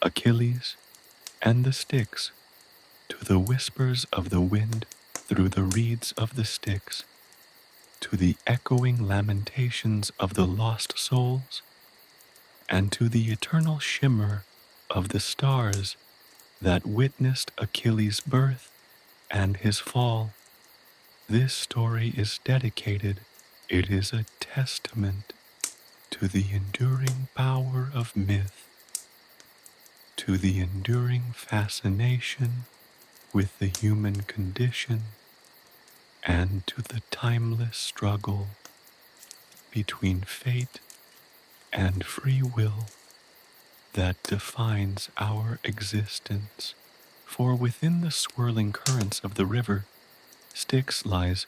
Achilles, and the Styx, to the whispers of the wind through the reeds of the Styx, to the echoing lamentations of the lost souls, and to the eternal shimmer of the stars that witnessed Achilles' birth and his fall. This story is dedicated. It is a testament to the enduring power of myth, to the enduring fascination with the human condition, and to the timeless struggle between fate and free will that defines our existence. For within the swirling currents of the river Styx lies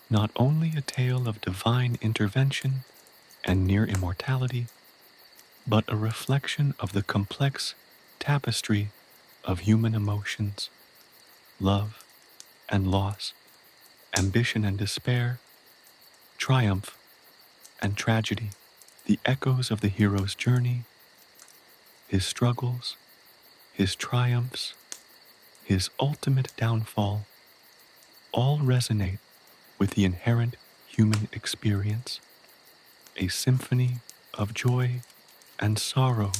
not only a tale of divine intervention and near-immortality, but a reflection of the complex tapestry of human emotions, love and loss, ambition and despair, triumph and tragedy, the echoes of the hero's journey, his struggles, his triumphs, his ultimate downfall, all resonate with the inherent human experience, a symphony of joy and sorrow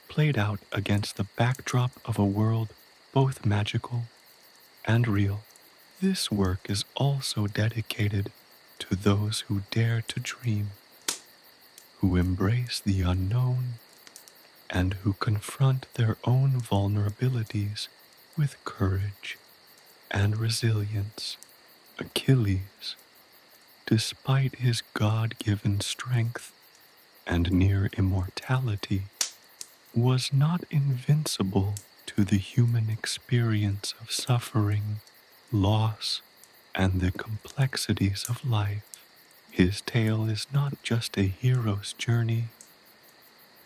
played out against the backdrop of a world both magical and real. This work is also dedicated to those who dare to dream, who embrace the unknown, and who confront their own vulnerabilities with courage and resilience. Achilles, despite his God-given strength and near immortality, was not invincible to the human experience of suffering, loss, and the complexities of life. His tale is not just a hero's journey,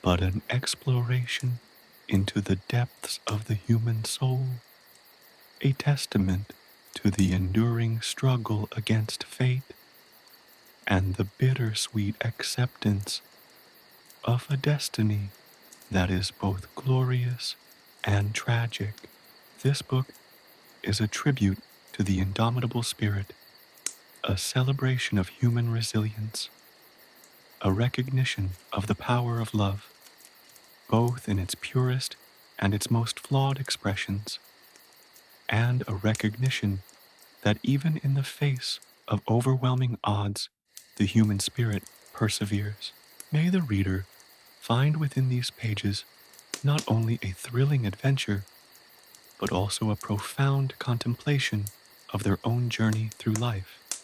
but an exploration into the depths of the human soul, a testament to the enduring struggle against fate and the bittersweet acceptance of a destiny that is both glorious and tragic. This book is a tribute to the indomitable spirit, a celebration of human resilience, a recognition of the power of love, both in its purest and its most flawed expressions, and a recognition that even in the face of overwhelming odds, the human spirit perseveres. May the reader find within these pages not only a thrilling adventure, but also a profound contemplation of their own journey through life.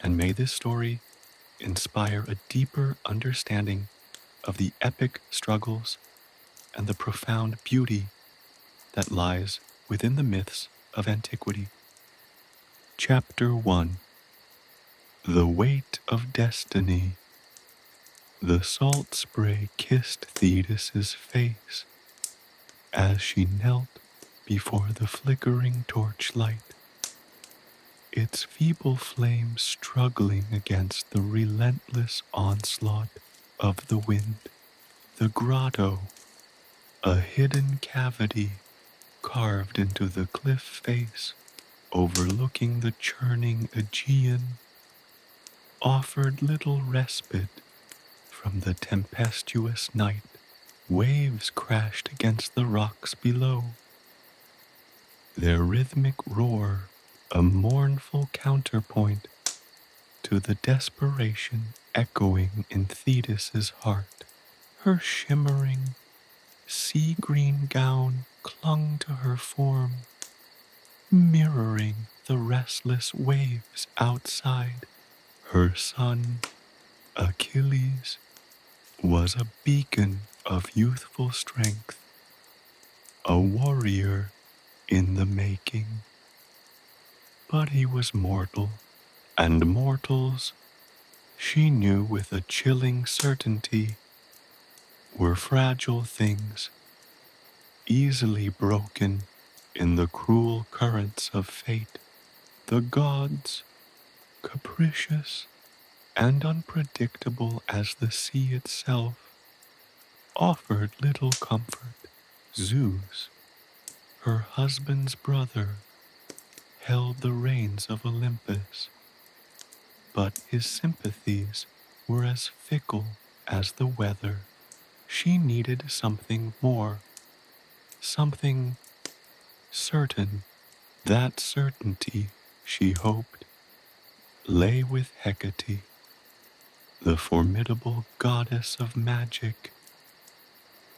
And may this story inspire a deeper understanding of the epic struggles and the profound beauty that lies within the myths of antiquity. Chapter 1. The Weight of Destiny. The salt spray kissed Thetis's face as she knelt before the flickering torchlight, its feeble flame struggling against the relentless onslaught of the wind. The grotto, a hidden cavity carved into the cliff face overlooking the churning Aegean, offered little respite from the tempestuous night. Waves crashed against the rocks below, their rhythmic roar a mournful counterpoint to the desperation echoing in Thetis's heart. Her shimmering, sea-green gown clung to her form, mirroring the restless waves outside. Her son, Achilles, was a beacon of youthful strength, a warrior in the making. But he was mortal, and mortals, she knew with a chilling certainty, were fragile things, easily broken in the cruel currents of fate. The gods, capricious and unpredictable as the sea itself, offered little comfort. Zeus, her husband's brother, held the reins of Olympus, but his sympathies were as fickle as the weather. She needed something more, something certain. That certainty, she hoped, lay with Hecate, the formidable goddess of magic,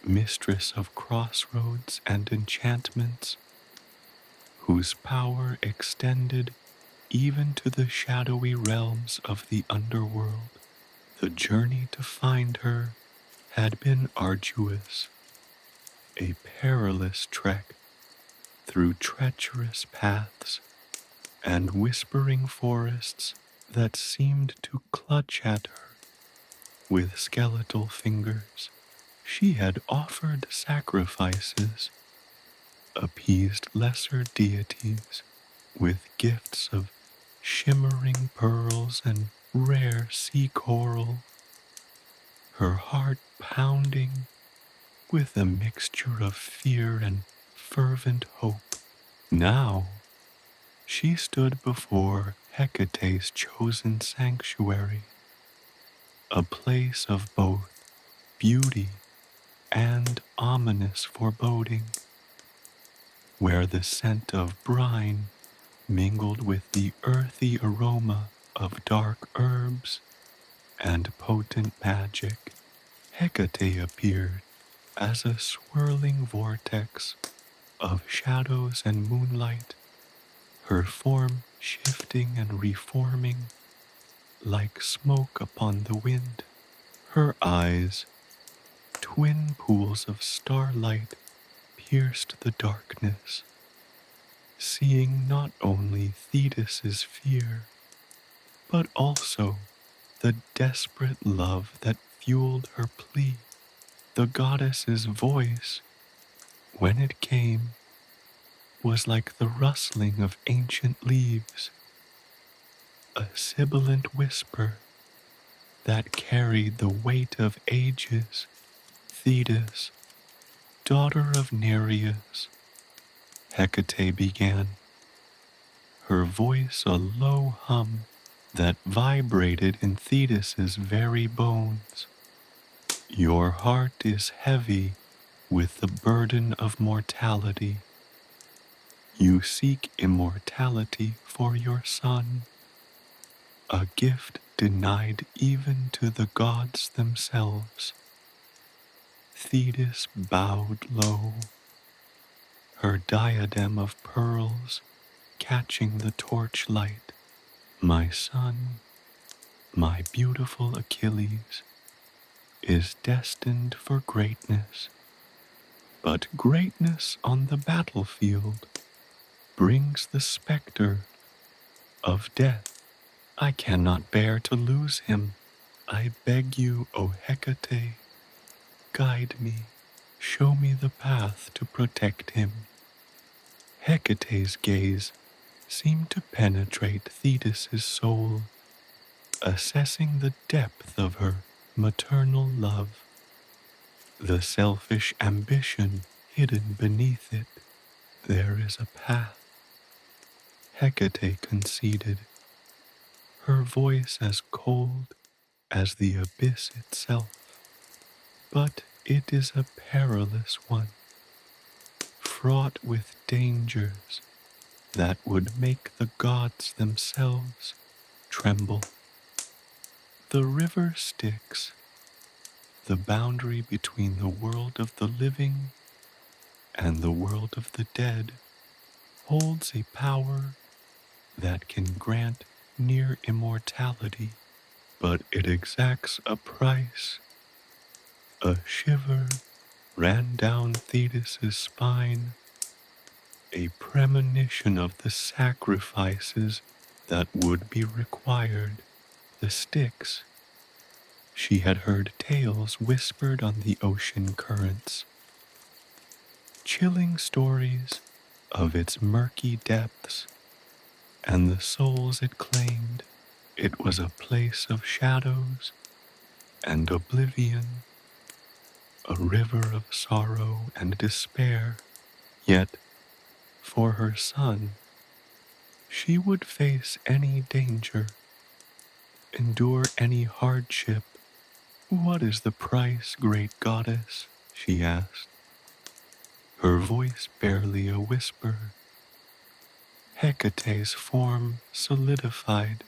mistress of crossroads and enchantments, whose power extended even to the shadowy realms of the underworld. The journey to find her had been arduous, a perilous trek through treacherous paths and whispering forests that seemed to clutch at her with skeletal fingers. She had offered sacrifices, appeased lesser deities with gifts of shimmering pearls and rare sea coral, her heart pounding with a mixture of fear and fervent hope. Now she stood before Hecate's chosen sanctuary, a place of both beauty and ominous foreboding, where the scent of brine mingled with the earthy aroma of dark herbs and potent magic. Hecate appeared as a swirling vortex of shadows and moonlight, her form shifting and reforming like smoke upon the wind. Her eyes, twin pools of starlight, pierced the darkness, seeing not only Thetis's fear, but also the desperate love that fueled her plea. The goddess's voice, when it came, was like the rustling of ancient leaves, a sibilant whisper that carried the weight of ages. Thetis, daughter of Nereus, Hecate began, her voice a low hum that vibrated in Thetis's very bones. Your heart is heavy with the burden of mortality. You seek immortality for your son, a gift denied even to the gods themselves. Thetis bowed low, her diadem of pearls catching the torchlight. My son, my beautiful Achilles, is destined for greatness, but greatness on the battlefield brings the specter of death. I cannot bear to lose him. I beg you, O Hecate, guide me, show me the path to protect him. Hecate's gaze seemed to penetrate Thetis's soul, assessing the depth of her maternal love, the selfish ambition hidden beneath it. There is a path, Hecate conceded, her voice as cold as the abyss itself. But it is a perilous one, fraught with dangers that would make the gods themselves tremble. The River Styx, the boundary between the world of the living and the world of the dead, holds a power that can grant near-immortality, but it exacts a price. A shiver ran down Thetis's spine, a premonition of the sacrifices that would be required. The Styx, she had heard tales whispered on the ocean currents, chilling stories of its murky depths and the souls it claimed. It was a place of shadows and oblivion, a river of sorrow and despair, yet for her son she would face any danger, endure any hardship. "What is the price, great goddess?" she asked, her voice barely a whisper. Hecate's form solidified,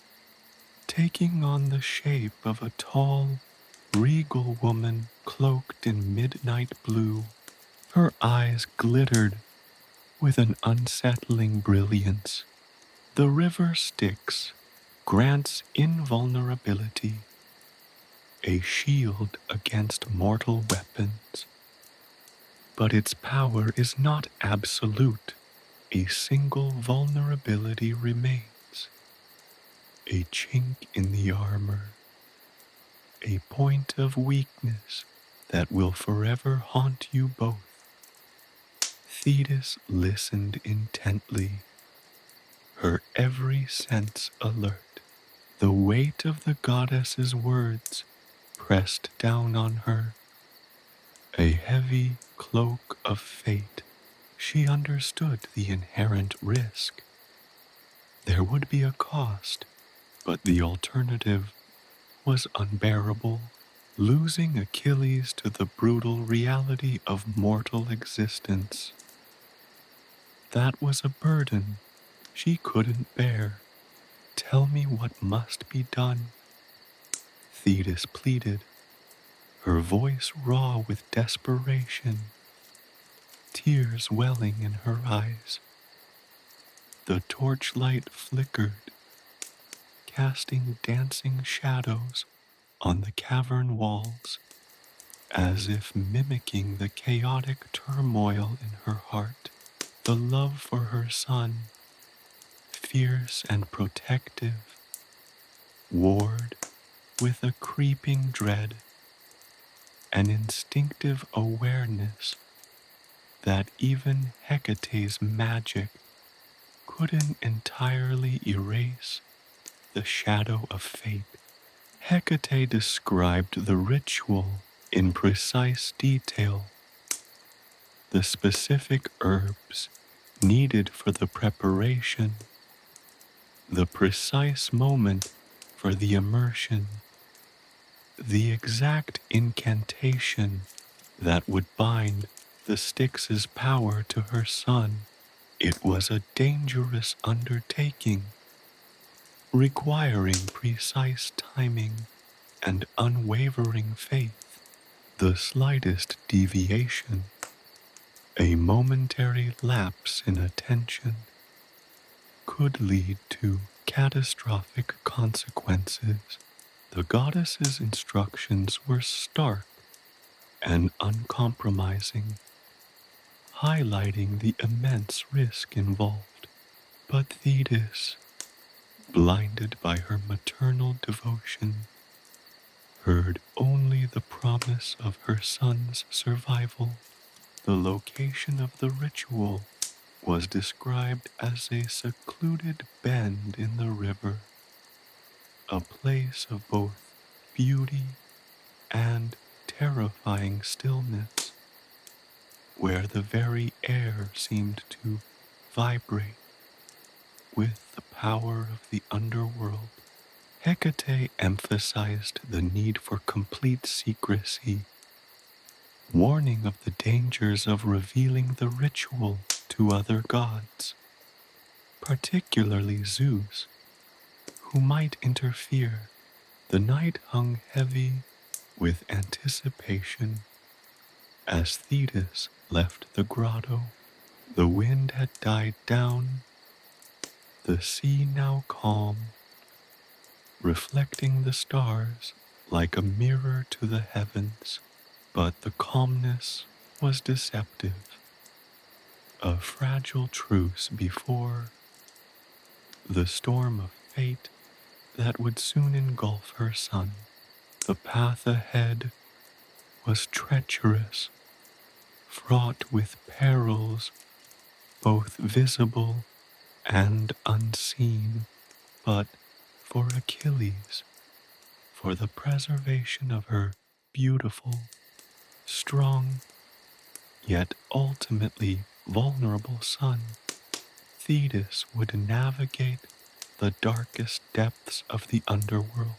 taking on the shape of a tall, regal woman cloaked in midnight blue. Her eyes glittered with an unsettling brilliance. The River Styx grants invulnerability, a shield against mortal weapons. But its power is not absolute. A single vulnerability remains, a chink in the armor, a point of weakness that will forever haunt you both. Thetis listened intently, her every sense alert. The weight of the goddess's words pressed down on her, a heavy cloak of fate. She understood the inherent risk. There would be a cost, but the alternative was unbearable. Losing Achilles to the brutal reality of mortal existence. That was a burden she couldn't bear. "Tell me what must be done," Thetis pleaded, her voice raw with desperation, tears welling in her eyes. The torchlight flickered, casting dancing shadows on the cavern walls, as if mimicking the chaotic turmoil in her heart. The love for her son, fierce and protective, warred with a creeping dread, an instinctive awareness that even Hecate's magic couldn't entirely erase the shadow of fate. Hecate described the ritual in precise detail, the specific herbs needed for the preparation, the precise moment for the immersion, the exact incantation that would bind the Styx's power to her son. It was a dangerous undertaking, requiring precise timing and unwavering faith. The slightest deviation, a momentary lapse in attention, could lead to catastrophic consequences. The goddess's instructions were stark and uncompromising, highlighting the immense risk involved. But Thetis, blinded by her maternal devotion, heard only the promise of her son's survival. The location of the ritual was described as a secluded bend in the river, a place of both beauty and terrifying stillness, where the very air seemed to vibrate with the power of the underworld. Hecate emphasized the need for complete secrecy, warning of the dangers of revealing the ritual to other gods, particularly Zeus, who might interfere. The night hung heavy with anticipation as Thetis left the grotto. The wind had died down, the sea now calm, reflecting the stars like a mirror to the heavens. But the calmness was deceptive, a fragile truce before the storm of fate that would soon engulf her son. The path ahead was treacherous, fraught with perils both visible and unseen. But for Achilles, for the preservation of her beautiful, strong, yet ultimately vulnerable son, Thetis would navigate the darkest depths of the underworld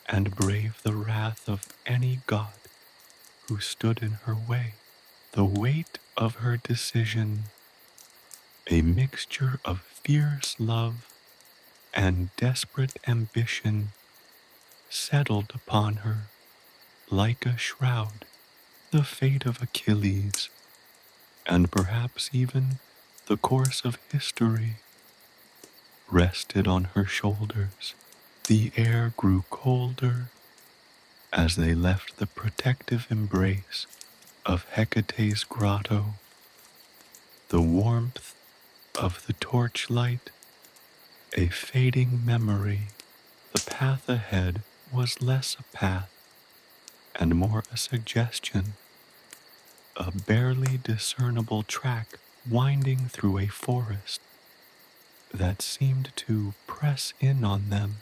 and brave the wrath of any god who stood in her way. The weight of her decision, a mixture of fierce love and desperate ambition, settled upon her like a shroud. The fate of Achilles, and perhaps even the course of history, rested on her shoulders. The air grew colder as they left the protective embrace of Hecate's grotto. The warmth of the torchlight, a fading memory. The path ahead was less a path and more a suggestion, a barely discernible track winding through a forest that seemed to press in on them,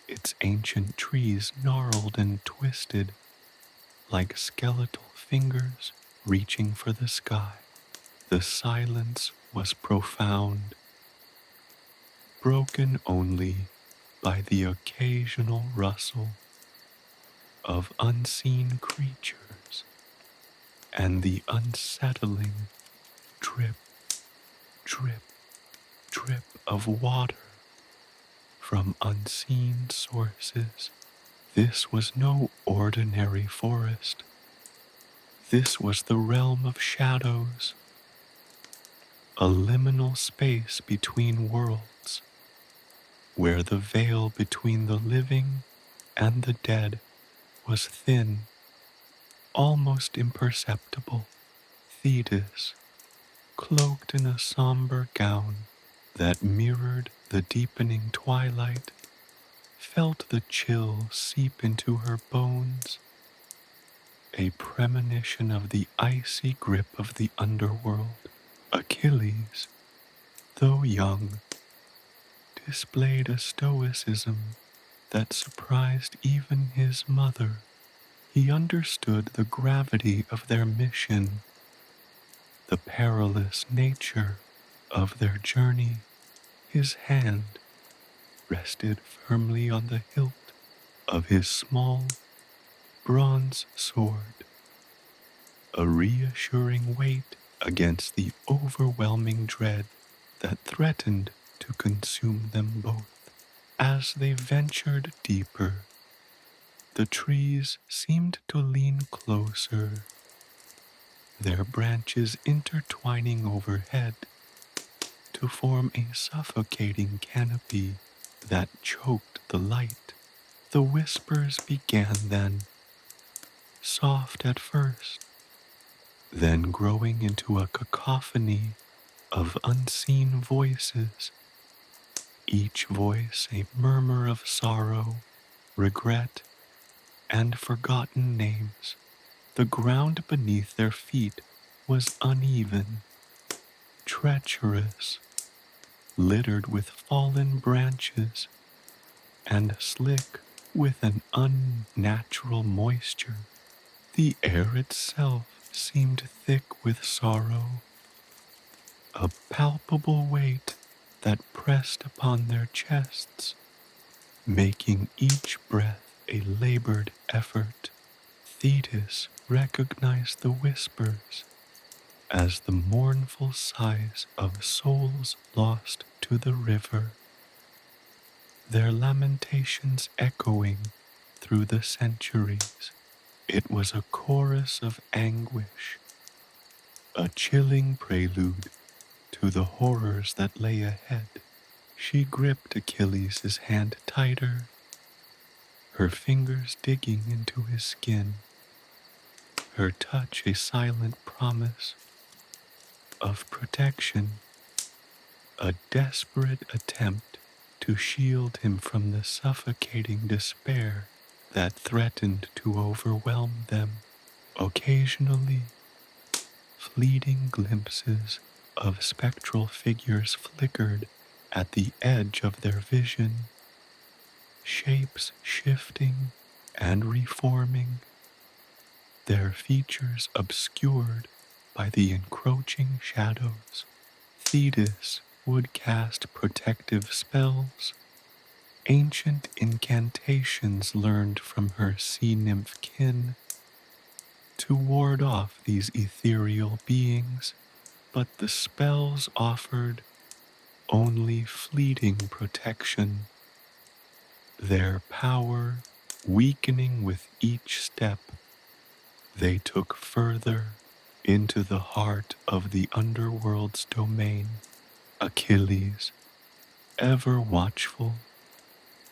its ancient trees gnarled and twisted like skeletal fingers reaching for the sky. The silence was profound, broken only by the occasional rustle of unseen creatures and the unsettling drip, drip, drip of water from unseen sources. This was no ordinary forest. This was the realm of shadows, a liminal space between worlds, where the veil between the living and the dead was thin, almost imperceptible. Thetis, cloaked in a somber gown that mirrored the deepening twilight, felt the chill seep into her bones, a premonition of the icy grip of the underworld. Achilles, though young, displayed a stoicism that surprised even his mother. He understood the gravity of their mission, the perilous nature of their journey. His hand rested firmly on the hilt of his small bronze sword, a reassuring weight against the overwhelming dread that threatened to consume them both. As they ventured deeper, the trees seemed to lean closer, their branches intertwining overhead to form a suffocating canopy that choked the light. The whispers began then, soft at first, then growing into a cacophony of unseen voices, each voice a murmur of sorrow, regret, and forgotten names. The ground beneath their feet was uneven, treacherous, littered with fallen branches, and slick with an unnatural moisture. The air itself seemed thick with sorrow, a palpable weight that pressed upon their chests, making each breath a labored effort. Thetis recognized the whispers as the mournful sighs of souls lost to the river, their lamentations echoing through the centuries. It was a chorus of anguish, a chilling prelude to the horrors that lay ahead. She gripped Achilles' hand tighter, her fingers digging into his skin, her touch a silent promise of protection, a desperate attempt to shield him from the suffocating despair that threatened to overwhelm them. Occasionally, fleeting glimpses of spectral figures flickered at the edge of their vision, shapes shifting and reforming, their features obscured by the encroaching shadows. Thetis would cast protective spells, ancient incantations learned from her sea nymph kin, to ward off these ethereal beings, but the spells offered only fleeting protection, their power weakening with each step they took further into the heart of the underworld's domain. Achilles, ever watchful,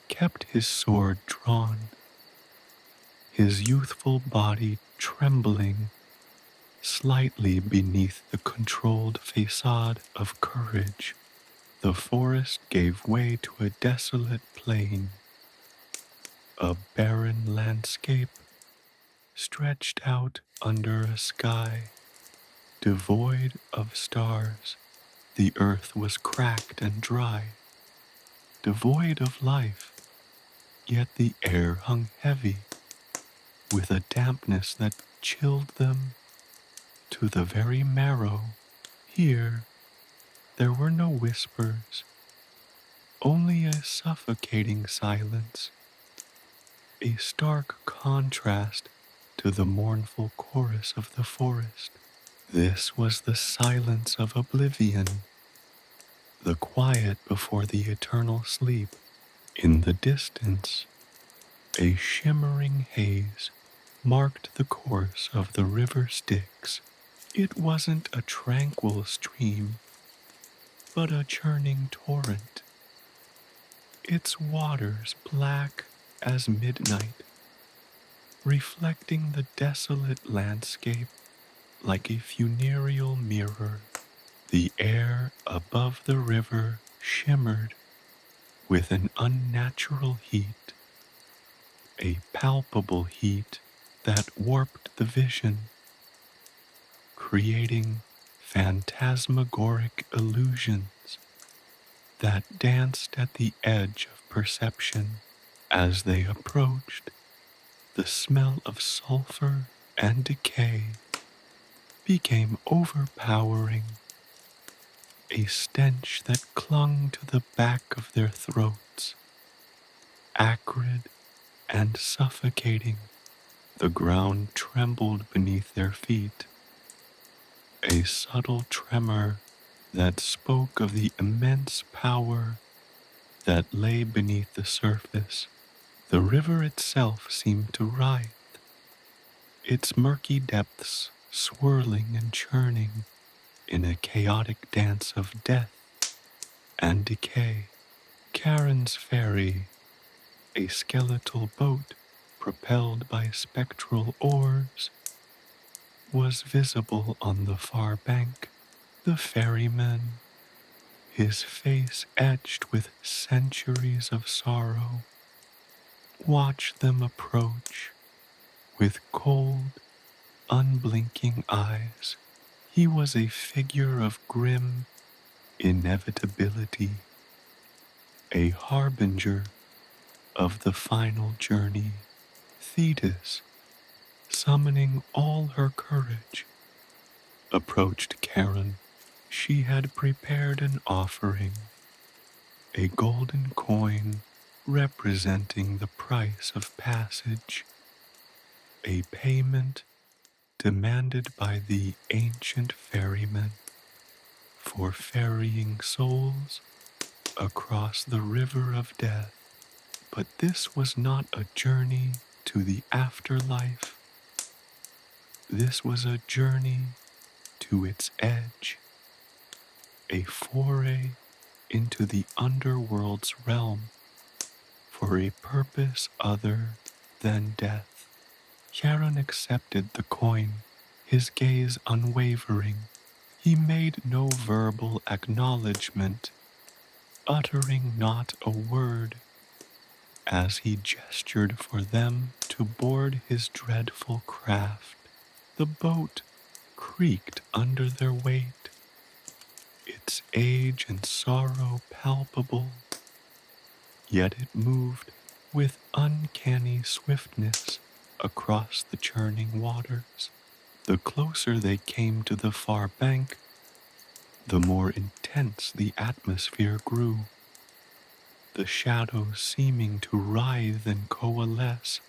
kept his sword drawn, his youthful body trembling slightly beneath the controlled facade of courage. The forest gave way to a desolate plain, a barren landscape stretched out under a sky devoid of stars. The earth was cracked and dry, devoid of life, yet the air hung heavy with a dampness that chilled them to the very marrow. Here, there were no whispers, only a suffocating silence, a stark contrast to the mournful chorus of the forest. This was the silence of oblivion, the quiet before the eternal sleep. In the distance, a shimmering haze marked the course of the River Styx. It wasn't a tranquil stream, but a churning torrent, its waters black as midnight, reflecting the desolate landscape like a funereal mirror. The air above the river shimmered with an unnatural heat, a palpable heat that warped the vision, creating phantasmagoric illusions that danced at the edge of perception. As they approached, the smell of sulfur and decay became overpowering, a stench that clung to the back of their throats, acrid and suffocating. The ground trembled beneath their feet, a subtle tremor that spoke of the immense power that lay beneath the surface. The river itself seemed to writhe, its murky depths swirling and churning in a chaotic dance of death and decay. Charon's ferry, a skeletal boat propelled by spectral oars, was visible on the far bank. The ferryman, his face etched with centuries of sorrow, watched them approach with cold, unblinking eyes. He was a figure of grim inevitability, a harbinger of the final journey. Thetis, summoning all her courage, approached Charon. She had prepared an offering, a golden coin representing the price of passage, a payment demanded by the ancient ferrymen for ferrying souls across the river of death. But this was not a journey to the afterlife. This was a journey to its edge, a foray into the underworld's realm for a purpose other than death. Charon accepted the coin, his gaze unwavering. He made no verbal acknowledgement, uttering not a word, as he gestured for them to board his dreadful craft. The boat creaked under their weight, its age and sorrow palpable, yet it moved with uncanny swiftness, across the churning waters. The closer they came to the far bank, the more intense the atmosphere grew, the shadows seeming to writhe and coalesce,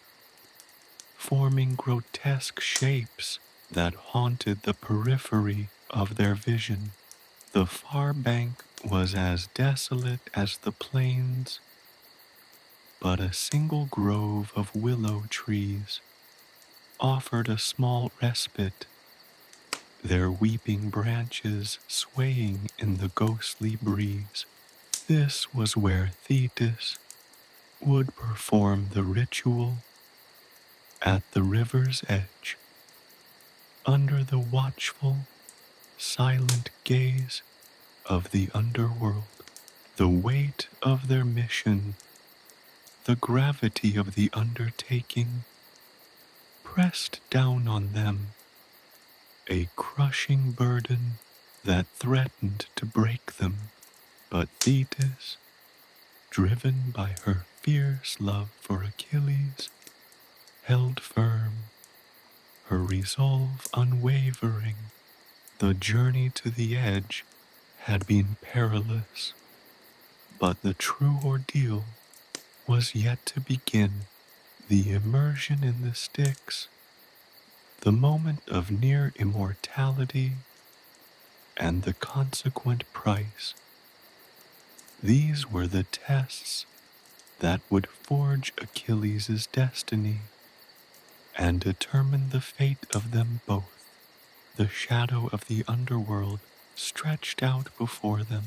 forming grotesque shapes that haunted the periphery of their vision. The far bank was as desolate as the plains, but a single grove of willow trees offered a small respite, their weeping branches swaying in the ghostly breeze. This was where Thetis would perform the ritual at the river's edge, under the watchful, silent gaze of the underworld. The weight of their mission, the gravity of the undertaking, pressed down on them, a crushing burden that threatened to break them. But Thetis, driven by her fierce love for Achilles, held firm, her resolve unwavering. The journey to the edge had been perilous, but the true ordeal was yet to begin. The immersion in the Styx, the moment of near immortality, and the consequent price. These were the tests that would forge Achilles' destiny and determine the fate of them both. The shadow of the underworld stretched out before them,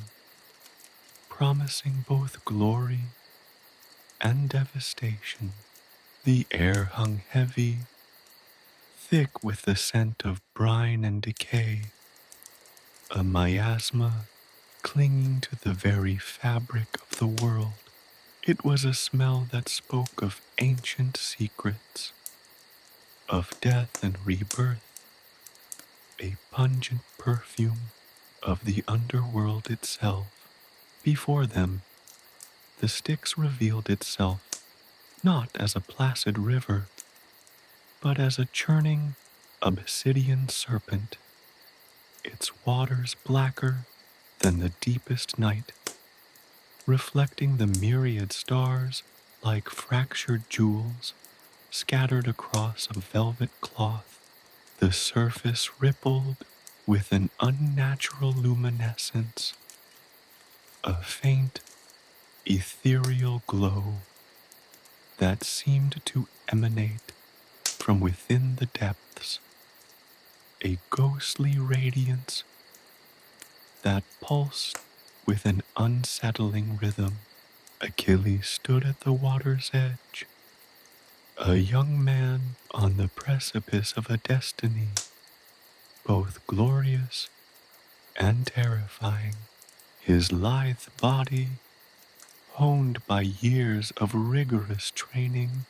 promising both glory and devastation. The air hung heavy, thick with the scent of brine and decay, a miasma clinging to the very fabric of the world. It was a smell that spoke of ancient secrets, of death and rebirth, a pungent perfume of the underworld itself. Before them, the Styx revealed itself not as a placid river, but as a churning, obsidian serpent, its waters blacker than the deepest night, reflecting the myriad stars like fractured jewels scattered across a velvet cloth. The surface rippled with an unnatural luminescence, a faint, ethereal glow that seemed to emanate from within the depths, a ghostly radiance that pulsed with an unsettling rhythm. Achilles stood at the water's edge, a young man on the precipice of a destiny, both glorious and terrifying. His lithe body, honed by years of rigorous training,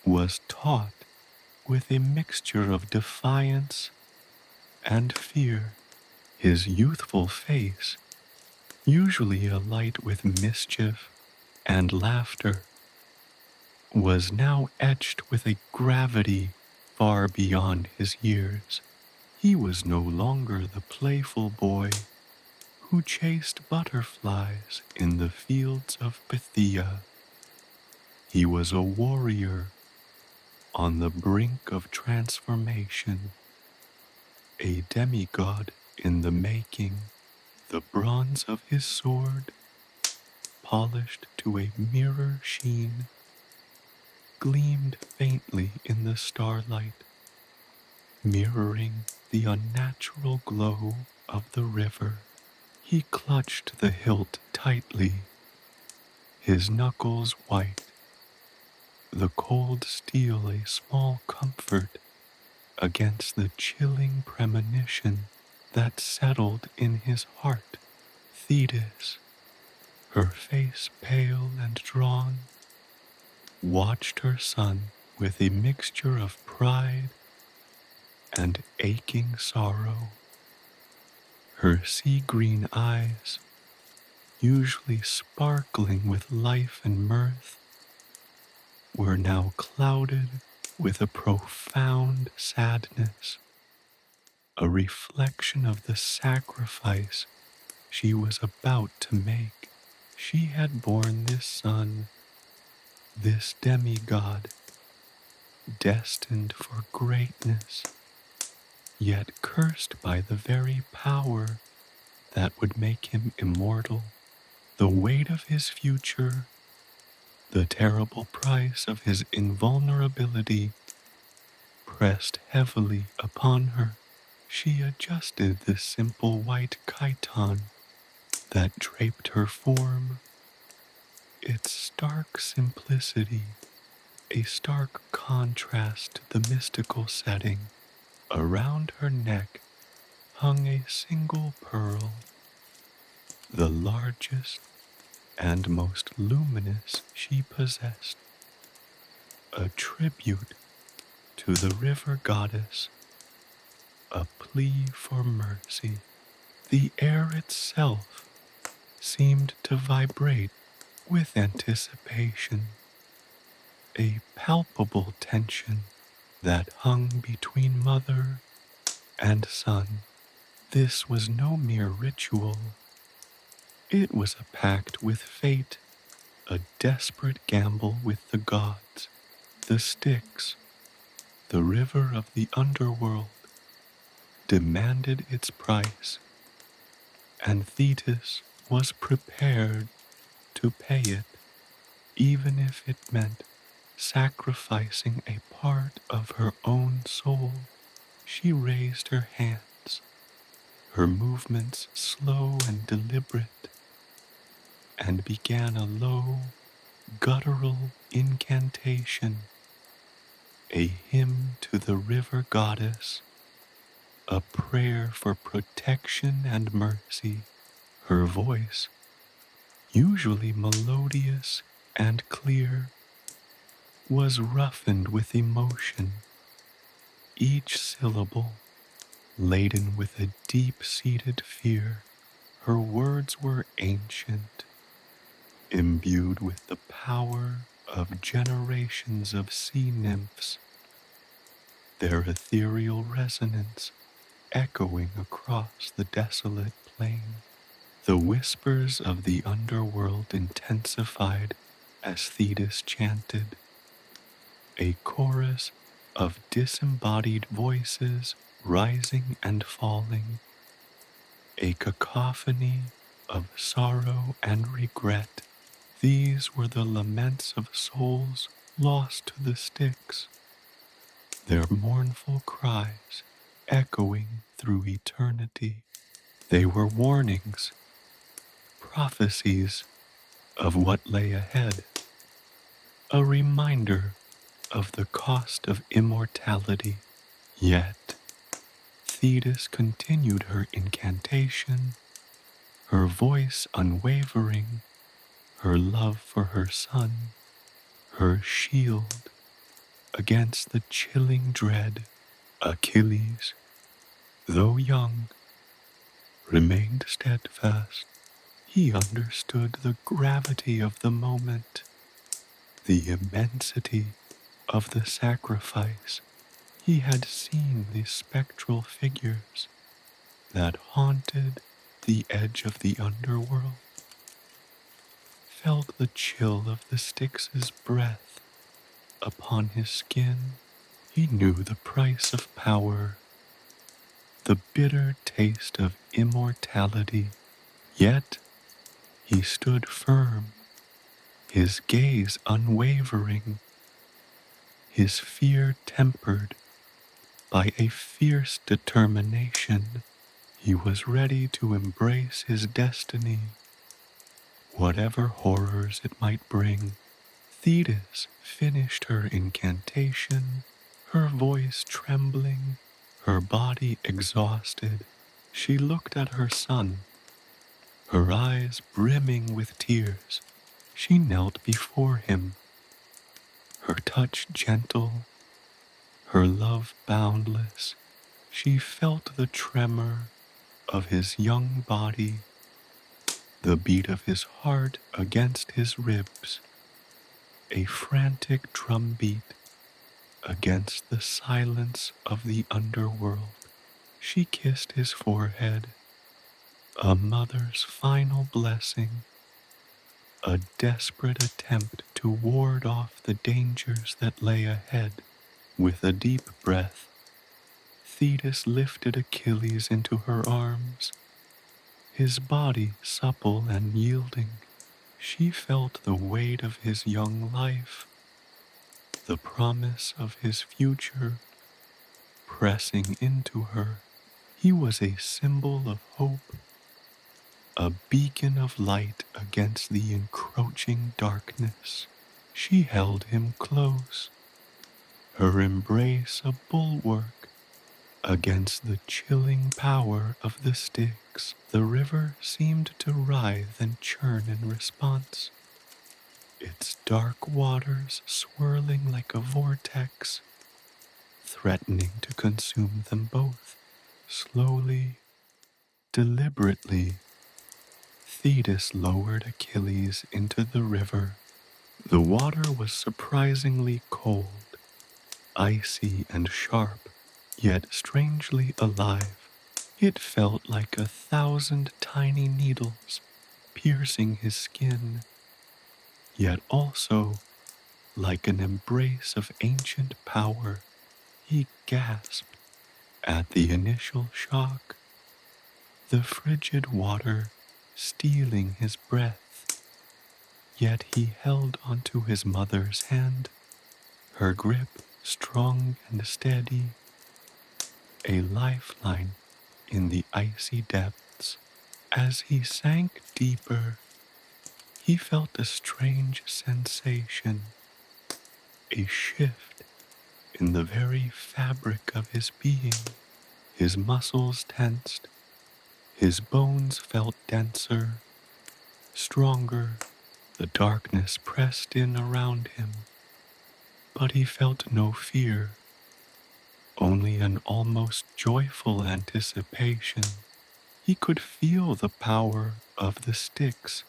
was taut with a mixture of defiance and fear. His youthful face, usually alight with mischief and laughter, was now etched with a gravity far beyond his years. He was no longer the playful boy who chased butterflies in the fields of Phthia. He was a warrior on the brink of transformation, a demigod in the making. The bronze of his sword, polished to a mirror sheen, gleamed faintly in the starlight, mirroring the unnatural glow of the river. He clutched the hilt tightly, his knuckles white, the cold steel a small comfort against the chilling premonition that settled in his heart. Thetis, her face pale and drawn, watched her son with a mixture of pride and aching sorrow. Her sea-green eyes, usually sparkling with life and mirth, were now clouded with a profound sadness, a reflection of the sacrifice she was about to make. She had borne this son, this demigod, destined for greatness, yet cursed by the very power that would make him immortal. The weight of his future, the terrible price of his invulnerability, pressed heavily upon her. She adjusted the simple white chiton that draped her form, its stark simplicity, a stark contrast to the mystical setting. Around her neck hung a single pearl, the largest and most luminous she possessed, a tribute to the river goddess, a plea for mercy. The air itself seemed to vibrate with anticipation, a palpable tension that hung between mother and son. This was no mere ritual. It was a pact with fate, a desperate gamble with the gods. The Styx, the river of the underworld, demanded its price, and Thetis was prepared to pay it, even if it meant sacrificing a part of her own soul. She raised her hands, her movements slow and deliberate, and began a low, guttural incantation, a hymn to the river goddess, a prayer for protection and mercy. Her voice, usually melodious and clear, was roughened with emotion, each syllable laden with a deep-seated fear. Her words were ancient, imbued with the power of generations of sea nymphs, their ethereal resonance echoing across the desolate plain. The whispers of the underworld intensified as Thetis chanted, a chorus of disembodied voices rising and falling, a cacophony of sorrow and regret. These were the laments of souls lost to the Styx, their mournful cries echoing through eternity. They were warnings, prophecies of what lay ahead, a reminder of the cost of immortality. Yet, Thetis continued her incantation, her voice unwavering, her love for her son, her shield against the chilling dread. Achilles, though young, remained steadfast. He understood the gravity of the moment, the immensity of the sacrifice. He had seen the spectral figures that haunted the edge of the underworld, felt the chill of the Styx's breath upon his skin. He knew the price of power, the bitter taste of immortality. Yet he stood firm, his gaze unwavering, his fear tempered by a fierce determination. He was ready to embrace his destiny, whatever horrors it might bring. Thetis finished her incantation, her voice trembling, her body exhausted. She looked at her son, her eyes brimming with tears. She knelt before him, her touch gentle, her love boundless. She felt the tremor of his young body, the beat of his heart against his ribs, a frantic drumbeat, against the silence of the underworld. She kissed his forehead, a mother's final blessing, a desperate attempt to ward off the dangers that lay ahead. With a deep breath, Thetis lifted Achilles into her arms, his body supple and yielding. She felt the weight of his young life, the promise of his future, pressing into her. He was a symbol of hope, a beacon of light against the encroaching darkness. She held him close, her embrace a bulwark against the chilling power of the Styx. The river seemed to writhe and churn in response, its dark waters swirling like a vortex, threatening to consume them both. Slowly, deliberately, Thetis lowered Achilles into the river. The water was surprisingly cold, icy and sharp, yet strangely alive. It felt like 1,000 tiny needles piercing his skin, yet also like an embrace of ancient power. He gasped at the initial shock, the frigid water stealing his breath. Yet he held onto his mother's hand, her grip strong and steady, a lifeline in the icy depths. As he sank deeper, he felt a strange sensation, a shift in the very fabric of his being. His muscles tensed, his bones felt denser, stronger. The darkness pressed in around him, but he felt no fear, only an almost joyful anticipation. He could feel the power of the Styx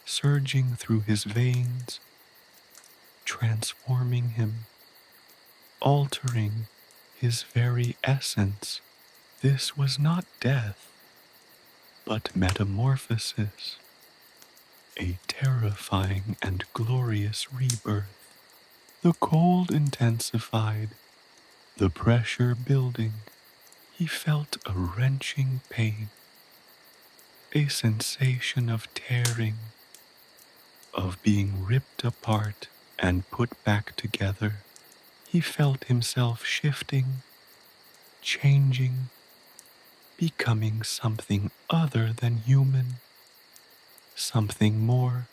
surging through his veins, transforming him, altering his very essence. This was not death, but metamorphosis, a terrifying and glorious rebirth. The cold intensified, the pressure building. He felt a wrenching pain, a sensation of tearing, of being ripped apart and put back together. He felt himself shifting, changing, becoming something other than human, something more.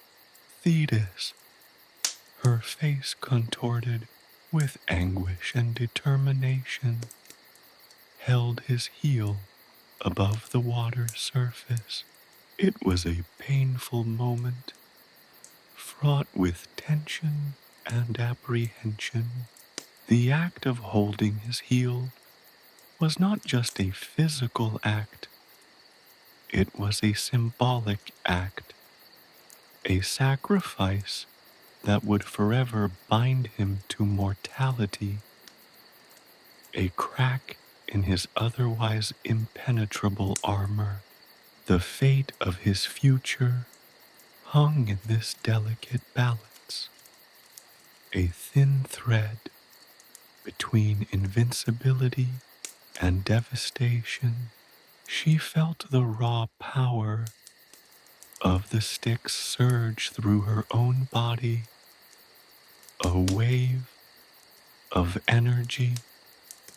Thetis, her face contorted with anguish and determination, held his heel above the water's surface. It was a painful moment, fraught with tension and apprehension. The act of holding his heel was not just a physical act, it was a symbolic act, a sacrifice that would forever bind him to mortality. A crack in his otherwise impenetrable armor. The fate of his future hung in this delicate balance, a thin thread between invincibility and devastation. She felt the raw power of the Styx surge through her own body, a wave of energy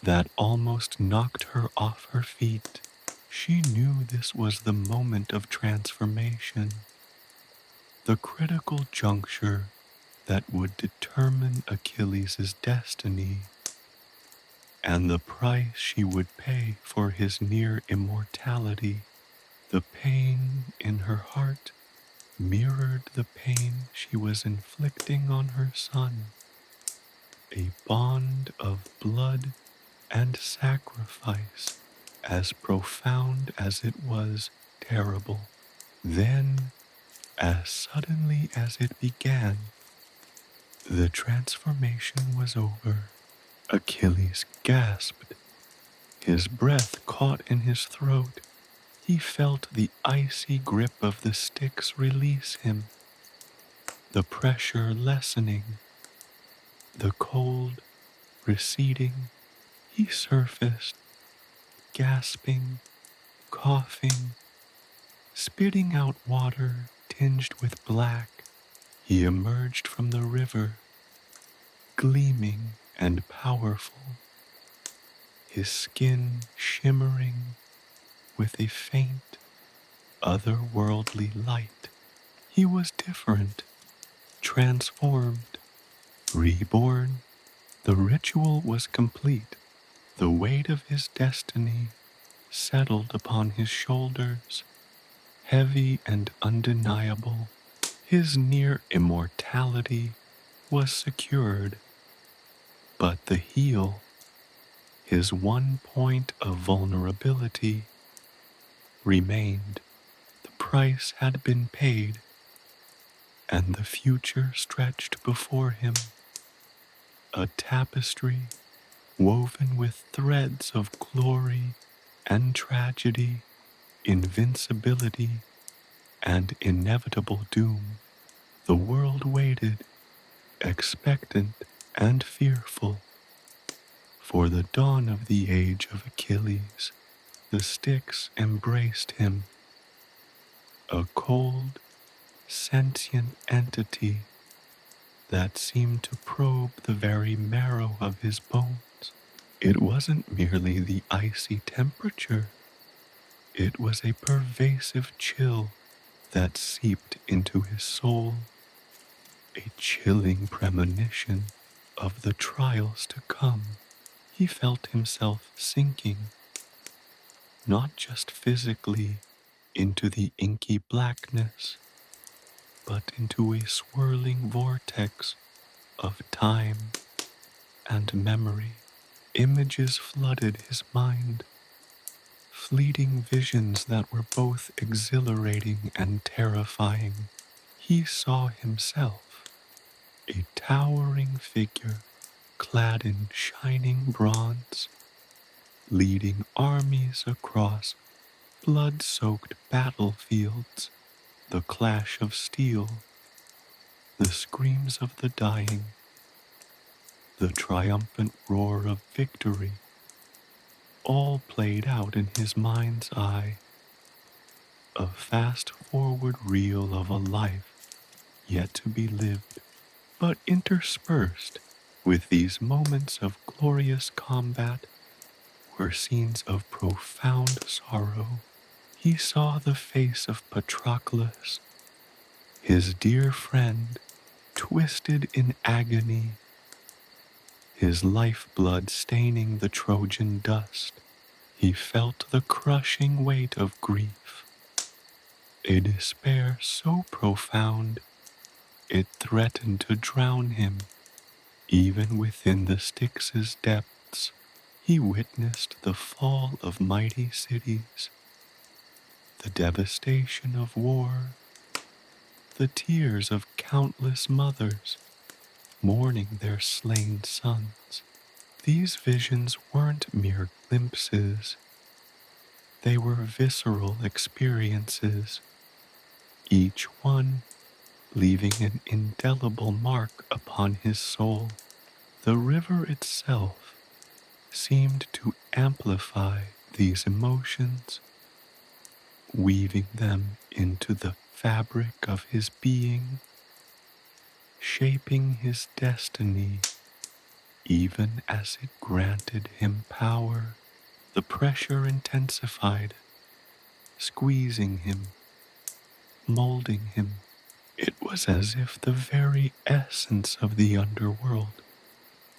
that almost knocked her off her feet. She knew this was the moment of transformation, the critical juncture that would determine Achilles' destiny and the price she would pay for his near-immortality. The pain in her heart mirrored the pain she was inflicting on her son, a bond of blood and sacrifice as profound as it was terrible. Then, as suddenly as it began, the transformation was over. Achilles gasped. His breath caught in his throat. He felt the icy grip of the Styx release him, the pressure lessening, the cold receding. He surfaced, gasping, coughing, spitting out water tinged with black. He emerged from the river, gleaming and powerful, his skin shimmering with a faint, otherworldly light. He was different, transformed, reborn. The ritual was complete. The weight of his destiny settled upon his shoulders, heavy and undeniable. His near immortality was secured, but the heel, his one point of vulnerability, remained. The price had been paid, and the future stretched before him, a tapestry woven with threads of glory and tragedy, invincibility and inevitable doom. The world waited, expectant and fearful, for the dawn of the age of Achilles. The Styx embraced him, a cold, sentient entity that seemed to probe the very marrow of his bones. It wasn't merely the icy temperature, it was a pervasive chill that seeped into his soul, a chilling premonition of the trials to come. He felt himself sinking, not just physically into the inky blackness, but into a swirling vortex of time and memory. Images flooded his mind, fleeting visions that were both exhilarating and terrifying. He saw himself, a towering figure clad in shining bronze, leading armies across blood-soaked battlefields, the clash of steel, the screams of the dying, the triumphant roar of victory, all played out in his mind's eye, a fast-forward reel of a life yet to be lived, but interspersed with these moments of glorious combat were scenes of profound sorrow. He saw the face of Patroclus, his dear friend, twisted in agony, his lifeblood staining the Trojan dust. He felt the crushing weight of grief, a despair so profound it threatened to drown him. Even within the Styx's depths, he witnessed the fall of mighty cities, the devastation of war, the tears of countless mothers mourning their slain sons. These visions weren't mere glimpses, they were visceral experiences, each one leaving an indelible mark upon his soul. The river itself seemed to amplify these emotions, weaving them into the fabric of his being, shaping his destiny even as it granted him power. The pressure intensified, squeezing him, molding him. It was as if the very essence of the underworld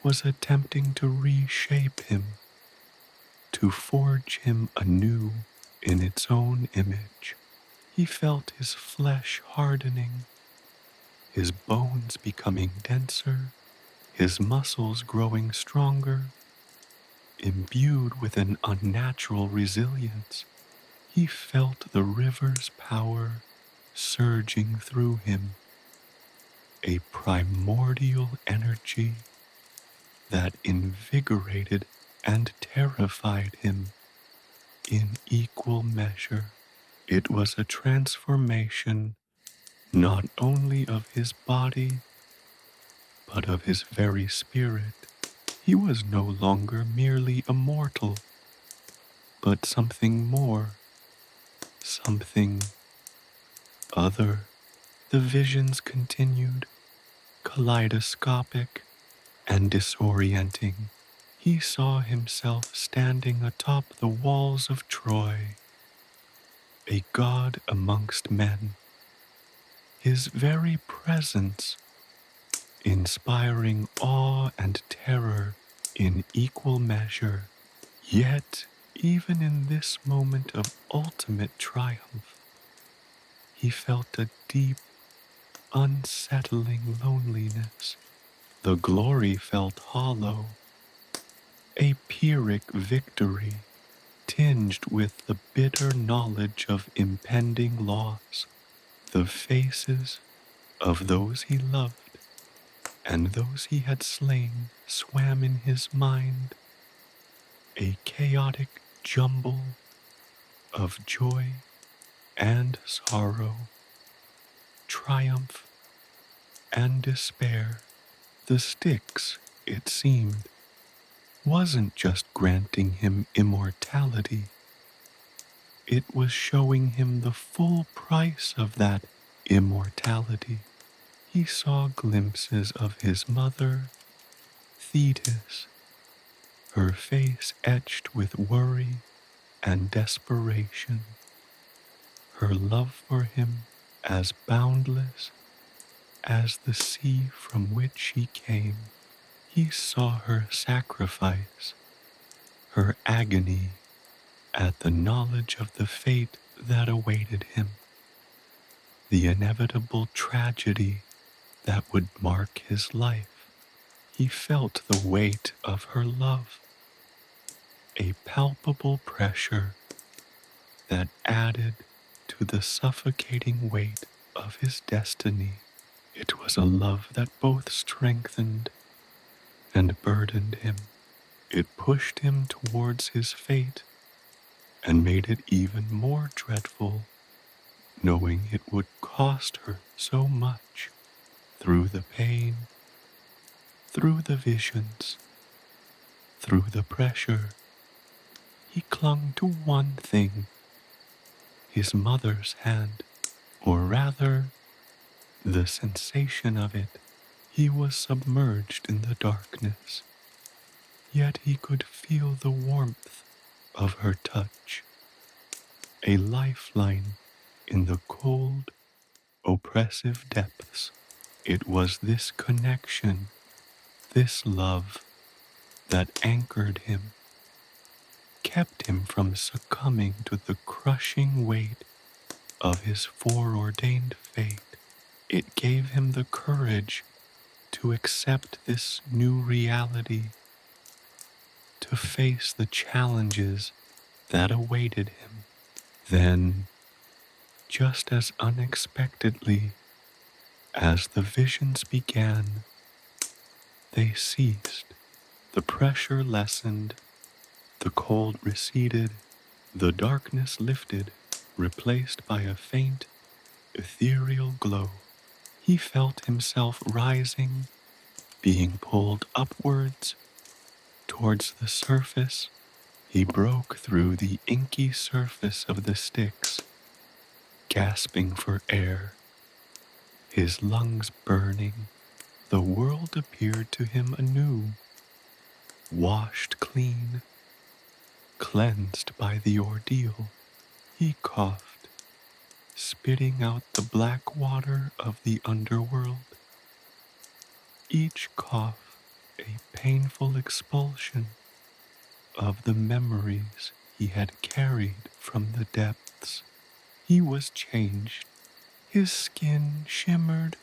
was attempting to reshape him, to forge him anew in its own image. He felt his flesh hardening, his bones becoming denser, his muscles growing stronger, imbued with an unnatural resilience. He felt the river's power surging through him, a primordial energy that invigorated and terrified him in equal measure. It was a transformation not only of his body, but of his very spirit. He was no longer merely immortal, but something more, something other. The visions continued, kaleidoscopic and disorienting. He saw himself standing atop the walls of Troy, a god amongst men, his very presence inspiring awe and terror in equal measure. Yet, even in this moment of ultimate triumph, he felt a deep, unsettling loneliness. The glory felt hollow, a Pyrrhic victory tinged with the bitter knowledge of impending loss. The faces of those he loved and those he had slain swam in his mind, a chaotic jumble of joy and sorrow, triumph and despair. The Styx, it seemed, wasn't just granting him immortality, it was showing him the full price of that immortality. He saw glimpses of his mother, Thetis, her face etched with worry and desperation, her love for him as boundless as the sea from which he came. He saw her sacrifice, her agony at the knowledge of the fate that awaited him, the inevitable tragedy that would mark his life. He felt the weight of her love, a palpable pressure that added to the suffocating weight of his destiny. It was a love that both strengthened and burdened him. It pushed him towards his fate and made it even more dreadful, knowing it would cost her so much. Through the pain, through the visions, through the pressure, he clung to one thing, his mother's hand, or rather, the sensation of it. He was submerged in the darkness, yet he could feel the warmth of her touch, a lifeline in the cold, oppressive depths. It was this connection, this love, that anchored him, kept him from succumbing to the crushing weight of his foreordained fate. It gave him the courage to accept this new reality, to face the challenges that awaited him. Then, just as unexpectedly as the visions began, they ceased. The pressure lessened, the cold receded, the darkness lifted, replaced by a faint, ethereal glow. He felt himself rising, being pulled upwards, towards the surface. He broke through the inky surface of the Styx, gasping for air, his lungs burning. The world appeared to him anew, washed clean, cleansed by the ordeal. He coughed, spitting out the black water of the underworld. Each cough a painful expulsion of the memories he had carried from the depths. He was changed. His skin shimmered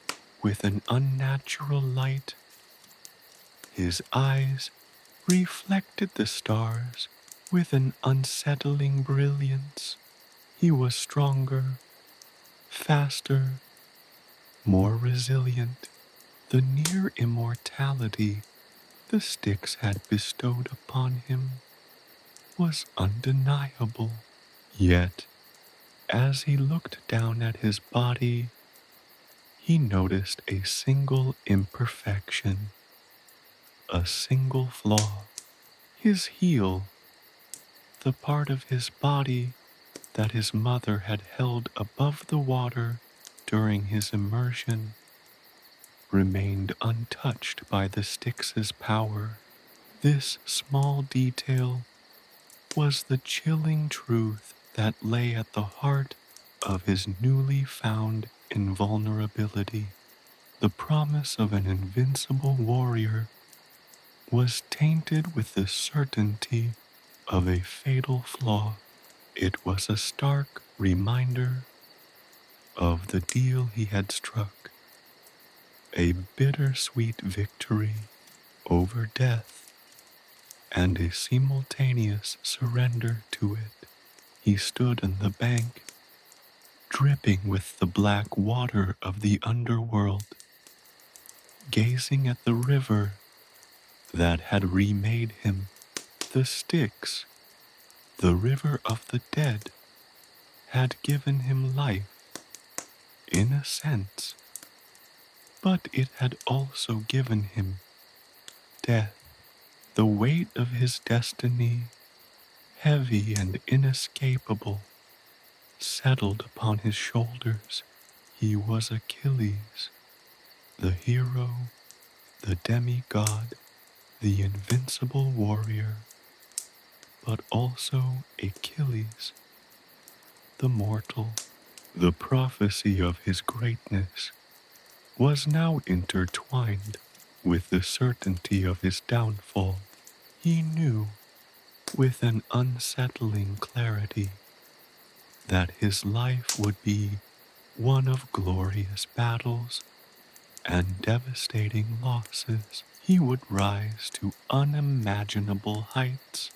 with an unnatural light. His eyes reflected the stars with an unsettling brilliance. He was stronger, faster, more resilient. The near-immortality the Styx had bestowed upon him was undeniable. Yet, as he looked down at his body, he noticed a single imperfection, a single flaw. His heel, the part of his body that his mother had held above the water during his immersion, remained untouched by the Styx's power. This small detail was the chilling truth that lay at the heart of his newly found invulnerability. The promise of an invincible warrior was tainted with the certainty of a fatal flaw. It was a stark reminder of the deal he had struck, a bittersweet victory over death, and a simultaneous surrender to it. He stood on the bank, dripping with the black water of the underworld, gazing at the river that had remade him. The Styx, the river of the dead, had given him life, in a sense, but it had also given him death. The weight of his destiny, heavy and inescapable, settled upon his shoulders. He was Achilles, the hero, the demigod, the invincible warrior, but also Achilles, the mortal. The prophecy of his greatness was now intertwined with the certainty of his downfall. He knew, with an unsettling clarity, that his life would be one of glorious battles and devastating losses. He would rise to unimaginable heights,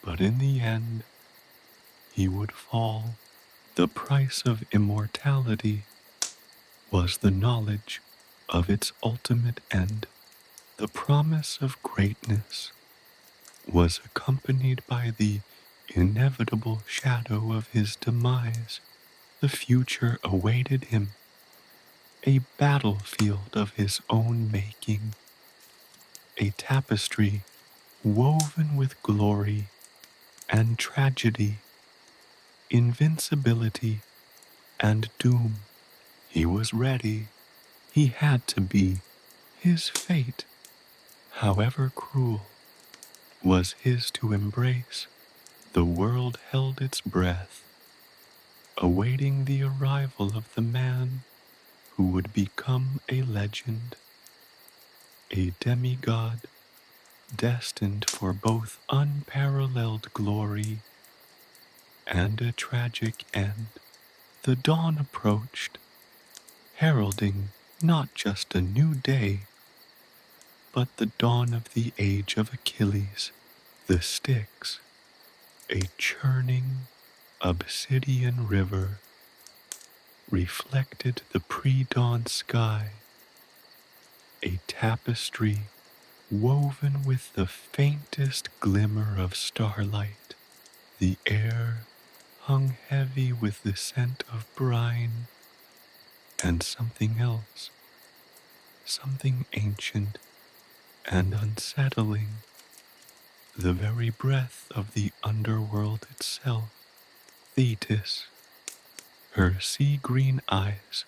but in the end, he would fall. The price of immortality was the knowledge of its ultimate end. The promise of greatness was accompanied by the inevitable shadow of his demise. The future awaited him, a battlefield of his own making, a tapestry woven with glory and tragedy, invincibility and doom. He was ready. He had to be. His fate, however cruel, was his to embrace. The world held its breath, awaiting the arrival of the man who would become a legend, a demigod destined for both unparalleled glory and a tragic end. The dawn approached, heralding not just a new day, but the dawn of the age of Achilles. The Styx, a churning obsidian river, reflected the pre-dawn sky, a tapestry woven with the faintest glimmer of starlight. The air hung heavy with the scent of brine and something else, something ancient and unsettling, the very breath of the underworld itself. Thetis, her sea-green eyes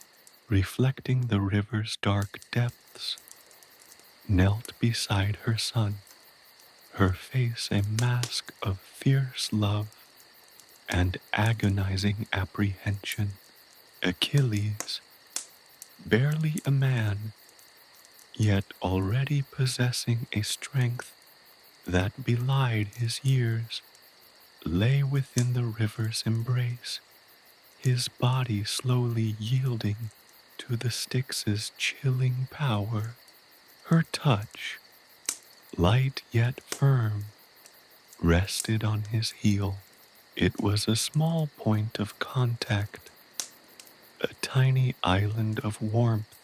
reflecting the river's dark depths, knelt beside her son, her face a mask of fierce love and agonizing apprehension. Achilles, barely a man, yet already possessing a strength that belied his years, lay within the river's embrace, his body slowly yielding to the Styx's chilling power. Her touch, light yet firm, rested on his heel. It was a small point of contact, a tiny island of warmth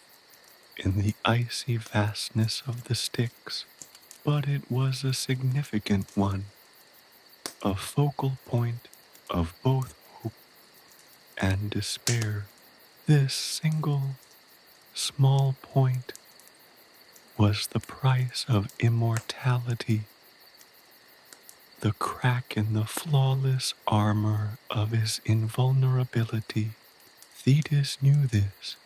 in the icy vastness of the Styx. but it was a significant one, a focal point of both hope and despair. This single, small point was the price of immortality, the crack in the flawless armor of his invulnerability. Thetis knew this,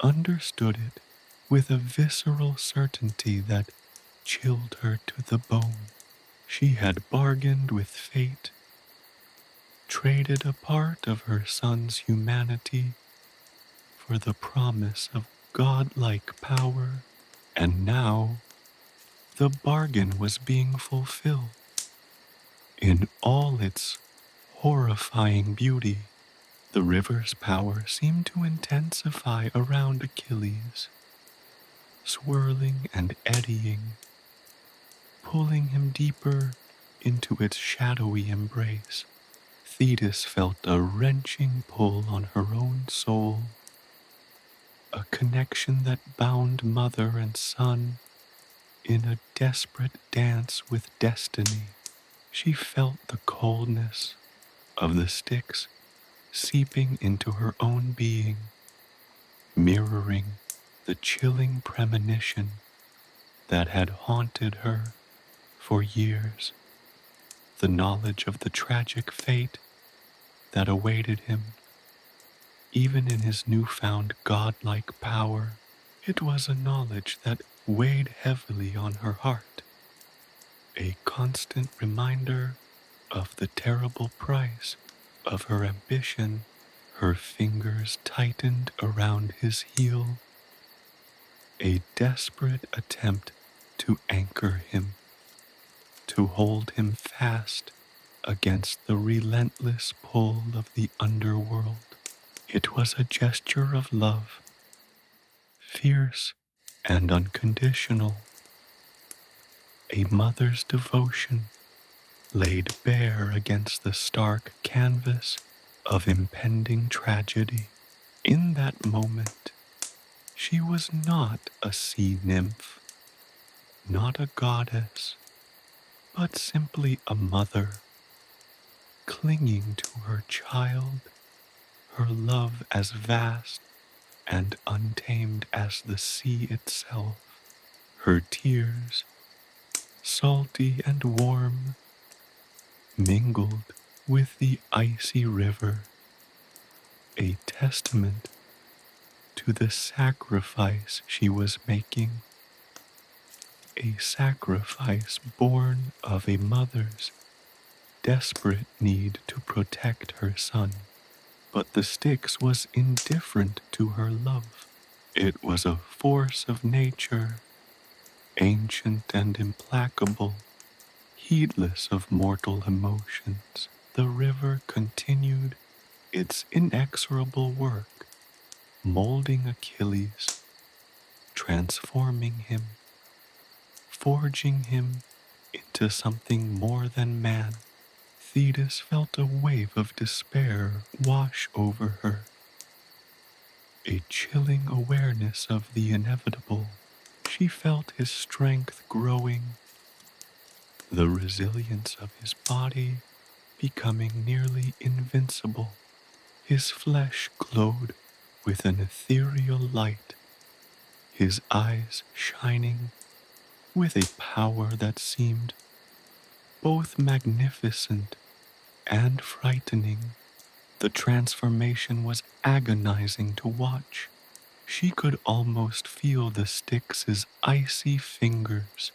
understood it with a visceral certainty that chilled her to the bone. She had bargained with fate, traded a part of her son's humanity for the promise of godlike power, and now the bargain was being fulfilled in all its horrifying beauty. The river's power seemed to intensify around Achilles, swirling and eddying, pulling him deeper into its shadowy embrace. Thetis felt a wrenching pull on her own soul, a connection that bound mother and son in a desperate dance with destiny. She felt the coldness of the Styx seeping into her own being, mirroring the chilling premonition that had haunted her for years. The knowledge of the tragic fate that awaited him, even in his newfound godlike power. It was a knowledge that weighed heavily on her heart, a constant reminder of the terrible price of her ambition. Her fingers tightened around his heel, a desperate attempt to anchor him, to hold him fast against the relentless pull of the underworld. It was a gesture of love, fierce and unconditional, a mother's devotion laid bare against the stark canvas of impending tragedy. In that moment, she was not a sea nymph, not a goddess, but simply a mother, clinging to her child, her love as vast and untamed as the sea itself. Her tears, salty and warm, mingled with the icy river, a testament to the sacrifice she was making, a sacrifice born of a mother's desperate need to protect her son. But the Styx was indifferent to her love. It was a force of nature, ancient and implacable, heedless of mortal emotions. The river continued its inexorable work, molding Achilles, transforming him, forging him into something more than man. Thetis felt a wave of despair wash over her, a chilling awareness of the inevitable. She felt his strength growing, the resilience of his body becoming nearly invincible. His flesh glowed with an ethereal light, his eyes shining with a power that seemed both magnificent and frightening. The transformation was agonizing to watch. She could almost feel the Styx's icy fingers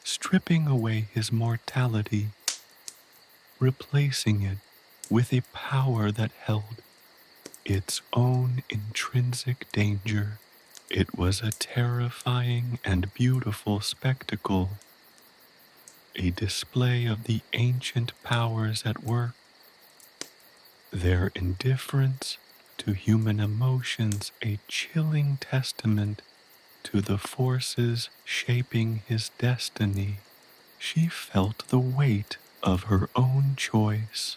stripping away his mortality, replacing it with a power that held its own intrinsic danger. It was a terrifying and beautiful spectacle, a display of the ancient powers at work, their indifference to human emotions a chilling testament to the forces shaping his destiny. She felt the weight of her own choice,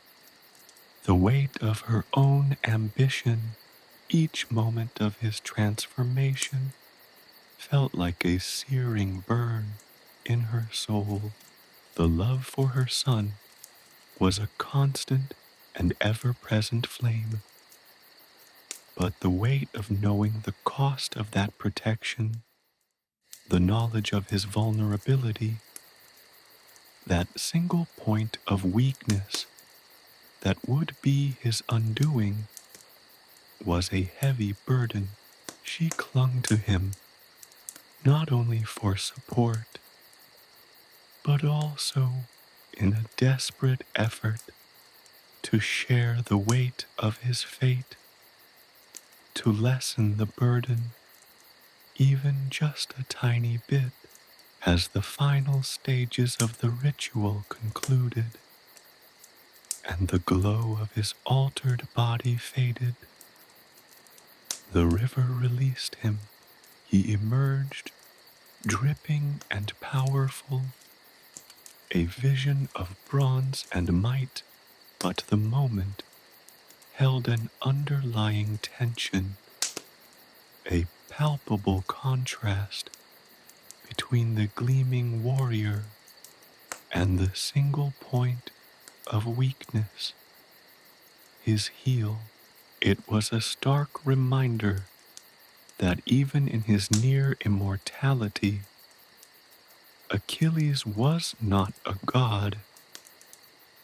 the weight of her own ambition. Each moment of his transformation felt like a searing burn, in her soul. The love for her son was a constant and ever-present flame, but the weight of knowing the cost of that protection, the knowledge of his vulnerability, that single point of weakness that would be his undoing, was a heavy burden. She clung to him, not only for support, but also in a desperate effort to share the weight of his fate, to lessen the burden, even just a tiny bit. As the final stages of the ritual concluded, and the glow of his altered body faded, the river released him. He emerged, dripping and powerful, a vision of bronze and might, but the moment held an underlying tension, a palpable contrast between the gleaming warrior and the single point of weakness, his heel. It was a stark reminder that even in his near immortality, Achilles was not a god,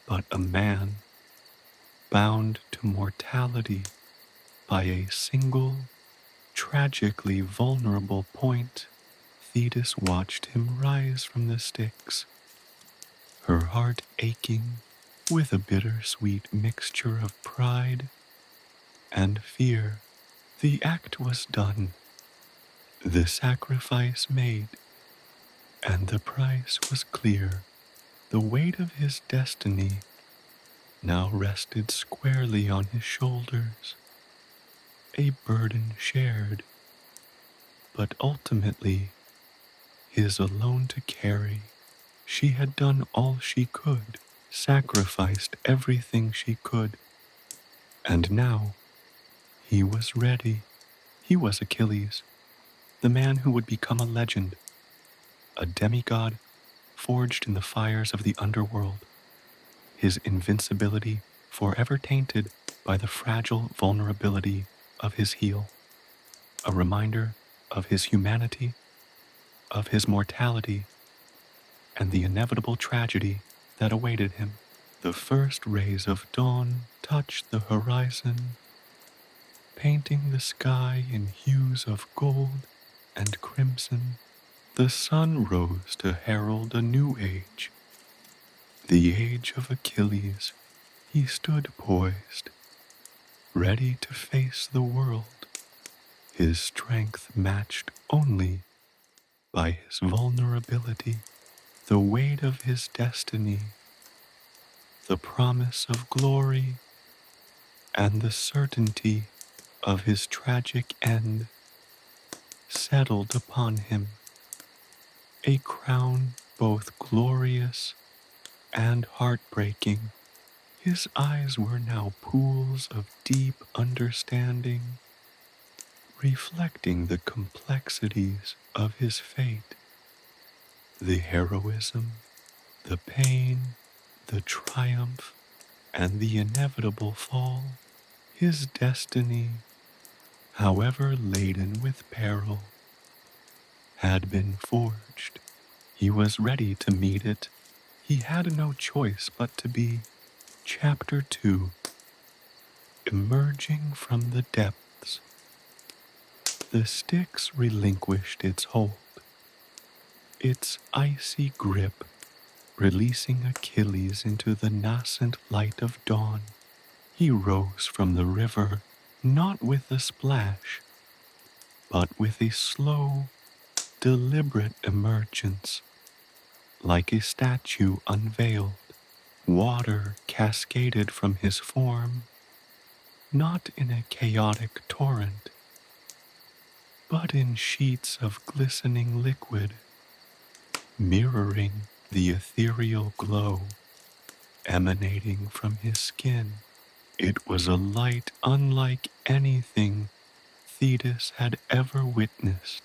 but a man bound to mortality by a single, tragically vulnerable point. Thetis watched him rise from the Styx, her heart aching with a bittersweet mixture of pride and fear. The act was done, the sacrifice made, and the price was clear. The weight of his destiny now rested squarely on his shoulders, a burden shared, but ultimately his alone to carry. She had done all she could, sacrificed everything she could, and now he was ready. He was Achilles, the man who would become a legend, a demigod forged in the fires of the underworld, his invincibility forever tainted by the fragile vulnerability of his heel, a reminder of his humanity, of his mortality, and the inevitable tragedy that awaited him. The first rays of dawn touched the horizon, painting the sky in hues of gold and crimson. The sun rose to herald a new age, the age of Achilles. He stood poised, ready to face the world, his strength matched only by his vulnerability, the weight of his destiny, the promise of glory, and the certainty of his tragic end settled upon him, a crown both glorious and heartbreaking. His eyes were now pools of deep understanding, reflecting the complexities of his fate, the heroism, the pain, the triumph, and the inevitable fall. His destiny, however laden with peril, had been forged. He was ready to meet it. He had no choice but to be. Chapter 2. Emerging from the depths. The Styx relinquished its hold, its icy grip releasing Achilles into the nascent light of dawn. He rose from the river, not with a splash, but with a slow, deliberate emergence, like a statue unveiled. Water cascaded from his form, not in a chaotic torrent, but in sheets of glistening liquid, mirroring the ethereal glow emanating from his skin. It was a light unlike anything Thetis had ever witnessed,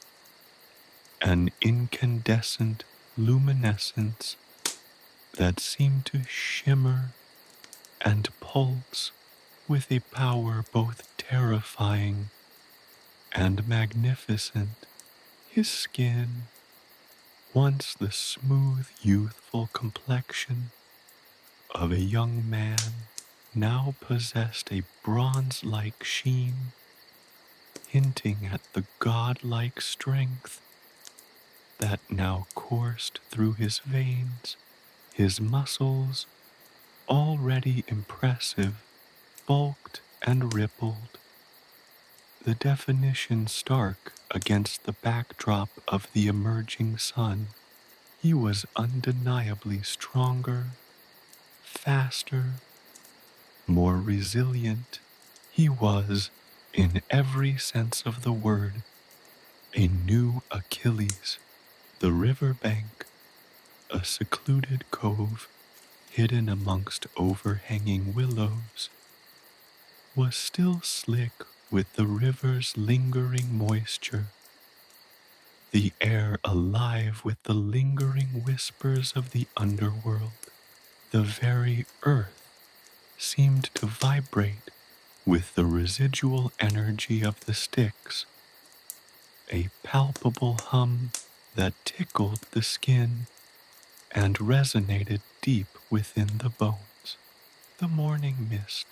an incandescent, luminescence that seemed to shimmer and pulse with a power both terrifying and magnificent. His skin, once the smooth, youthful complexion of a young man, now possessed a bronze-like sheen, hinting at the godlike strength that now coursed through his veins. His muscles, already impressive, bulked and rippled, the definition stark against the backdrop of the emerging sun. He was undeniably stronger, faster, more resilient. He was, in every sense of the word, a new Achilles. The river bank, a secluded cove hidden amongst overhanging willows, was still slick with the river's lingering moisture, the air alive with the lingering whispers of the underworld. The very earth seemed to vibrate with the residual energy of the Styx, a palpable hum that tickled the skin and resonated deep within the bones. The morning mist,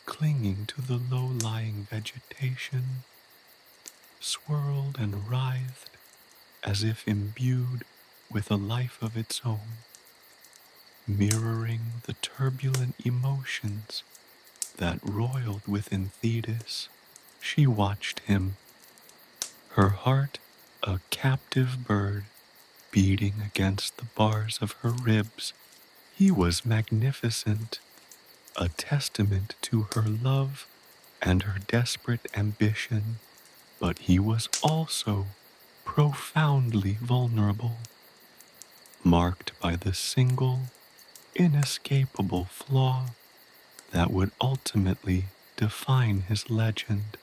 clinging to the low-lying vegetation, swirled and writhed as if imbued with a life of its own, mirroring the turbulent emotions that roiled within Thetis. She watched him, her heart a captive bird beating against the bars of her ribs. He was magnificent, a testament to her love and her desperate ambition, but he was also profoundly vulnerable, marked by the single, inescapable flaw that would ultimately define his legend.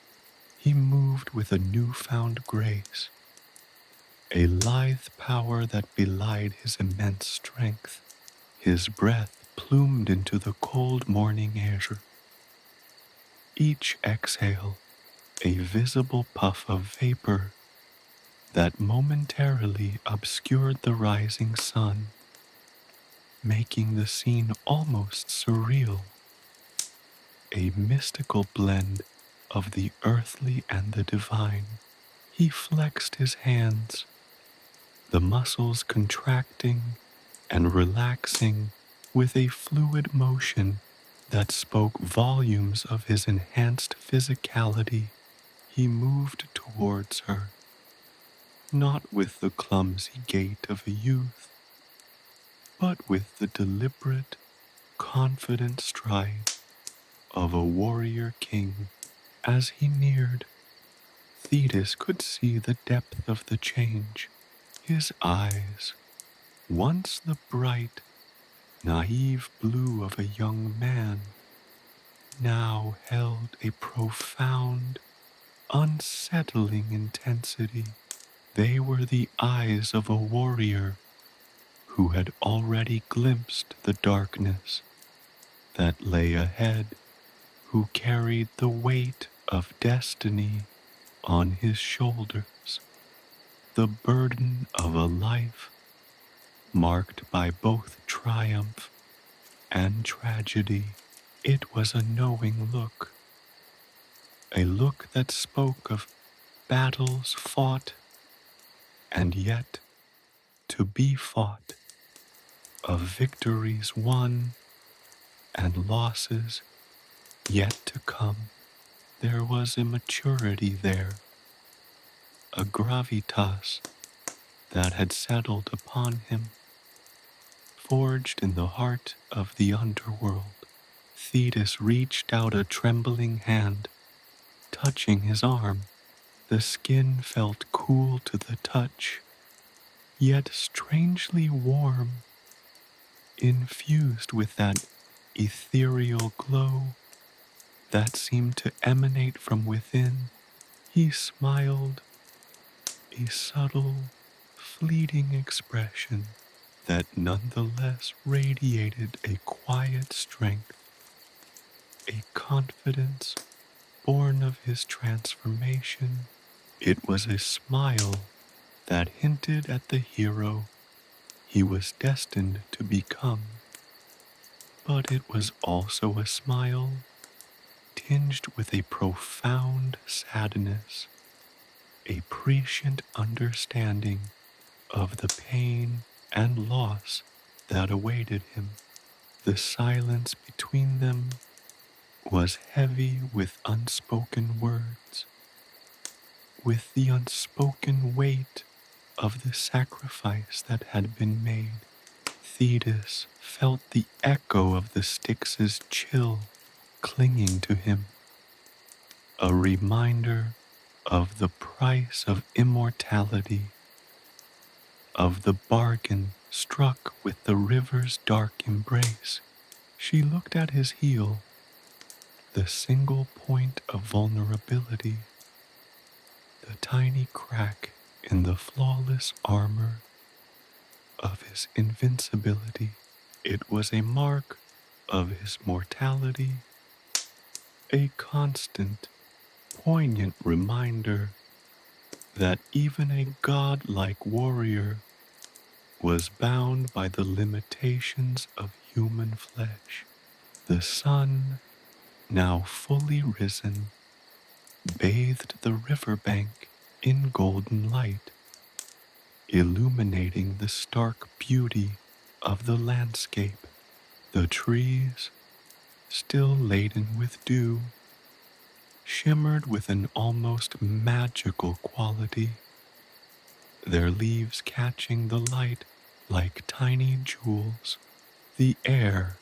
He moved with a newfound grace, a lithe power that belied his immense strength. His breath plumed into the cold morning air, each exhale a visible puff of vapor that momentarily obscured the rising sun, making the scene almost surreal, a mystical blend of the earthly and the divine. He flexed his hands, the muscles contracting and relaxing with a fluid motion that spoke volumes of his enhanced physicality. He moved towards her, not with the clumsy gait of a youth, but with the deliberate, confident stride of a warrior king. As he neared, Thetis could see the depth of the change. His eyes, once the bright, naive blue of a young man, now held a profound, unsettling intensity. They were the eyes of a warrior who had already glimpsed the darkness that lay ahead, who carried the weight of destiny on his shoulders, the burden of a life marked by both triumph and tragedy. It was a knowing look, a look that spoke of battles fought and yet to be fought, of victories won and losses yet to come. There was a maturity there, a gravitas that had settled upon him, forged in the heart of the underworld. Thetis reached out a trembling hand, touching his arm. The skin felt cool to the touch, yet strangely warm, infused with that ethereal glow that seemed to emanate from within. He smiled, a subtle, fleeting expression that nonetheless radiated a quiet strength, a confidence born of his transformation. It was a smile that hinted at the hero he was destined to become, but it was also a smile tinged with a profound sadness, a prescient understanding of the pain and loss that awaited him. The silence between them was heavy with unspoken words, with the unspoken weight of the sacrifice that had been made. Thetis felt the echo of the Styx's chill clinging to him, a reminder of the price of immortality, of the bargain struck with the river's dark embrace. She looked at his heel, the single point of vulnerability, the tiny crack in the flawless armor of his invincibility. It was a mark of his mortality, a constant, poignant reminder that even a godlike warrior was bound by the limitations of human flesh. The sun, now fully risen, bathed the riverbank in golden light, illuminating the stark beauty of the landscape. The trees, still laden with dew, shimmered with an almost magical quality, their leaves catching the light like tiny jewels. The air,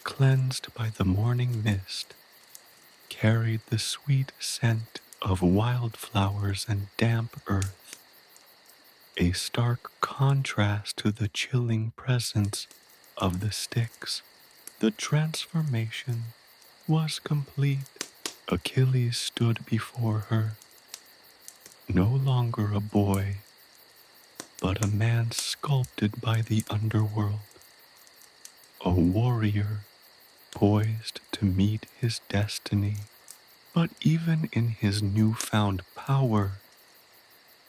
cleansed by the morning mist, carried the sweet scent of wildflowers and damp earth, a stark contrast to the chilling presence of the Styx. The transformation was complete. Achilles stood before her, no longer a boy, but a man sculpted by the underworld, a warrior poised to meet his destiny. But even in his newfound power,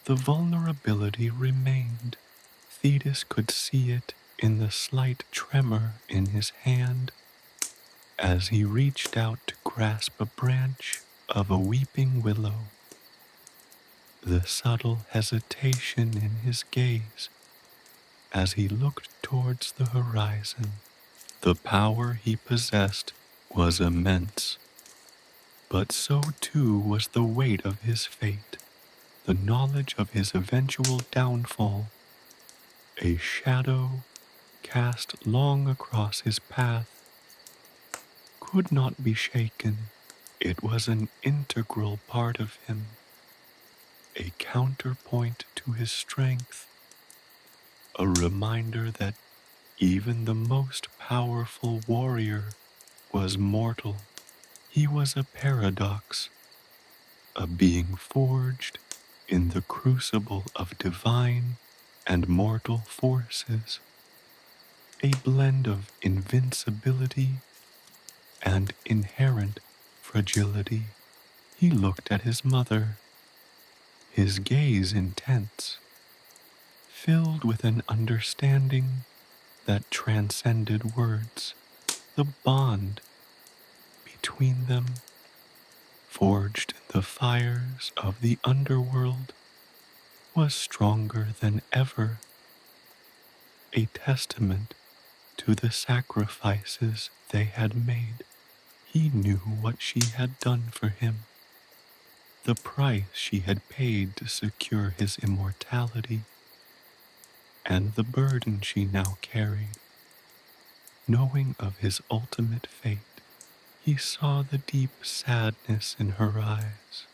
the vulnerability remained. Thetis could see it in the slight tremor in his hand as he reached out to grasp a branch of a weeping willow, the subtle hesitation in his gaze as he looked towards the horizon. The power he possessed was immense, but so too was the weight of his fate, the knowledge of his eventual downfall, a shadow cast long across his path, could not be shaken. It was an integral part of him, a counterpoint to his strength, a reminder that even the most powerful warrior was mortal. He was a paradox, a being forged in the crucible of divine and mortal forces, a blend of invincibility and inherent fragility. He looked at his mother, his gaze intense, filled with an understanding that transcended words. The bond between them, forged in the fires of the underworld, was stronger than ever, a testament to the sacrifices they had made. He knew what she had done for him, the price she had paid to secure his immortality, and the burden she now carried. Knowing of his ultimate fate, he saw the deep sadness in her eyes,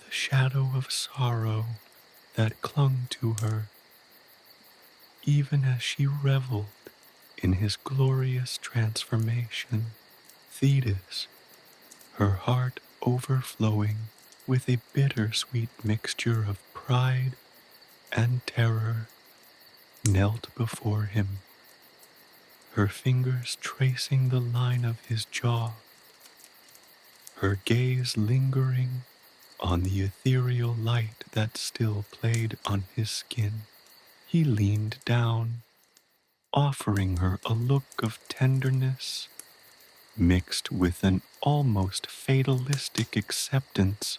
the shadow of sorrow that clung to her, even as she reveled in his glorious transformation. Thetis, her heart overflowing with a bittersweet mixture of pride and terror knelt before him, her fingers tracing the line of his jaw, her gaze lingering on the ethereal light that still played on his skin. He leaned down, offering her a look of tenderness mixed with an almost fatalistic acceptance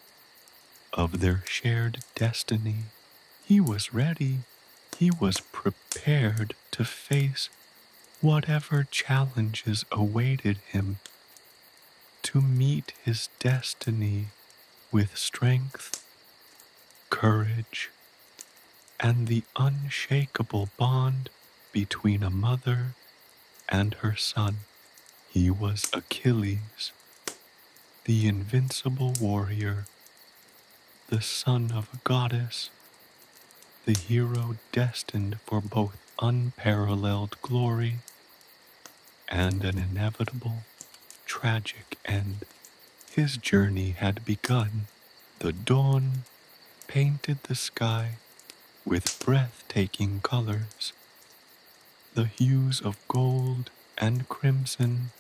of their shared destiny. He was ready. He was prepared to face whatever challenges awaited him, to meet his destiny with strength, courage, and the unshakable bond between a mother and her son. He was Achilles, the invincible warrior, the son of a goddess, the hero destined for both unparalleled glory and an inevitable, tragic end. His journey had begun. The dawn painted the sky with breathtaking colors, the hues of gold and crimson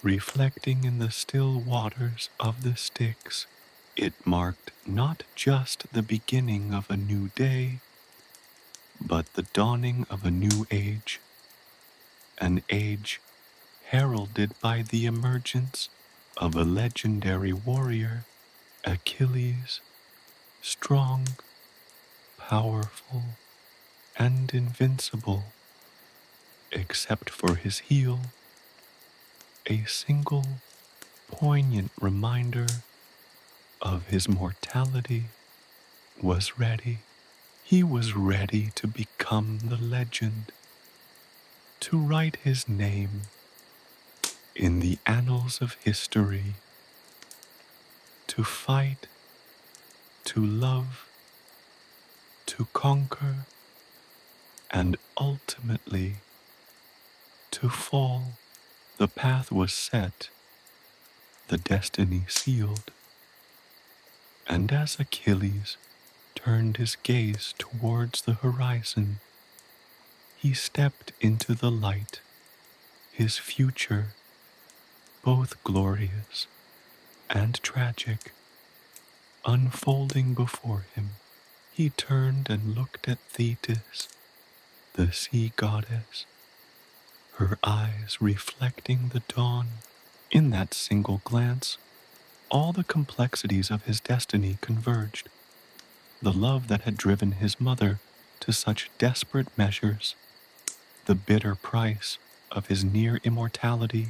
reflecting in the still waters of the Styx. It marked not just the beginning of a new day, but the dawning of a new age, an age heralded by the emergence of a legendary warrior, Achilles, strong, powerful, and invincible, except for his heel, a single poignant reminder of his mortality, was ready. He was ready to become the legend, to write his name in the annals of history, to fight, to love, to conquer, and ultimately to fall. The path was set, the destiny sealed, and as Achilles turned his gaze towards the horizon, he stepped into the light, his future both glorious and tragic, unfolding before him. He turned and looked at Thetis, the sea goddess, her eyes reflecting the dawn. In that single glance, all the complexities of his destiny converged. The love that had driven his mother to such desperate measures, the bitter price of his near immortality,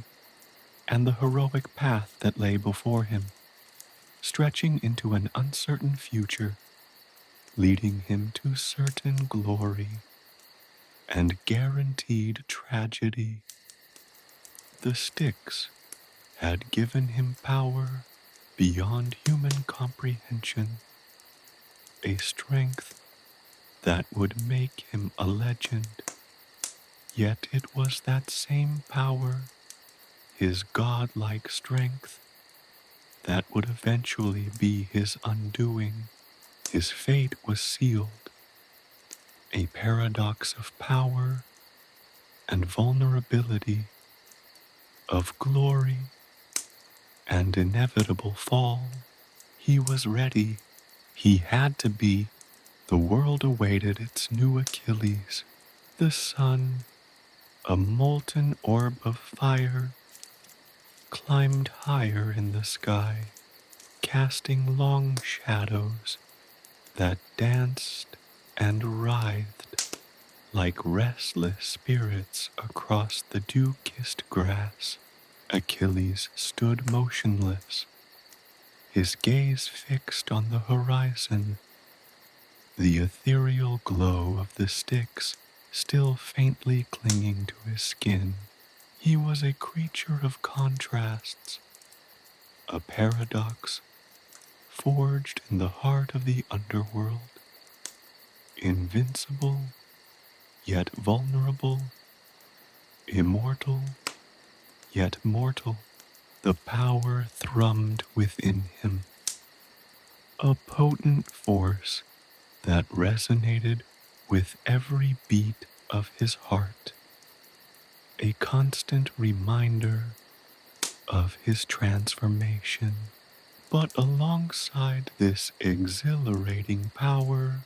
and the heroic path that lay before him, stretching into an uncertain future, leading him to certain glory and guaranteed tragedy. The Styx had given him power beyond human comprehension, a strength that would make him a legend. Yet it was that same power, his godlike strength, that would eventually be his undoing. His fate was sealed, a paradox of power and vulnerability, of glory and inevitable fall. He was ready. He had to be. The world awaited its new Achilles. The sun, a molten orb of fire, climbed higher in the sky, casting long shadows that danced and writhed like restless spirits across the dew-kissed grass. Achilles stood motionless, his gaze fixed on the horizon, the ethereal glow of the Styx still faintly clinging to his skin. He was a creature of contrasts, a paradox forged in the heart of the underworld, invincible yet vulnerable, immortal yet mortal. The power thrummed within him, a potent force that resonated with every beat of his heart, a constant reminder of his transformation. But alongside this exhilarating power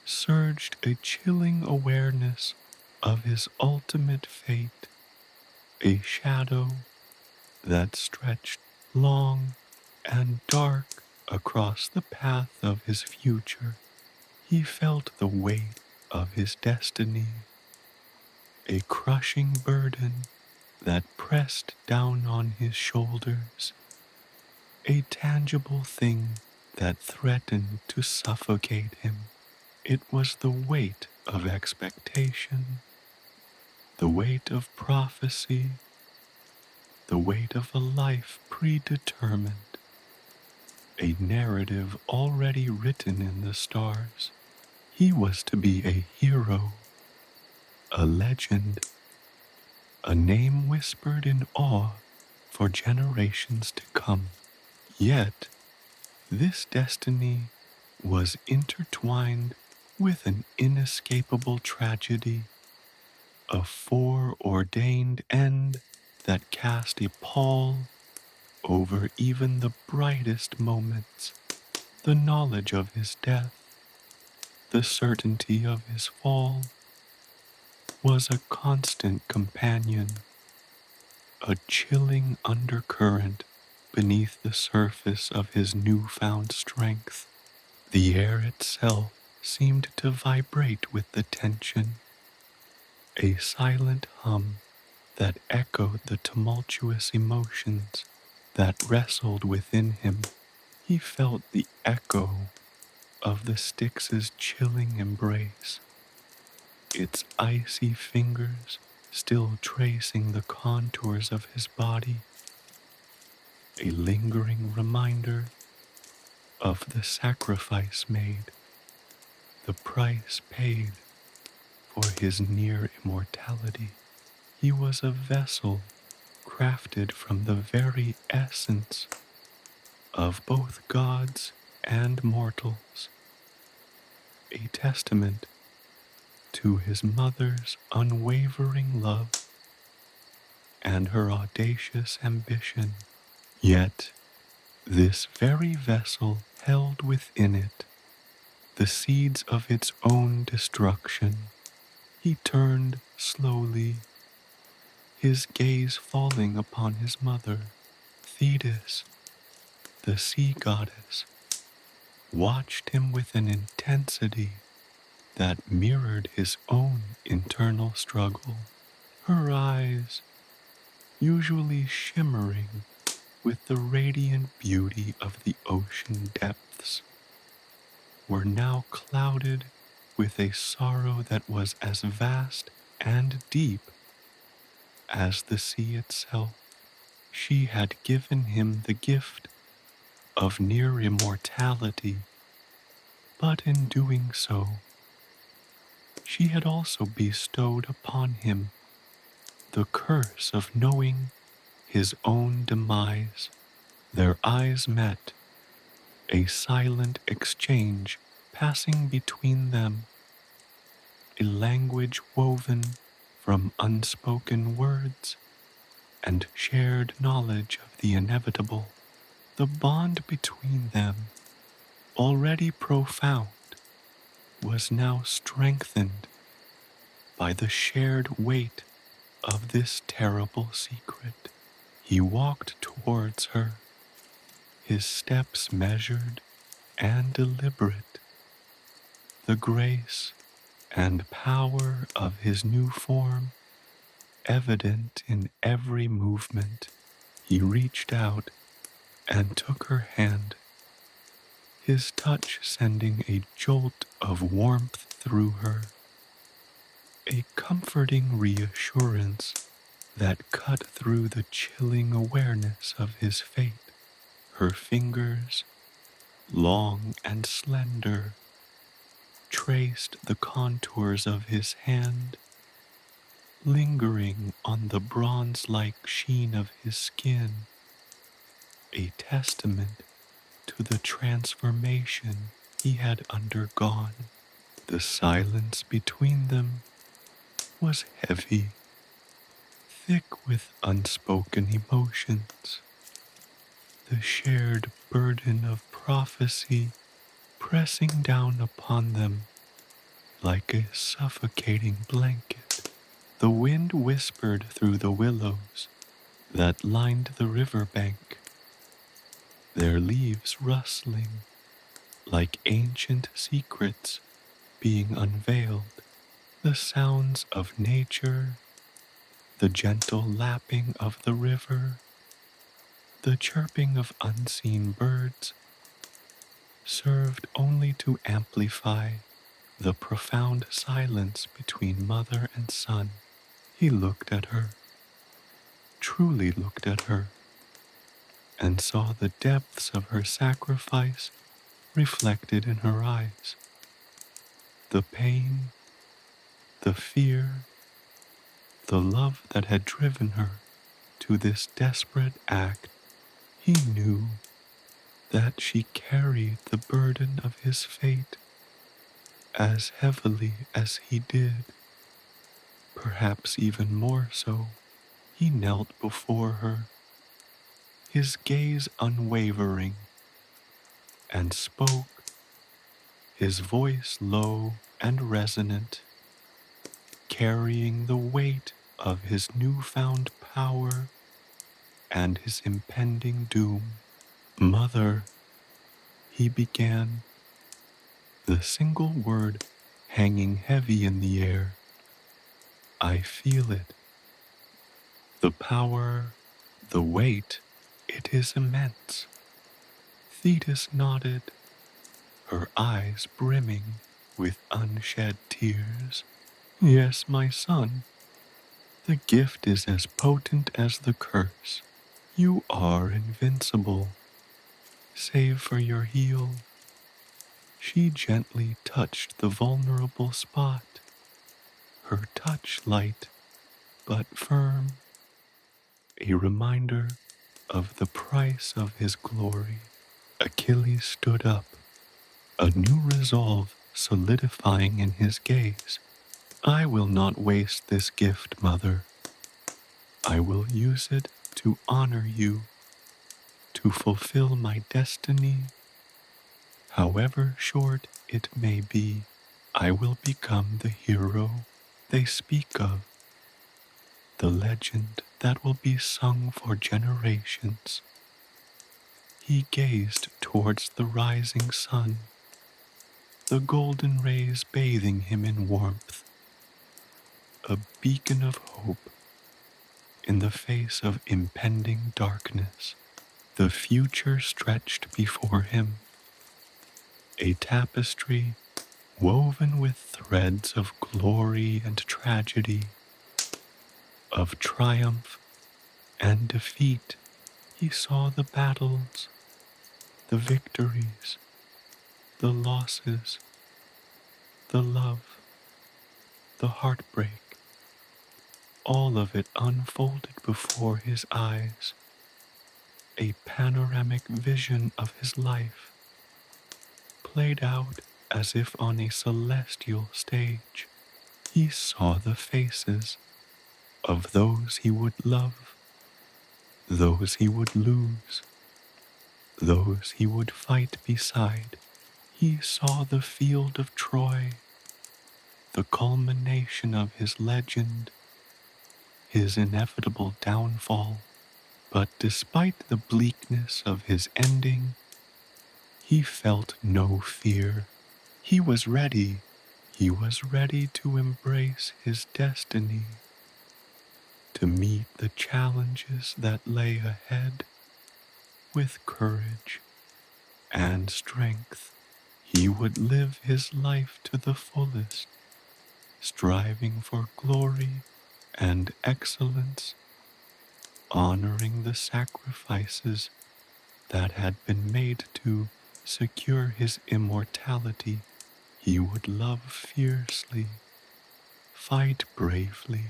surged a chilling awareness of his ultimate fate, a shadow that stretched long and dark across the path of his future. He felt the weight of his destiny, a crushing burden that pressed down on his shoulders, a tangible thing that threatened to suffocate him. It was the weight of expectation, the weight of prophecy, the weight of a life predetermined, a narrative already written in the stars. He was to be a hero, a legend, a name whispered in awe for generations to come. Yet, this destiny was intertwined with an inescapable tragedy, a foreordained end that cast a pall over even the brightest moments. The knowledge of his death, the certainty of his fall, was a constant companion, a chilling undercurrent beneath the surface of his newfound strength. The air itself seemed to vibrate with the tension, a silent hum that echoed the tumultuous emotions that wrestled within him. He felt the echo of the Styx's chilling embrace, its icy fingers still tracing the contours of his body, a lingering reminder of the sacrifice made, the price paid for his near immortality. He was a vessel crafted from the very essence of both gods and mortals, a testament to his mother's unwavering love and her audacious ambition. Yet, this very vessel held within it the seeds of its own destruction. He turned slowly, his gaze falling upon his mother. Thetis, the sea goddess, watched him with an intensity that mirrored his own internal struggle. Her eyes, usually shimmering with the radiant beauty of the ocean depths, were now clouded with a sorrow that was as vast and deep as the sea itself. She had given him the gift of near immortality, but in doing so, she had also bestowed upon him the curse of knowing his own demise. Their eyes met, a silent exchange passing between them, a language woven from unspoken words and shared knowledge of the inevitable. The bond between them, already profound, was now strengthened by the shared weight of this terrible secret. He walked towards her, his steps measured and deliberate, the grace and power of his new form evident in every movement. He reached out and took her hand, his touch sending a jolt of warmth through her, a comforting reassurance that cut through the chilling awareness of his fate. Her fingers, long and slender, traced the contours of his hand, lingering on the bronze-like sheen of his skin, a testament to the transformation he had undergone. The silence between them was heavy, thick with unspoken emotions. The shared burden of prophecy pressing down upon them like a suffocating blanket. The wind whispered through the willows that lined the river bank, their leaves rustling like ancient secrets being unveiled. The sounds of nature, the gentle lapping of the river, the chirping of unseen birds, served only to amplify the profound silence between mother and son. He looked at her, truly looked at her, and saw the depths of her sacrifice reflected in her eyes. The pain, the fear, the love that had driven her to this desperate act. He knew that she carried the burden of his fate as heavily as he did, perhaps even more so. He knelt before her, his gaze unwavering, and spoke, his voice low and resonant, carrying the weight of his newfound power and his impending doom. Mother, he began, the single word hanging heavy in the air. I feel it. The power, the weight, it is immense. Thetis nodded, her eyes brimming with unshed tears. Yes, my son, the gift is as potent as the curse. You are invincible, save for your heel. She gently touched the vulnerable spot, her touch light but firm, a reminder of the price of his glory. Achilles stood up, a new resolve solidifying in his gaze. I will not waste this gift, mother. I will use it to honor you, to fulfill my destiny, however short it may be. I will become the hero they speak of, the legend that will be sung for generations. He gazed towards the rising sun, the golden rays bathing him in warmth, a beacon of hope in the face of impending darkness. The future stretched before him, a tapestry woven with threads of glory and tragedy, of triumph and defeat. He saw the battles, the victories, the losses, the love, the heartbreak, all of it unfolded before his eyes, a panoramic vision of his life, played out as if on a celestial stage. He saw the faces of those he would love, those he would lose, those he would fight beside. He saw the field of Troy, the culmination of his legend, his inevitable downfall. But despite the bleakness of his ending, he felt no fear. He was ready. He was ready to embrace his destiny, to meet the challenges that lay ahead with courage and strength. He would live his life to the fullest, striving for glory and excellence, honoring the sacrifices that had been made to secure his immortality. He would love fiercely, fight bravely,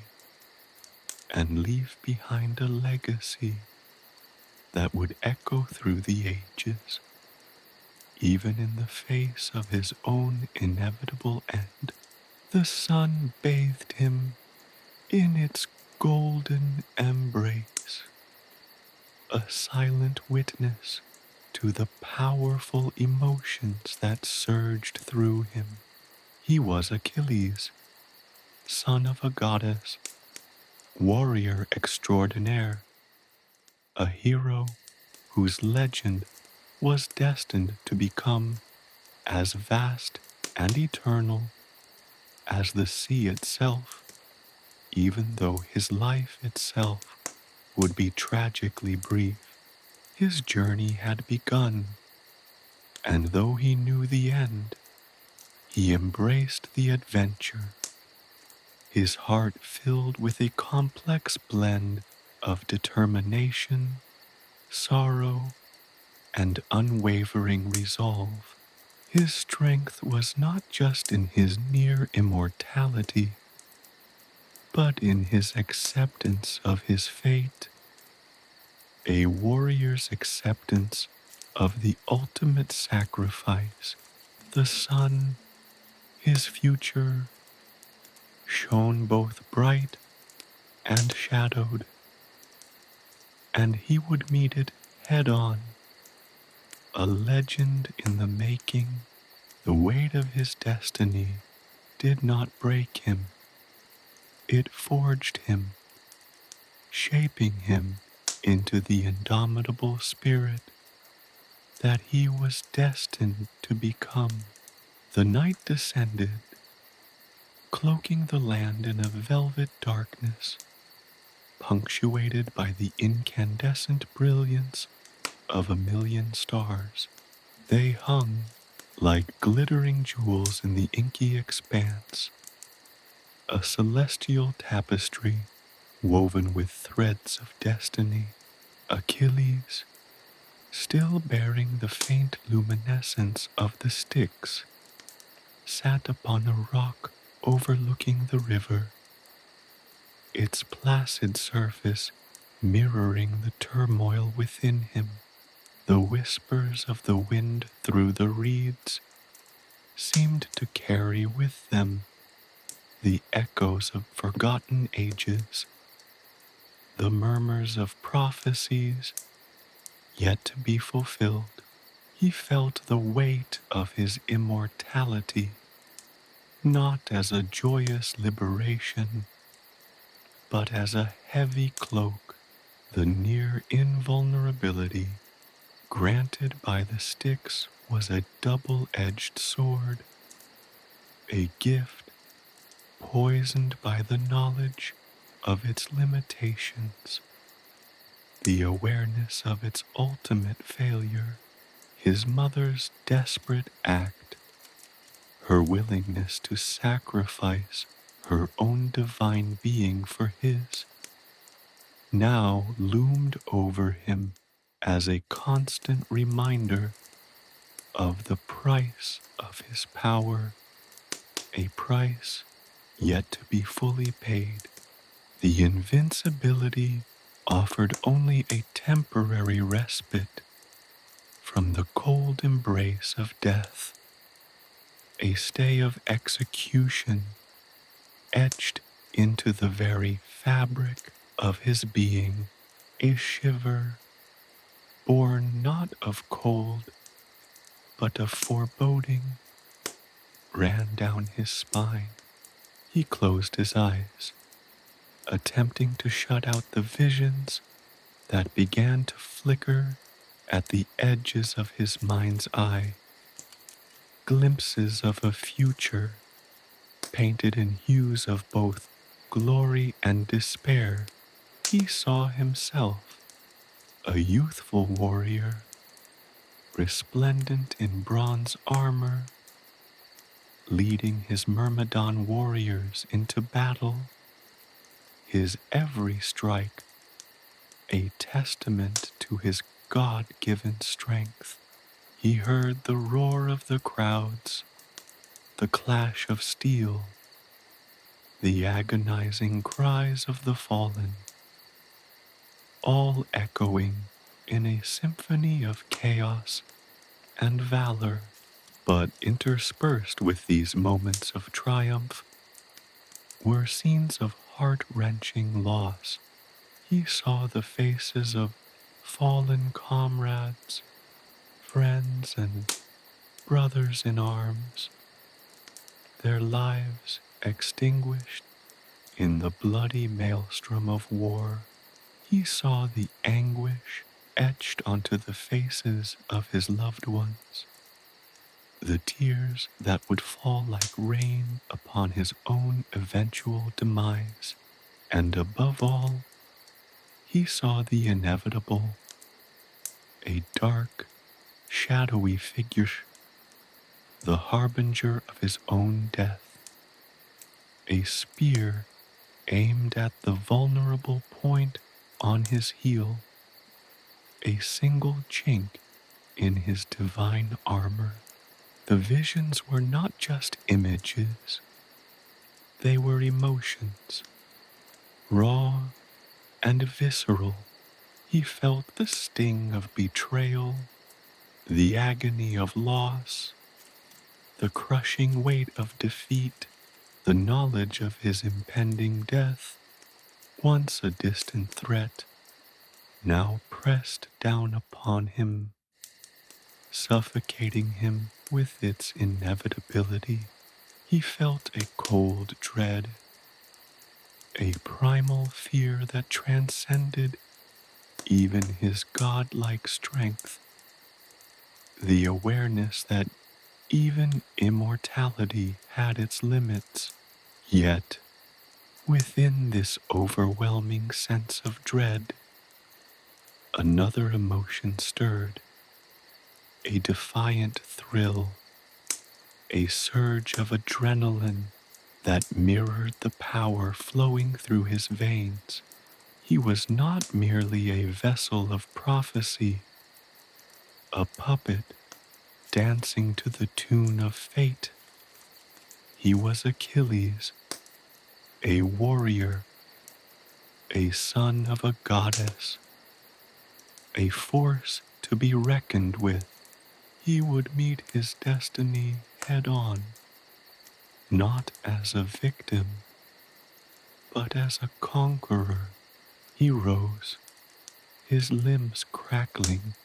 and leave behind a legacy that would echo through the ages. even in the face of his own inevitable end. The sun bathed him in its golden embrace, a silent witness to the powerful emotions that surged through him. He was Achilles, son of a goddess, warrior extraordinaire, a hero whose legend was destined to become as vast and eternal as the sea itself, even though his life itself would be tragically brief. His journey had begun, and though he knew the end, he embraced the adventure, his heart filled with a complex blend of determination, sorrow, and unwavering resolve. His strength was not just in his near immortality, but in his acceptance of his fate, a warrior's acceptance of the ultimate sacrifice. The sun, his future, shone both bright and shadowed, and he would meet it head on, a legend in the making. The weight of his destiny did not break him, it forged him, shaping him into the indomitable spirit that he was destined to become. The night descended, cloaking the land in a velvet darkness, punctuated by the incandescent brilliance of a million stars. They hung like glittering jewels in the inky expanse, a celestial tapestry woven with threads of destiny. Achilles, still bearing the faint luminescence of the Styx, sat upon a rock overlooking the river, its placid surface mirroring the turmoil within him. The whispers of the wind through the reeds seemed to carry with them the echoes of forgotten ages, the murmurs of prophecies yet to be fulfilled. He felt the weight of his immortality, not as a joyous liberation, but as a heavy cloak. The near invulnerability granted by the Styx was a double-edged sword, a gift poisoned by the knowledge of its limitations, the awareness of its ultimate failure. His mother's desperate act, her willingness to sacrifice her own divine being for his, now loomed over him as a constant reminder of the price of his power, a price yet to be fully paid. The invincibility offered only a temporary respite from the cold embrace of death, a stay of execution etched into the very fabric of his being, a shiver born not of cold but of foreboding ran down his spine. He closed his eyes, attempting to shut out the visions that began to flicker at the edges of his mind's eye, glimpses of a future painted in hues of both glory and despair. He saw himself, a youthful warrior, resplendent in bronze armor, leading his Myrmidon warriors into battle, his every strike a testament to his God-given strength. He heard the roar of the crowds, the clash of steel, the agonizing cries of the fallen, all echoing in a symphony of chaos and valor. But interspersed with these moments of triumph were scenes of heart-wrenching loss. He saw the faces of fallen comrades, friends, and brothers in arms, their lives extinguished in the bloody maelstrom of war. He saw the anguish etched onto the faces of his loved ones, the tears that would fall like rain upon his own eventual demise, and above all, he saw the inevitable, a dark, shadowy figure, the harbinger of his own death, a spear aimed at the vulnerable point on his heel, a single chink in his divine armor. The visions were not just images, they were emotions, raw and visceral. He felt the sting of betrayal, the agony of loss, the crushing weight of defeat, the knowledge of his impending death, once a distant threat, now pressed down upon him, suffocating him with its inevitability. He felt a cold dread, a primal fear that transcended even his godlike strength, the awareness that even immortality had its limits. Yet, within this overwhelming sense of dread, another emotion stirred, a defiant thrill, a surge of adrenaline that mirrored the power flowing through his veins. He was not merely a vessel of prophecy, a puppet dancing to the tune of fate. He was Achilles, a warrior, a son of a goddess, a force to be reckoned with. He would meet his destiny head on, not as a victim, but as a conqueror. He rose, his limbs crackling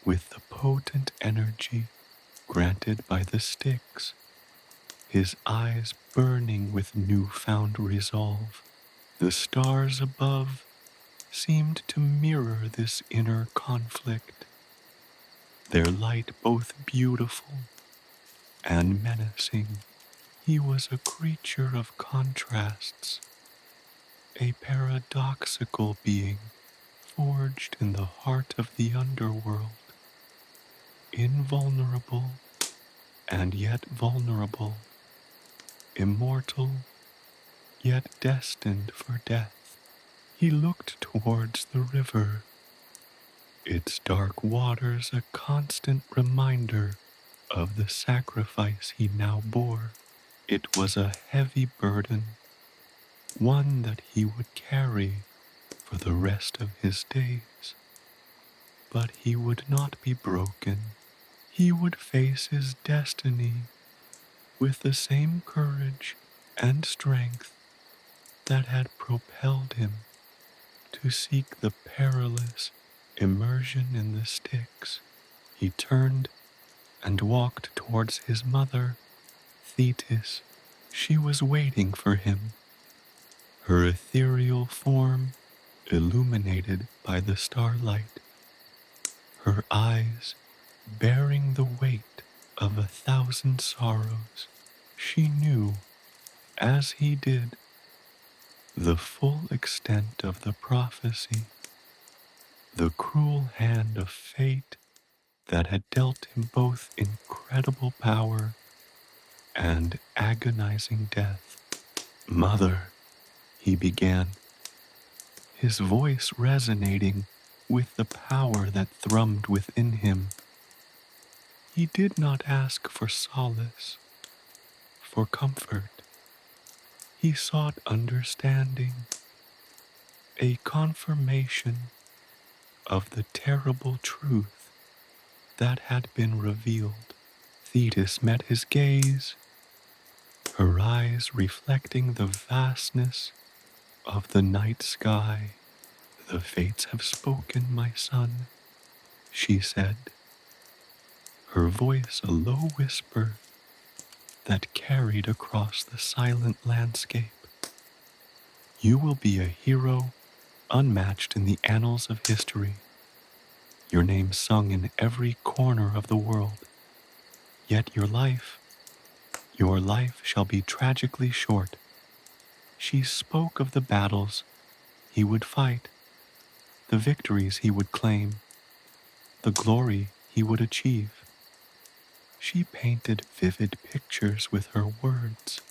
with the potent energy granted by the Styx, his eyes burning with newfound resolve. The stars above seemed to mirror this inner conflict, their light both beautiful and menacing. He was a creature of contrasts, a paradoxical being forged in the heart of the underworld, invulnerable and yet vulnerable, immortal yet destined for death. He looked towards the river, its dark waters a constant reminder of the sacrifice he now bore. It was a heavy burden, one that he would carry for the rest of his days. But he would not be broken. He would face his destiny with the same courage and strength that had propelled him to seek the perilous immersion in the Styx. He turned and walked towards his mother, Thetis. She was waiting for him, her ethereal form illuminated by the starlight, her eyes bearing the weight of 1,000 sorrows. She knew, as he did, the full extent of the prophecy, the cruel hand of fate that had dealt him both incredible power and agonizing death. "Mother," he began, his voice resonating with the power that thrummed within him. He did not ask for solace, for comfort. He sought understanding, a confirmation of the terrible truth that had been revealed. Thetis met his gaze, her eyes reflecting the vastness of the night sky. "The fates have spoken, my son," she said, her voice a low whisper that carried across the silent landscape. "You will be a hero unmatched in the annals of history, your name sung in every corner of the world. Yet your life shall be tragically short." She spoke of the battles he would fight, the victories he would claim, the glory he would achieve. She painted vivid pictures with her words,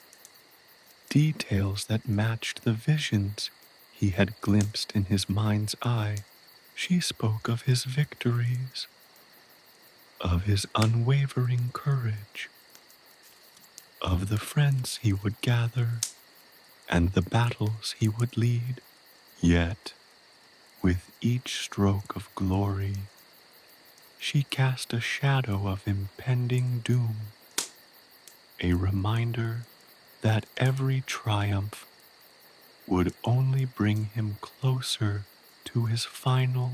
details that matched the visions he had glimpsed in his mind's eye. She spoke of his victories, of his unwavering courage, of the friends he would gather, and the battles he would lead. Yet, with each stroke of glory, she cast a shadow of impending doom, a reminder that every triumph would only bring him closer to his final,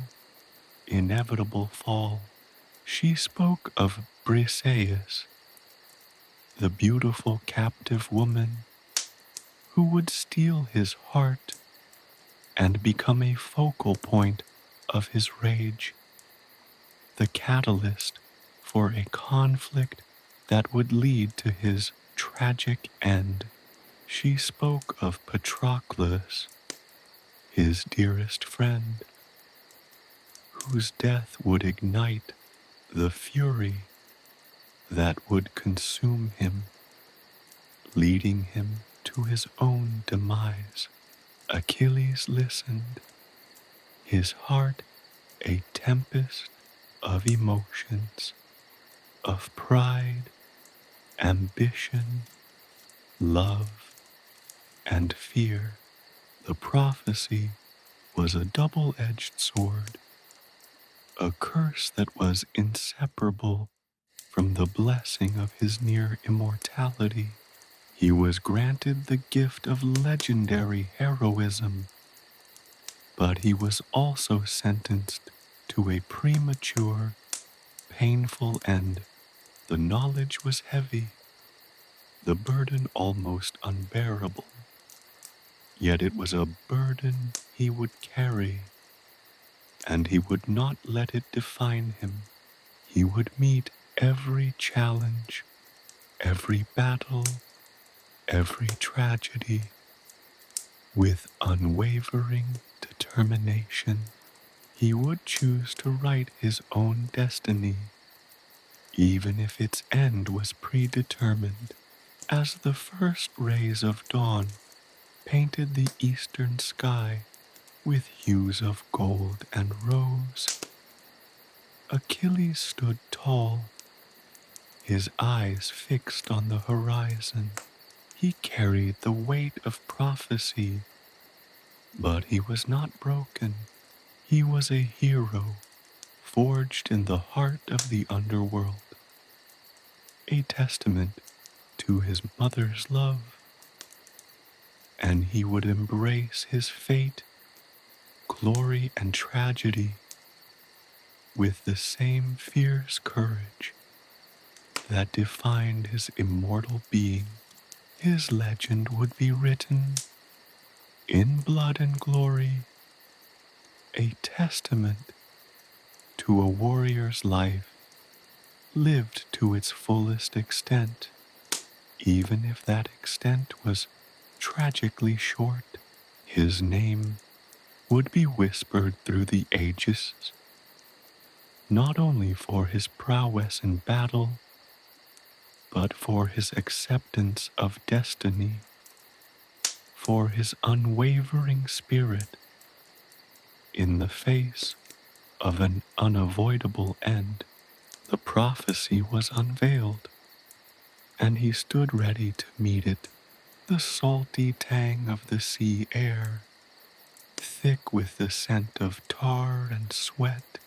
inevitable fall. She spoke of Briseis, the beautiful captive woman who would steal his heart and become a focal point of his rage, the catalyst for a conflict that would lead to his tragic end. She spoke of Patroclus, his dearest friend, whose death would ignite the fury that would consume him, leading him to his own demise. Achilles listened, his heart a tempest of emotions, of pride, ambition, love, and fear. The prophecy was a double-edged sword, a curse that was inseparable from the blessing of his near immortality. He was granted the gift of legendary heroism, but he was also sentenced to a premature, painful end. The knowledge was heavy, the burden almost unbearable. Yet it was a burden he would carry, and he would not let it define him. He would meet every challenge, every battle, every tragedy with unwavering determination. He would choose to write his own destiny, even if its end was predetermined. As the first rays of dawn painted the eastern sky with hues of gold and rose, Achilles stood tall, his eyes fixed on the horizon. He carried the weight of prophecy, but he was not broken. He was a hero, forged in the heart of the underworld, a testament to his mother's love, and he would embrace his fate, glory, and tragedy with the same fierce courage that defined his immortal being. His legend would be written in blood and glory, a testament to a warrior's life lived to its fullest extent, even if that extent was tragically short. His name would be whispered through the ages, not only for his prowess in battle, but for his acceptance of destiny, for his unwavering spirit in the face of an unavoidable end. The prophecy was unveiled, and he stood ready to meet it. The salty tang of the sea air, thick with the scent of tar and sweat,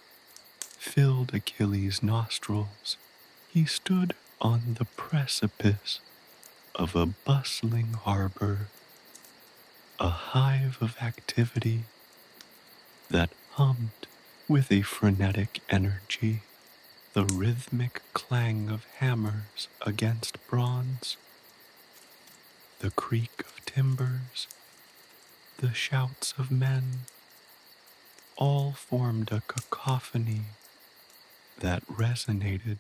filled Achilles' nostrils. He stood on the precipice of a bustling harbor, a hive of activity that hummed with a frenetic energy, the rhythmic clang of hammers against bronze, the creak of timbers, the shouts of men, all formed a cacophony that resonated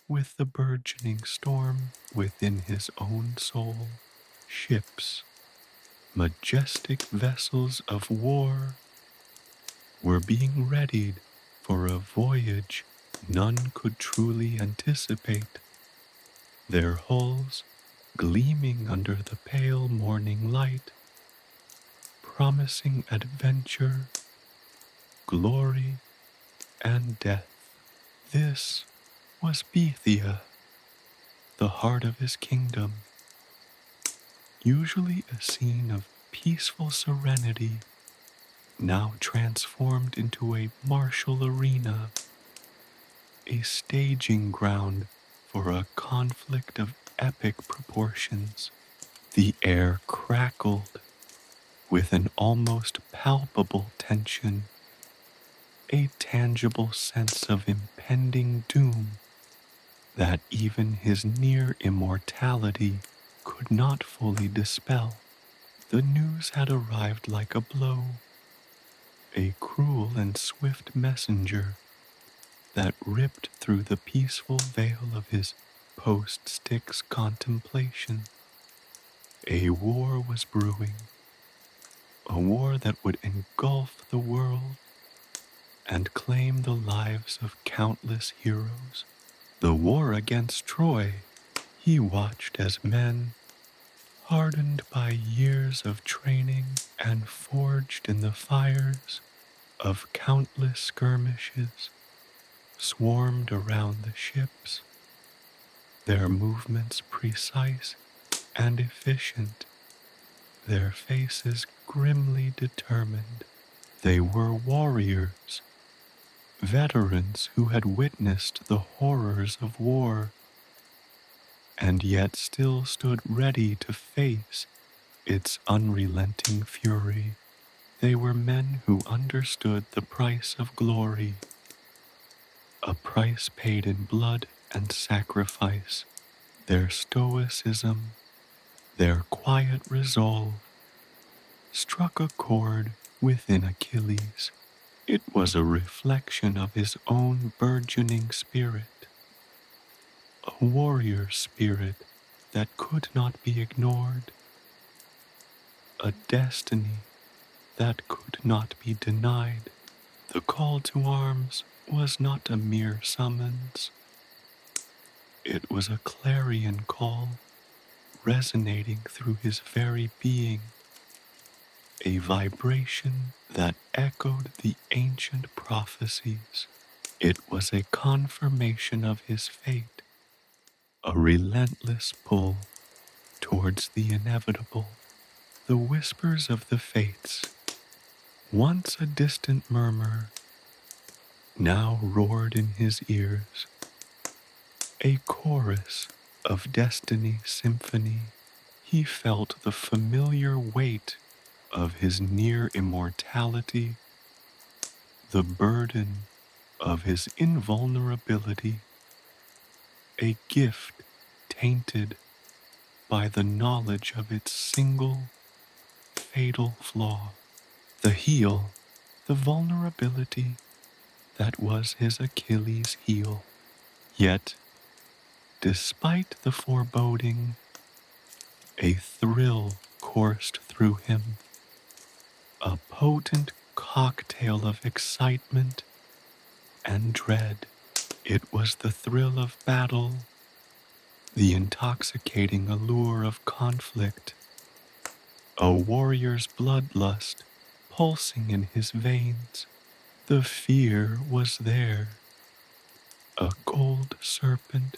with the burgeoning storm within his own soul. Ships, majestic vessels of war, were being readied for a voyage none could truly anticipate, their hulls gleaming under the pale morning light, promising adventure, glory, and death. This was Bethia, the heart of his kingdom, usually a scene of peaceful serenity, now transformed into a martial arena, a staging ground for a conflict of epic proportions. The air crackled with an almost palpable tension, a tangible sense of impending doom that even his near immortality could not fully dispel. The news had arrived like a blow, a cruel and swift messenger that ripped through the peaceful veil of his post-Styx contemplation. A war was brewing, a war that would engulf the world and claim the lives of countless heroes. The war against Troy. He watched as men, hardened by years of training and forged in the fires of countless skirmishes, swarmed around the ships, their movements precise and efficient, their faces grimly determined. They were warriors, veterans who had witnessed the horrors of war, and yet still stood ready to face its unrelenting fury. They were men who understood the price of glory, a price paid in blood and sacrifice. Their stoicism, their quiet resolve, struck a chord within Achilles. It was a reflection of his own burgeoning spirit, a warrior spirit that could not be ignored, a destiny that could not be denied. The call to arms was not a mere summons. It was a clarion call resonating through his very being, a vibration that echoed the ancient prophecies. It was a confirmation of his fate, a relentless pull towards the inevitable. The whispers of the fates, once a distant murmur, now roared in his ears, a chorus of destiny's symphony. He felt the familiar weight of his near immortality, the burden of his invulnerability, a gift tainted by the knowledge of its single fatal flaw, the heel, the vulnerability that was his Achilles' heel. Yet, despite the foreboding, a thrill coursed through him, a potent cocktail of excitement and dread. It was the thrill of battle, the intoxicating allure of conflict, a warrior's bloodlust pulsing in his veins. The fear was there, a gold serpent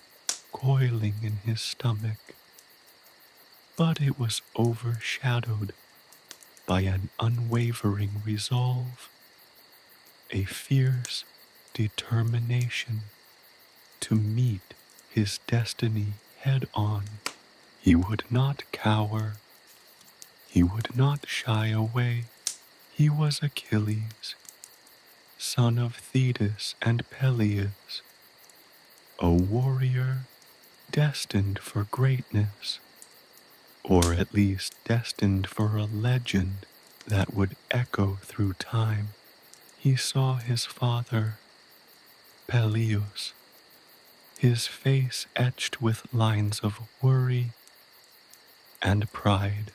coiling in his stomach, but it was overshadowed by an unwavering resolve, a fierce determination to meet his destiny head on. He would not cower, he would not shy away. He was Achilles, son of Thetis and Peleus, a warrior destined for greatness, or at least destined for a legend that would echo through time. He saw his father, Peleus, his face etched with lines of worry and pride.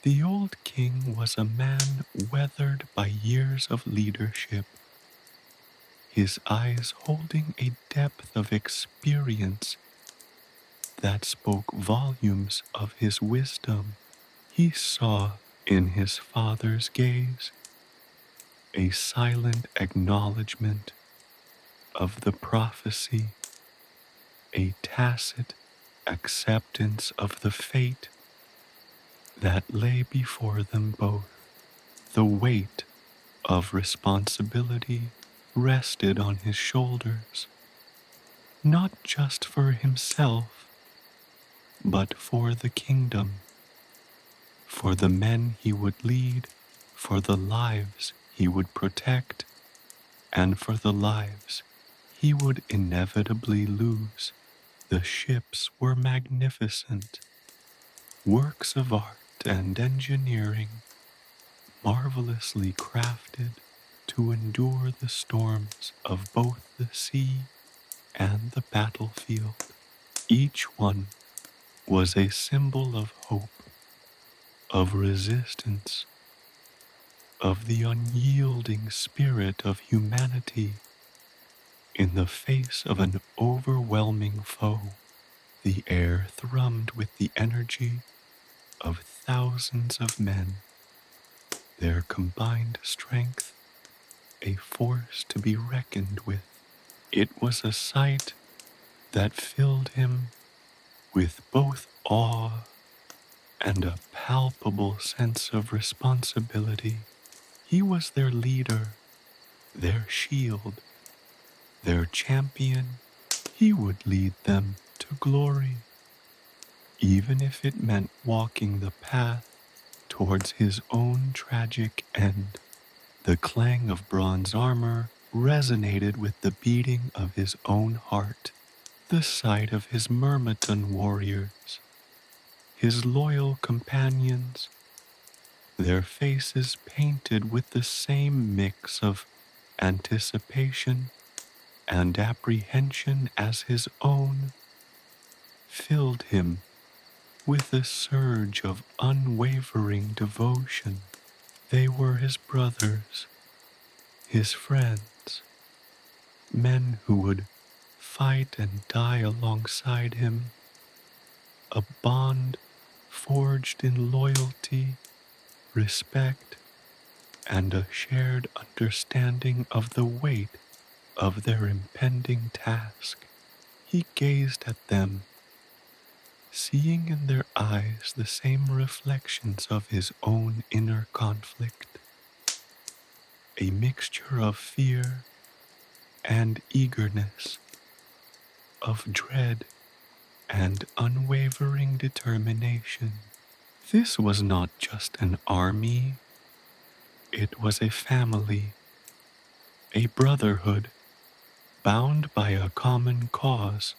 The old king was a man weathered by years of leadership, his eyes holding a depth of experience that spoke volumes of his wisdom. He saw in his father's gaze a silent acknowledgement of the prophecy, a tacit acceptance of the fate that lay before them both. The weight of responsibility rested on his shoulders, not just for himself, but for the kingdom, for the men he would lead, for the lives he would protect, and for the lives he would inevitably lose. The ships were magnificent, works of art and engineering, marvelously crafted to endure the storms of both the sea and the battlefield. Each one was a symbol of hope, of resistance, of the unyielding spirit of humanity in the face of an overwhelming foe. The air thrummed with the energy of thousands of men, their combined strength a force to be reckoned with. It was a sight that filled him with both awe and a palpable sense of responsibility. He was their leader, their shield, their champion. He would lead them to glory, even if it meant walking the path towards his own tragic end. The clang of bronze armor resonated with the beating of his own heart. The sight of his Myrmidon warriors, his loyal companions, their faces painted with the same mix of anticipation and apprehension as his own, filled him with a surge of unwavering devotion. They were his brothers, his friends, men who would fight and die alongside him, a bond forged in loyalty, respect, and a shared understanding of the weight of their impending task. He gazed at them, seeing in their eyes the same reflections of his own inner conflict, a mixture of fear and eagerness, of dread and unwavering determination. This was not just an army, it was a family, a brotherhood, bound by a common cause.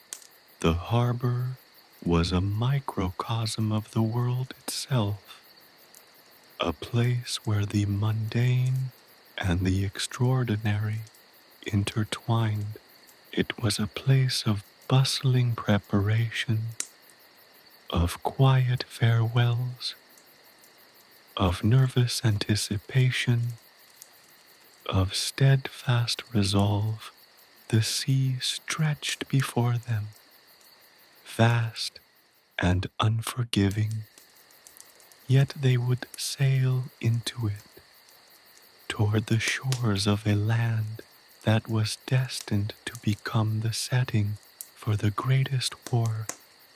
The harbor was a microcosm of the world itself, a place where the mundane and the extraordinary intertwined. It was a place of bustling preparation, of quiet farewells, of nervous anticipation, of steadfast resolve. The sea stretched before them, vast and unforgiving, yet they would sail into it, toward the shores of a land that was destined to become the setting for the greatest war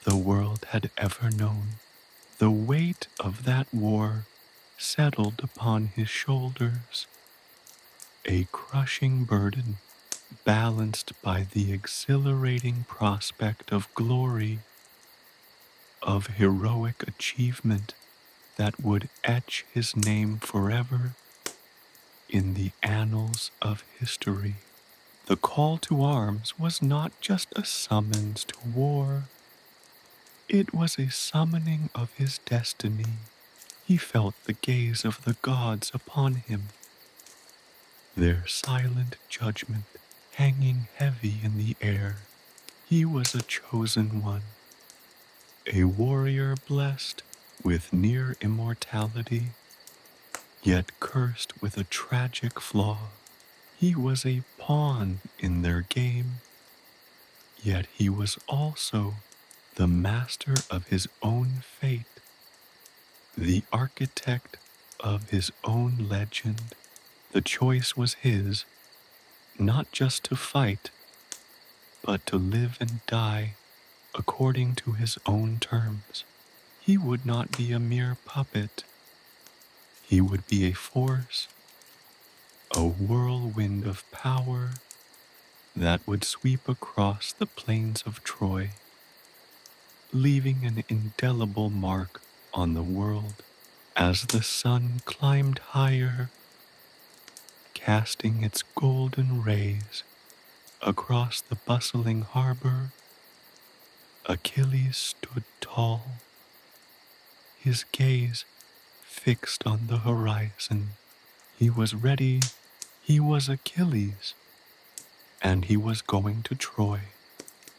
the world had ever known. The weight of that war settled upon his shoulders, a crushing burden balanced by the exhilarating prospect of glory, of heroic achievement that would etch his name forever in the annals of history. The call to arms was not just a summons to war, it was a summoning of his destiny. He felt the gaze of the gods upon him, their silent judgment hanging heavy in the air. He was a chosen one, a warrior blessed with near immortality, yet cursed with a tragic flaw. He was a pawn in their game, yet he was also the master of his own fate, the architect of his own legend. The choice was his, not just to fight, but to live and die according to his own terms. He would not be a mere puppet. He would be a force, a whirlwind of power that would sweep across the plains of Troy, leaving an indelible mark on the world. As the sun climbed higher, casting its golden rays across the bustling harbor, Achilles stood tall, his gaze fixed on the horizon. He was ready. He was Achilles, and he was going to Troy.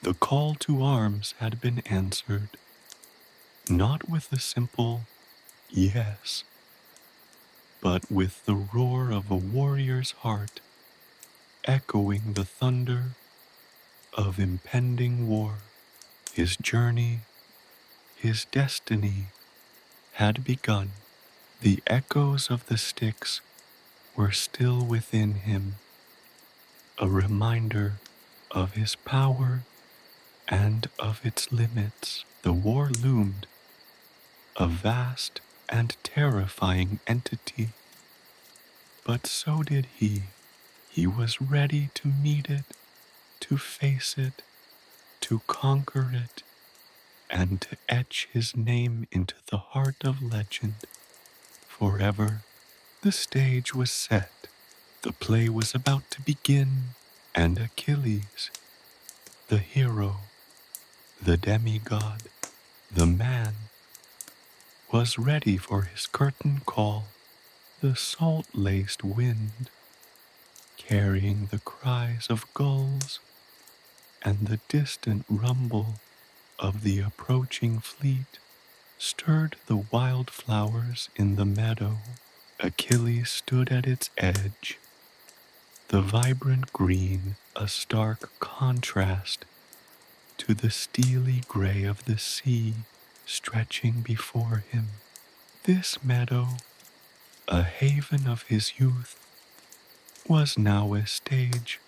The call to arms had been answered, not with a simple yes, but with the roar of a warrior's heart, echoing the thunder of impending war. His journey, his destiny had begun. The echoes of the Styx were still within him, a reminder of his power and of its limits. The war loomed, a vast and terrifying entity, but so did he. He was ready to meet it, to face it, to conquer it, and to etch his name into the heart of legend forever. The stage was set. The play was about to begin, and Achilles, the hero, the demigod, the man, was ready for his curtain call. The salt-laced wind, carrying the cries of gulls and the distant rumble of the approaching fleet, stirred the wildflowers in the meadow. Achilles stood at its edge, the vibrant green a stark contrast to the steely gray of the sea stretching before him. This meadow, a haven of his youth, was now a stage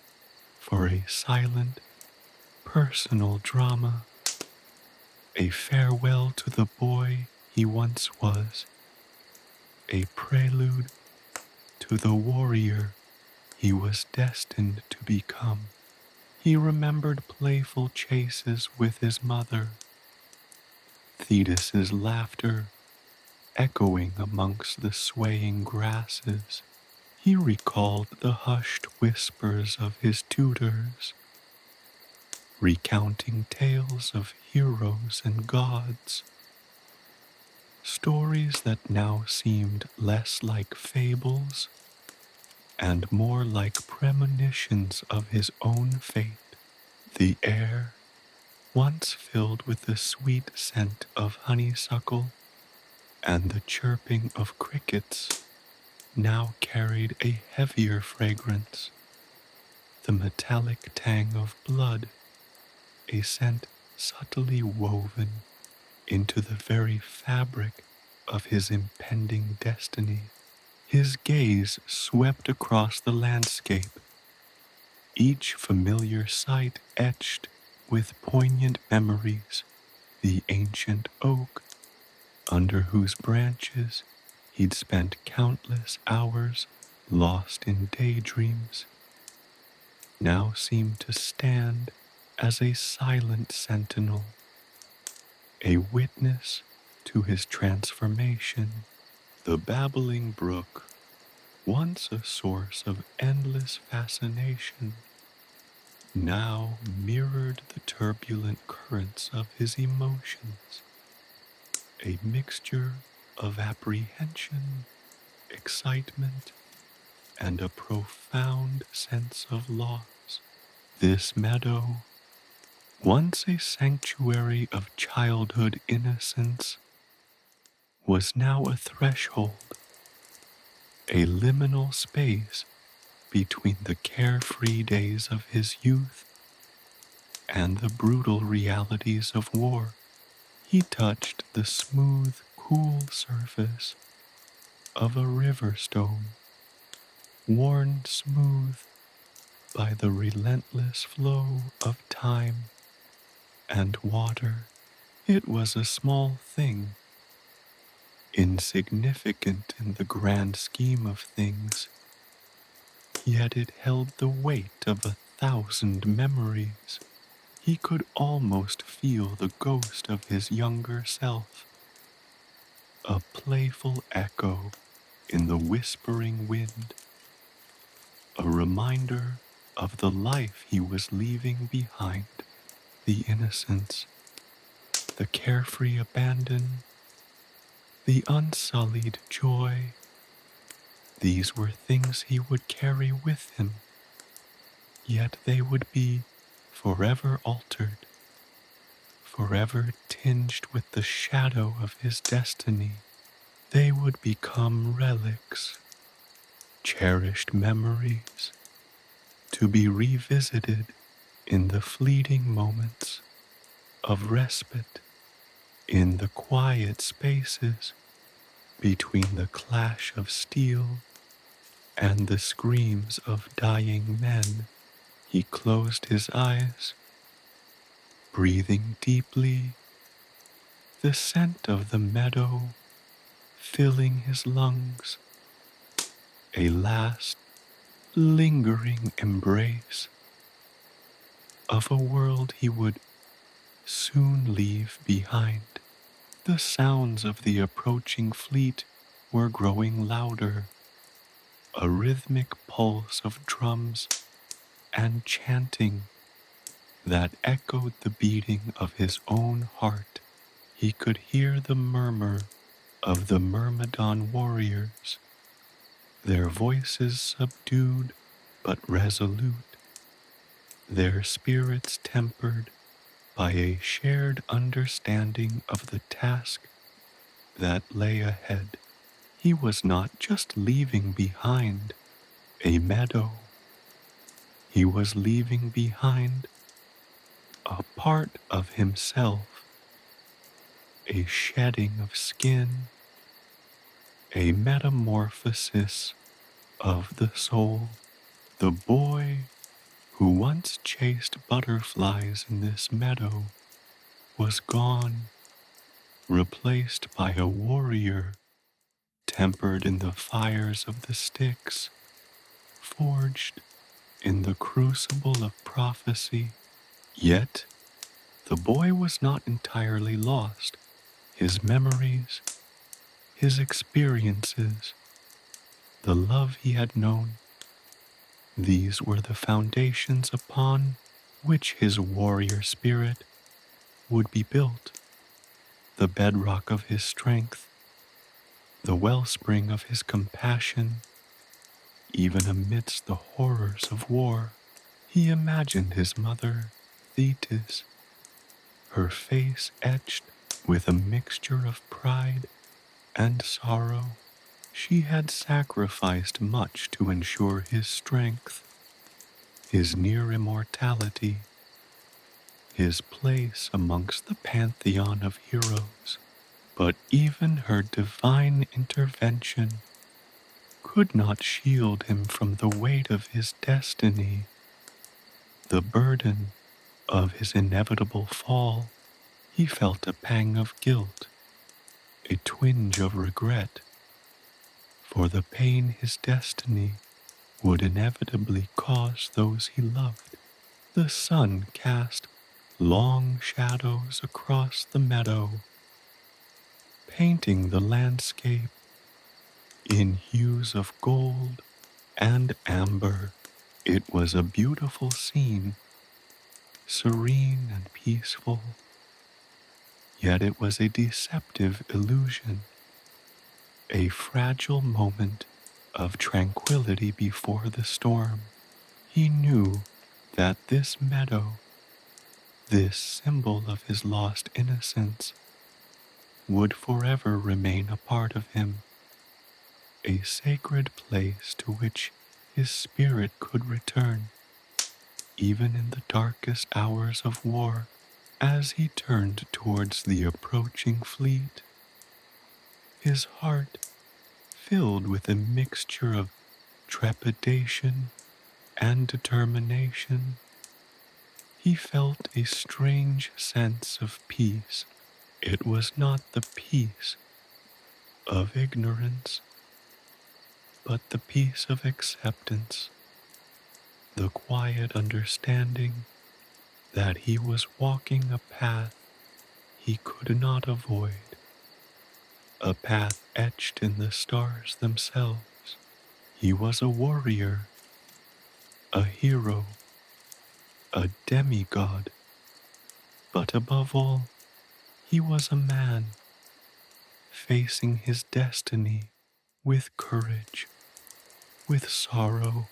for a silent, personal drama, a farewell to the boy he once was, a prelude to the warrior he was destined to become. He remembered playful chases with his mother, Thetis's laughter echoing amongst the swaying grasses. He recalled the hushed whispers of his tutors, recounting tales of heroes and gods, stories that now seemed less like fables and more like premonitions of his own fate. The air, once filled with the sweet scent of honeysuckle and the chirping of crickets, now carried a heavier fragrance, the metallic tang of blood, a scent subtly woven into the very fabric of his impending destiny. His gaze swept across the landscape, each familiar sight etched with poignant memories. The ancient oak, under whose branches he'd spent countless hours lost in daydreams. now seemed to stand as a silent sentinel, a witness to his transformation. The babbling brook, once a source of endless fascination, now mirrored the turbulent currents of his emotions, a mixture of apprehension, excitement, and a profound sense of loss. This meadow, once a sanctuary of childhood innocence, was now a threshold, a liminal space between the carefree days of his youth and the brutal realities of war. He touched the smooth, cool surface of a river stone, worn smooth by the relentless flow of time and water. It was a small thing, insignificant in the grand scheme of things, yet it held the weight of 1,000 memories. He could almost feel the ghost of his younger self, a playful echo in the whispering wind, a reminder of the life he was leaving behind, the innocence, the carefree abandon, the unsullied joy. These were things he would carry with him, yet they would be forever altered, forever tinged with the shadow of his destiny. They would become relics, cherished memories, to be revisited in the fleeting moments of respite, in the quiet spaces between the clash of steel and the screams of dying men. He closed his eyes, breathing deeply, the scent of the meadow filling his lungs, a last lingering embrace of a world he would soon leave behind. The sounds of the approaching fleet were growing louder, a rhythmic pulse of drums and chanting that echoed the beating of his own heart. He could hear the murmur of the Myrmidon warriors, their voices subdued but resolute, their spirits tempered by a shared understanding of the task that lay ahead. He was not just leaving behind a meadow, he was leaving behind a part of himself, a shedding of skin, a metamorphosis of the soul. The boy who once chased butterflies in this meadow was gone, replaced by a warrior tempered in the fires of the Styx, forged in the crucible of prophecy. Yet the boy was not entirely lost. His memories, his experiences, the love he had known, these were the foundations upon which his warrior spirit would be built, the bedrock of his strength, the wellspring of his compassion. Even amidst the horrors of war, he imagined his mother, Thetis, her face etched with a mixture of pride and sorrow. She had sacrificed much to ensure his strength, his near-immortality, his place amongst the pantheon of heroes. But even her divine intervention could not shield him from the weight of his destiny, the burden of his inevitable fall. He felt a pang of guilt, a twinge of regret for the pain his destiny would inevitably cause those he loved. The sun cast long shadows across the meadow, painting the landscape in hues of gold and amber. It was a beautiful scene, serene and peaceful, yet it was a deceptive illusion, a fragile moment of tranquility before the storm. He knew that this meadow, this symbol of his lost innocence, would forever remain a part of him, a sacred place to which his spirit could return, even in the darkest hours of war. As he turned towards the approaching fleet, his heart filled with a mixture of trepidation and determination, he felt a strange sense of peace. It was not the peace of ignorance, but the peace of acceptance, the quiet understanding that he was walking a path he could not avoid, a path etched in the stars themselves. He was a warrior, a hero, a demigod, but above all, he was a man facing his destiny with courage, with sorrow,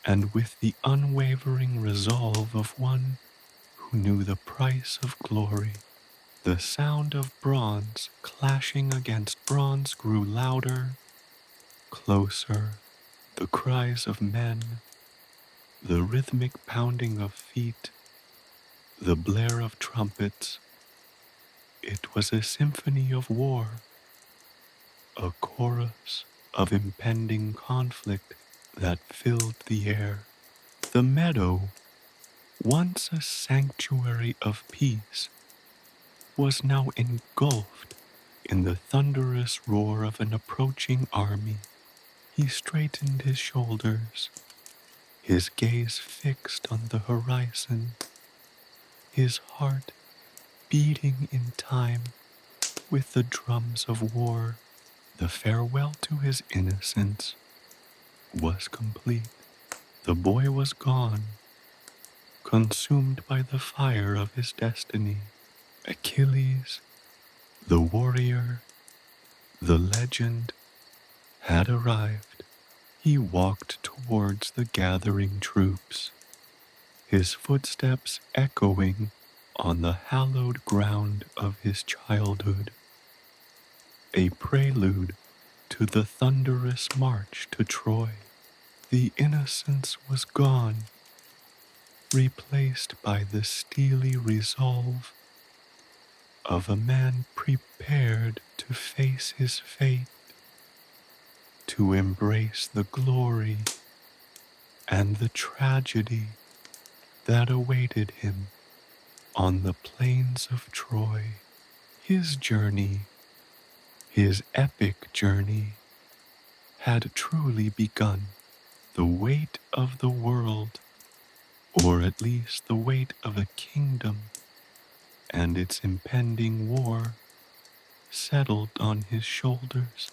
and with the unwavering resolve of one who knew the price of glory. The sound of bronze clashing against bronze grew louder, closer. The cries of men, the rhythmic pounding of feet, the blare of trumpets. It was a symphony of war, a chorus of impending conflict that filled the air. The meadow, once a sanctuary of peace, was now engulfed in the thunderous roar of an approaching army. He straightened his shoulders, his gaze fixed on the horizon, his heart beating in time with the drums of war. The farewell to his innocence was complete. The boy was gone, consumed by the fire of his destiny. Achilles, the warrior, the legend, had arrived. He walked towards the gathering troops, his footsteps echoing on the hallowed ground of his childhood, a prelude to the thunderous march to Troy. The innocence was gone, replaced by the steely resolve of a man prepared to face his fate, to embrace the glory and the tragedy that awaited him on the plains of Troy. His journey, his epic journey, had truly begun. The weight of the world, or at least the weight of a kingdom and its impending war, settled on his shoulders.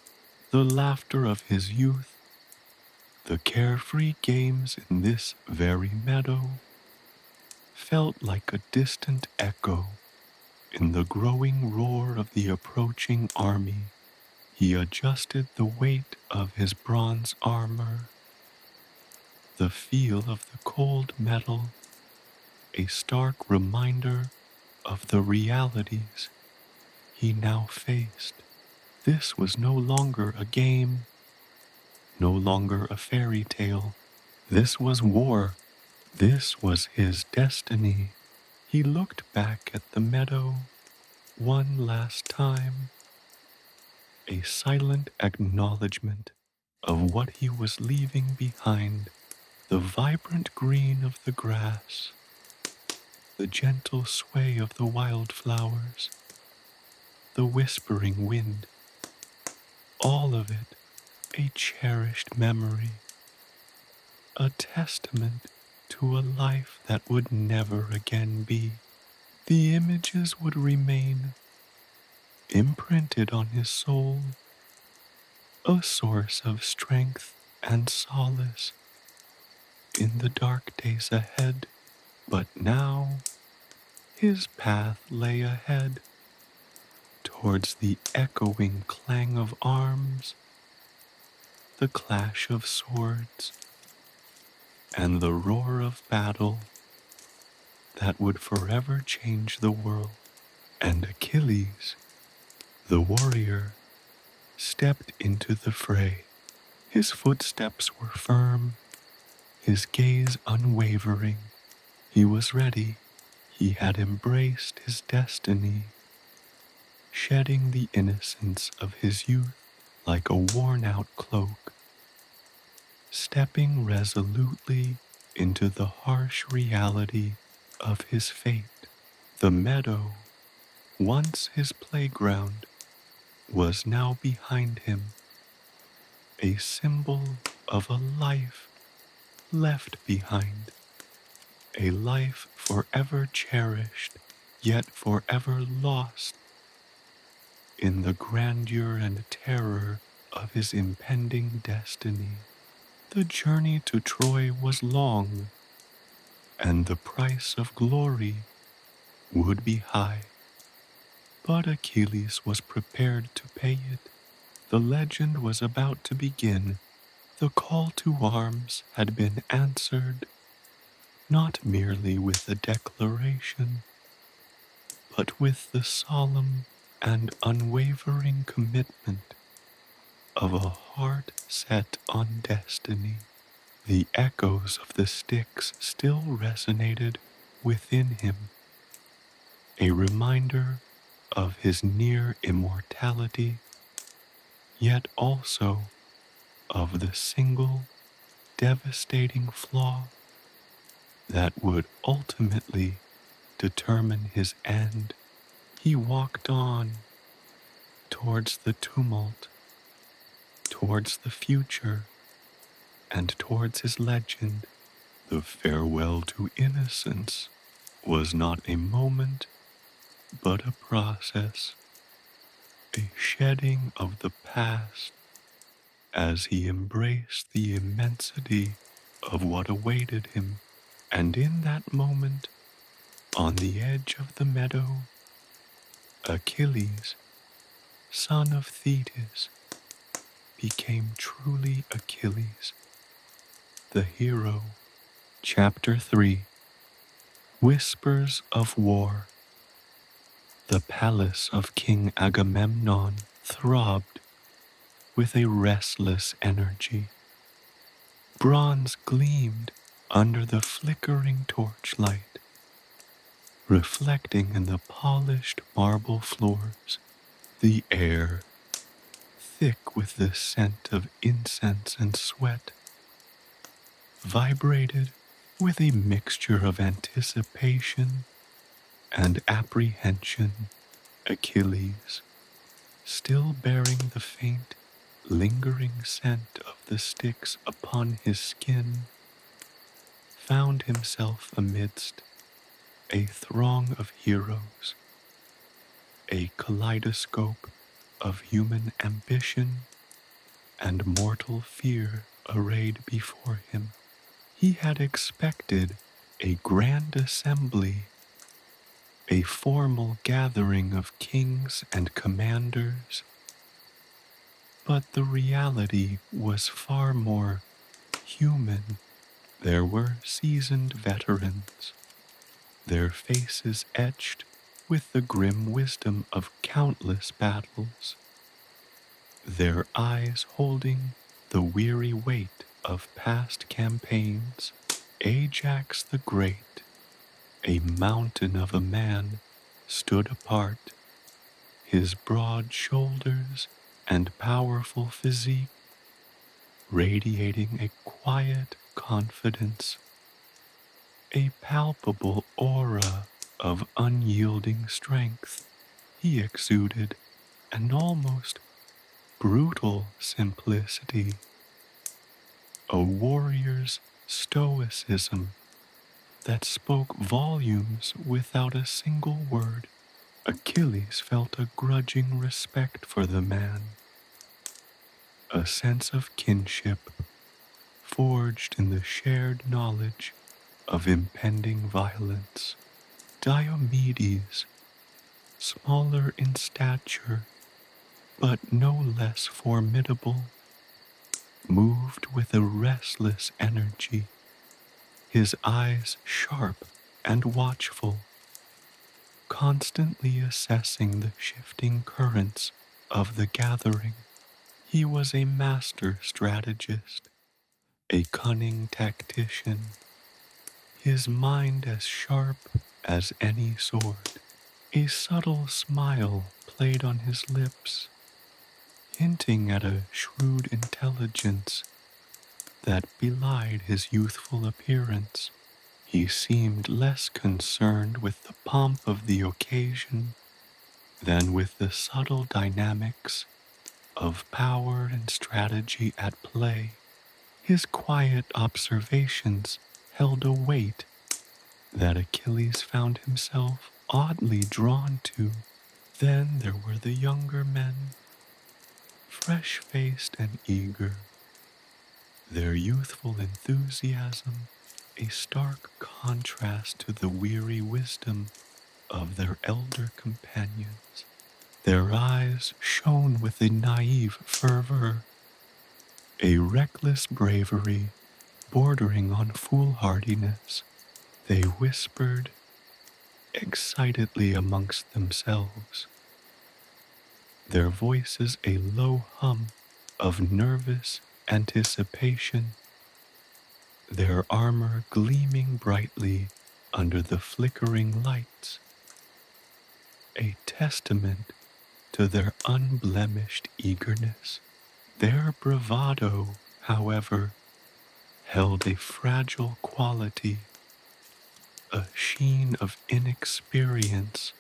The laughter of his youth, the carefree games in this very meadow, felt like a distant echo in the growing roar of the approaching army. He adjusted the weight of his bronze armor, the feel of the cold metal, a stark reminder of the realities he now faced. This was no longer a game, no longer a fairy tale. This was war. This was his destiny. He looked back at the meadow one last time, a silent acknowledgement of what he was leaving behind. The vibrant green of the grass, the gentle sway of the wildflowers, the whispering wind, all of it a cherished memory. a testament to a life that would never again be. The images would remain imprinted on his soul, a source of strength and solace in the dark days ahead. But now his path lay ahead towards the echoing clang of arms, the clash of swords, and the roar of battle that would forever change the world. And Achilles, the warrior, stepped into the fray. His footsteps were firm, his gaze unwavering. He was ready. He had embraced his destiny, shedding the innocence of his youth like a worn-out cloak, stepping resolutely into the harsh reality of his fate. The meadow, once his playground, was now behind him, a symbol of a life left behind, a life forever cherished, yet forever lost in the grandeur and terror of his impending destiny. The journey to Troy was long, and the price of glory would be high. But Achilles was prepared to pay it. The legend was about to begin. The call to arms had been answered, not merely with a declaration, but with the solemn and unwavering commitment of a heart set on destiny. The echoes of the Styx still resonated within him, a reminder of his near immortality, yet also of the single devastating flaw that would ultimately determine his end. He walked on towards the tumult, towards the future, and towards his legend. The farewell to innocence was not a moment, but a process, a shedding of the past as he embraced the immensity of what awaited him. And in that moment, on the edge of the meadow, Achilles, son of Thetis, became truly Achilles, the hero. Chapter 3. Whispers of War. The palace of King Agamemnon throbbed with a restless energy. Bronze gleamed under the flickering torchlight, reflecting in the polished marble floors. The air, thick with the scent of incense and sweat, vibrated with a mixture of anticipation and apprehension. Achilles, still bearing the faint, lingering scent of the Styx upon his skin, found himself amidst a throng of heroes, a kaleidoscope of human ambition and mortal fear arrayed before him. He had expected a grand assembly, a formal gathering of kings and commanders, but the reality was far more human. There were seasoned veterans, their faces etched with the grim wisdom of countless battles, their eyes holding the weary weight of past campaigns. Ajax the Great, a mountain of a man, stood apart, his broad shoulders and powerful physique radiating a quiet confidence, a palpable aura of unyielding strength. He exuded an almost brutal simplicity, a warrior's stoicism that spoke volumes without a single word. Achilles felt a grudging respect for the man, a sense of kinship forged in the shared knowledge of impending violence. Diomedes, smaller in stature but no less formidable, moved with a restless energy, his eyes sharp and watchful, constantly assessing the shifting currents of the gathering. He was a master strategist, a cunning tactician, his mind as sharp as any sword. A subtle smile played on his lips, hinting at a shrewd intelligence that belied his youthful appearance. He seemed less concerned with the pomp of the occasion than with the subtle dynamics of power and strategy at play. His quiet observations held a weight that Achilles found himself oddly drawn to. Then there were the younger men, fresh-faced and eager, their youthful enthusiasm a stark contrast to the weary wisdom of their elder companions. Their eyes shone with a naive fervor, a reckless bravery bordering on foolhardiness. They whispered excitedly amongst themselves, their voices a low hum of nervous anticipation, their armor gleaming brightly under the flickering lights, a testament to their unblemished eagerness. Their bravado, however, held a fragile quality, a sheen of inexperience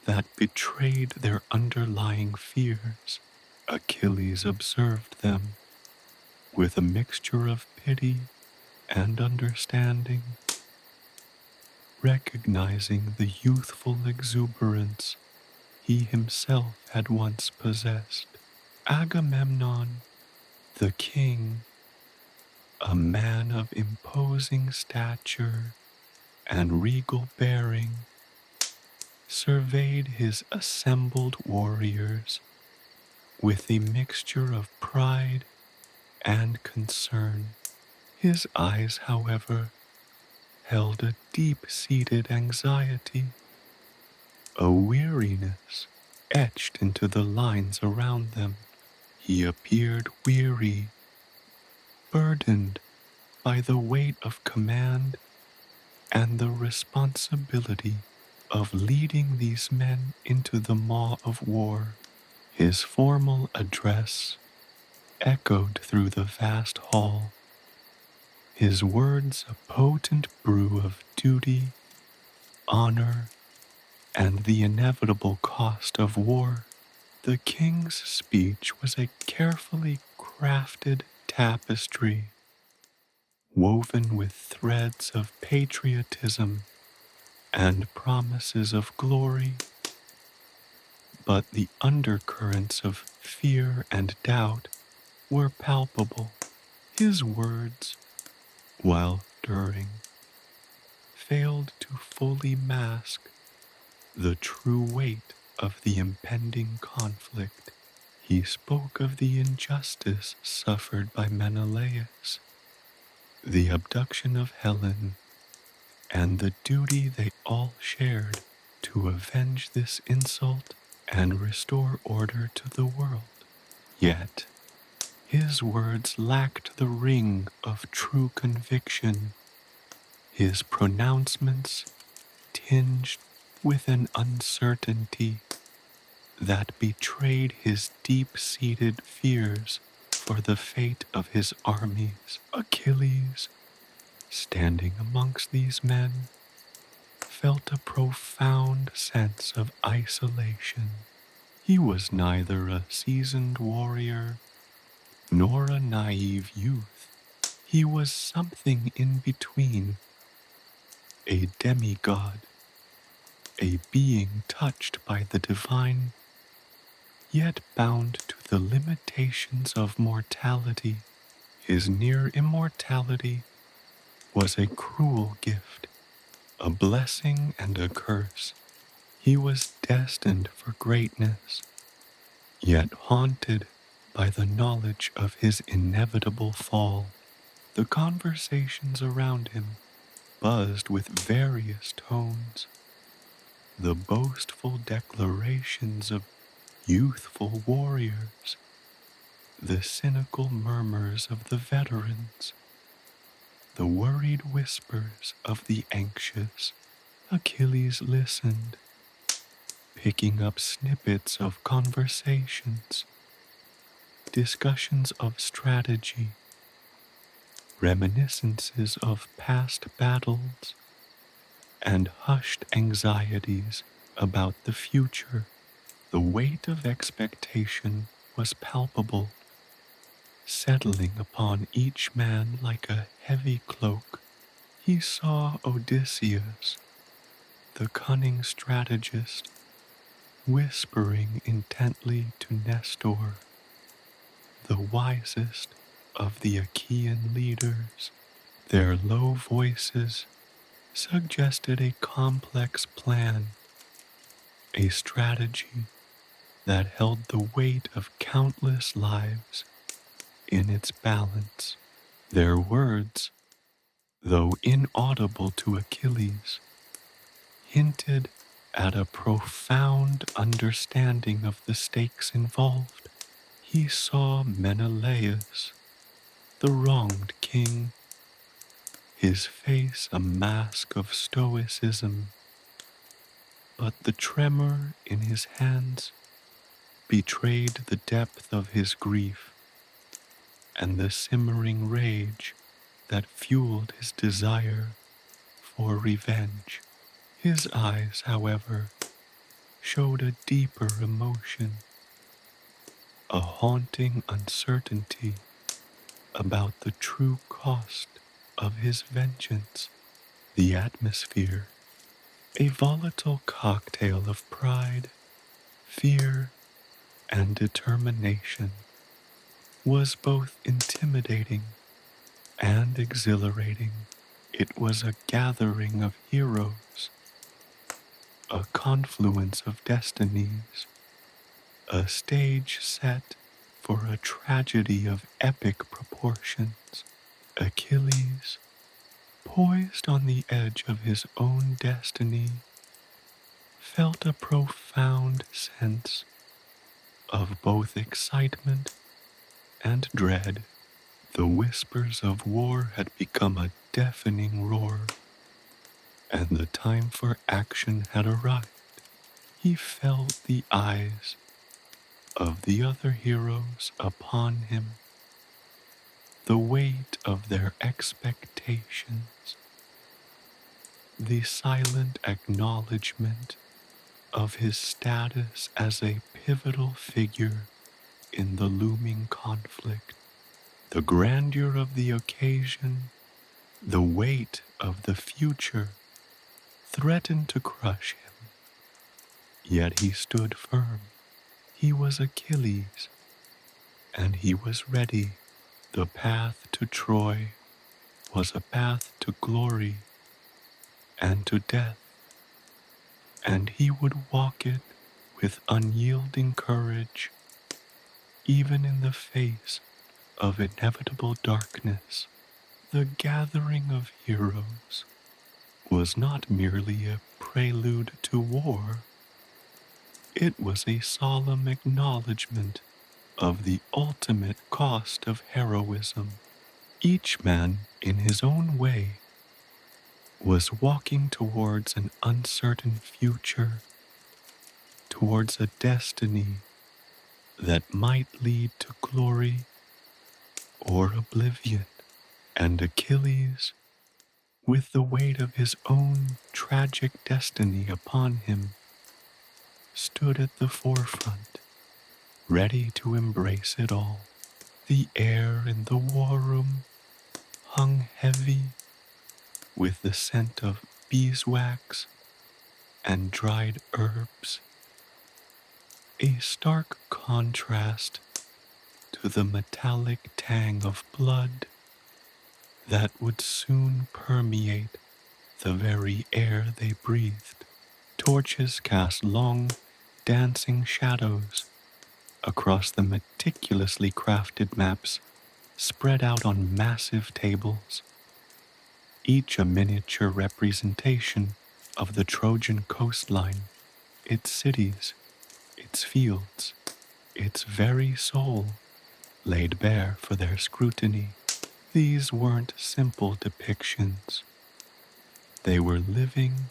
that betrayed their underlying fears. Achilles observed them with a mixture of pity and understanding, recognizing the youthful exuberance he himself had once possessed. Agamemnon, the king, a man of imposing stature and regal bearing, surveyed his assembled warriors with a mixture of pride and concern. His eyes, however, held a deep-seated anxiety, a weariness etched into the lines around them. He appeared weary, burdened by the weight of command and the responsibility of leading these men into the maw of war. His formal address echoed through the vast hall, his words a potent brew of duty, honor, and the inevitable cost of war. The king's speech was a carefully crafted tapestry, woven with threads of patriotism and promises of glory, but the undercurrents of fear and doubt were palpable. His words, while stirring, failed to fully mask the true weight of the impending conflict. He spoke of the injustice suffered by Menelaus, the abduction of Helen, and the duty they all shared to avenge this insult and restore order to the world. Yet, his words lacked the ring of true conviction, his pronouncements tinged with an uncertainty that betrayed his deep-seated fears for the fate of his armies. Achilles, standing amongst these men, felt a profound sense of isolation. He was neither a seasoned warrior nor a naive youth. He was something in between, a demigod, a being touched by the divine, yet bound to the limitations of mortality. His near-immortality was a cruel gift, a blessing and a curse. He was destined for greatness, yet haunted by the knowledge of his inevitable fall. The conversations around him buzzed with various tones, the boastful declarations of youthful warriors, the cynical murmurs of the veterans, the worried whispers of the anxious. Achilles listened, picking up snippets of conversations, discussions of strategy, reminiscences of past battles, and hushed anxieties about the future. The weight of expectation was palpable, settling upon each man like a heavy cloak. He saw Odysseus, the cunning strategist, whispering intently to Nestor, the wisest of the Achaean leaders. Their low voices suggested a complex plan, a strategy that held the weight of countless lives in its balance. Their words, though inaudible to Achilles, hinted at a profound understanding of the stakes involved. He saw Menelaus, the wronged king, his face a mask of stoicism, but the tremor in his hands betrayed the depth of his grief and the simmering rage that fueled his desire for revenge. His eyes, however, showed a deeper emotion, a haunting uncertainty about the true cost of his vengeance. The atmosphere, a volatile cocktail of pride, fear, and determination, was both intimidating and exhilarating. It was a gathering of heroes, a confluence of destinies, a stage set for a tragedy of epic proportions. Achilles, poised on the edge of his own destiny, felt a profound sense of both excitement and dread. The whispers of war had become a deafening roar, and the time for action had arrived. He felt the eyes of the other heroes upon him, the weight of their expectations, the silent acknowledgement of his status as a pivotal figure in the looming conflict. The grandeur of the occasion, the weight of the future, threatened to crush him. Yet he stood firm. He was Achilles, and he was ready. The path to Troy was a path to glory and to death, and he would walk it with unyielding courage, even in the face of inevitable darkness. The gathering of heroes was not merely a prelude to war. It was a solemn acknowledgement of the ultimate cost of heroism. Each man, in his own way, was walking towards an uncertain future, towards a destiny that might lead to glory or oblivion. And Achilles, with the weight of his own tragic destiny upon him, stood at the forefront, ready to embrace it all. The air in the war room heavy with the scent of beeswax and dried herbs, a stark contrast to the metallic tang of blood that would soon permeate the very air they breathed. Torches cast long, dancing shadows across the meticulously crafted maps spread out on massive tables, each a miniature representation of the Trojan coastline, its cities, its fields, its very soul laid bare for their scrutiny. These weren't simple depictions. They were living,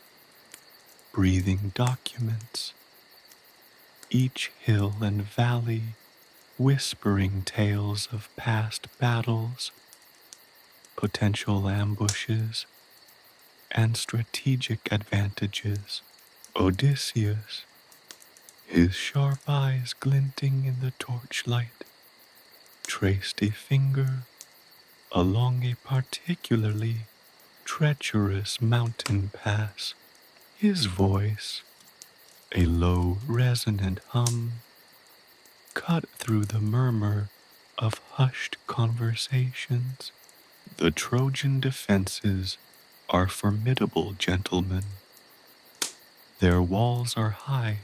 breathing documents, each hill and valley whispering tales of past battles, potential ambushes, and strategic advantages. Odysseus, his sharp eyes glinting in the torchlight, traced a finger along a particularly treacherous mountain pass. His voice, a low, resonant hum, cut through the murmur of hushed conversations. The Trojan defenses are formidable, gentlemen. Their walls are high,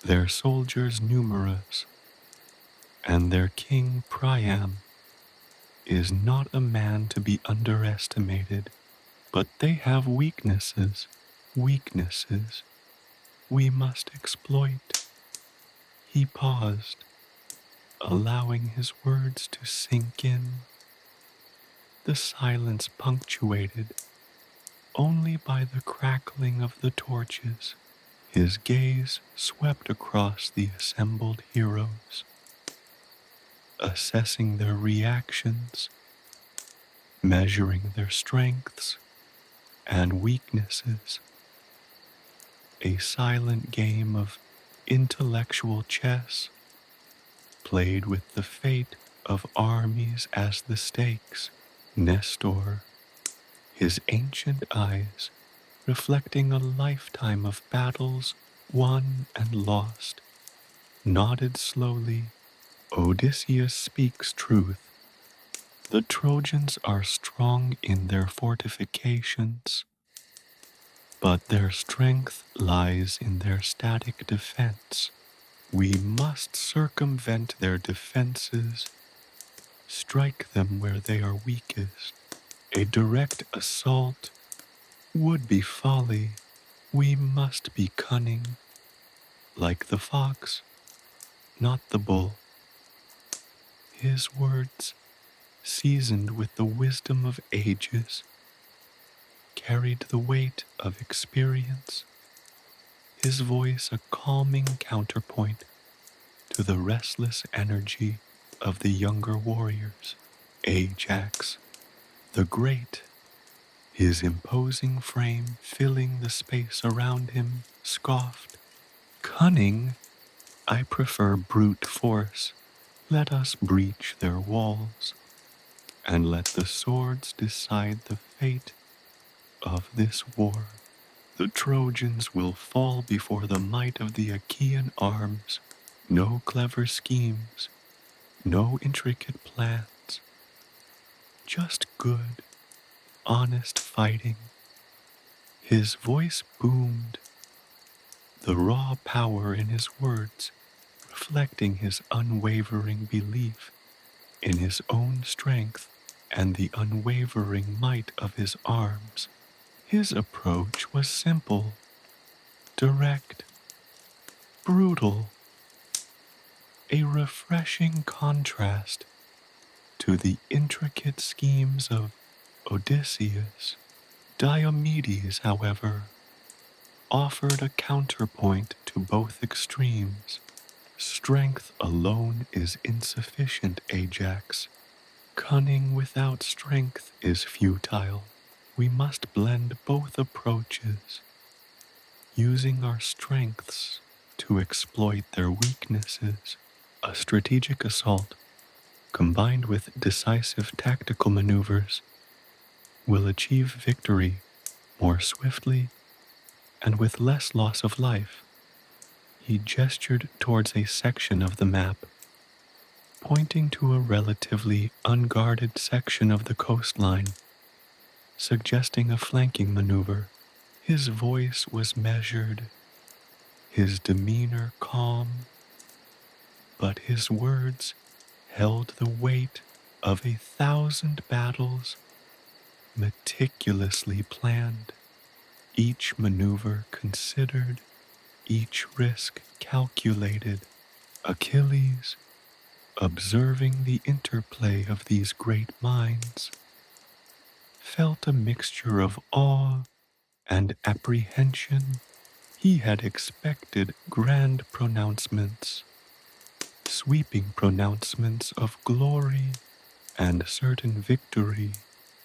their soldiers numerous, and their king Priam is not a man to be underestimated. But they have weaknesses we must exploit. He paused, allowing his words to sink in, the silence punctuated only by the crackling of the torches. His gaze swept across the assembled heroes, assessing their reactions, measuring their strengths and weaknesses. A silent game of intellectual chess, played with the fate of armies as the stakes. Nestor, his ancient eyes reflecting a lifetime of battles won and lost, nodded slowly. Odysseus speaks truth. The Trojans are strong in their fortifications, but their strength lies in their static defense. We must circumvent their defenses, strike them where they are weakest. A direct assault would be folly. We must be cunning, like the fox, not the bull. His words, seasoned with the wisdom of ages, carried the weight of experience, his voice a calming counterpoint to the restless energy of the younger warriors. Ajax, the great, his imposing frame filling the space around him, scoffed, "Cunning? I prefer brute force. Let us breach their walls, and let the swords decide the fate of this war. The Trojans will fall before the might of the Achaean arms. No clever schemes, no intricate plans, just good, honest fighting." His voice boomed, the raw power in his words reflecting his unwavering belief in his own strength and the unwavering might of his arms. His approach was simple, direct, brutal, a refreshing contrast to the intricate schemes of Odysseus. Diomedes, however, offered a counterpoint to both extremes. "Strength alone is insufficient, Ajax. Cunning without strength is futile. We must blend both approaches, using our strengths to exploit their weaknesses." A strategic assault, combined with decisive tactical maneuvers, will achieve victory more swiftly and with less loss of life. He gestured towards a section of the map, pointing to a relatively unguarded section of the coastline, suggesting a flanking maneuver. His voice was measured, his demeanor calm, but his words held the weight of 1,000 battles meticulously planned, each maneuver considered, each risk calculated. Achilles, observing the interplay of these great minds, felt a mixture of awe and apprehension. He had expected grand pronouncements, sweeping pronouncements of glory and certain victory.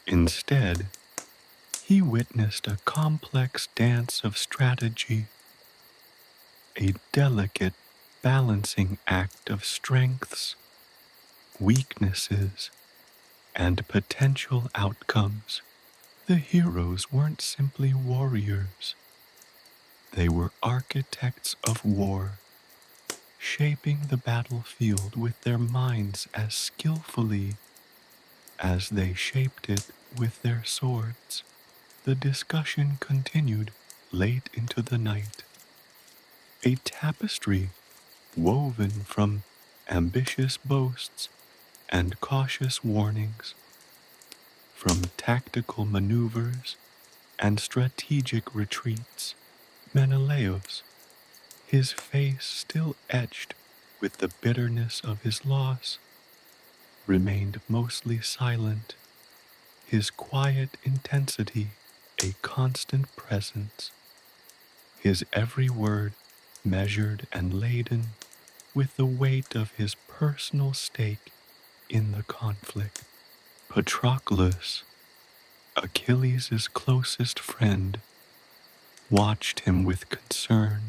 Instead, he witnessed a complex dance of strategy, a delicate balancing act of strengths, weaknesses, and potential outcomes. The heroes weren't simply warriors, they were architects of war, shaping the battlefield with their minds as skillfully as they shaped it with their swords. The discussion continued late into the night. A tapestry woven from ambitious boasts and cautious warnings, from tactical maneuvers and strategic retreats. Menelaus, his face still etched with the bitterness of his loss, remained mostly silent, his quiet intensity a constant presence, his every word measured and laden with the weight of his personal stake in the conflict. Patroclus, Achilles' closest friend, watched him with concern,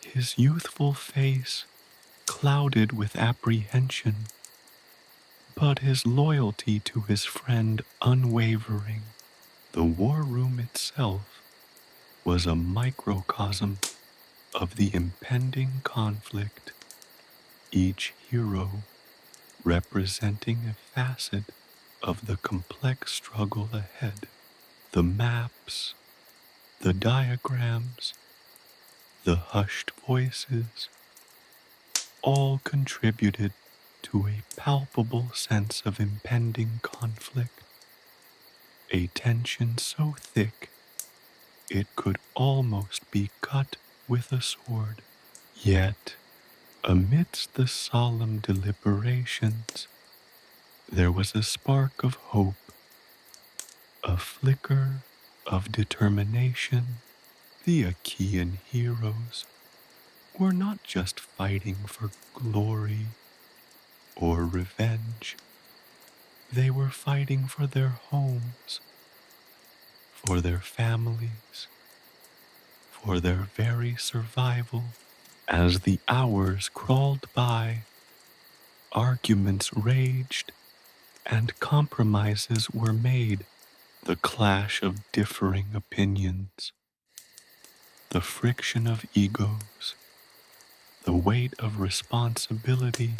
his youthful face clouded with apprehension, but his loyalty to his friend unwavering. The war room itself was a microcosm of the impending conflict, each hero representing a facet of the complex struggle ahead. The maps, the diagrams, the hushed voices, all contributed to a palpable sense of impending conflict, a tension so thick it could almost be cut with a sword. Yet, amidst the solemn deliberations, there was a spark of hope, a flicker of determination. The Achaean heroes were not just fighting for glory or revenge. They were fighting for their homes, for their families, for their very survival. As the hours crawled by, arguments raged and compromises were made. The clash of differing opinions, the friction of egos, the weight of responsibility,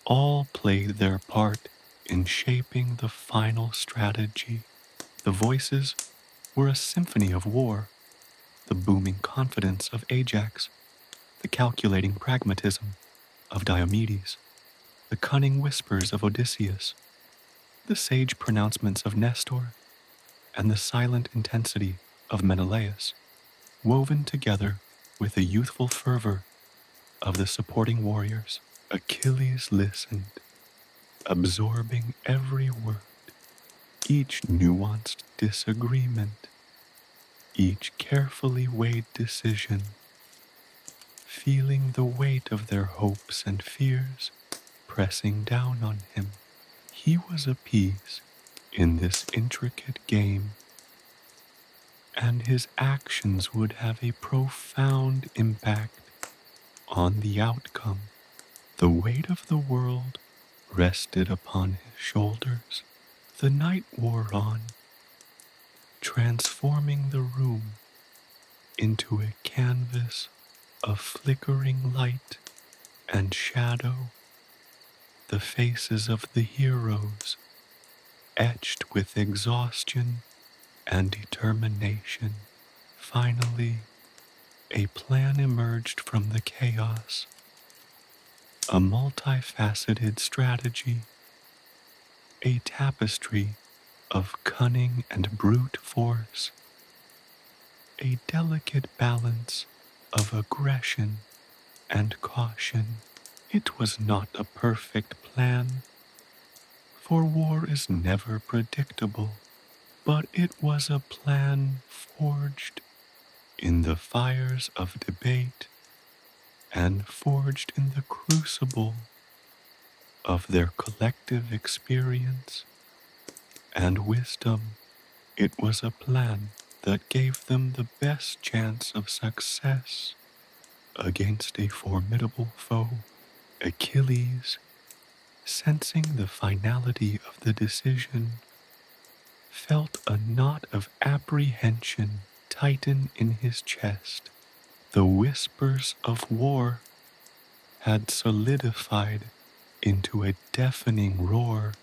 all played their part in shaping the final strategy. The voices were a symphony of war, the booming confidence of Ajax, the calculating pragmatism of Diomedes, the cunning whispers of Odysseus, the sage pronouncements of Nestor, and the silent intensity of Menelaus, woven together with the youthful fervor of the supporting warriors. Achilles listened, absorbing every word, each nuanced disagreement, each carefully weighed decision, feeling the weight of their hopes and fears pressing down on him. He was a piece in this intricate game, and his actions would have a profound impact on the outcome. The weight of the world rested upon his shoulders. The night wore on, transforming the room into a canvas of flickering light and shadow. The faces of the heroes, etched with exhaustion and determination. Finally, a plan emerged from the chaos, a multifaceted strategy, a tapestry of cunning and brute force, a delicate balance of aggression and caution. It was not a perfect plan, for war is never predictable, but it was a plan forged in the fires of debate and forged in the crucible of their collective experience and wisdom. It was a plan that gave them the best chance of success against a formidable foe. Achilles, sensing the finality of the decision, felt a knot of apprehension tighten in his chest. The whispers of war had solidified into a deafening roar,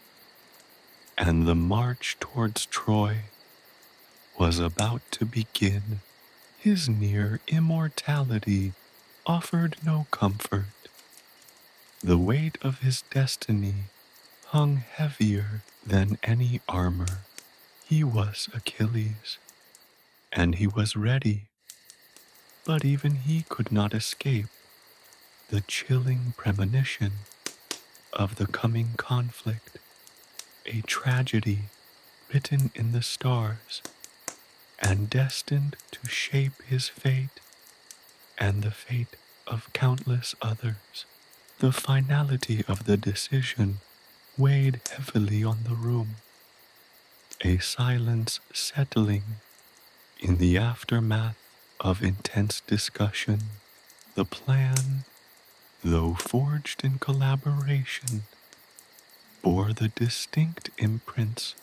and the march towards Troy was about to begin. His near immortality offered no comfort. The weight of his destiny hung heavier than any armor. He was Achilles, and he was ready, but even he could not escape the chilling premonition of the coming conflict, a tragedy written in the stars and destined to shape his fate and the fate of countless others. The finality of the decision weighed heavily on the room, a silence settling in the aftermath of intense discussion. The plan, though forged in collaboration, bore the distinct imprints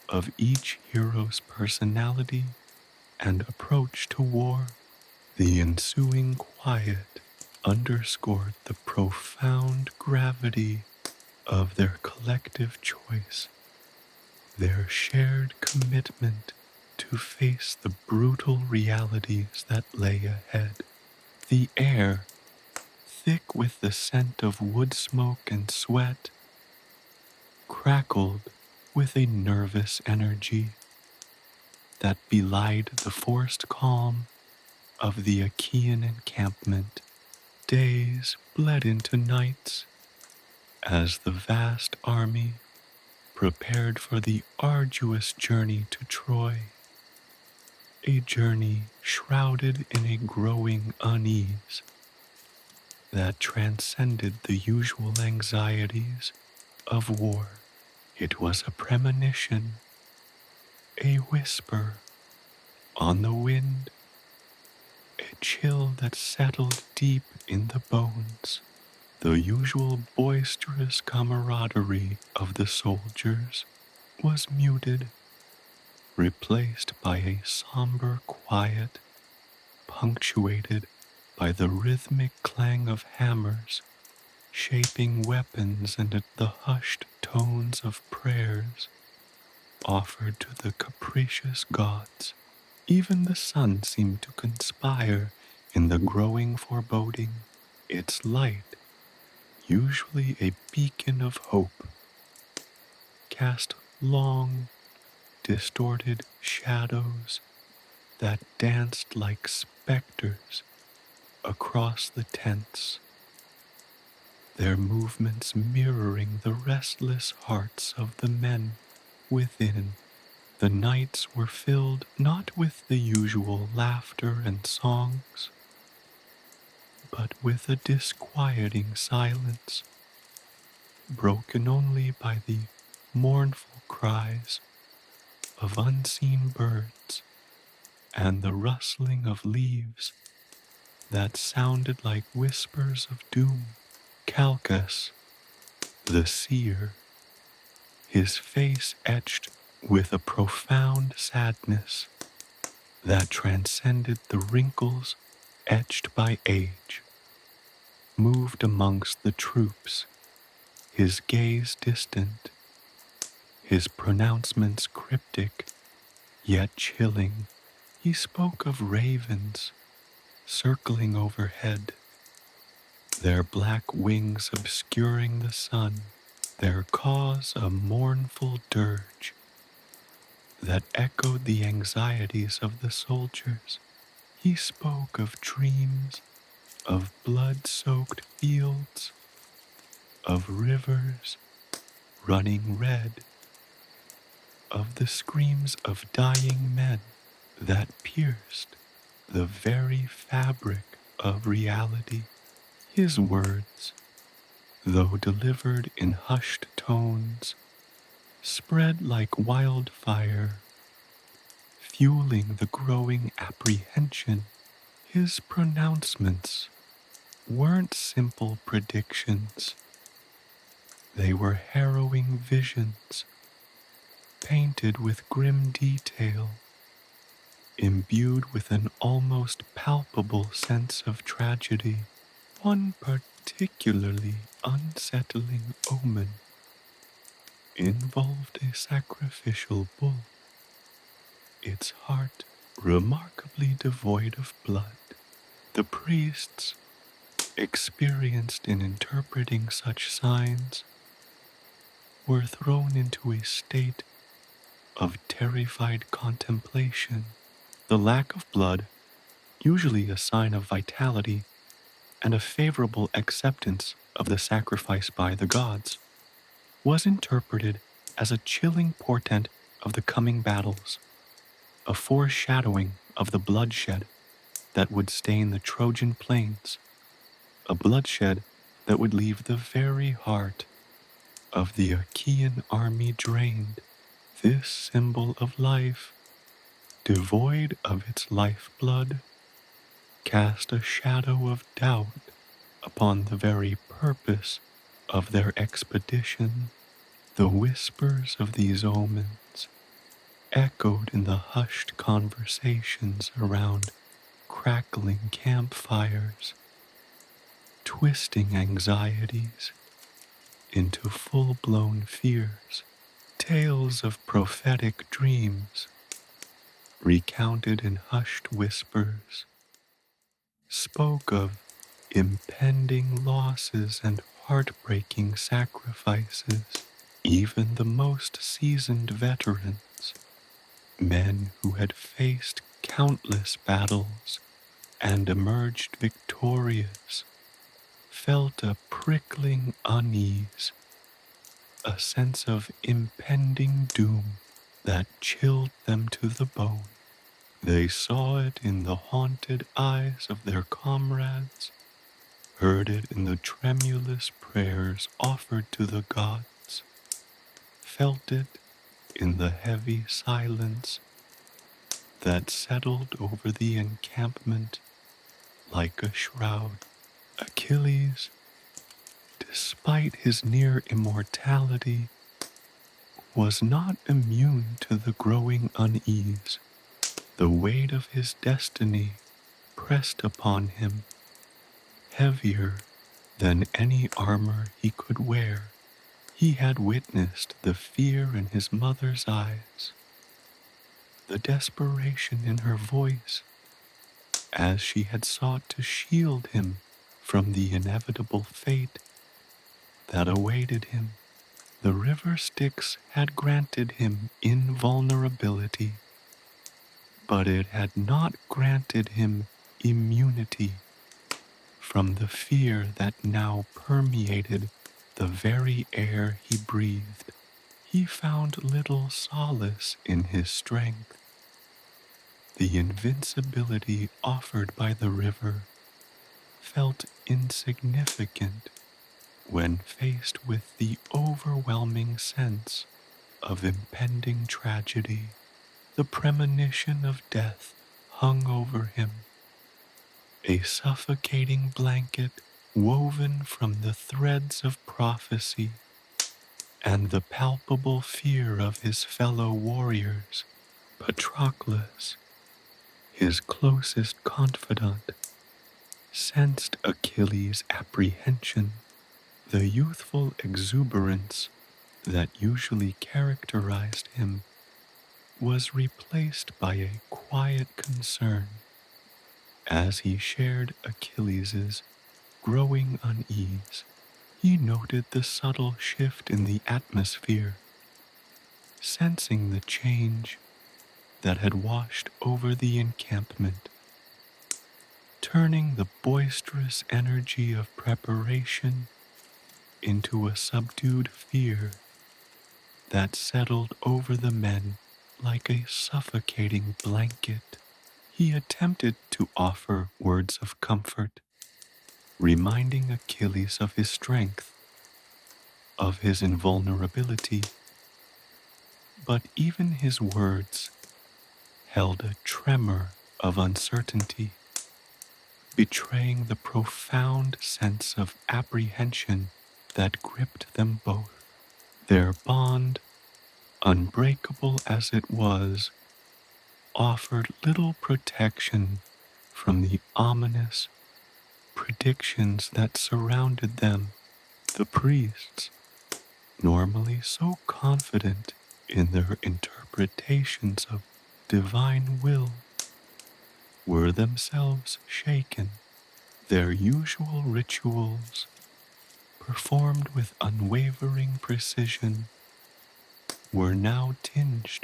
of each hero's personality and approach to war. The ensuing quiet underscored the profound gravity of their collective choice, their shared commitment to face the brutal realities that lay ahead. The air, thick with the scent of wood smoke and sweat, crackled with a nervous energy that belied the forced calm of the Achaean encampment. Days bled into nights as the vast army prepared for the arduous journey to Troy, a journey shrouded in a growing unease that transcended the usual anxieties of war. It was a premonition, a whisper on the wind, a chill that settled deep in the bones. The usual boisterous camaraderie of the soldiers was muted, replaced by a somber quiet, punctuated by the rhythmic clang of hammers, shaping weapons and the hushed tones of prayers offered to the capricious gods. Even the sun seemed to conspire in the growing foreboding. Its light, usually a beacon of hope, cast long, distorted shadows that danced like specters across the tents, their movements mirroring the restless hearts of the men within. The nights were filled not with the usual laughter and songs, but with a disquieting silence, broken only by the mournful cries of unseen birds and the rustling of leaves that sounded like whispers of doom. Calchas, the seer, his face etched with a profound sadness that transcended the wrinkles etched by age, moved amongst the troops, his gaze distant, his pronouncements cryptic yet chilling. He spoke of ravens circling overhead, their black wings obscuring the sun, their cause a mournful dirge that echoed the anxieties of the soldiers. He spoke of dreams, of blood-soaked fields, of rivers running red, of the screams of dying men that pierced the very fabric of reality. His words, though delivered in hushed tones, spread like wildfire, fueling the growing apprehension. His pronouncements weren't simple predictions. They were harrowing visions, painted with grim detail, imbued with an almost palpable sense of tragedy. One particularly unsettling omen involved a sacrificial bull, its heart remarkably devoid of blood. The priests, experienced in interpreting such signs, were thrown into a state of terrified contemplation. The lack of blood, usually a sign of vitality and a favorable acceptance of the sacrifice by the gods, was interpreted as a chilling portent of the coming battles, a foreshadowing of the bloodshed that would stain the Trojan plains, a bloodshed that would leave the very heart of the Achaean army drained. This symbol of life, devoid of its lifeblood, cast a shadow of doubt upon the very purpose of their expedition. The whispers of these omens echoed in the hushed conversations around crackling campfires, twisting anxieties into full-blown fears. Tales of prophetic dreams, recounted in hushed whispers, spoke of impending losses and heartbreaking sacrifices. Even the most seasoned veterans, men who had faced countless battles and emerged victorious, felt a prickling unease, a sense of impending doom that chilled them to the bone. They saw it in the haunted eyes of their comrades, heard it in the tremulous prayers offered to the gods, felt it in the heavy silence that settled over the encampment like a shroud. Achilles, despite his near immortality, was not immune to the growing unease. The weight of his destiny pressed upon him, heavier than any armor he could wear. He had witnessed the fear in his mother's eyes, the desperation in her voice, as she had sought to shield him from the inevitable fate that awaited him. The River Styx had granted him invulnerability, but it had not granted him immunity from the fear that now permeated the very air he breathed. He found little solace in his strength. The invincibility offered by the river felt insignificant when faced with the overwhelming sense of impending tragedy. The premonition of death hung over him, a suffocating blanket woven from the threads of prophecy. and the palpable fear of his fellow warriors. Patroclus, his closest confidant, sensed Achilles' apprehension. The youthful exuberance that usually characterized him was replaced by a quiet concern as he shared Achilles' growing unease. He noted the subtle shift in the atmosphere, sensing the change that had washed over the encampment, turning the boisterous energy of preparation into a subdued fear that settled over the men like a suffocating blanket. He attempted to offer words of comfort, reminding Achilles of his strength, of his invulnerability, but even his words held a tremor of uncertainty, betraying the profound sense of apprehension that gripped them both. Their bond, unbreakable as it was, offered little protection from the ominous predictions that surrounded them. The priests, normally so confident in their interpretations of divine will, were themselves shaken. Their usual rituals, performed with unwavering precision, were now tinged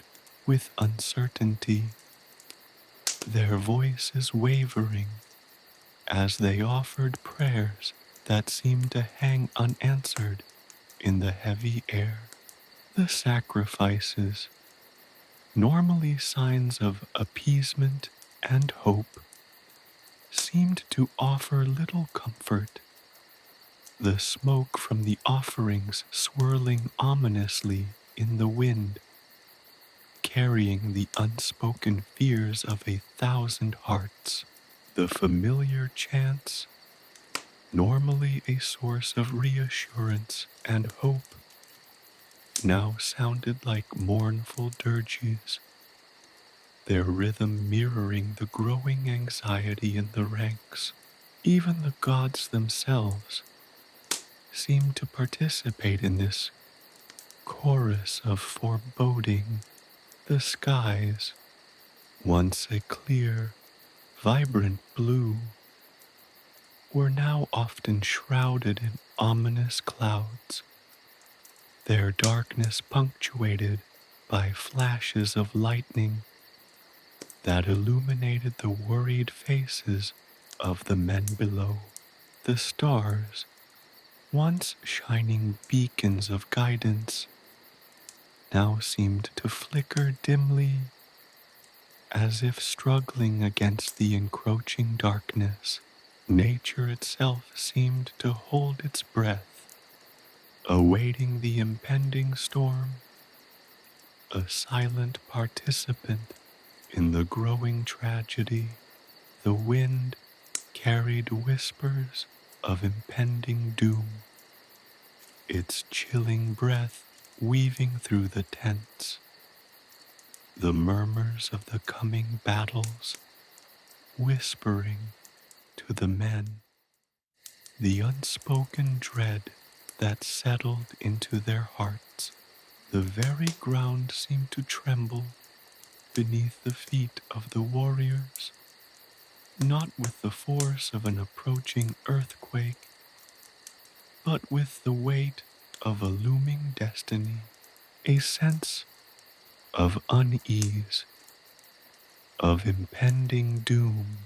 with uncertainty, their voices wavering as they offered prayers that seemed to hang unanswered in the heavy air. The sacrifices, normally signs of appeasement and hope, seemed to offer little comfort. The smoke from the offerings swirling ominously in the wind, carrying the unspoken fears of 1,000 hearts. The familiar chants, normally a source of reassurance and hope, now sounded like mournful dirges, their rhythm mirroring the growing anxiety in the ranks. Even the gods themselves seemed to participate in this chorus of foreboding. The skies, once a clear, vibrant blue, were now often shrouded in ominous clouds, their darkness punctuated by flashes of lightning that illuminated the worried faces of the men below. The stars, once shining beacons of guidance, now seemed to flicker dimly as if struggling against the encroaching darkness. Nature itself seemed to hold its breath, awaiting the impending storm, a silent participant in the growing tragedy. The wind carried whispers of impending doom, its chilling breath weaving through the tents. The murmurs of the coming battles, whispering to the men, the unspoken dread that settled into their hearts. The very ground seemed to tremble beneath the feet of the warriors, not with the force of an approaching earthquake, but with the weight of a looming destiny. A sense of unease, of impending doom,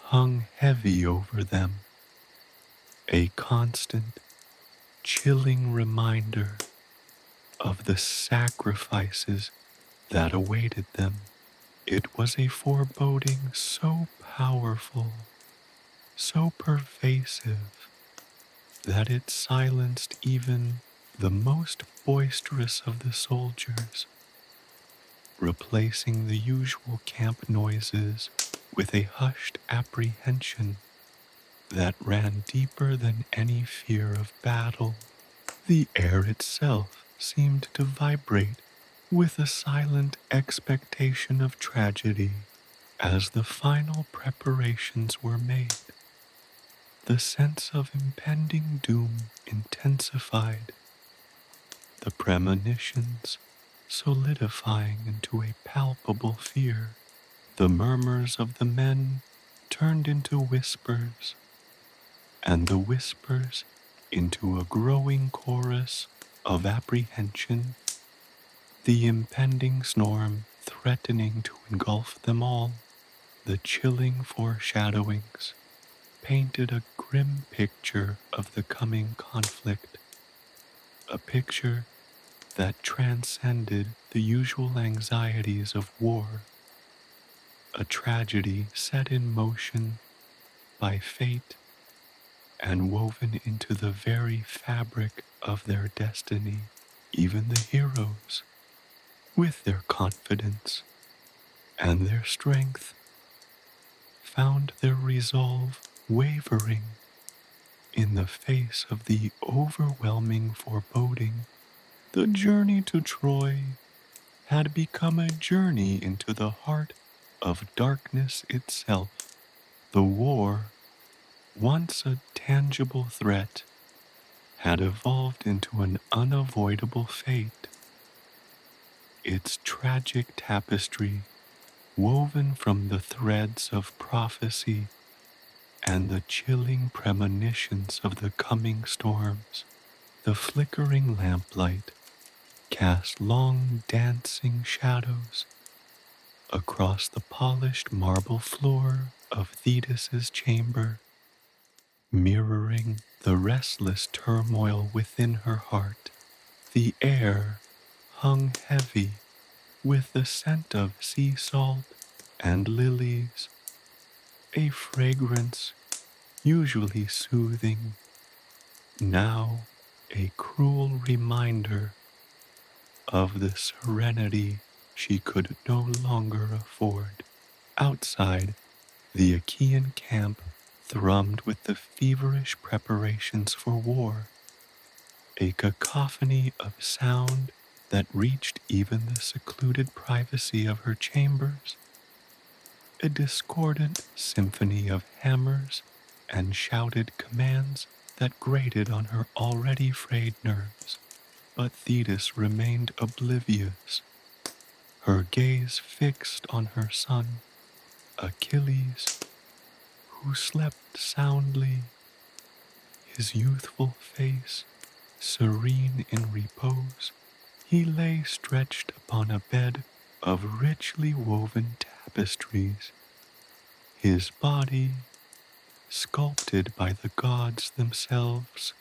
hung heavy over them, a constant, chilling reminder of the sacrifices that awaited them. It was a foreboding so powerful, so pervasive, that it silenced even the most boisterous of the soldiers, replacing the usual camp noises with a hushed apprehension that ran deeper than any fear of battle. The air itself seemed to vibrate with a silent expectation of tragedy. As the final preparations were made, the sense of impending doom intensified, the premonitions solidifying into a palpable fear. The murmurs of the men turned into whispers, and the whispers into a growing chorus of apprehension, the impending storm threatening to engulf them all. The chilling foreshadowings painted a grim picture of the coming conflict, a picture that transcended the usual anxieties of war, a tragedy set in motion by fate and woven into the very fabric of their destiny. Even the heroes, with their confidence and their strength, found their resolve wavering in the face of the overwhelming foreboding. The journey to Troy had become a journey into the heart of darkness itself. The war, once a tangible threat, had evolved into an unavoidable fate. Its tragic tapestry, woven from the threads of prophecy and the chilling premonitions of the coming storms. The flickering lamplight cast long dancing shadows across the polished marble floor of Thetis's chamber, mirroring the restless turmoil within her heart. The air hung heavy with the scent of sea salt and lilies, a fragrance usually soothing, now a cruel reminder of the serenity she could no longer afford. Outside, the Achaean camp thrummed with the feverish preparations for war, a cacophony of sound that reached even the secluded privacy of her chambers, a discordant symphony of hammers and shouted commands that grated on her already frayed nerves. But Thetis remained oblivious, her gaze fixed on her son, Achilles, who slept soundly, his youthful face serene in repose. He lay stretched upon a bed of richly woven tapestries, his body sculpted by the gods themselves,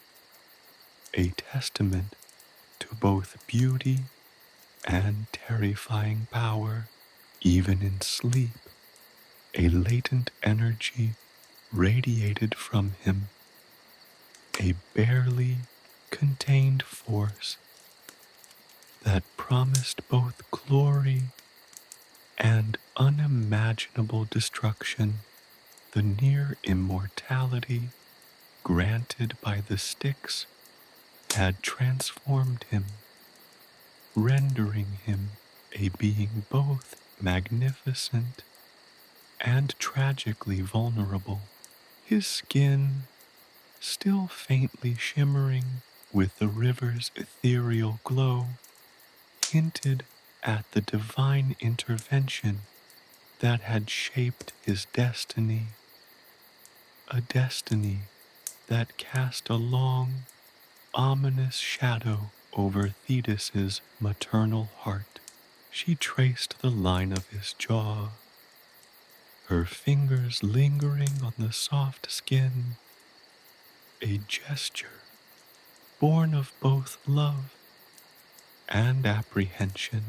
a testament to both beauty and terrifying power. Even in sleep, a latent energy radiated from him, a barely contained force that promised both glory and unimaginable destruction. The near-immortality granted by the Styx had transformed him, rendering him a being both magnificent and tragically vulnerable. His skin, still faintly shimmering with the river's ethereal glow, hinted at the divine intervention that had shaped his destiny, a destiny that cast a long, ominous shadow over Thetis's maternal heart. She traced the line of his jaw, her fingers lingering on the soft skin, a gesture born of both love and apprehension.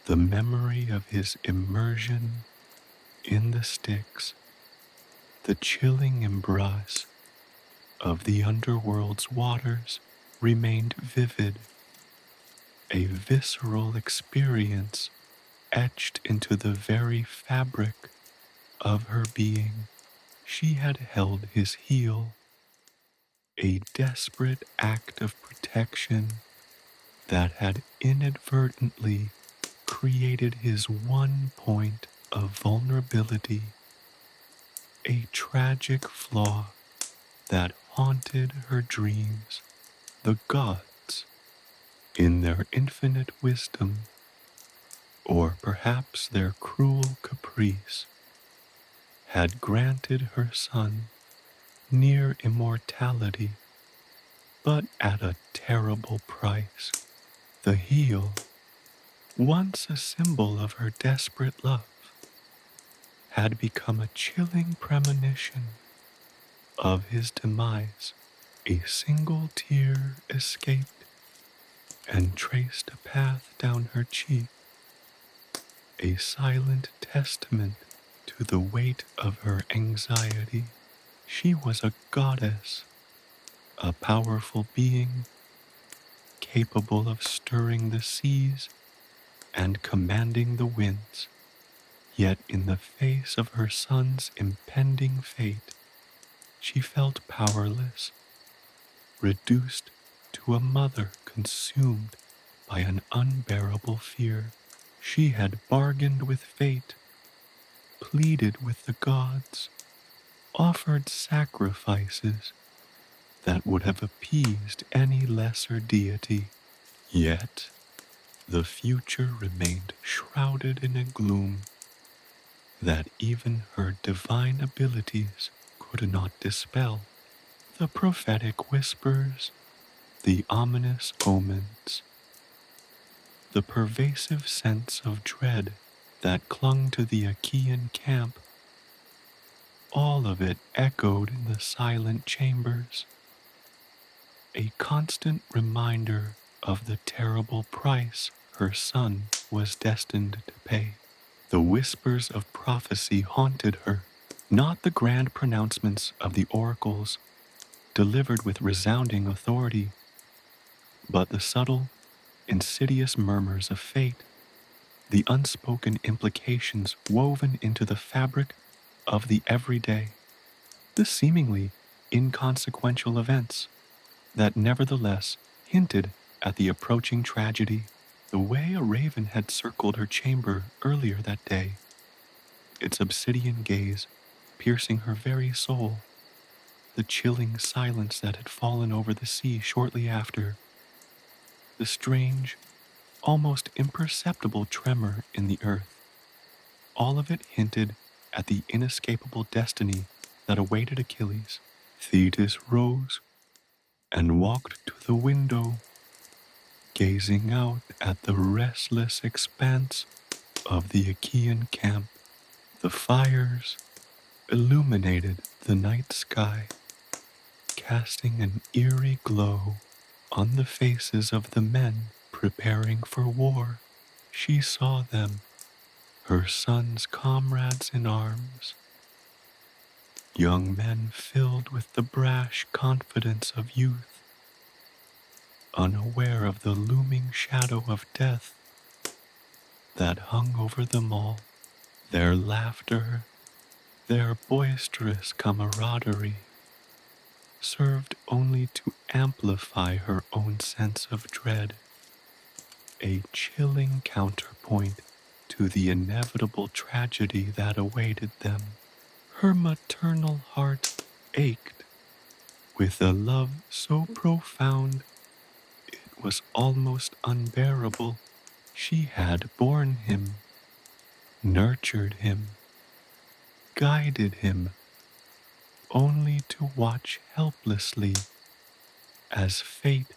The memory of his immersion in the Styx, the chilling embrace of the underworld's waters remained vivid, a visceral experience etched into the very fabric of her being. She had held his heel, a desperate act of protection that had inadvertently created his one point of vulnerability, a tragic flaw that haunted her dreams. The gods, in their infinite wisdom, or perhaps their cruel caprice, had granted her son near-immortality, but at a terrible price. The heel, once a symbol of her desperate love, had become a chilling premonition of his demise. A single tear escaped and traced a path down her cheek, a silent testament to the weight of her anxiety. She was a goddess, a powerful being, capable of stirring the seas and commanding the winds. Yet in the face of her son's impending fate, she felt powerless, reduced to a mother consumed by an unbearable fear. She had bargained with fate, pleaded with the gods, offered sacrifices that would have appeased any lesser deity. Yet the future remained shrouded in a gloom that even her divine abilities could not dispel. The prophetic whispers, the ominous omens, the pervasive sense of dread that clung to the Achaean camp, all of it echoed in the silent chambers, a constant reminder of the terrible price her son was destined to pay. The whispers of prophecy haunted her, not the grand pronouncements of the oracles delivered with resounding authority, but the subtle, insidious murmurs of fate, the unspoken implications woven into the fabric of the everyday, the seemingly inconsequential events that nevertheless hinted at the approaching tragedy. The way a raven had circled her chamber earlier that day, its obsidian gaze piercing her very soul, the chilling silence that had fallen over the sea shortly after, the strange, almost imperceptible tremor in the earth, all of it hinted at the inescapable destiny that awaited Achilles. Thetis rose and walked to the window, gazing out at the restless expanse of the Achaean camp. The fires illuminated the night sky, casting an eerie glow on the faces of the men preparing for war. She saw them, her son's comrades in arms, young men filled with the brash confidence of youth, unaware of the looming shadow of death that hung over them all. Their laughter, their boisterous camaraderie, served only to amplify her own sense of dread, a chilling counterpoint to the inevitable tragedy that awaited them. Her maternal heart ached with a love so profound it was almost unbearable. She had borne him, nurtured him, guided him, only to watch helplessly as fate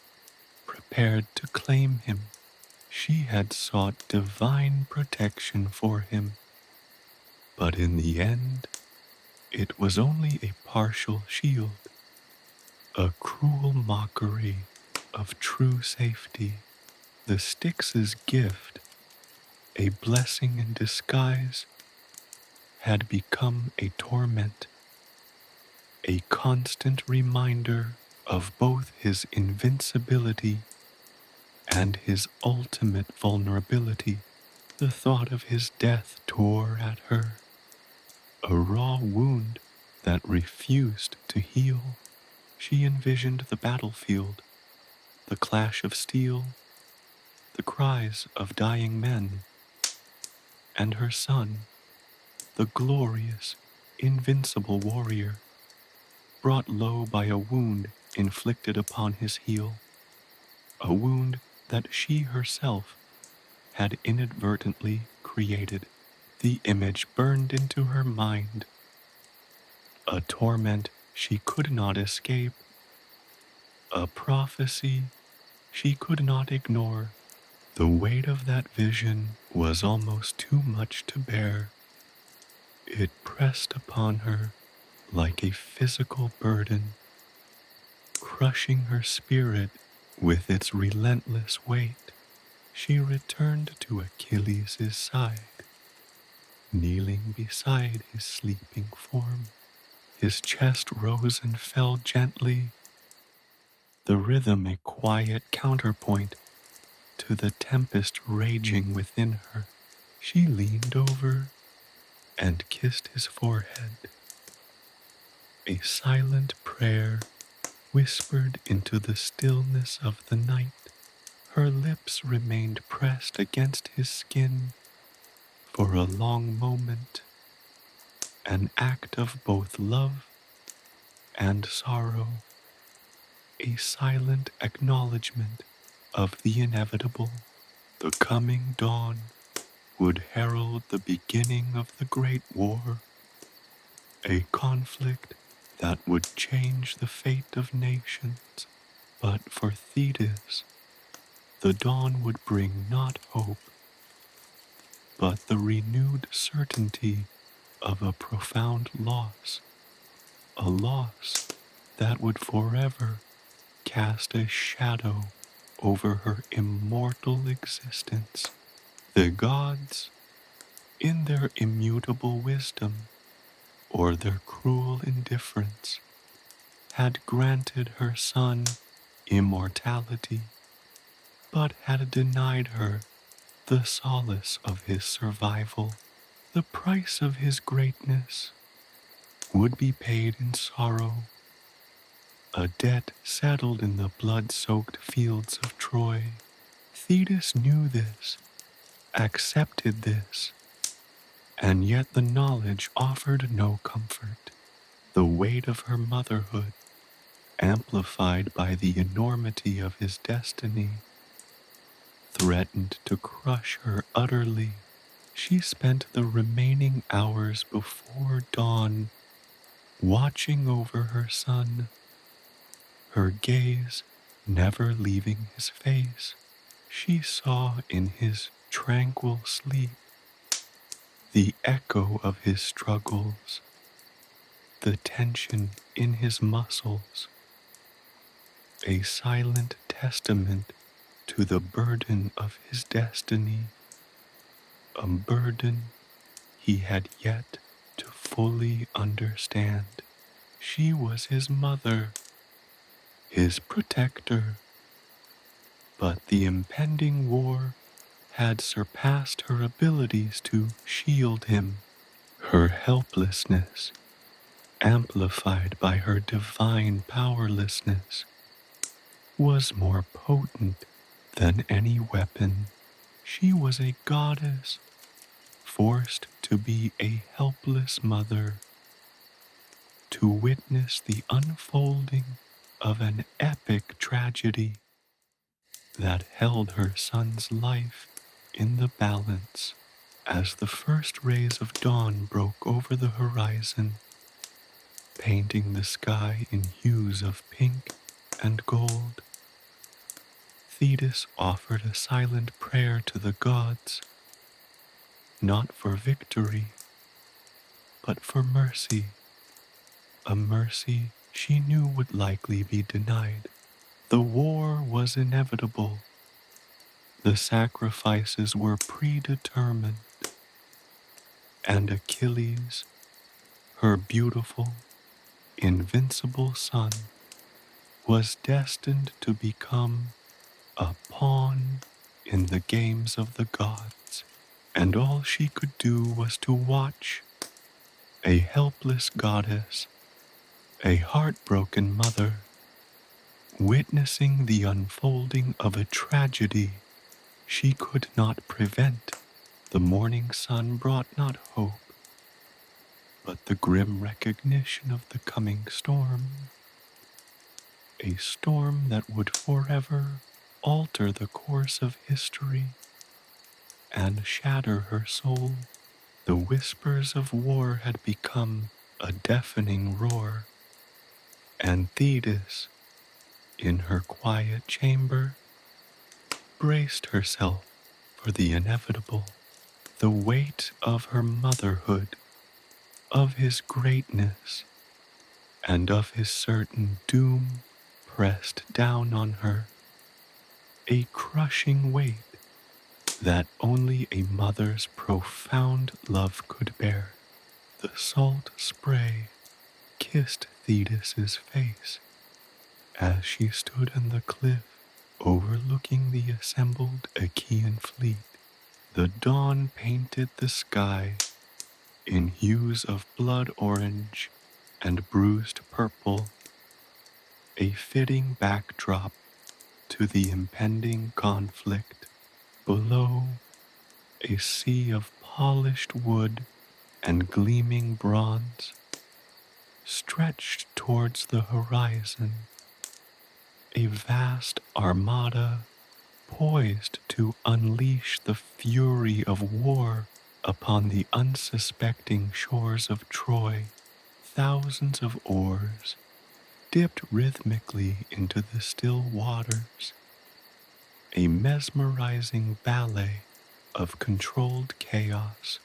prepared to claim him. She had sought divine protection for him, but in the end, it was only a partial shield, a cruel mockery of true safety. The Styx's gift, a blessing in disguise, had become a torment, a constant reminder of both his invincibility and his ultimate vulnerability. The thought of his death tore at her, a raw wound that refused to heal. She envisioned the battlefield, the clash of steel, the cries of dying men, and her son, the glorious, invincible warrior, brought low by a wound inflicted upon his heel, a wound that she herself had inadvertently created. The image burned into her mind, a torment she could not escape, a prophecy she could not ignore. The weight of that vision was almost too much to bear. It pressed upon her like a physical burden, crushing her spirit with its relentless weight. She returned to Achilles' side, kneeling beside his sleeping form. His chest rose and fell gently, the rhythm a quiet counterpoint to the tempest raging within her. She leaned over and kissed his forehead, a silent prayer whispered into the stillness of the night. Her lips remained pressed against his skin for a long moment, an act of both love and sorrow, a silent acknowledgement of the inevitable. The coming dawn would herald the beginning of the Great War, a conflict that would change the fate of nations. But for Thetis, the dawn would bring not hope, but the renewed certainty of a profound loss, a loss that would forever cast a shadow over her immortal existence. The gods, in their immutable wisdom or their cruel indifference, had granted her son immortality, but had denied her the solace of his survival. The price of his greatness would be paid in sorrow, a debt settled in the blood-soaked fields of Troy. Thetis knew this, accepted this, and yet the knowledge offered no comfort. The weight of her motherhood, amplified by the enormity of his destiny, threatened to crush her utterly. She spent the remaining hours before dawn watching over her son, her gaze never leaving his face. She saw in his tranquil sleep the echo of his struggles, the tension in his muscles, a silent testament to the burden of his destiny, a burden he had yet to fully understand. She was his mother, his protector, but the impending war had surpassed her abilities to shield him. Her helplessness, amplified by her divine powerlessness, was more potent than any weapon. She was a goddess, forced to be a helpless mother, to witness the unfolding of an epic tragedy that held her son's life in the balance. As the first rays of dawn broke over the horizon, painting the sky in hues of pink and gold, Thetis offered a silent prayer to the gods, not for victory, but for mercy, a mercy she knew would likely be denied. The war was inevitable. The sacrifices were predetermined, and Achilles, her beautiful, invincible son, was destined to become a pawn in the games of the gods, and all she could do was to watch, a helpless goddess, a heartbroken mother, Witnessing the unfolding of a tragedy she could not prevent, the morning sun brought not hope, but the grim recognition of the coming storm, a storm that would forever alter the course of history and shatter her soul. The whispers of war had become a deafening roar, and Thetis, in her quiet chamber, braced herself for the inevitable. The weight of her motherhood, of his greatness, and of his certain doom pressed down on her, a crushing weight that only a mother's profound love could bear. The salt spray kissed Thetis's face as she stood on the cliff overlooking the assembled Achaean fleet. The dawn painted the sky in hues of blood orange and bruised purple, a fitting backdrop to the impending conflict. Below, a sea of polished wood and gleaming bronze stretched towards the horizon, a vast armada poised to unleash the fury of war upon the unsuspecting shores of Troy. Thousands of oars dipped rhythmically into the still waters, a mesmerizing ballet of controlled chaos,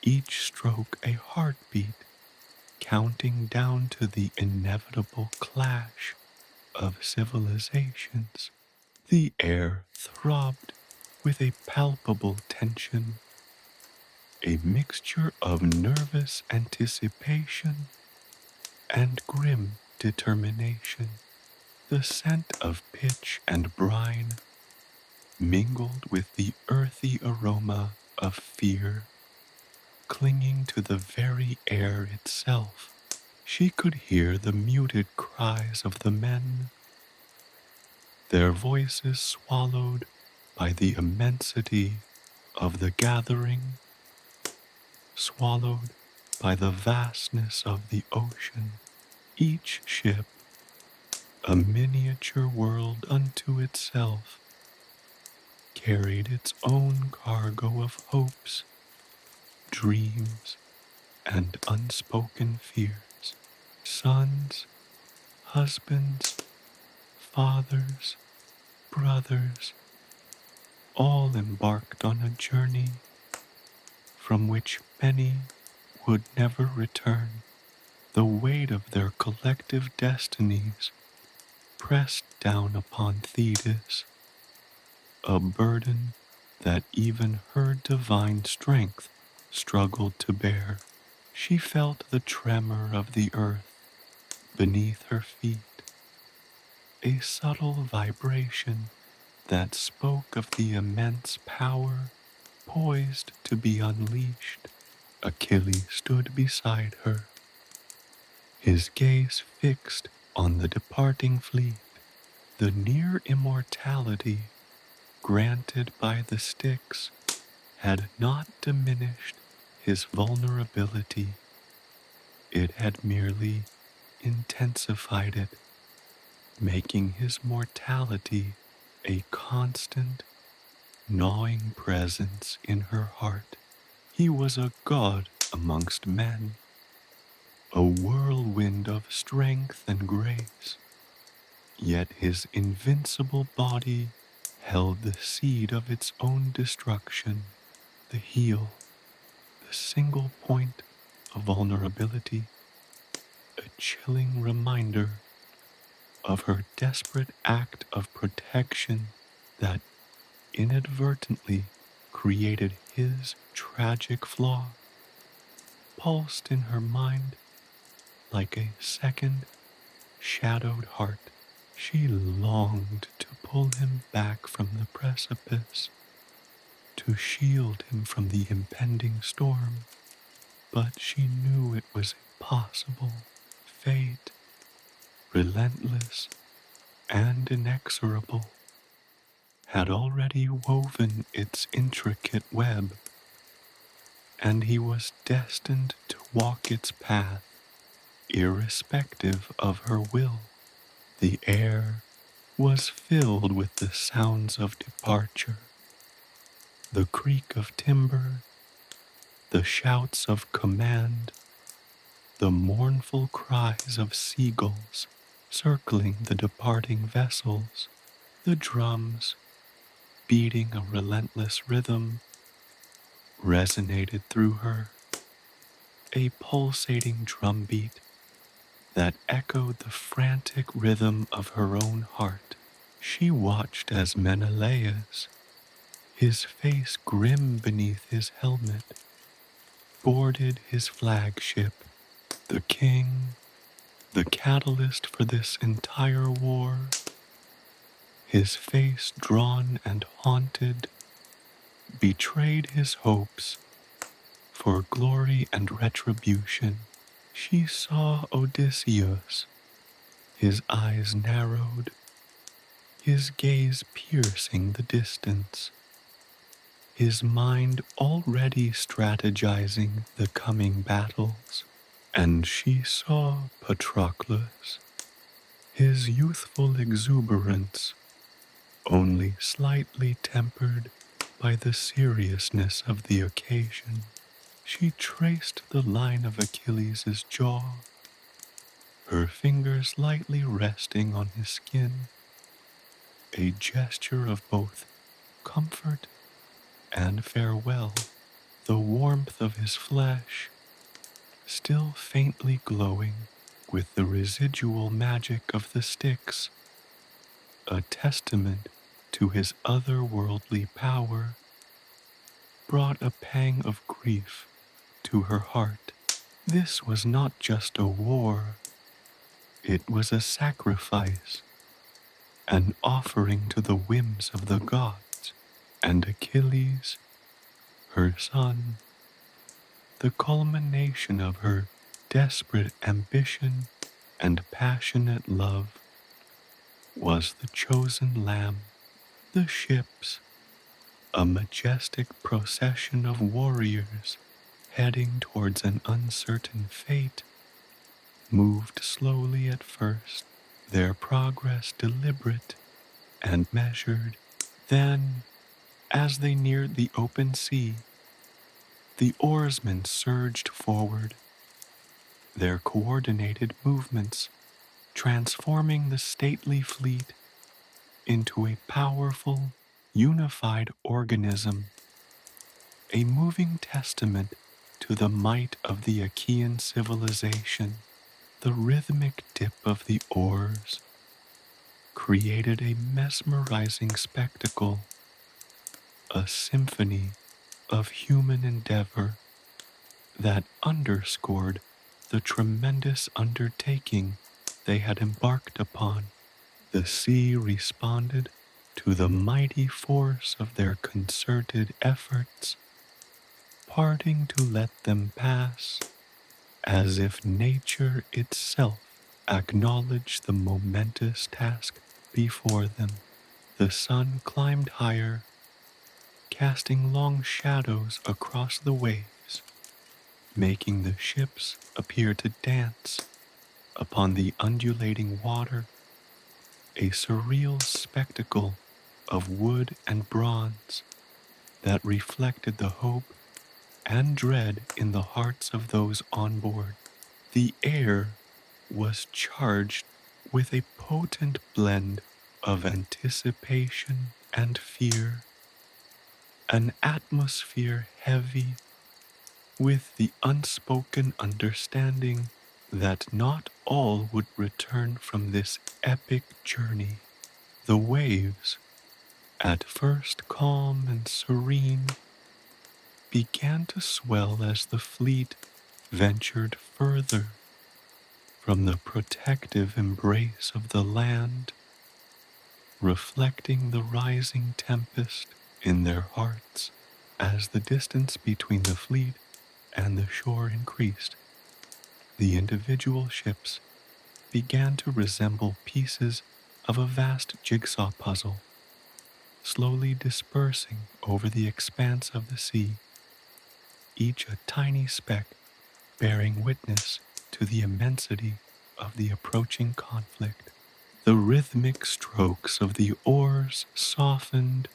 each stroke a heartbeat counting down to the inevitable clash of civilizations. The air throbbed with a palpable tension, a mixture of nervous anticipation and grim determination. The scent of pitch and brine mingled with the earthy aroma of fear, clinging to the very air itself. She could hear the muted cries of the men, their voices swallowed by the immensity of the gathering, swallowed by the vastness of the ocean. Each ship, a miniature world unto itself, carried its own cargo of hopes, dreams, and unspoken fears. Sons, husbands, fathers, brothers, all embarked on a journey from which many would never return. The weight of their collective destinies pressed down upon Thetis, a burden that even her divine strength struggled to bear. She felt the tremor of the earth beneath her feet, a subtle vibration that spoke of the immense power poised to be unleashed. Achilles stood beside her, his gaze fixed on the departing fleet. The near-immortality granted by the Styx had not diminished his vulnerability. It had merely intensified it, making his mortality a constant, gnawing presence in her heart. He was a god amongst men, a whirlwind of strength and grace, yet his invincible body held the seed of its own destruction. The heel, the single point of vulnerability, a chilling reminder of her desperate act of protection that inadvertently created his tragic flaw, pulsed in her mind like a second shadowed heart. She longed to pull him back from the precipice, to shield him from the impending storm, but she knew it was impossible. Fate, relentless, and inexorable, had already woven its intricate web, and he was destined to walk its path, irrespective of her will. The air was filled with the sounds of departure, the creak of timber, the shouts of command, the mournful cries of seagulls circling the departing vessels, the drums, beating a relentless rhythm, resonated through her, a pulsating drumbeat that echoed the frantic rhythm of her own heart. She watched as Menelaus, his face grim beneath his helmet, boarded his flagship, the king, the catalyst for this entire war, his face drawn and haunted, betrayed his hopes for glory and retribution. She saw Odysseus, his eyes narrowed, his gaze piercing the distance, his mind already strategizing the coming battles. And she saw Patroclus, his youthful exuberance only slightly tempered by the seriousness of the occasion. She traced the line of Achilles' jaw, her fingers lightly resting on his skin, a gesture of both comfort and farewell. The warmth of his flesh, still faintly glowing with the residual magic of the Styx, a testament to his otherworldly power, brought a pang of grief to her heart. This was not just a war, it was a sacrifice, an offering to the whims of the gods. And Achilles, her son, the culmination of her desperate ambition and passionate love, was the chosen lamb. The ships, a majestic procession of warriors heading towards an uncertain fate, moved slowly at first, their progress deliberate and measured. Then, as they neared the open sea, the oarsmen surged forward, their coordinated movements transforming the stately fleet into a powerful, unified organism, a moving testament to the might of the Achaean civilization. The rhythmic dip of the oars created a mesmerizing spectacle, a symphony of human endeavor that underscored the tremendous undertaking they had embarked upon. The sea responded to the mighty force of their concerted efforts, parting to let them pass, as if nature itself acknowledged the momentous task before them. The sun climbed higher, casting long shadows across the waves, making the ships appear to dance upon the undulating water, a surreal spectacle of wood and bronze that reflected the hope and dread in the hearts of those on board. The air was charged with a potent blend of anticipation and fear, an atmosphere heavy with the unspoken understanding that not all would return from this epic journey. The waves, at first calm and serene, began to swell as the fleet ventured further from the protective embrace of the land, reflecting the rising tempest in their hearts. As the distance between the fleet and the shore increased, the individual ships began to resemble pieces of a vast jigsaw puzzle, slowly dispersing over the expanse of the sea, each a tiny speck bearing witness to the immensity of the approaching conflict. The rhythmic strokes of the oars softened,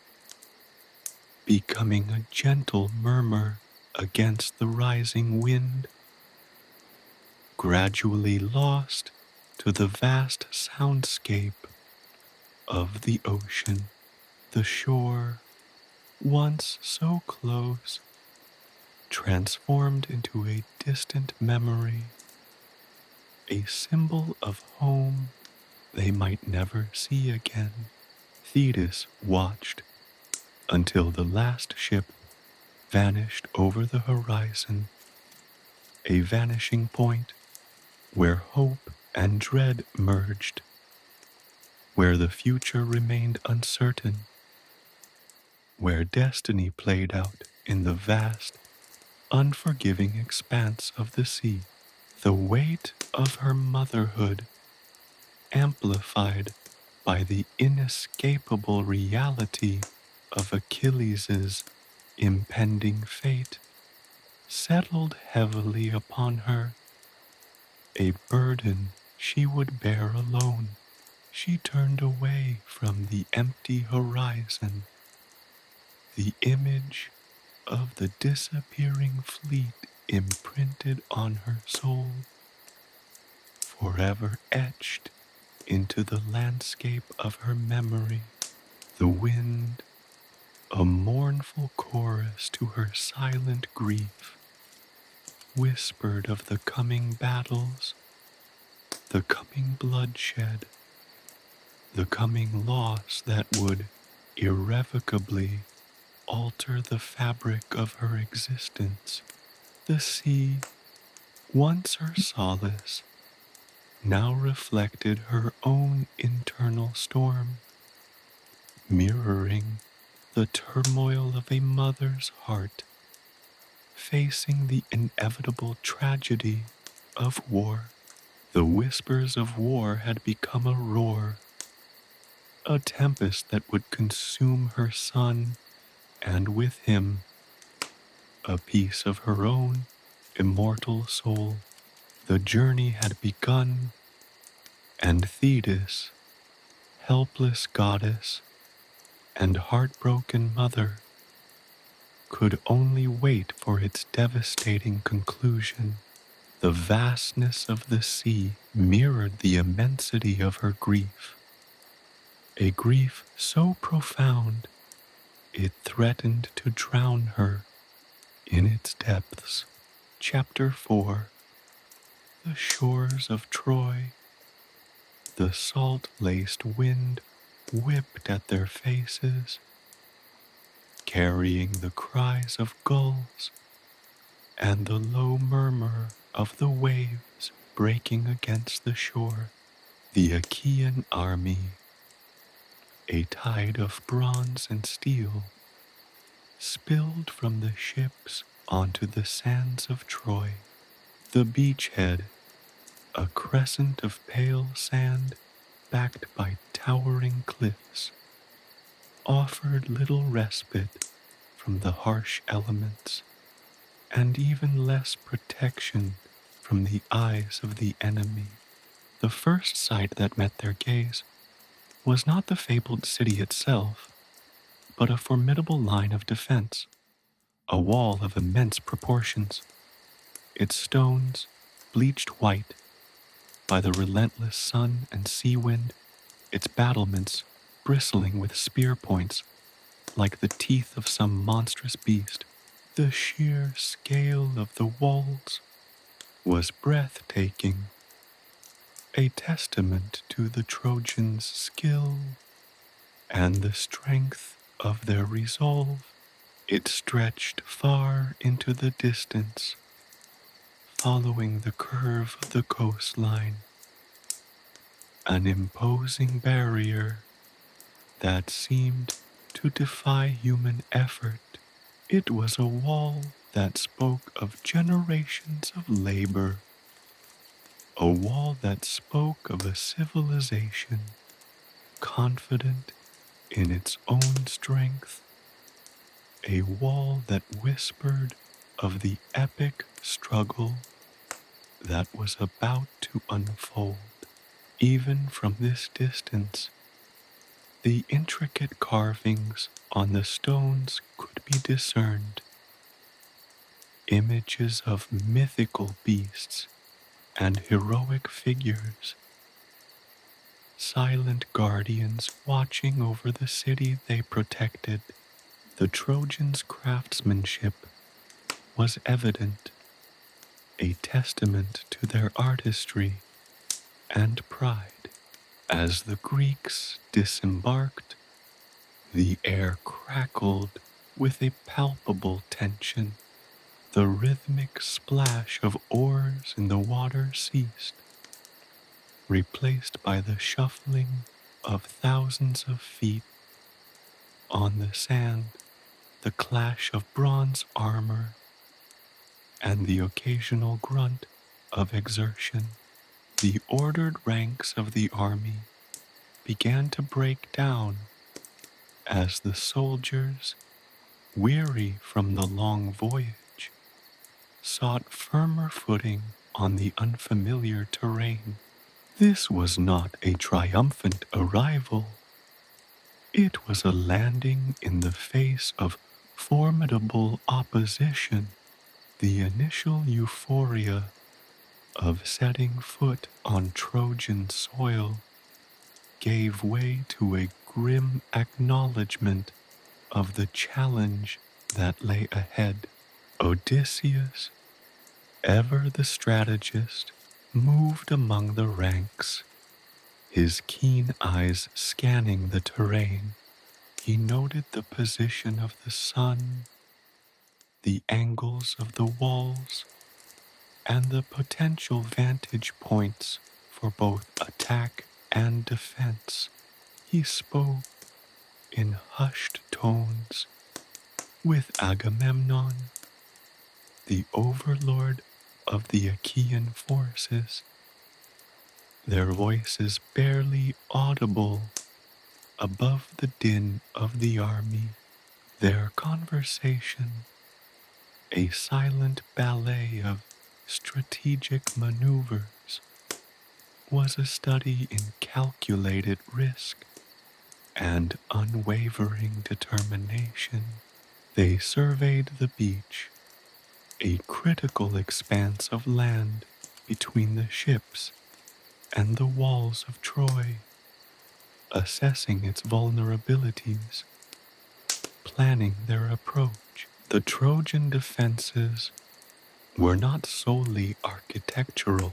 becoming a gentle murmur against the rising wind, gradually lost to the vast soundscape of the ocean. The shore, once so close, transformed into a distant memory, a symbol of home they might never see again. Thetis watched until the last ship vanished over the horizon, a vanishing point where hope and dread merged, where the future remained uncertain, where destiny played out in the vast, unforgiving expanse of the sea. The weight of her motherhood, amplified by the inescapable reality of Achilles' impending fate, settled heavily upon her, a burden she would bear alone. She turned away from the empty horizon, the image of the disappearing fleet imprinted on her soul, forever etched into the landscape of her memory. The wind, a mournful chorus to her silent grief, whispered of the coming battles, the coming bloodshed, the coming loss that would irrevocably alter the fabric of her existence. The sea, once her solace, now reflected her own internal storm, mirroring the turmoil of a mother's heart facing the inevitable tragedy of war. The whispers of war had become a roar, a tempest that would consume her son, and with him a piece of her own immortal soul. The journey had begun, and Thetis, helpless goddess and heartbroken mother, could only wait for its devastating conclusion. The vastness of the sea mirrored the immensity of her grief, a grief so profound it threatened to drown her in its depths. Chapter 4. The shores of Troy. The salt-laced wind whipped at their faces, carrying the cries of gulls and the low murmur of the waves breaking against the shore. The Achaean army, a tide of bronze and steel, spilled from the ships onto the sands of Troy. The beachhead, a crescent of pale sand backed by towering cliffs, offered little respite from the harsh elements, and even less protection from the eyes of the enemy. The first sight that met their gaze was not the fabled city itself, but a formidable line of defense, a wall of immense proportions, its stones bleached white by the relentless sun and sea wind, its battlements bristling with spear points like the teeth of some monstrous beast. The sheer scale of the walls was breathtaking, a testament to the Trojans' skill and the strength of their resolve. It stretched far into the distance, following the curve of the coastline, an imposing barrier that seemed to defy human effort. It was a wall that spoke of generations of labor, a wall that spoke of a civilization confident in its own strength, a wall that whispered of the epic struggle that was about to unfold. Even from this distance, the intricate carvings on the stones could be discerned, images of mythical beasts and heroic figures, silent guardians watching over the city they protected. The Trojans' craftsmanship was evident, a testament to their artistry and pride. As the Greeks disembarked, the air crackled with a palpable tension. The rhythmic splash of oars in the water ceased, replaced by the shuffling of thousands of feet on the sand, the clash of bronze armor, and the occasional grunt of exertion. The ordered ranks of the army began to break down as the soldiers, weary from the long voyage, sought firmer footing on the unfamiliar terrain. This was not a triumphant arrival. It was a landing in the face of formidable opposition. The initial euphoria of setting foot on Trojan soil gave way to a grim acknowledgment of the challenge that lay ahead. Odysseus, ever the strategist, moved among the ranks, his keen eyes scanning the terrain. He noted the position of the sun, the angles of the walls, and the potential vantage points for both attack and defense. He spoke in hushed tones with Agamemnon, the overlord of the Achaean forces, their voices barely audible above the din of the army. Their conversation, a silent ballet of strategic maneuvers, was a study in calculated risk and unwavering determination. They surveyed the beach, a critical expanse of land between the ships and the walls of Troy, assessing its vulnerabilities, planning their approach. The Trojan defenses were not solely architectural.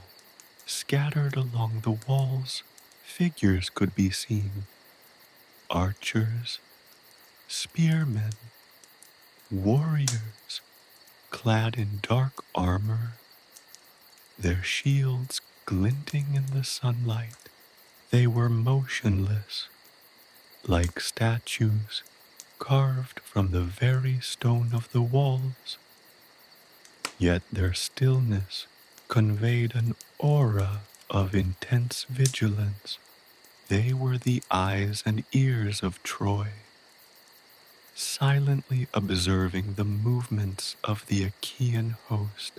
Scattered along the walls, figures could be seen: archers, spearmen, warriors, clad in dark armor, their shields glinting in the sunlight. They were motionless, like statues carved from the very stone of the walls. Yet their stillness conveyed an aura of intense vigilance. They were the eyes and ears of Troy, silently observing the movements of the Achaean host,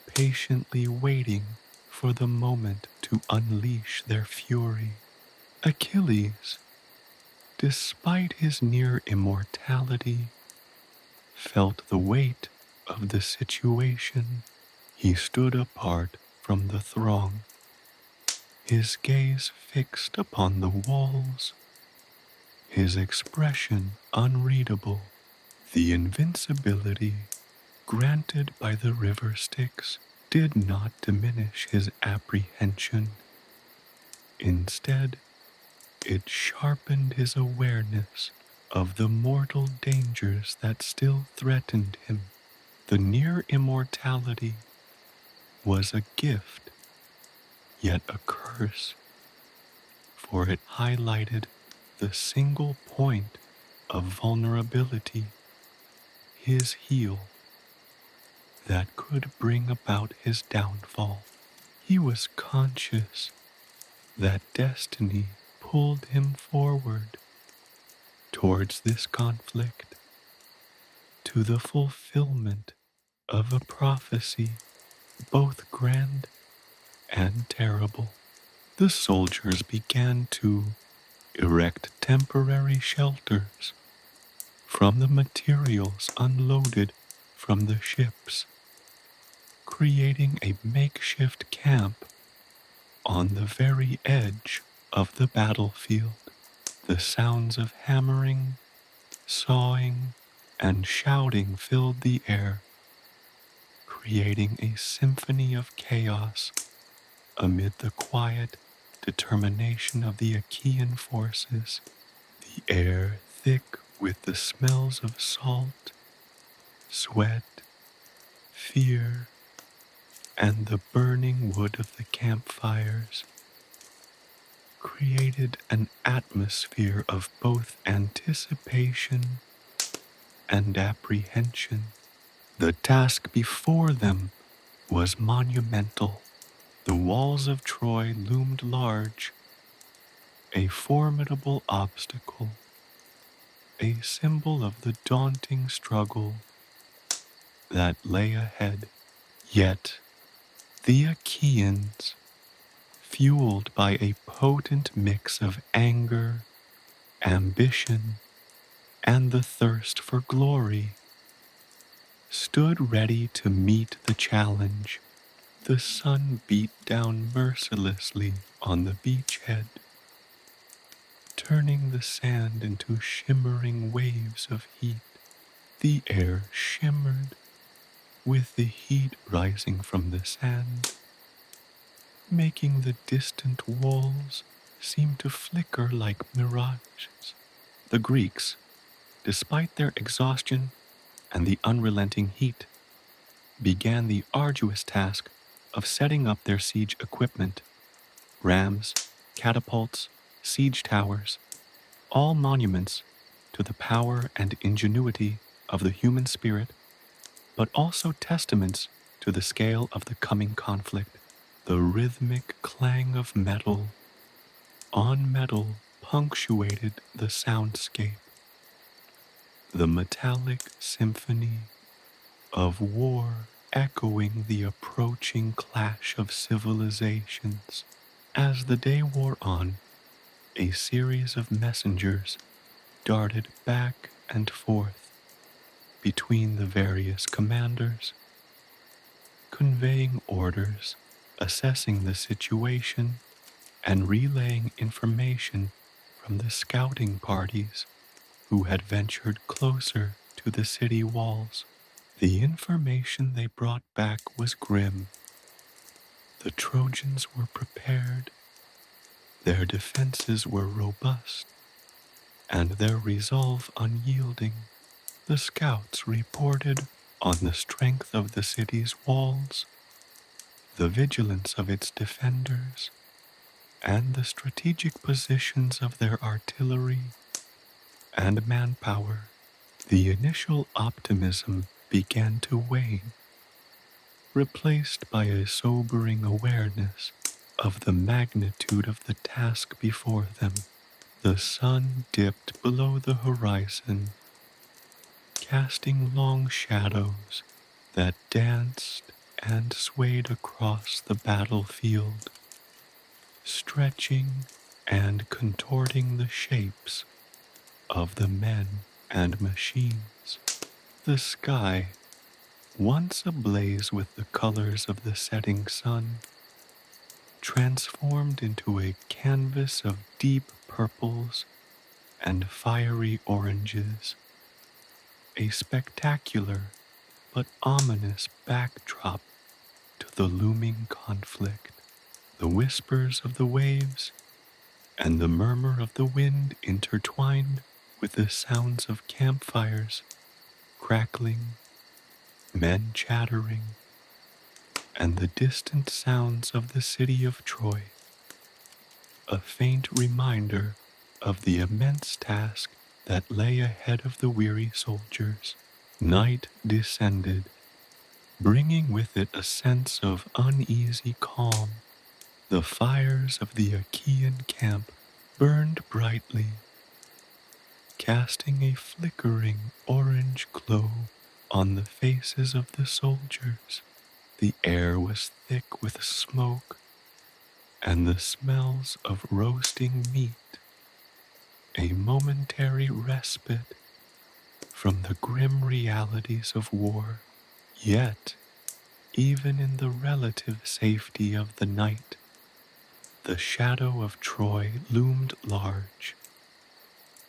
patiently waiting for the moment to unleash their fury. Achilles, despite his near immortality, felt the weight of the situation. He stood apart from the throng, his gaze fixed upon the walls, his expression unreadable. The invincibility granted by the River Styx did not diminish his apprehension. Instead, it sharpened his awareness of the mortal dangers that still threatened him. The near immortality was a gift, yet a curse, for it highlighted the single point of vulnerability, his heel, that could bring about his downfall. He was conscious that destiny pulled him forward towards this conflict, to the fulfillment of a prophecy both grand and terrible. The soldiers began to erect temporary shelters from the materials unloaded from the ships, creating a makeshift camp on the very edge of the battlefield. The sounds of hammering, sawing, and shouting filled the air, creating a symphony of chaos amid the quiet determination of the Achaean forces. The air thick with the smells of salt, sweat, fear, and the burning wood of the campfires created an atmosphere of both anticipation and apprehension. The task before them was monumental. The walls of Troy loomed large, a formidable obstacle, a symbol of the daunting struggle that lay ahead. Yet the Achaeans, fueled by a potent mix of anger, ambition, and the thirst for glory, stood ready to meet the challenge. The sun beat down mercilessly on the beachhead, turning the sand into shimmering waves of heat. The air shimmered with the heat rising from the sand, making the distant walls seem to flicker like mirages. The Greeks, despite their exhaustion and the unrelenting heat, began the arduous task of setting up their siege equipment: rams, catapults, siege towers, all monuments to the power and ingenuity of the human spirit, but also testaments to the scale of the coming conflict. The rhythmic clang of metal on metal punctuated the soundscape, the metallic symphony of war echoing the approaching clash of civilizations. As the day wore on, a series of messengers darted back and forth between the various commanders, conveying orders, assessing the situation, and relaying information from the scouting parties who had ventured closer to the city walls. The information they brought back was grim. The Trojans were prepared, their defenses were robust, and their resolve unyielding. The scouts reported on the strength of the city's walls, the vigilance of its defenders, and the strategic positions of their artillery and manpower. The initial optimism began to wane, replaced by a sobering awareness of the magnitude of the task before them. The sun dipped below the horizon, casting long shadows that danced and swayed across the battlefield, stretching and contorting the shapes of the men and machines. The sky, once ablaze with the colors of the setting sun, transformed into a canvas of deep purples and fiery oranges, a spectacular but ominous backdrop to the looming conflict. The whispers of the waves and the murmur of the wind intertwined with the sounds of campfires crackling, men chattering, and the distant sounds of the city of Troy, a faint reminder of the immense task that lay ahead of the weary soldiers. Night descended, bringing with it a sense of uneasy calm. The fires of the Achaean camp burned brightly, casting a flickering orange glow on the faces of the soldiers. The air was thick with smoke and the smells of roasting meat, a momentary respite from the grim realities of war. Yet, even in the relative safety of the night, the shadow of Troy loomed large,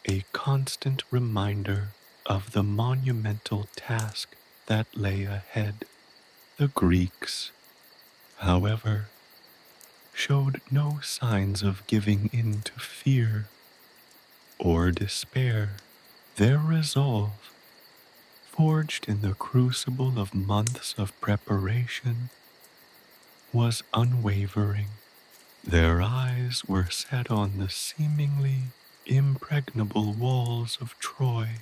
a constant reminder of the monumental task that lay ahead. The Greeks, however, showed no signs of giving in to fear or despair. Their resolve, forged in the crucible of months of preparation, was unwavering. Their eyes were set on the seemingly impregnable walls of Troy,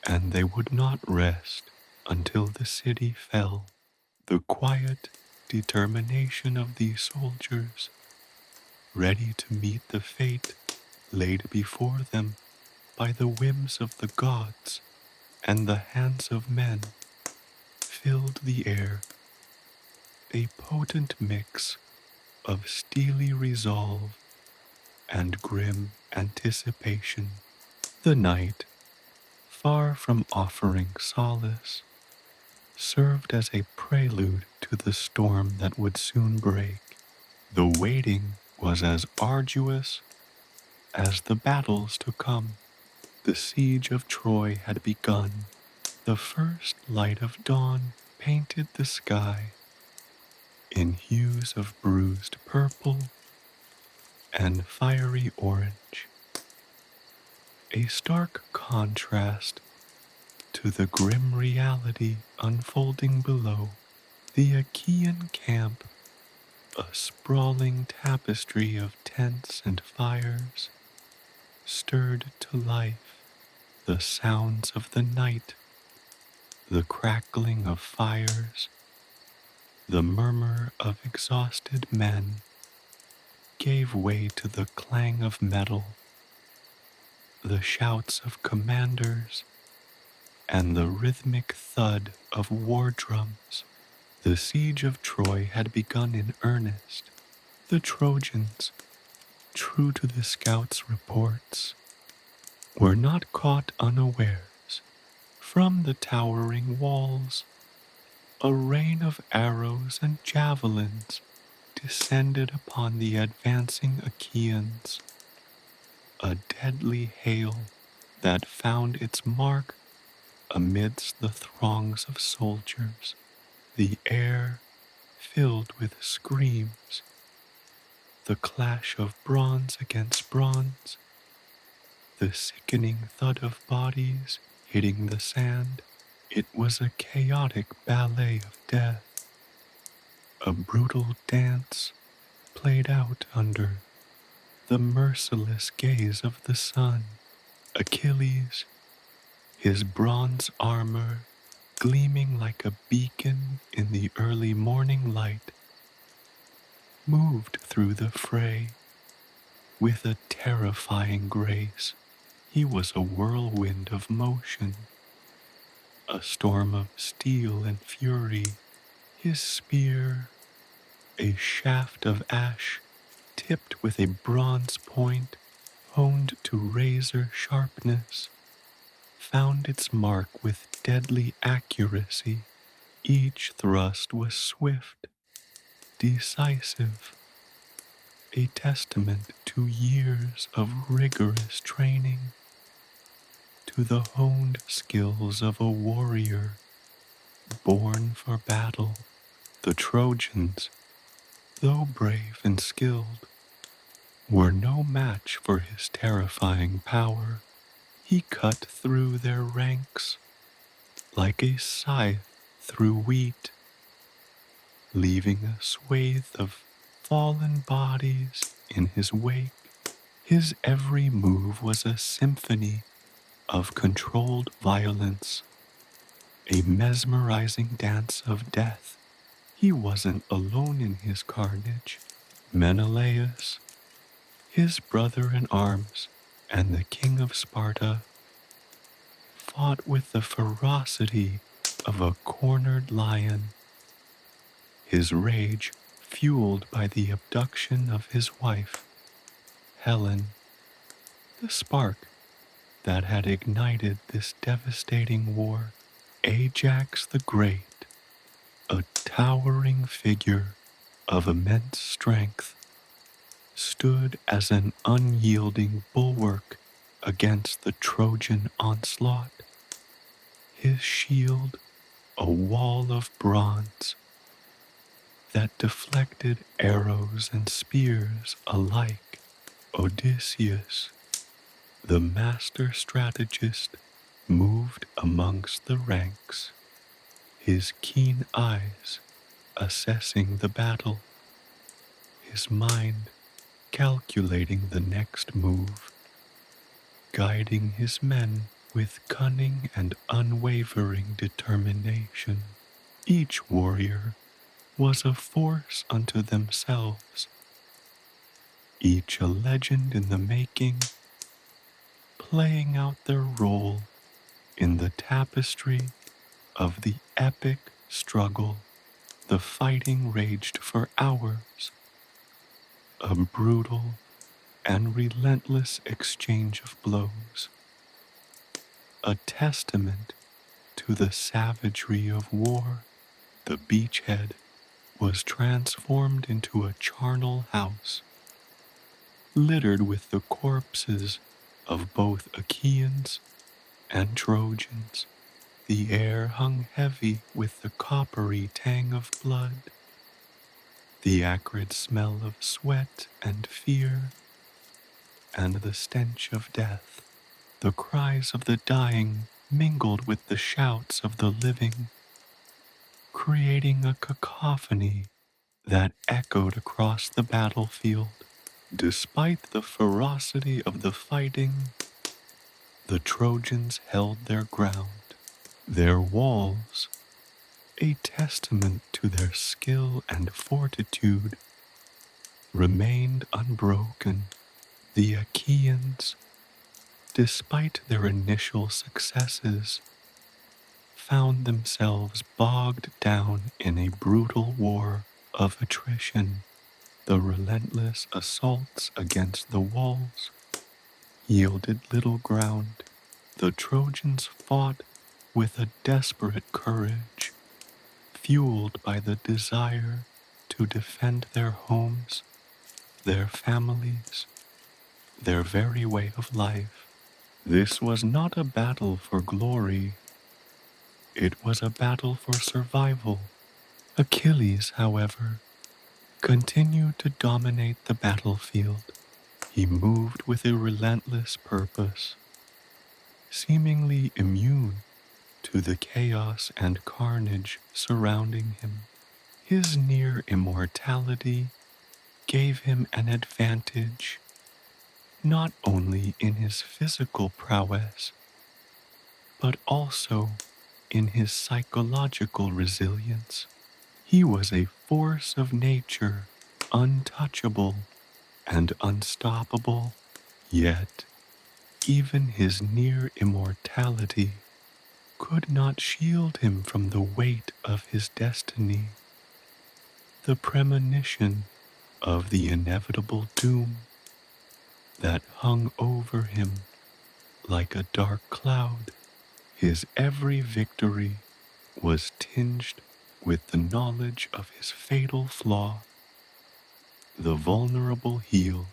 and they would not rest until the city fell. The quiet determination of these soldiers, ready to meet the fate laid before them by the whims of the gods and the hands of men, filled the air, a potent mix of steely resolve and grim anticipation. The night, far from offering solace, served as a prelude to the storm that would soon break. The waiting was as arduous as the battles to come. The siege of Troy had begun. The first light of dawn painted the sky in hues of bruised purple and fiery orange, a stark contrast to the grim reality unfolding below. The Achaean camp, a sprawling tapestry of tents and fires, stirred to life. The sounds of the night, the crackling of fires, the murmur of exhausted men, gave way to the clang of metal, the shouts of commanders, and the rhythmic thud of war drums. The siege of Troy had begun in earnest. The Trojans, true to the scouts' reports, were not caught unawares. From the towering walls, a rain of arrows and javelins descended upon the advancing Achaeans, a deadly hail that found its mark amidst the throngs of soldiers. The air filled with screams, the clash of bronze against bronze, the sickening thud of bodies hitting the sand. It was a chaotic ballet of death, a brutal dance played out under the merciless gaze of the sun. Achilles, his bronze armor gleaming like a beacon in the early morning light, moved through the fray with a terrifying grace. He was a whirlwind of motion, a storm of steel and fury. His spear, a shaft of ash tipped with a bronze point honed to razor sharpness, found its mark with deadly accuracy. Each thrust was swift, decisive, a testament to years of rigorous training, to the honed skills of a warrior born for battle. The Trojans, though brave and skilled, were no match for his terrifying power. He cut through their ranks like a scythe through wheat, leaving a swathe of fallen bodies in his wake. His every move was a symphony of controlled violence, a mesmerizing dance of death. He wasn't alone in his carnage. Menelaus, His brother in arms and the king of Sparta fought with the ferocity of a cornered lion, his rage fueled by the abduction of his wife, Helen. The spark that had ignited this devastating war. Ajax the Great, a towering figure of immense strength, stood as an unyielding bulwark against the Trojan onslaught, his shield a wall of bronze that deflected arrows and spears alike. Odysseus, the master strategist, moved amongst the ranks, his keen eyes assessing the battle, his mind calculating the next move, guiding his men with cunning and unwavering determination. Each warrior was a force unto themselves, each a legend in the making, playing out their role in the tapestry of the epic struggle. The fighting raged for hours, a brutal and relentless exchange of blows, a testament to the savagery of war. The beachhead was transformed into a charnel house, littered with the corpses of both Achaeans and Trojans. The air hung heavy with the coppery tang of blood, the acrid smell of sweat and fear, and the stench of death. The cries of the dying mingled with the shouts of the living, creating a cacophony that echoed across the battlefield. Despite the ferocity of the fighting, the Trojans held their ground. Their walls, a testament to their skill and fortitude, remained unbroken. The Achaeans, despite their initial successes, found themselves bogged down in a brutal war of attrition. The relentless assaults against the walls yielded little ground. The Trojans fought with a desperate courage, fueled by the desire to defend their homes, their families, their very way of life. This was not a battle for glory, it was a battle for survival. Achilles, however, continued to dominate the battlefield. He moved with a relentless purpose, seemingly immune to the chaos and carnage surrounding him. His near-immortality gave him an advantage, not only in his physical prowess, but also in his psychological resilience. He was a force of nature, untouchable and unstoppable, yet even his near immortality could not shield him from the weight of his destiny, the premonition of the inevitable doom that hung over him like a dark cloud. His every victory was tinged with the knowledge of his fatal flaw, the vulnerable heel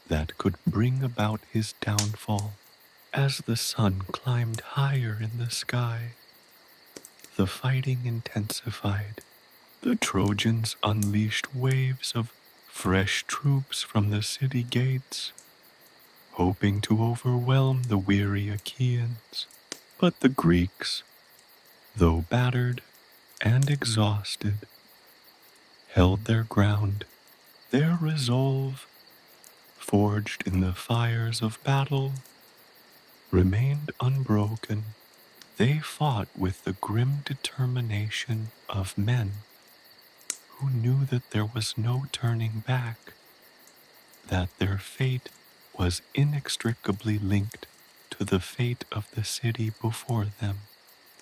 that could bring about his downfall. As the sun climbed higher in the sky, the fighting intensified. The Trojans unleashed waves of fresh troops from the city gates, hoping to overwhelm the weary Achaeans. But the Greeks, though battered and exhausted, held their ground. Their resolve, forged in the fires of battle, remained unbroken. They fought with the grim determination of men who knew that there was no turning back. that their fate was inextricably linked to the fate of the city before them.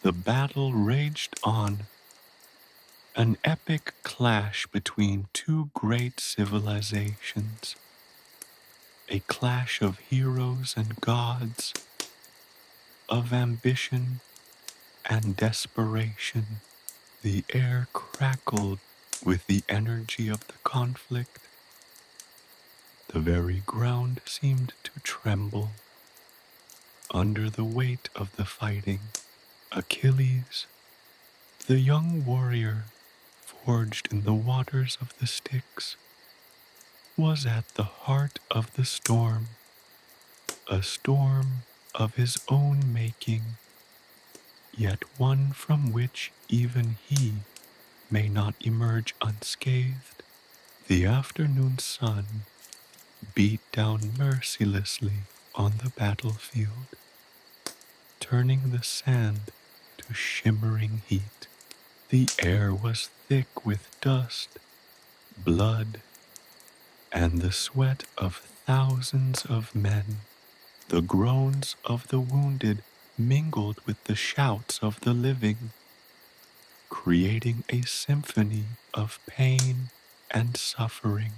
The battle raged on, an epic clash between two great civilizations, a clash of heroes and gods, of ambition and desperation. The air crackled with the energy of the conflict. The very ground seemed to tremble under the weight of the fighting. Achilles, the young warrior forged in the waters of the Styx, was at the heart of the storm, a storm of his own making, yet one from which even he may not emerge unscathed. The afternoon sun beat down mercilessly on the battlefield, turning the sand to shimmering heat. The air was thick with dust, blood, and the sweat of thousands of men. The groans of the wounded mingled with the shouts of the living, creating a symphony of pain and suffering.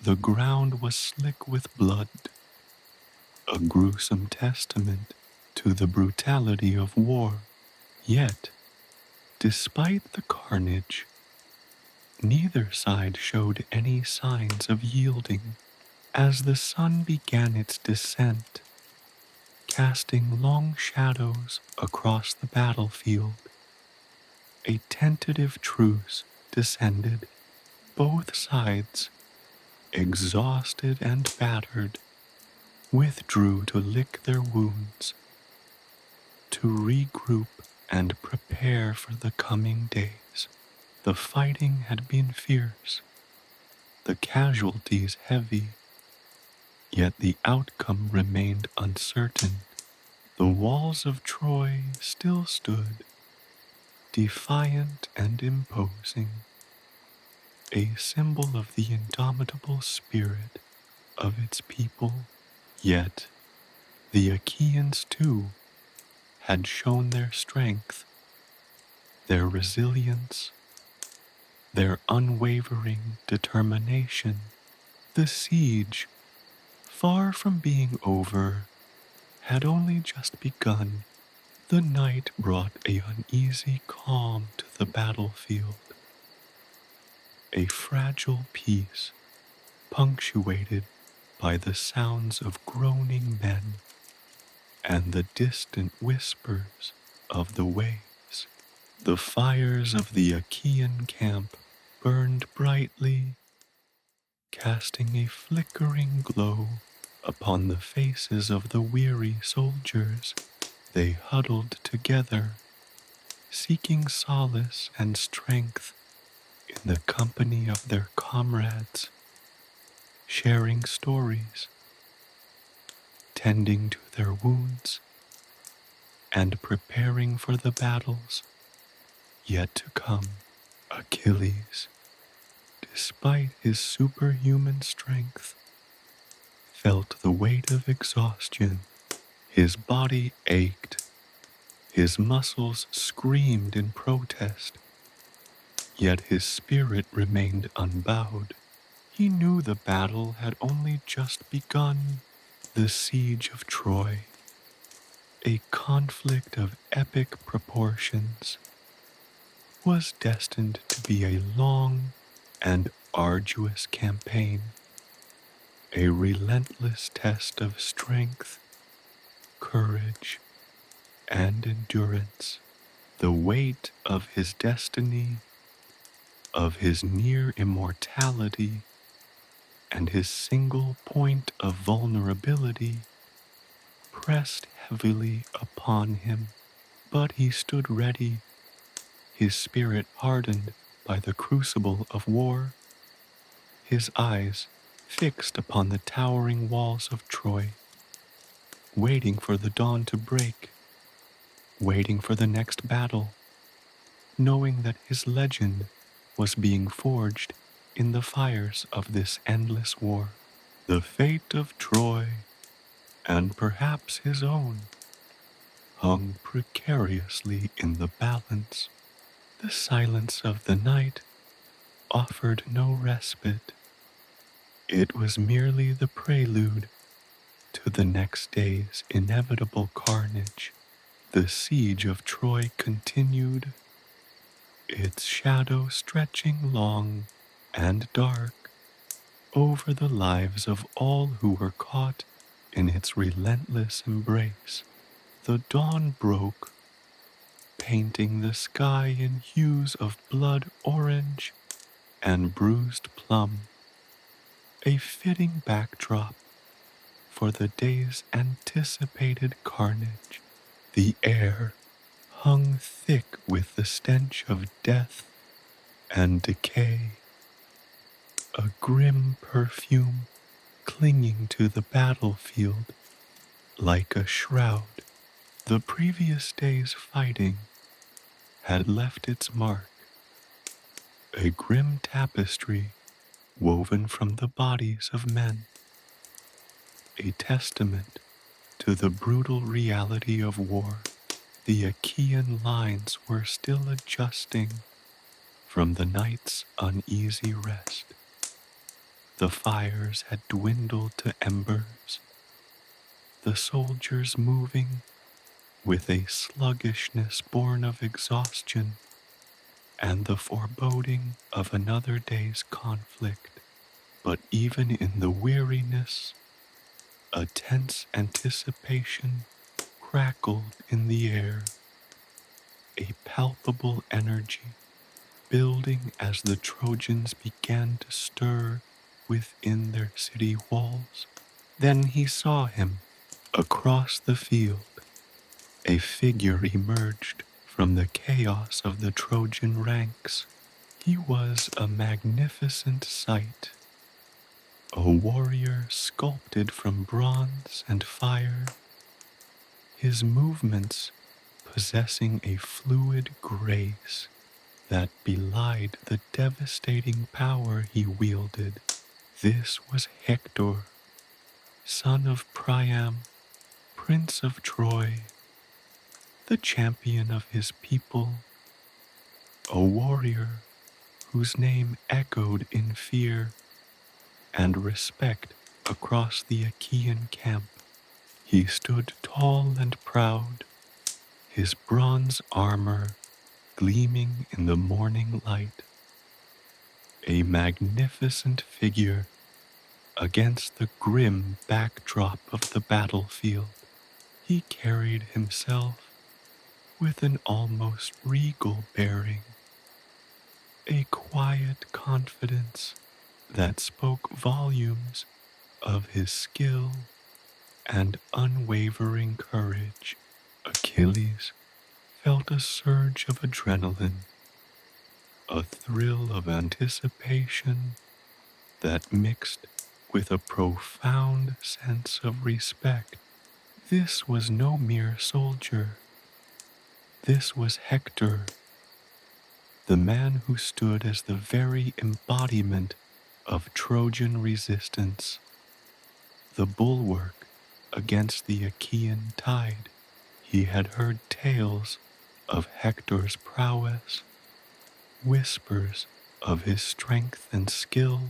The ground was slick with blood, a gruesome testament to the brutality of war. Yet, despite the carnage, neither side showed any signs of yielding. As the sun began its descent, casting long shadows across the battlefield, a tentative truce descended. Both sides, exhausted and battered, withdrew to lick their wounds, to regroup and prepare for the coming days. The fighting had been fierce, the casualties heavy, yet the outcome remained uncertain. The walls of Troy still stood, defiant and imposing, a symbol of the indomitable spirit of its people. Yet the Achaeans too had shown their strength, their resilience, their unwavering determination. The siege, far from being over, had only just begun. The night brought an uneasy calm to the battlefield, a fragile peace punctuated by the sounds of groaning men and the distant whispers of the waves. The fires of the Achaean camp burned brightly, casting a flickering glow upon the faces of the weary soldiers. They huddled together, seeking solace and strength in the company of their comrades, sharing stories, tending to their wounds, and preparing for the battles yet to come. Achilles, despite his superhuman strength, felt the weight of exhaustion. His body ached, his muscles screamed in protest, yet his spirit remained unbowed. He knew the battle had only just begun. The siege of Troy, a conflict of epic proportions, was destined to be a long and arduous campaign, a relentless test of strength, courage, and endurance. The weight of his destiny, of his near-immortality, and his single point of vulnerability pressed heavily upon him. But he stood ready, his spirit hardened by the crucible of war, his eyes fixed upon the towering walls of Troy, waiting for the dawn to break, waiting for the next battle, knowing that his legend was being forged in the fires of this endless war. The fate of Troy, and perhaps his own, hung precariously in the balance. The silence of the night offered no respite. It was merely the prelude to the next day's inevitable carnage. The siege of Troy continued, its shadow stretching long and dark over the lives of all who were caught in its relentless embrace. The dawn broke, painting the sky in hues of blood orange and bruised plum, a fitting backdrop for the day's anticipated carnage. The air hung thick with the stench of death and decay, a grim perfume clinging to the battlefield like a shroud. The previous day's fighting had left its mark, a grim tapestry woven from the bodies of men, a testament to the brutal reality of war. The Achaean lines were still adjusting from the night's uneasy rest. The fires had dwindled to embers, the soldiers moving with a sluggishness born of exhaustion and the foreboding of another day's conflict. But even in the weariness, a tense anticipation crackled in the air, a palpable energy building as the Trojans began to stir within their city walls. Then he saw him across the field. A figure emerged from the chaos of the Trojan ranks. He was a magnificent sight, a warrior sculpted from bronze and fire, his movements possessing a fluid grace that belied the devastating power he wielded. This was Hector, son of Priam, prince of Troy, the champion of his people, a warrior whose name echoed in fear and respect across the Achaean camp. He stood tall and proud, his bronze armor gleaming in the morning light, a magnificent figure against the grim backdrop of the battlefield. He carried himself with an almost regal bearing, a quiet confidence that spoke volumes of his skill and unwavering courage. Achilles felt a surge of adrenaline, a thrill of anticipation that mixed with a profound sense of respect. This was no mere soldier. This was Hector, the man who stood as the very embodiment of Trojan resistance, the bulwark against the Achaean tide. He had heard tales of Hector's prowess, whispers of his strength and skill,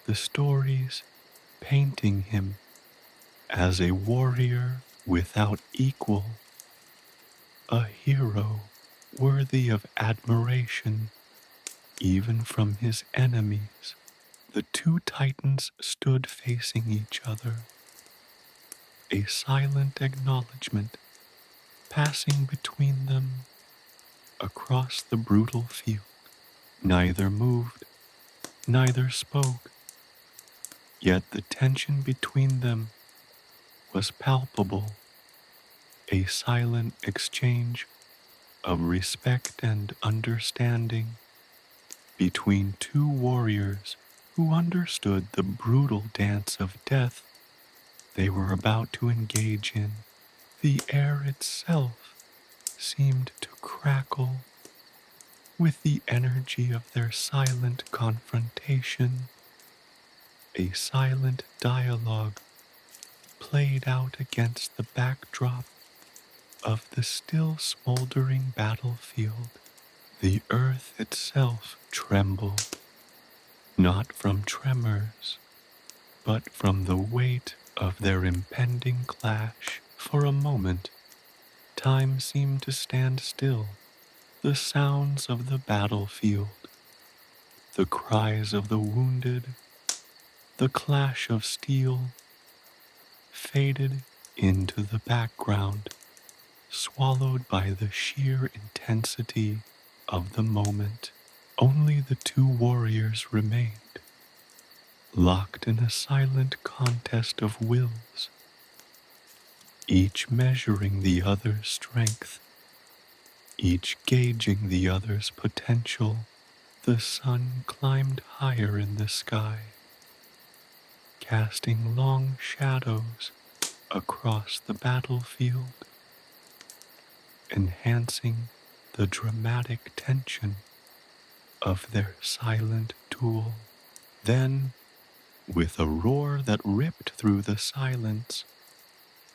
the stories painting him as a warrior without equal, a hero worthy of admiration even from his enemies. The two titans stood facing each other, a silent acknowledgement passing between them across the brutal field. Neither moved, neither spoke, yet the tension between them was palpable, a silent exchange of respect and understanding between two warriors who understood the brutal dance of death they were about to engage in. The air itself seemed to crackle with the energy of their silent confrontation, a silent dialogue played out against the backdrop of the still smoldering battlefield. The earth itself trembled, not from tremors, but from the weight of their impending clash. For a moment, time seemed to stand still. The sounds of the battlefield, the cries of the wounded, the clash of steel faded into the background, swallowed by the sheer intensity of the moment. Only the two warriors remained, locked in a silent contest of wills, each measuring the other's strength, each gauging the other's potential. The sun climbed higher in the sky, casting long shadows across the battlefield, enhancing the dramatic tension of their silent duel. Then, with a roar that ripped through the silence,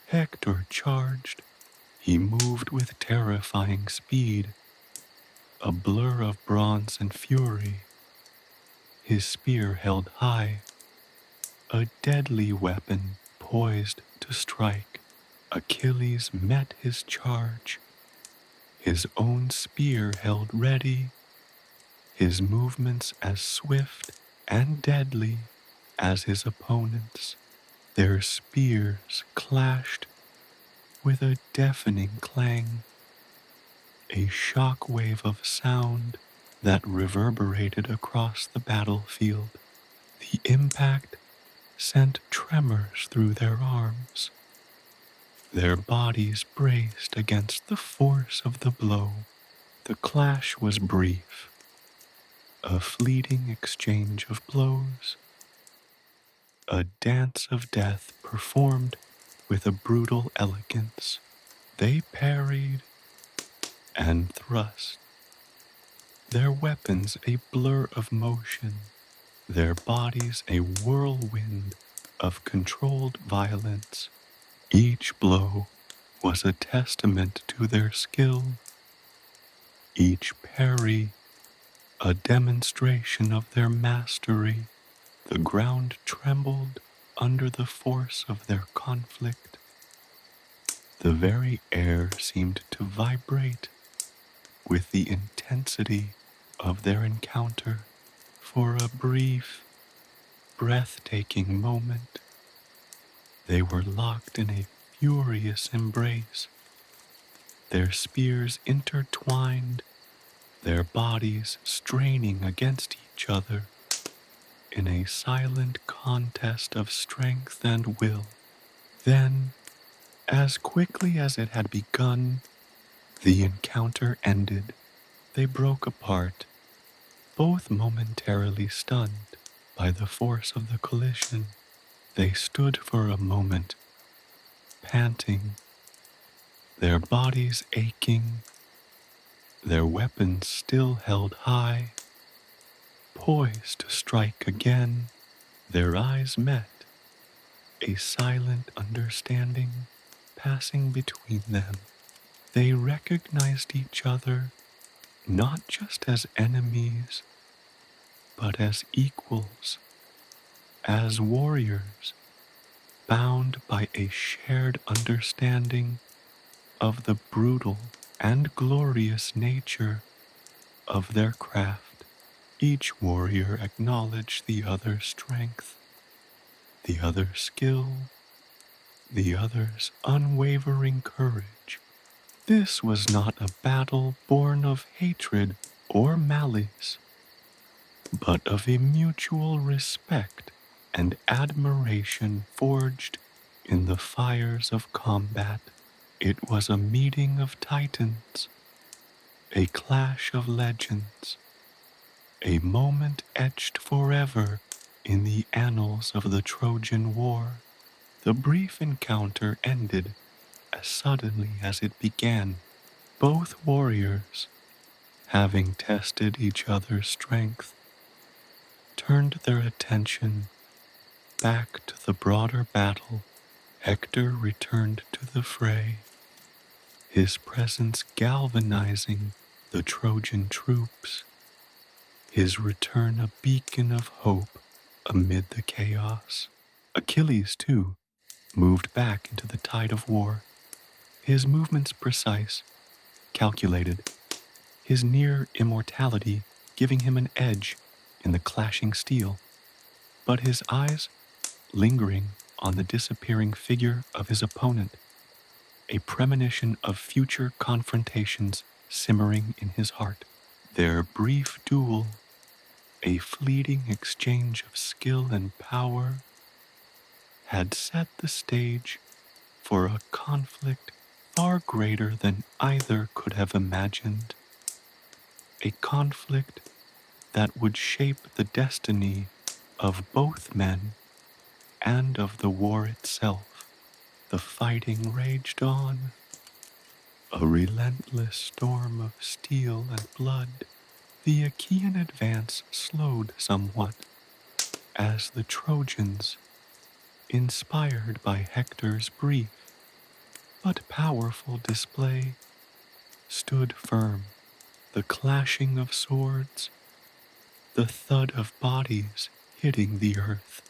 Hector charged. He moved with terrifying speed, a blur of bronze and fury, his spear held high, a deadly weapon poised to strike. Achilles met his charge, his own spear held ready, his movements as swift and deadly as his opponent's. Their spears clashed with a deafening clang, a shock wave of sound that reverberated across the battlefield. The impact sent tremors through their arms. Their bodies braced against the force of the blow. The clash was brief, a fleeting exchange of blows, a dance of death performed with a brutal elegance. They parried and thrust, their weapons a blur of motion, their bodies a whirlwind of controlled violence. Each blow was a testament to their skill, each parry a demonstration of their mastery. The ground trembled under the force of their conflict. The very air seemed to vibrate with the intensity of their encounter. For a brief, breathtaking moment, they were locked in a furious embrace, their spears intertwined, their bodies straining against each other in a silent contest of strength and will. Then, as quickly as it had begun, the encounter ended. They broke apart, both momentarily stunned by the force of the collision. They stood for a moment, panting, their bodies aching, their weapons still held high, poised to strike again. Their eyes met, a silent understanding passing between them. They recognized each other not just as enemies, but as equals, as warriors, bound by a shared understanding of the brutal and glorious nature of their craft. Each warrior acknowledged the other's strength, the other's skill, the other's unwavering courage. This was not a battle born of hatred or malice, but of a mutual respect and admiration forged in the fires of combat. It was a meeting of titans, a clash of legends, a moment etched forever in the annals of the Trojan War. The brief encounter ended as suddenly as it began. Both warriors, having tested each other's strength, turned their attention back to the broader battle, Hector returned to the fray, his presence galvanizing the Trojan troops, his return a beacon of hope amid the chaos. Achilles, too, moved back into the tide of war, his movements precise, calculated, his near-immortality giving him an edge in the clashing steel, but his eyes lingering on the disappearing figure of his opponent, a premonition of future confrontations simmering in his heart. Their brief duel, a fleeting exchange of skill and power, had set the stage for a conflict far greater than either could have imagined, a conflict that would shape the destiny of both men and of the war itself. The fighting raged on, a relentless storm of steel and blood. The Achaean advance slowed somewhat as the Trojans, inspired by Hector's brief but powerful display, stood firm. The clashing of swords, the thud of bodies hitting the earth,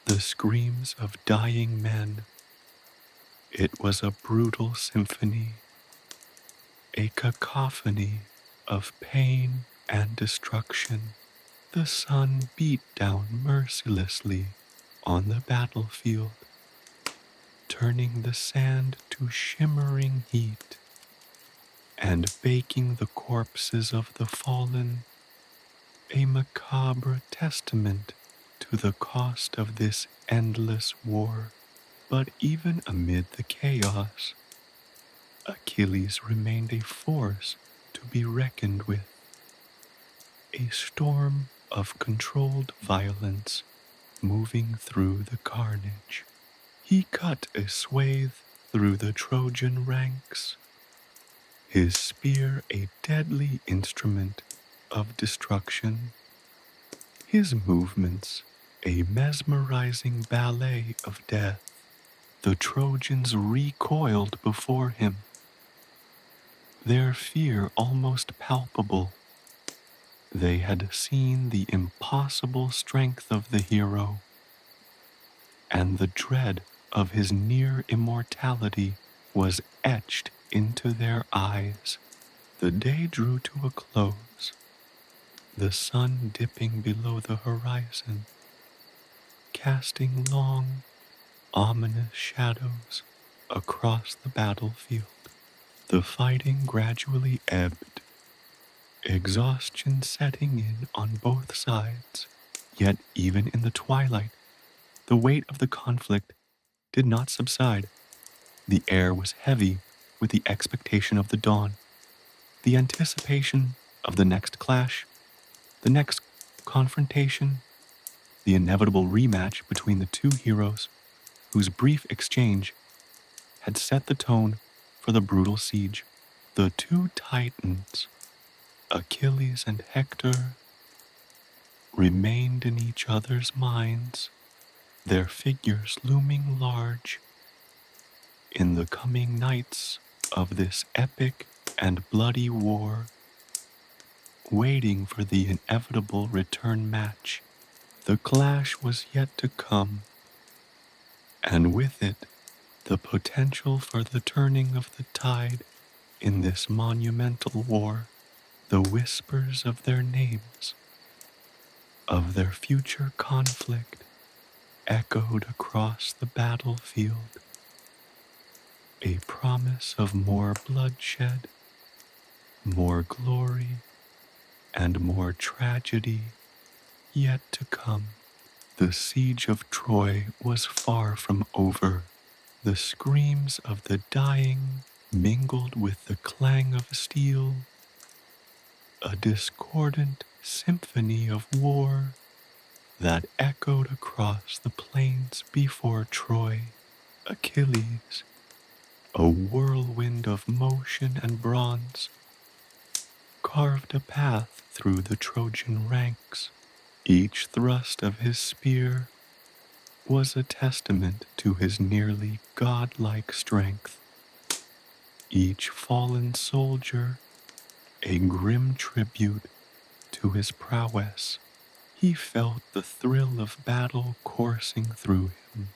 the screams of dying men. It was a brutal symphony, a cacophony of pain and destruction. The sun beat down mercilessly on the battlefield, turning the sand to shimmering heat and baking the corpses of the fallen, a macabre testament to the cost of this endless war. But even amid the chaos, Achilles remained a force to be reckoned with, a storm of controlled violence moving through the carnage. He cut a swathe through the Trojan ranks, his spear a deadly instrument of destruction, his movements a mesmerizing ballet of death. The Trojans recoiled before him, their fear almost palpable. They had seen the impossible strength of the hero, and the dread of his near immortality was etched into their eyes. The day drew to a close, the sun dipping below the horizon, casting long, ominous shadows across the battlefield. The fighting gradually ebbed, exhaustion setting in on both sides. Yet even in the twilight, the weight of the conflict did not subside. The air was heavy with the expectation of the dawn, the anticipation of the next clash, the next confrontation, the inevitable rematch between the two heroes whose brief exchange had set the tone for the brutal siege. The two titans, Achilles and Hector, remained in each other's minds, their figures looming large in the coming nights of this epic and bloody war, waiting for the inevitable return match. The clash was yet to come, and with it, the potential for the turning of the tide in this monumental war. The whispers of their names, of their future conflict, echoed across the battlefield, a promise of more bloodshed, more glory, and more tragedy yet to come. The siege of Troy was far from over. The screams of the dying mingled with the clang of steel, a discordant symphony of war that echoed across the plains before Troy. Achilles, a whirlwind of motion and bronze, carved a path through the Trojan ranks. Each thrust of his spear was a testament to his nearly godlike strength. Each fallen soldier a grim tribute to his prowess. He felt the thrill of battle coursing through him,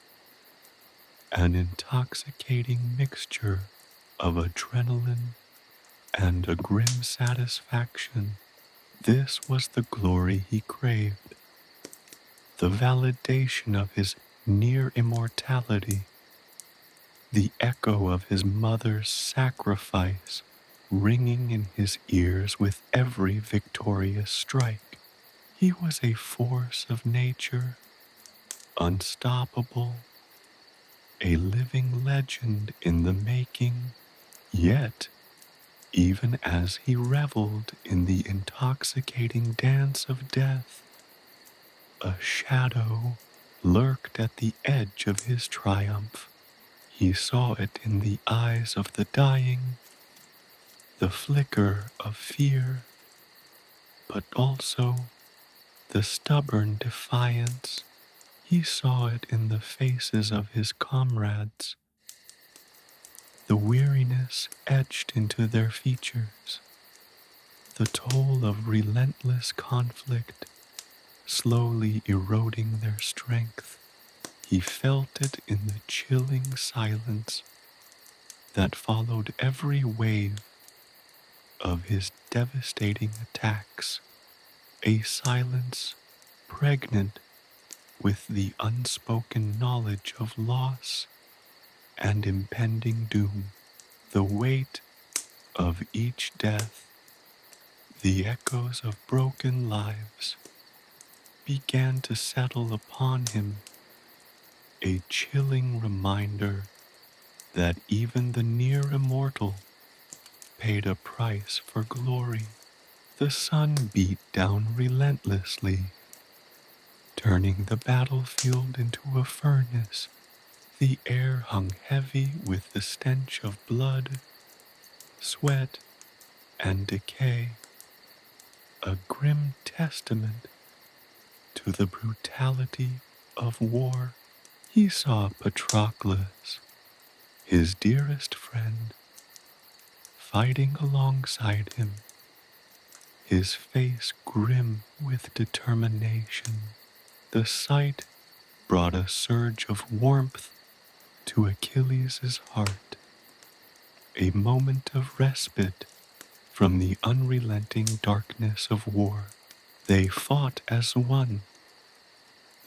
an intoxicating mixture of adrenaline and a grim satisfaction. This was the glory he craved, the validation of his near immortality, the echo of his mother's sacrifice ringing in his ears with every victorious strike. He was a force of nature, unstoppable, a living legend in the making. Yet, even as he reveled in the intoxicating dance of death, a shadow lurked at the edge of his triumph. He saw it in the eyes of the dying, the flicker of fear, but also the stubborn defiance. He saw it in the faces of his comrades, the weariness etched into their features, the toll of relentless conflict slowly eroding their strength. He felt it in the chilling silence that followed every wave of his devastating attacks, a silence pregnant with the unspoken knowledge of loss and impending doom, the weight of each death, the echoes of broken lives began to settle upon him, a chilling reminder that even the near immortal paid a price for glory. The sun beat down relentlessly, turning the battlefield into a furnace. The air hung heavy with the stench of blood, sweat, and decay, a grim testament to the brutality of war. He saw Patroclus, his dearest friend, fighting alongside him, his face grim with determination. The sight brought a surge of warmth to Achilles' heart, a moment of respite from the unrelenting darkness of war. They fought as one,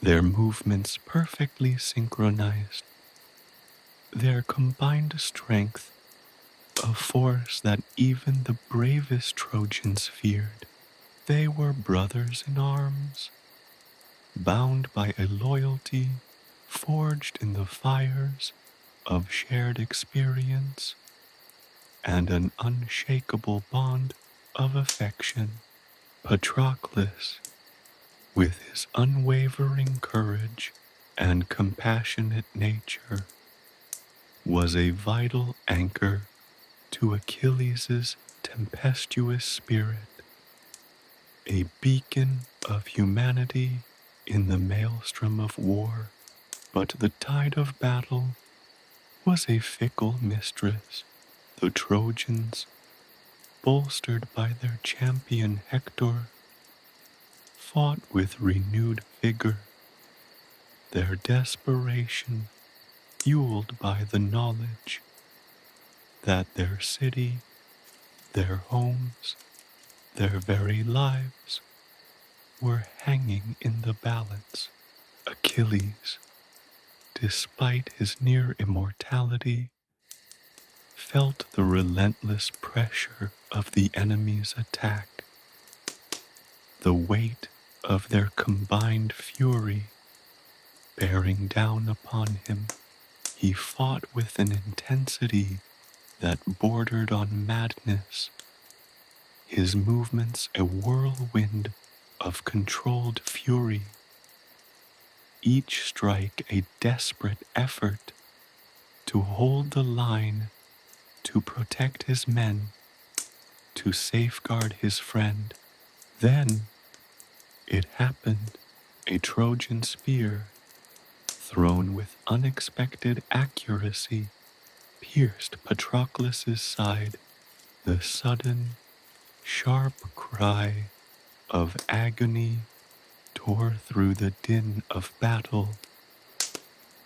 their movements perfectly synchronized, their combined strength a force that even the bravest Trojans feared. They were brothers in arms, bound by a loyalty forged in the fires of shared experience and an unshakable bond of affection. Patroclus, with his unwavering courage and compassionate nature, was a vital anchor to Achilles' tempestuous spirit, a beacon of humanity in the maelstrom of war. But the tide of battle was a fickle mistress. The Trojans, bolstered by their champion Hector, fought with renewed vigor, their desperation fueled by the knowledge that their city, their homes, their very lives were hanging in the balance. Achilles, despite his near immortality, felt the relentless pressure of the enemy's attack, the weight of their combined fury bearing down upon him. He fought with an intensity that bordered on madness, his movements a whirlwind of controlled fury, each strike a desperate effort to hold the line, to protect his men, to safeguard his friend. Then it happened. A Trojan spear, thrown with unexpected accuracy, pierced Patroclus's side. The sudden, sharp cry of agony tore through the din of battle,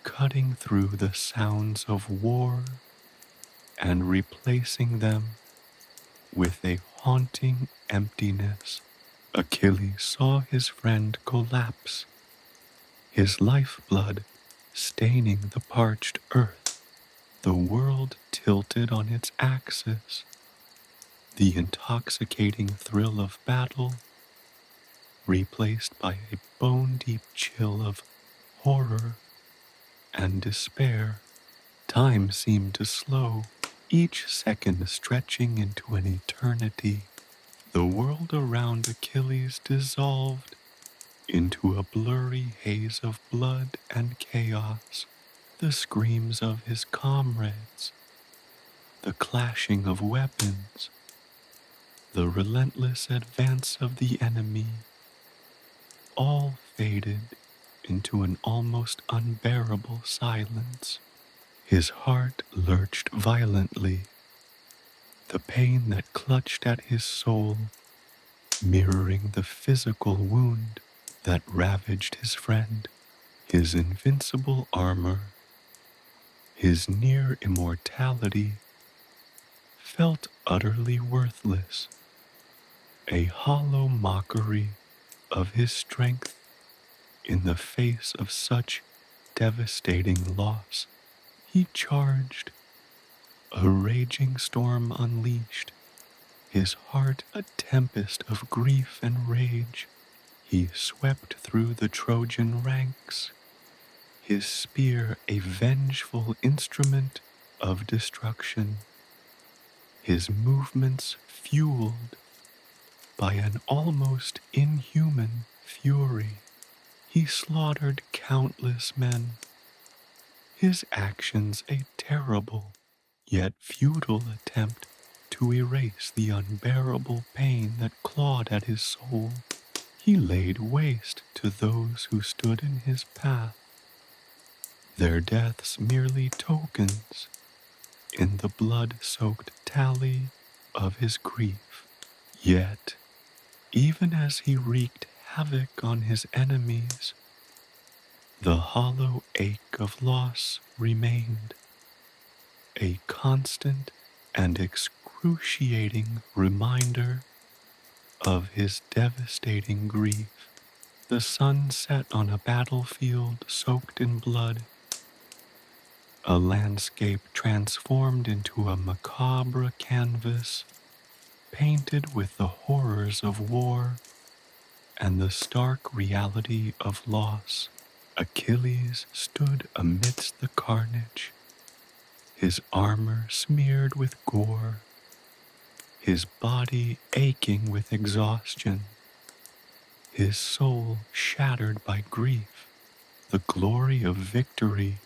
cutting through the sounds of war and replacing them with a haunting emptiness. Achilles saw his friend collapse, his lifeblood staining the parched earth. The world tilted on its axis, the intoxicating thrill of battle replaced by a bone-deep chill of horror and despair. Time seemed to slow, each second stretching into an eternity. The world around Achilles dissolved into a blurry haze of blood and chaos. The screams of his comrades, the clashing of weapons, the relentless advance of the enemy, all faded into an almost unbearable silence. His heart lurched violently, the pain that clutched at his soul, mirroring the physical wound that ravaged his friend. His invincible armor, his near immortality, felt utterly worthless, a hollow mockery of his strength in the face of such devastating loss. He charged, a raging storm unleashed, his heart a tempest of grief and rage. He swept through the Trojan ranks, his spear a vengeful instrument of destruction, his movements fueled by an almost inhuman fury. He slaughtered countless men, his actions a terrible yet futile attempt to erase the unbearable pain that clawed at his soul. He laid waste to those who stood in his path, their deaths merely tokens in the blood-soaked tally of his grief. Yet, even as he wreaked havoc on his enemies, the hollow ache of loss remained, a constant and excruciating reminder of his devastating grief. The sun set on a battlefield soaked in blood, a landscape transformed into a macabre canvas painted with the horrors of war and the stark reality of loss. Achilles stood amidst the carnage, his armor smeared with gore, his body aching with exhaustion, his soul shattered by grief. The glory of victory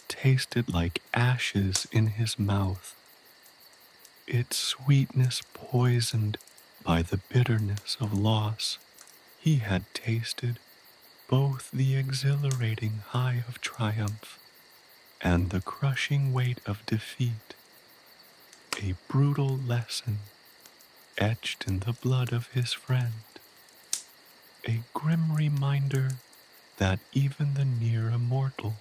tasted like ashes in his mouth, its sweetness poisoned by the bitterness of loss. He had tasted both the exhilarating high of triumph and the crushing weight of defeat, a brutal lesson etched in the blood of his friend, a grim reminder that even the near-immortal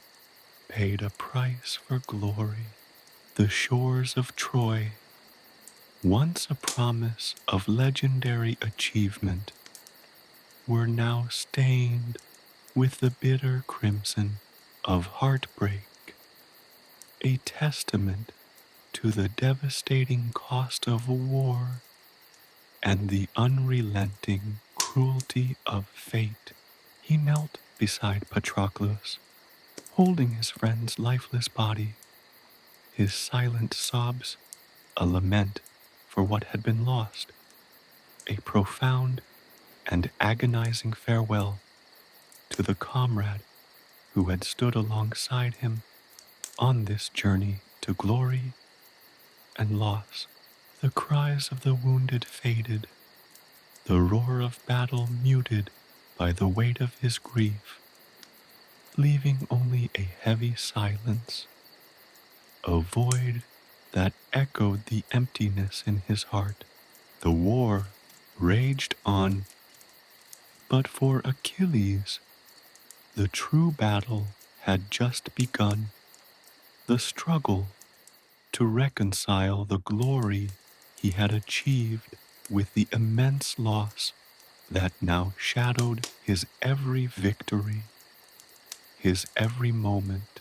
paid a price for glory. The shores of Troy, once a promise of legendary achievement, were now stained with the bitter crimson of heartbreak, a testament to the devastating cost of war and the unrelenting cruelty of fate. He knelt beside Patroclus, holding his friend's lifeless body, his silent sobs a lament for what had been lost, a profound and agonizing farewell to the comrade who had stood alongside him on this journey to glory and loss. The cries of the wounded faded, the roar of battle muted by the weight of his grief. leaving only a heavy silence, a void that echoed the emptiness in his heart. The war raged on, but for Achilles, the true battle had just begun. The struggle to reconcile the glory he had achieved with the immense loss that now shadowed his every victory, his every moment.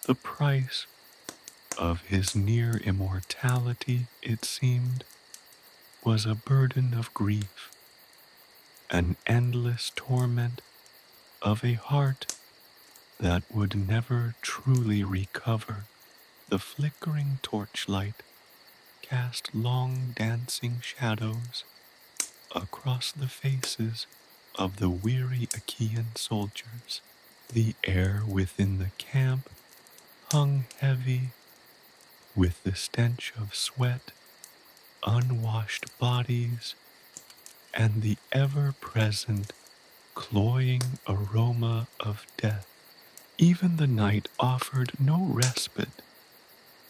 The price of his near immortality, it seemed, was a burden of grief, an endless torment of a heart that would never truly recover. The flickering torchlight cast long dancing shadows across the faces of the weary Achaean soldiers. The air within the camp hung heavy with the stench of sweat, unwashed bodies, and the ever-present cloying aroma of death. Even the night offered no respite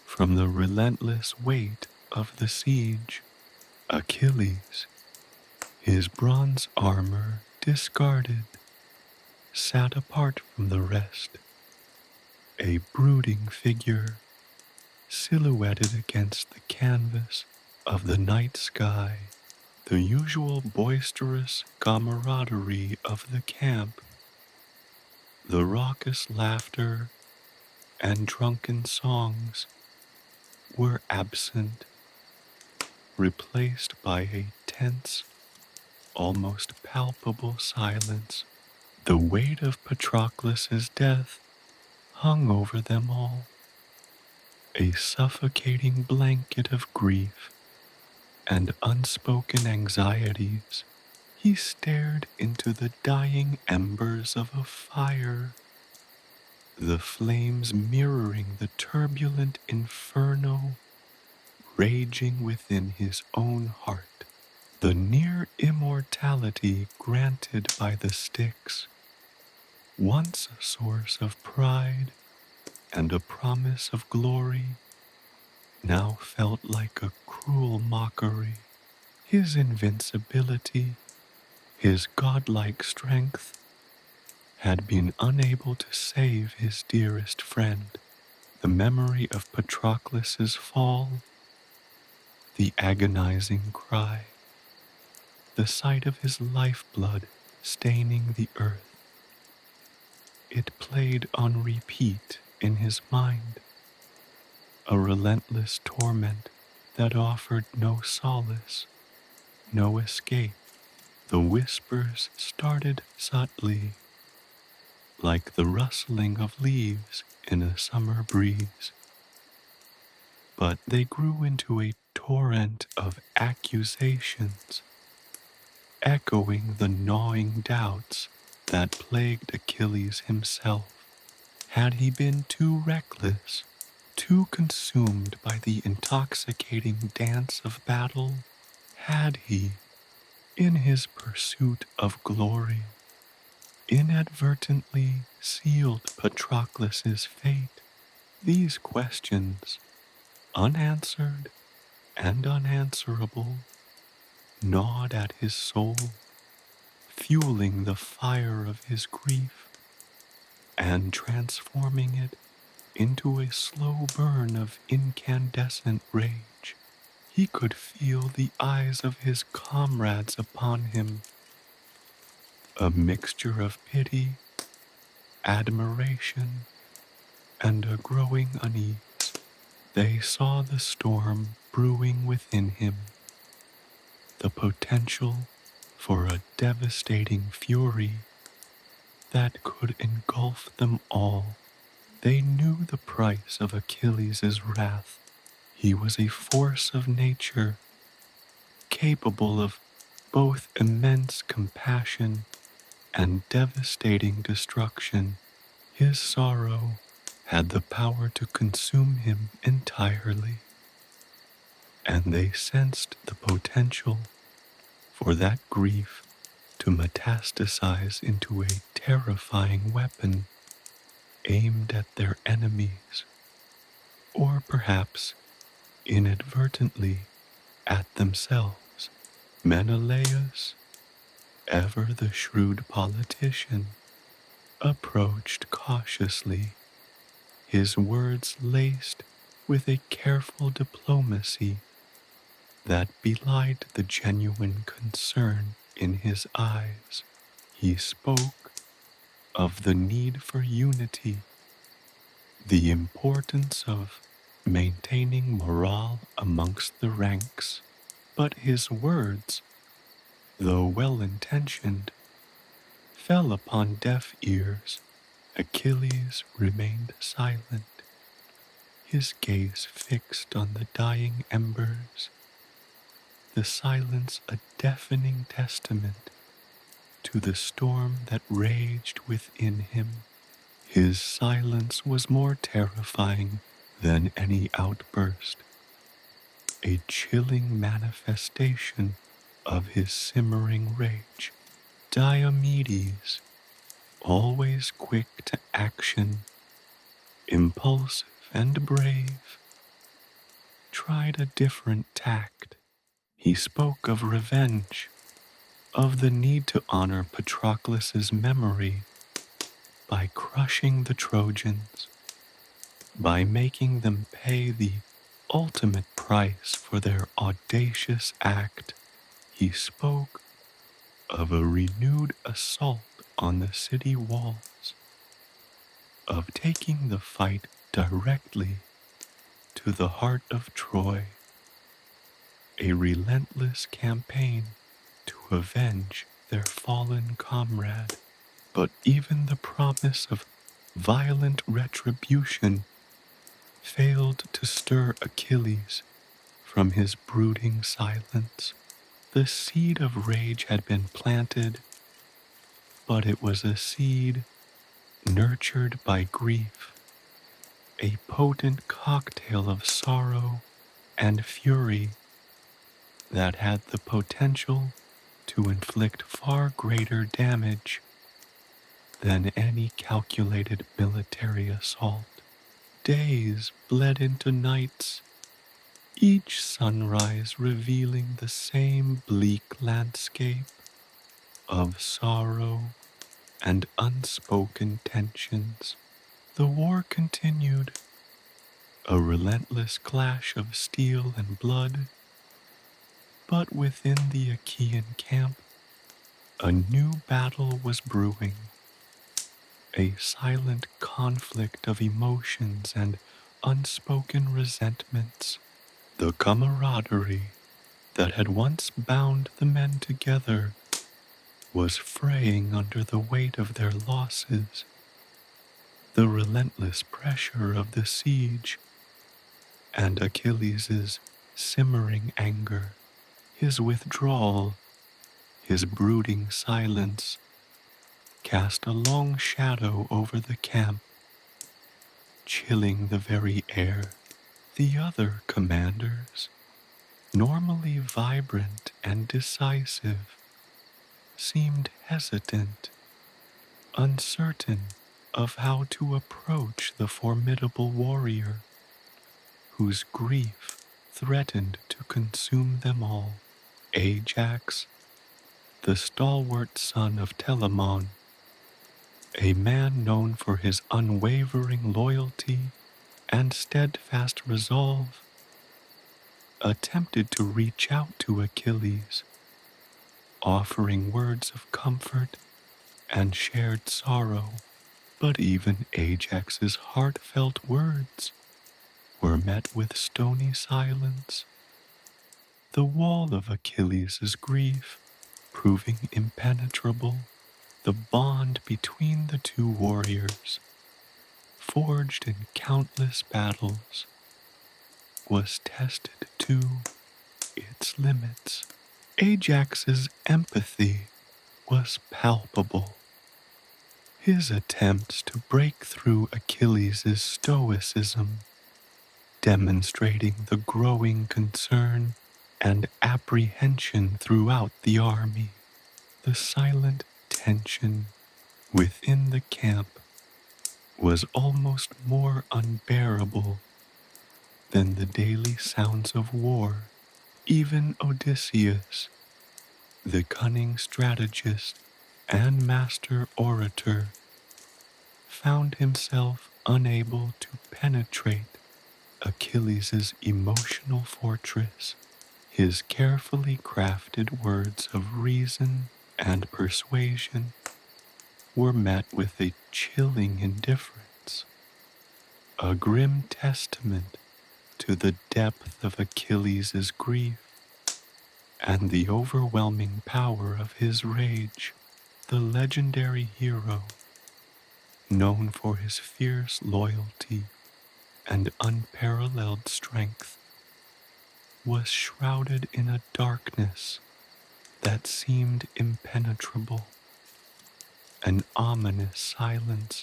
from the relentless weight of the siege. Achilles, his bronze armor discarded, sat apart from the rest, a brooding figure silhouetted against the canvas of the night sky. The usual boisterous camaraderie of the camp, the raucous laughter and drunken songs were absent, replaced by a tense, almost palpable silence. The weight of Patroclus's death hung over them all, a suffocating blanket of grief and unspoken anxieties. He stared into the dying embers of a fire, the flames mirroring the turbulent inferno raging within his own heart. The near immortality granted by the Styx, once a source of pride and a promise of glory, now felt like a cruel mockery. His invincibility, his godlike strength, had been unable to save his dearest friend. The memory of Patroclus's fall, the agonizing cry, the sight of his lifeblood staining the earth, it played on repeat in his mind, a relentless torment that offered no solace, no escape. The whispers started subtly, like the rustling of leaves in a summer breeze, but they grew into a torrent of accusations, echoing the gnawing doubts that plagued Achilles himself. Had he been too reckless, too consumed by the intoxicating dance of battle? Had he, in his pursuit of glory, inadvertently sealed Patroclus's fate? These questions, unanswered and unanswerable, gnawed at his soul, fueling the fire of his grief and transforming it into a slow burn of incandescent rage. He could feel the eyes of his comrades upon him, a mixture of pity, admiration, and a growing unease. They saw the storm brewing within him, the potential for a devastating fury that could engulf them all. They knew the price of Achilles' wrath. He was a force of nature, capable of both immense compassion and devastating destruction. His sorrow had the power to consume him entirely, and they sensed the potential for that grief to metastasize into a terrifying weapon, aimed at their enemies, or perhaps inadvertently at themselves. Menelaus, ever the shrewd politician, approached cautiously, his words laced with a careful diplomacy that belied the genuine concern in his eyes. He spoke of the need for unity, the importance of maintaining morale amongst the ranks, but his words, though well-intentioned, fell upon deaf ears. Achilles remained silent, his gaze fixed on the dying embers, the silence a deafening testament to the storm that raged within him. His silence was more terrifying than any outburst, a chilling manifestation of his simmering rage. Diomedes, always quick to action, impulsive and brave, tried a different tact. He spoke of revenge, of the need to honor Patroclus's memory by crushing the Trojans, by making them pay the ultimate price for their audacious act. He spoke of a renewed assault on the city walls, of taking the fight directly to the heart of Troy, a relentless campaign to avenge their fallen comrade. But even the promise of violent retribution failed to stir Achilles from his brooding silence. The seed of rage had been planted, but it was a seed nurtured by grief, a potent cocktail of sorrow and fury that had the potential to inflict far greater damage than any calculated military assault. Days bled into nights, each sunrise revealing the same bleak landscape of sorrow and unspoken tensions. The war continued, a relentless clash of steel and blood, but within the Achaean camp, a new battle was brewing, a silent conflict of emotions and unspoken resentments. The camaraderie that had once bound the men together was fraying under the weight of their losses. The relentless pressure of the siege and Achilles' simmering anger, his withdrawal, his brooding silence, cast a long shadow over the camp, chilling the very air. The other commanders, normally vibrant and decisive, seemed hesitant, uncertain of how to approach the formidable warrior whose grief threatened to consume them all. Ajax, the stalwart son of Telamon, a man known for his unwavering loyalty and steadfast resolve, attempted to reach out to Achilles, offering words of comfort and shared sorrow. But even Ajax's heartfelt words were met with stony silence, the wall of Achilles' grief proving impenetrable. The bond between the two warriors, forged in countless battles, was tested to its limits. Ajax's empathy was palpable. His attempts to break through Achilles' stoicism, demonstrating the growing concern and apprehension throughout the army. The silent tension within the camp was almost more unbearable than the daily sounds of war. Even Odysseus, the cunning strategist and master orator, found himself unable to penetrate Achilles' emotional fortress. His carefully crafted words of reason and persuasion were met with a chilling indifference, a grim testament to the depth of Achilles' grief and the overwhelming power of his rage. The legendary hero, known for his fierce loyalty and unparalleled strength, was shrouded in a darkness that seemed impenetrable, an ominous silence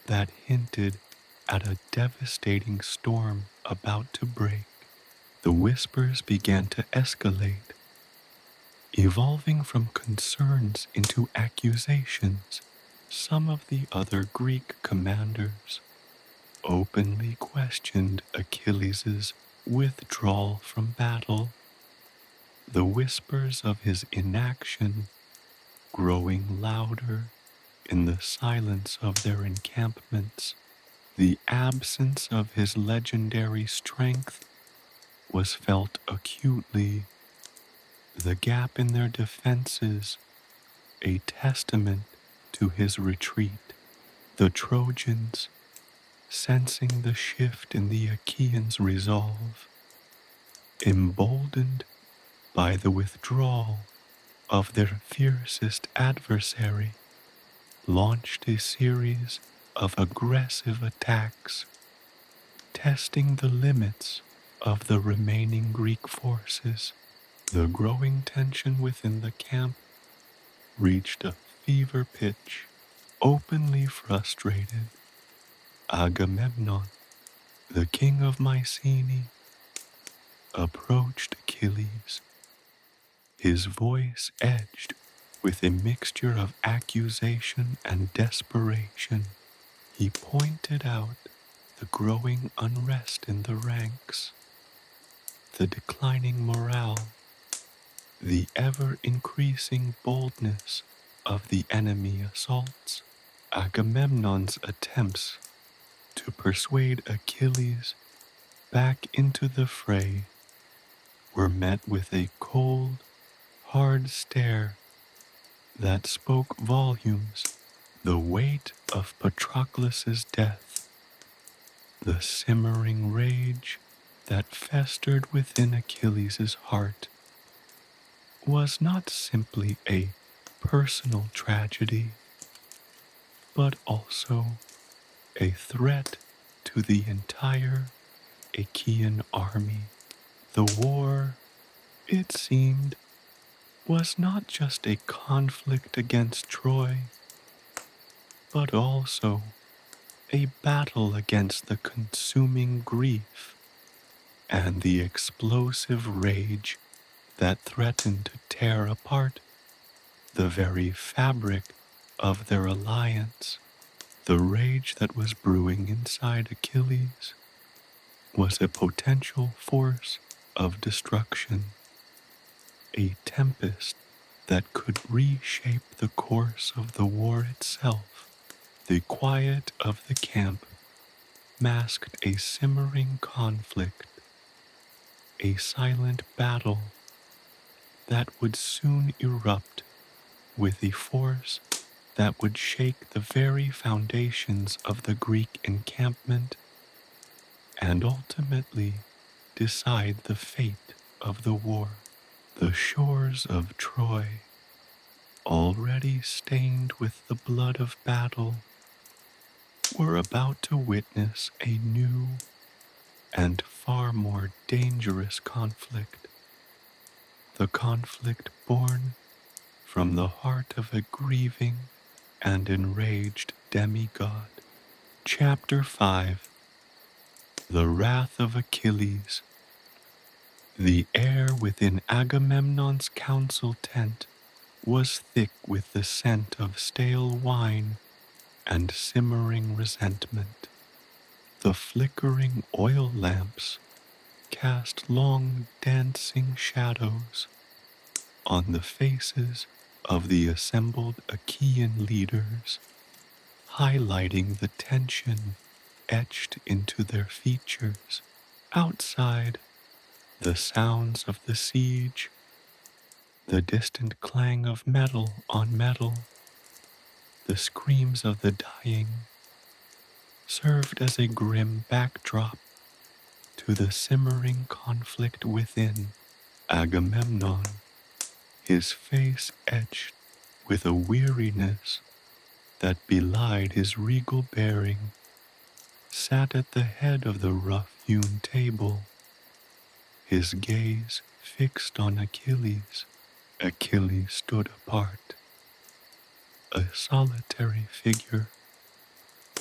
that hinted at a devastating storm about to break. The whispers began to escalate, evolving from concerns into accusations. Some of the other Greek commanders openly questioned Achilles' withdrawal from battle, the whispers of his inaction growing louder in the silence of their encampments. The absence of his legendary strength was felt acutely, the gap in their defenses a testament to his retreat. The Trojans, sensing the shift in the Achaeans' resolve, emboldened by the withdrawal of their fiercest adversary, launched a series of aggressive attacks, testing the limits of the remaining Greek forces. The growing tension within the camp reached a fever pitch. Openly frustrated, Agamemnon, the king of Mycenae, approached Achilles, his voice edged with a mixture of accusation and desperation. He pointed out the growing unrest in the ranks, the declining morale, the ever-increasing boldness of the enemy assaults. Agamemnon's attempts to persuade Achilles back into the fray were met with a cold, hard stare that spoke volumes. The weight of Patroclus' death, the simmering rage that festered within Achilles' heart, was not simply a personal tragedy, but also a threat to the entire Achaean army. The war, it seemed, was not just a conflict against Troy, but also a battle against the consuming grief and the explosive rage that threatened to tear apart the very fabric of their alliance. The rage that was brewing inside Achilles was a potential force of destruction, a tempest that could reshape the course of the war itself. The quiet of the camp masked a simmering conflict, a silent battle that would soon erupt with a force that would shake the very foundations of the Greek encampment and ultimately decide the fate of the war. The shores of Troy, already stained with the blood of battle, were about to witness a new and far more dangerous conflict. The conflict born from the heart of a grieving and enraged demigod. Chapter 5. The Wrath of Achilles. The air within Agamemnon's council tent was thick with the scent of stale wine and simmering resentment. The flickering oil lamps cast long dancing shadows on the faces of the assembled Achaean leaders, highlighting the tension etched into their features. Outside, the sounds of the siege, the distant clang of metal on metal, the screams of the dying, served as a grim backdrop to the simmering conflict within. Agamemnon, his face etched with a weariness that belied his regal bearing, sat at the head of the rough-hewn table, his gaze fixed on Achilles. Achilles stood apart, a solitary figure,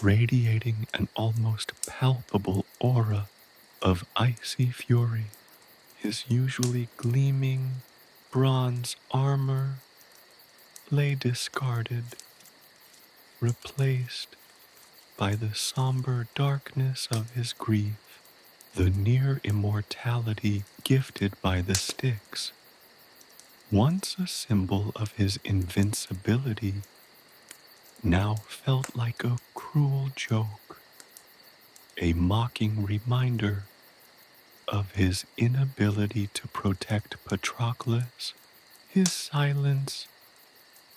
radiating an almost palpable aura of icy fury. His usually gleaming bronze armor lay discarded, replaced by the somber darkness of his grief. The near-immortality gifted by the Styx, once a symbol of his invincibility, now felt like a cruel joke, a mocking reminder of his inability to protect Patroclus. His silence,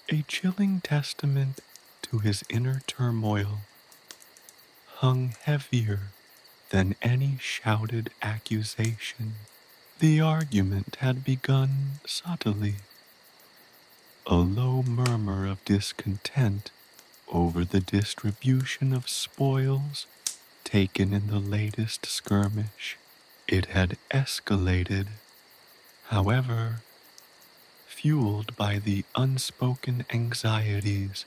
a chilling testament to his inner turmoil, hung heavier than any shouted accusation. The argument had begun subtly, a low murmur of discontent over the distribution of spoils taken in the latest skirmish. It had escalated, however, fueled by the unspoken anxieties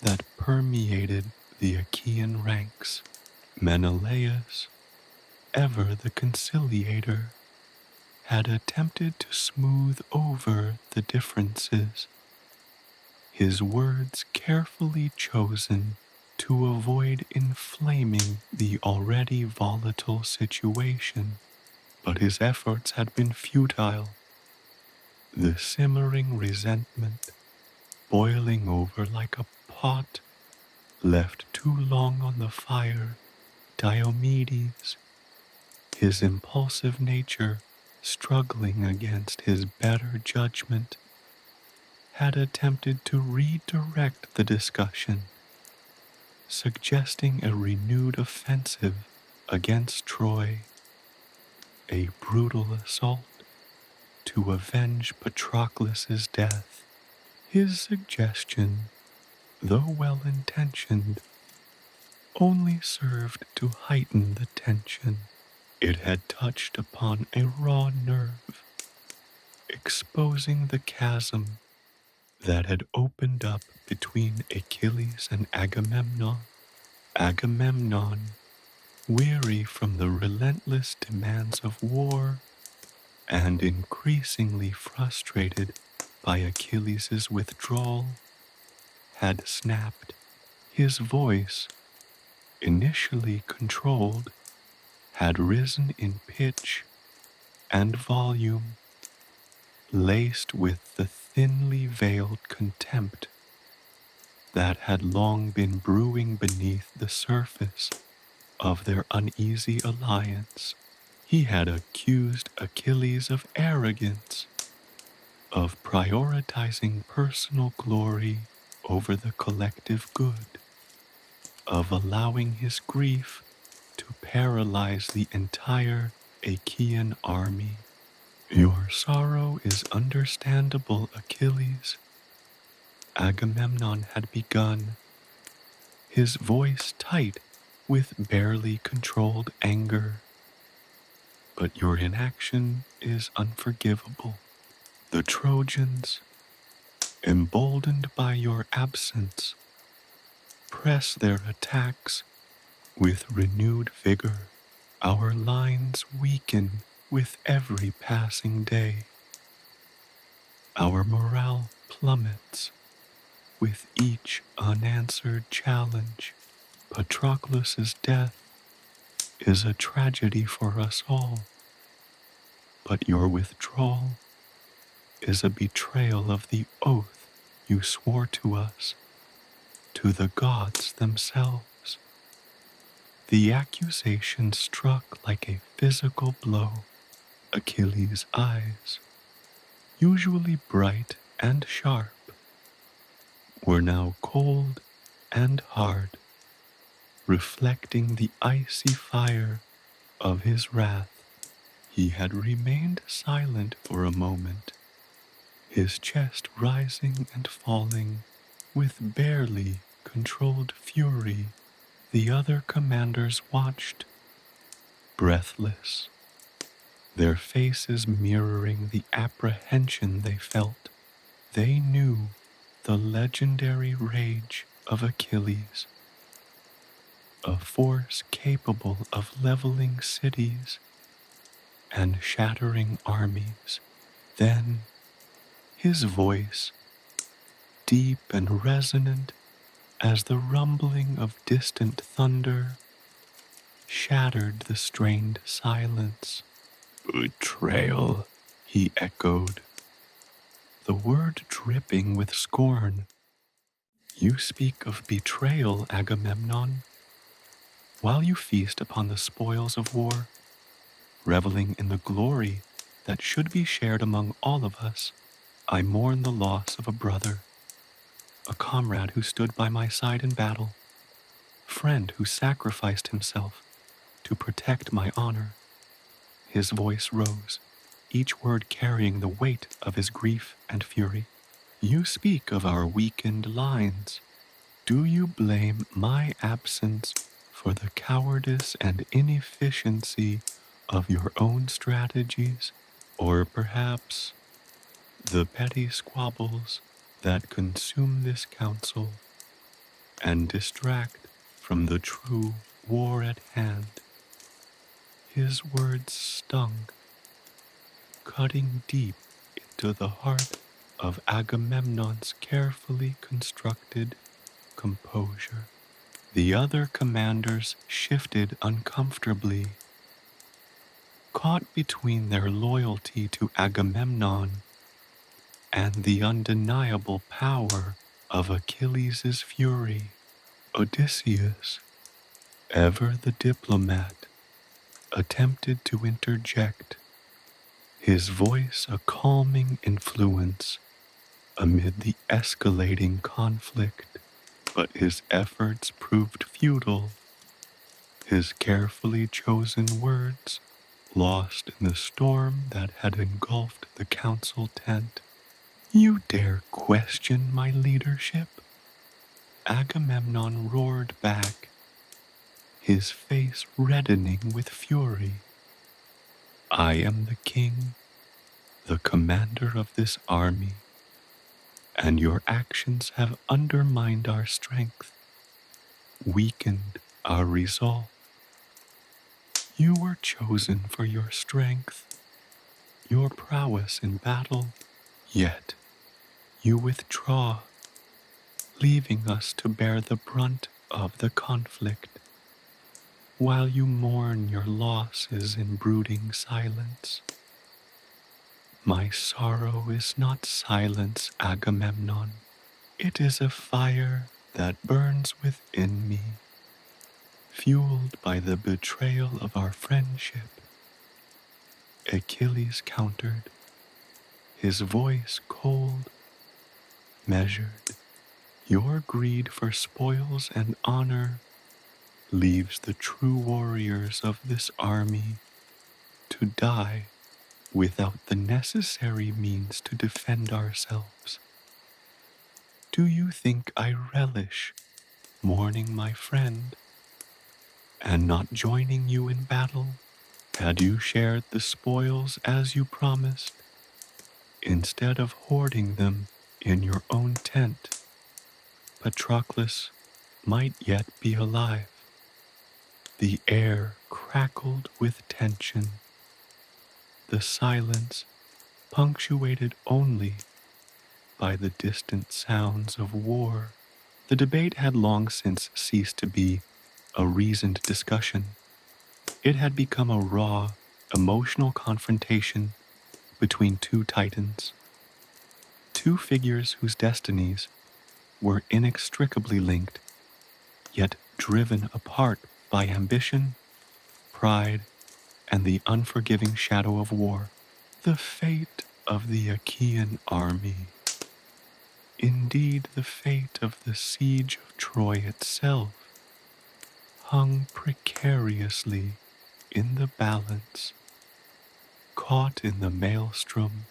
that permeated the Achaean ranks. Menelaus, ever the conciliator, had attempted to smooth over the differences, his words carefully chosen to avoid inflaming the already volatile situation. But his efforts had been futile. The simmering resentment, boiling over like a pot left too long on the fire. Diomedes, his impulsive nature struggling against his better judgment, had attempted to redirect the discussion, suggesting a renewed offensive against Troy, a brutal assault to avenge Patroclus's death. His suggestion, though well-intentioned, only served to heighten the tension. It had touched upon a raw nerve, exposing the chasm that had opened up between Achilles and Agamemnon. Agamemnon, weary from the relentless demands of war and increasingly frustrated by Achilles' withdrawal, had snapped. His voice, initially controlled, had risen in pitch and volume, laced with the thinly veiled contempt that had long been brewing beneath the surface of their uneasy alliance. He had accused Achilles of arrogance, of prioritizing personal glory over the collective good, of allowing his grief to paralyze the entire Achaean army. Your sorrow is understandable, Achilles. Agamemnon had begun, his voice tight with barely controlled anger. But your inaction is unforgivable. The Trojans, emboldened by your absence, press their attacks with renewed vigor. Our lines weaken with every passing day. Our morale plummets, with each unanswered challenge. Patroclus's death is a tragedy for us all, but your withdrawal is a betrayal of the oath you swore to us, to the gods themselves. The accusation struck like a physical blow. Achilles' eyes, usually bright and sharp, were now cold and hard, reflecting the icy fire of his wrath. He had remained silent for a moment, his chest rising and falling with barely controlled fury. The other commanders watched, breathless, their faces mirroring the apprehension they felt. They knew the legendary rage of Achilles, a force capable of leveling cities and shattering armies. Then his voice, deep and resonant as the rumbling of distant thunder, shattered the strained silence. Betrayal, he echoed, the word dripping with scorn. You speak of betrayal, Agamemnon, while you feast upon the spoils of war, reveling in the glory that should be shared among all of us. I mourn the loss of a brother, a comrade who stood by my side in battle, friend who sacrificed himself to protect my honor. His voice rose, each word carrying the weight of his grief and fury. You speak of our weakened lines. Do you blame my absence for the cowardice and inefficiency of your own strategies, or perhaps the petty squabbles that consume this council and distract from the true war at hand? His words stung, cutting deep into the heart of Agamemnon's carefully constructed composure. The other commanders shifted uncomfortably, caught between their loyalty to Agamemnon and the undeniable power of Achilles' fury. Odysseus, ever the diplomat, attempted to interject, his voice a calming influence amid the escalating conflict, but his efforts proved futile. His carefully chosen words lost in the storm that had engulfed the council tent. You dare question my leadership? Agamemnon roared back, his face reddening with fury. I am the king, the commander of this army, and your actions have undermined our strength, weakened our resolve. You were chosen for your strength, your prowess in battle, yet you withdraw, leaving us to bear the brunt of the conflict, while you mourn your losses in brooding silence. My sorrow is not silence, Agamemnon. It is a fire that burns within me, fueled by the betrayal of our friendship. Achilles countered, his voice cold, measured. Your greed for spoils and honor leaves the true warriors of this army to die without the necessary means to defend ourselves. Do you think I relish mourning my friend and not joining you in battle? Had you shared the spoils as you promised, instead of hoarding them in your own tent, Patroclus might yet be alive. The air crackled with tension, the silence punctuated only by the distant sounds of war. The debate had long since ceased to be a reasoned discussion. It had become a raw, emotional confrontation between two titans, two figures whose destinies were inextricably linked, yet driven apart by ambition, pride, and the unforgiving shadow of war. The fate of the Achaean army. Indeed, the fate of the siege of Troy itself hung precariously in the balance, caught in the maelstrom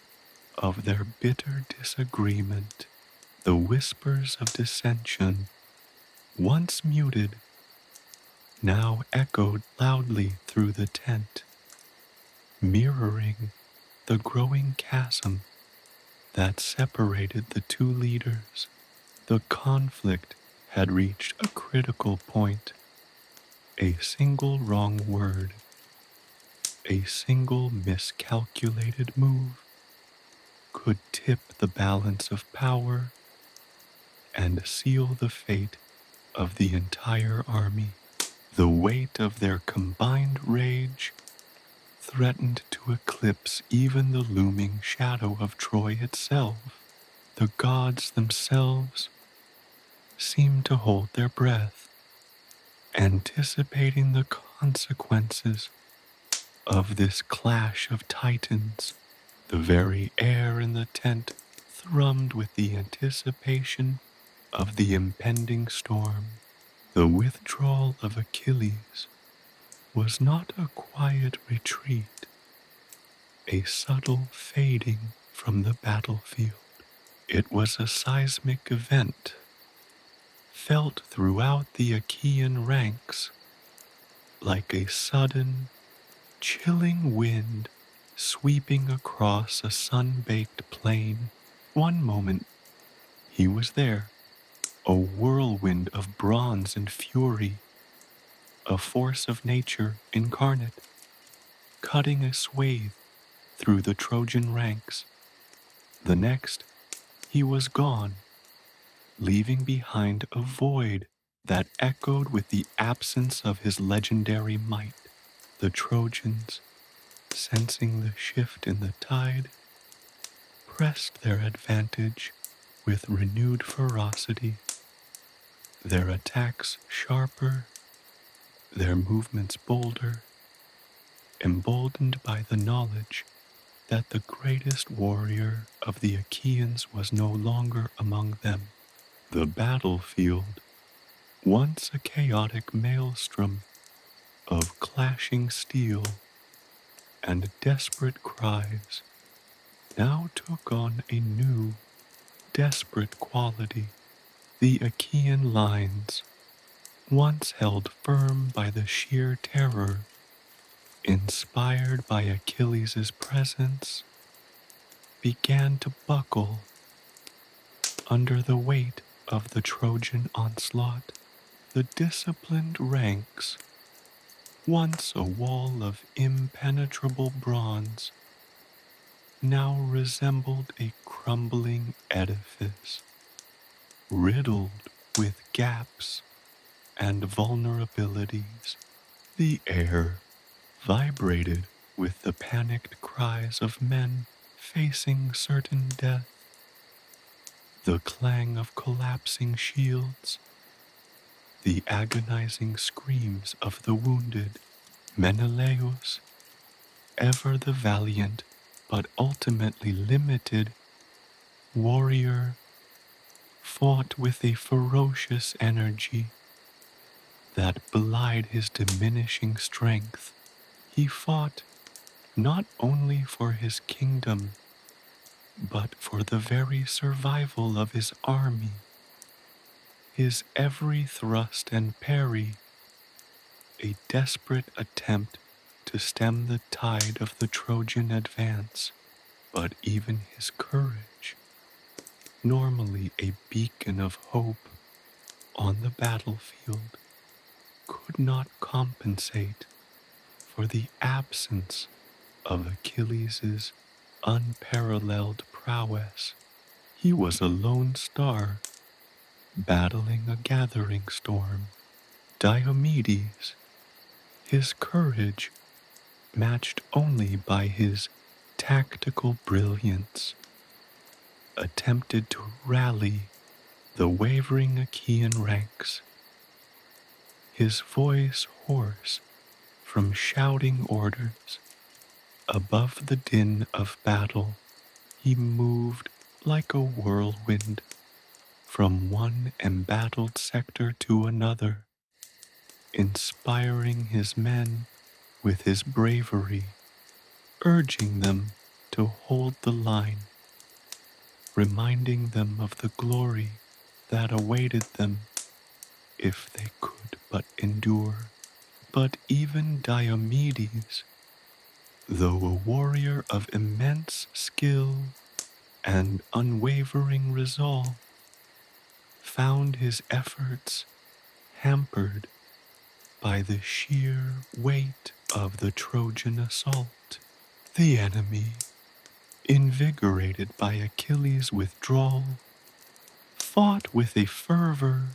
of their bitter disagreement. The whispers of dissension, once muted, now echoed loudly through the tent, mirroring the growing chasm that separated the two leaders. The conflict had reached a critical point. A single wrong word, a single miscalculated move could tip the balance of power and seal the fate of the entire army. The weight of their combined rage threatened to eclipse even the looming shadow of Troy itself. The gods themselves seemed to hold their breath, anticipating the consequences of this clash of titans. The very air in the tent thrummed with the anticipation of the impending storm. The withdrawal of Achilles was not a quiet retreat, a subtle fading from the battlefield. It was a seismic event, felt throughout the Achaean ranks like a sudden, chilling wind sweeping across a sun-baked plain. One moment, he was there, a whirlwind of bronze and fury, a force of nature incarnate, cutting a swathe through the Trojan ranks. The next, he was gone, leaving behind a void that echoed with the absence of his legendary might. The Trojans, sensing the shift in the tide, pressed their advantage with renewed ferocity, their attacks sharper, their movements bolder, emboldened by the knowledge that the greatest warrior of the Achaeans was no longer among them. The battlefield, once a chaotic maelstrom of clashing steel and desperate cries, now took on a new, desperate quality. The Achaean lines, once held firm by the sheer terror, inspired by Achilles' presence, began to buckle under the weight of the Trojan onslaught. The disciplined ranks, once a wall of impenetrable bronze, now resembled a crumbling edifice, riddled with gaps and vulnerabilities. The air vibrated with the panicked cries of men facing certain death, the clang of collapsing shields, the agonizing screams of the wounded. Menelaus, ever the valiant but ultimately limited warrior, fought with a ferocious energy that belied his diminishing strength. He fought not only for his kingdom, but for the very survival of his army. His every thrust and parry, a desperate attempt to stem the tide of the Trojan advance. But even his courage, normally a beacon of hope on the battlefield, could not compensate for the absence of Achilles' unparalleled prowess. He was a lone star, battling a gathering storm. Diomedes, his courage matched only by his tactical brilliance, attempted to rally the wavering Achaean ranks, his voice hoarse from shouting orders. Above the din of battle, he moved like a whirlwind from one embattled sector to another, inspiring his men with his bravery, urging them to hold the line, reminding them of the glory that awaited them if they could but endure. But even Diomedes, though a warrior of immense skill and unwavering resolve, found his efforts hampered by the sheer weight of the Trojan assault. The enemy, invigorated by Achilles' withdrawal, fought with a fervor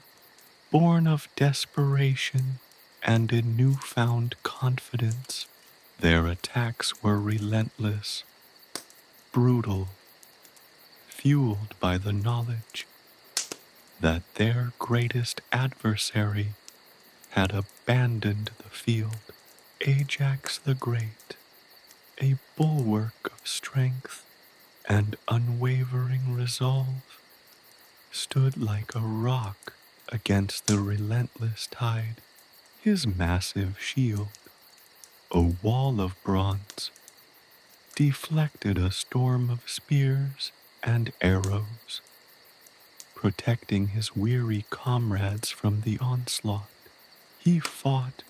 born of desperation and a newfound confidence. Their attacks were relentless, brutal, fueled by the knowledge that their greatest adversary had abandoned the field. Ajax the Great, a bulwark of strength and unwavering resolve, stood like a rock against the relentless tide. His massive shield, a wall of bronze, deflected a storm of spears and arrows, protecting his weary comrades from the onslaught. He fought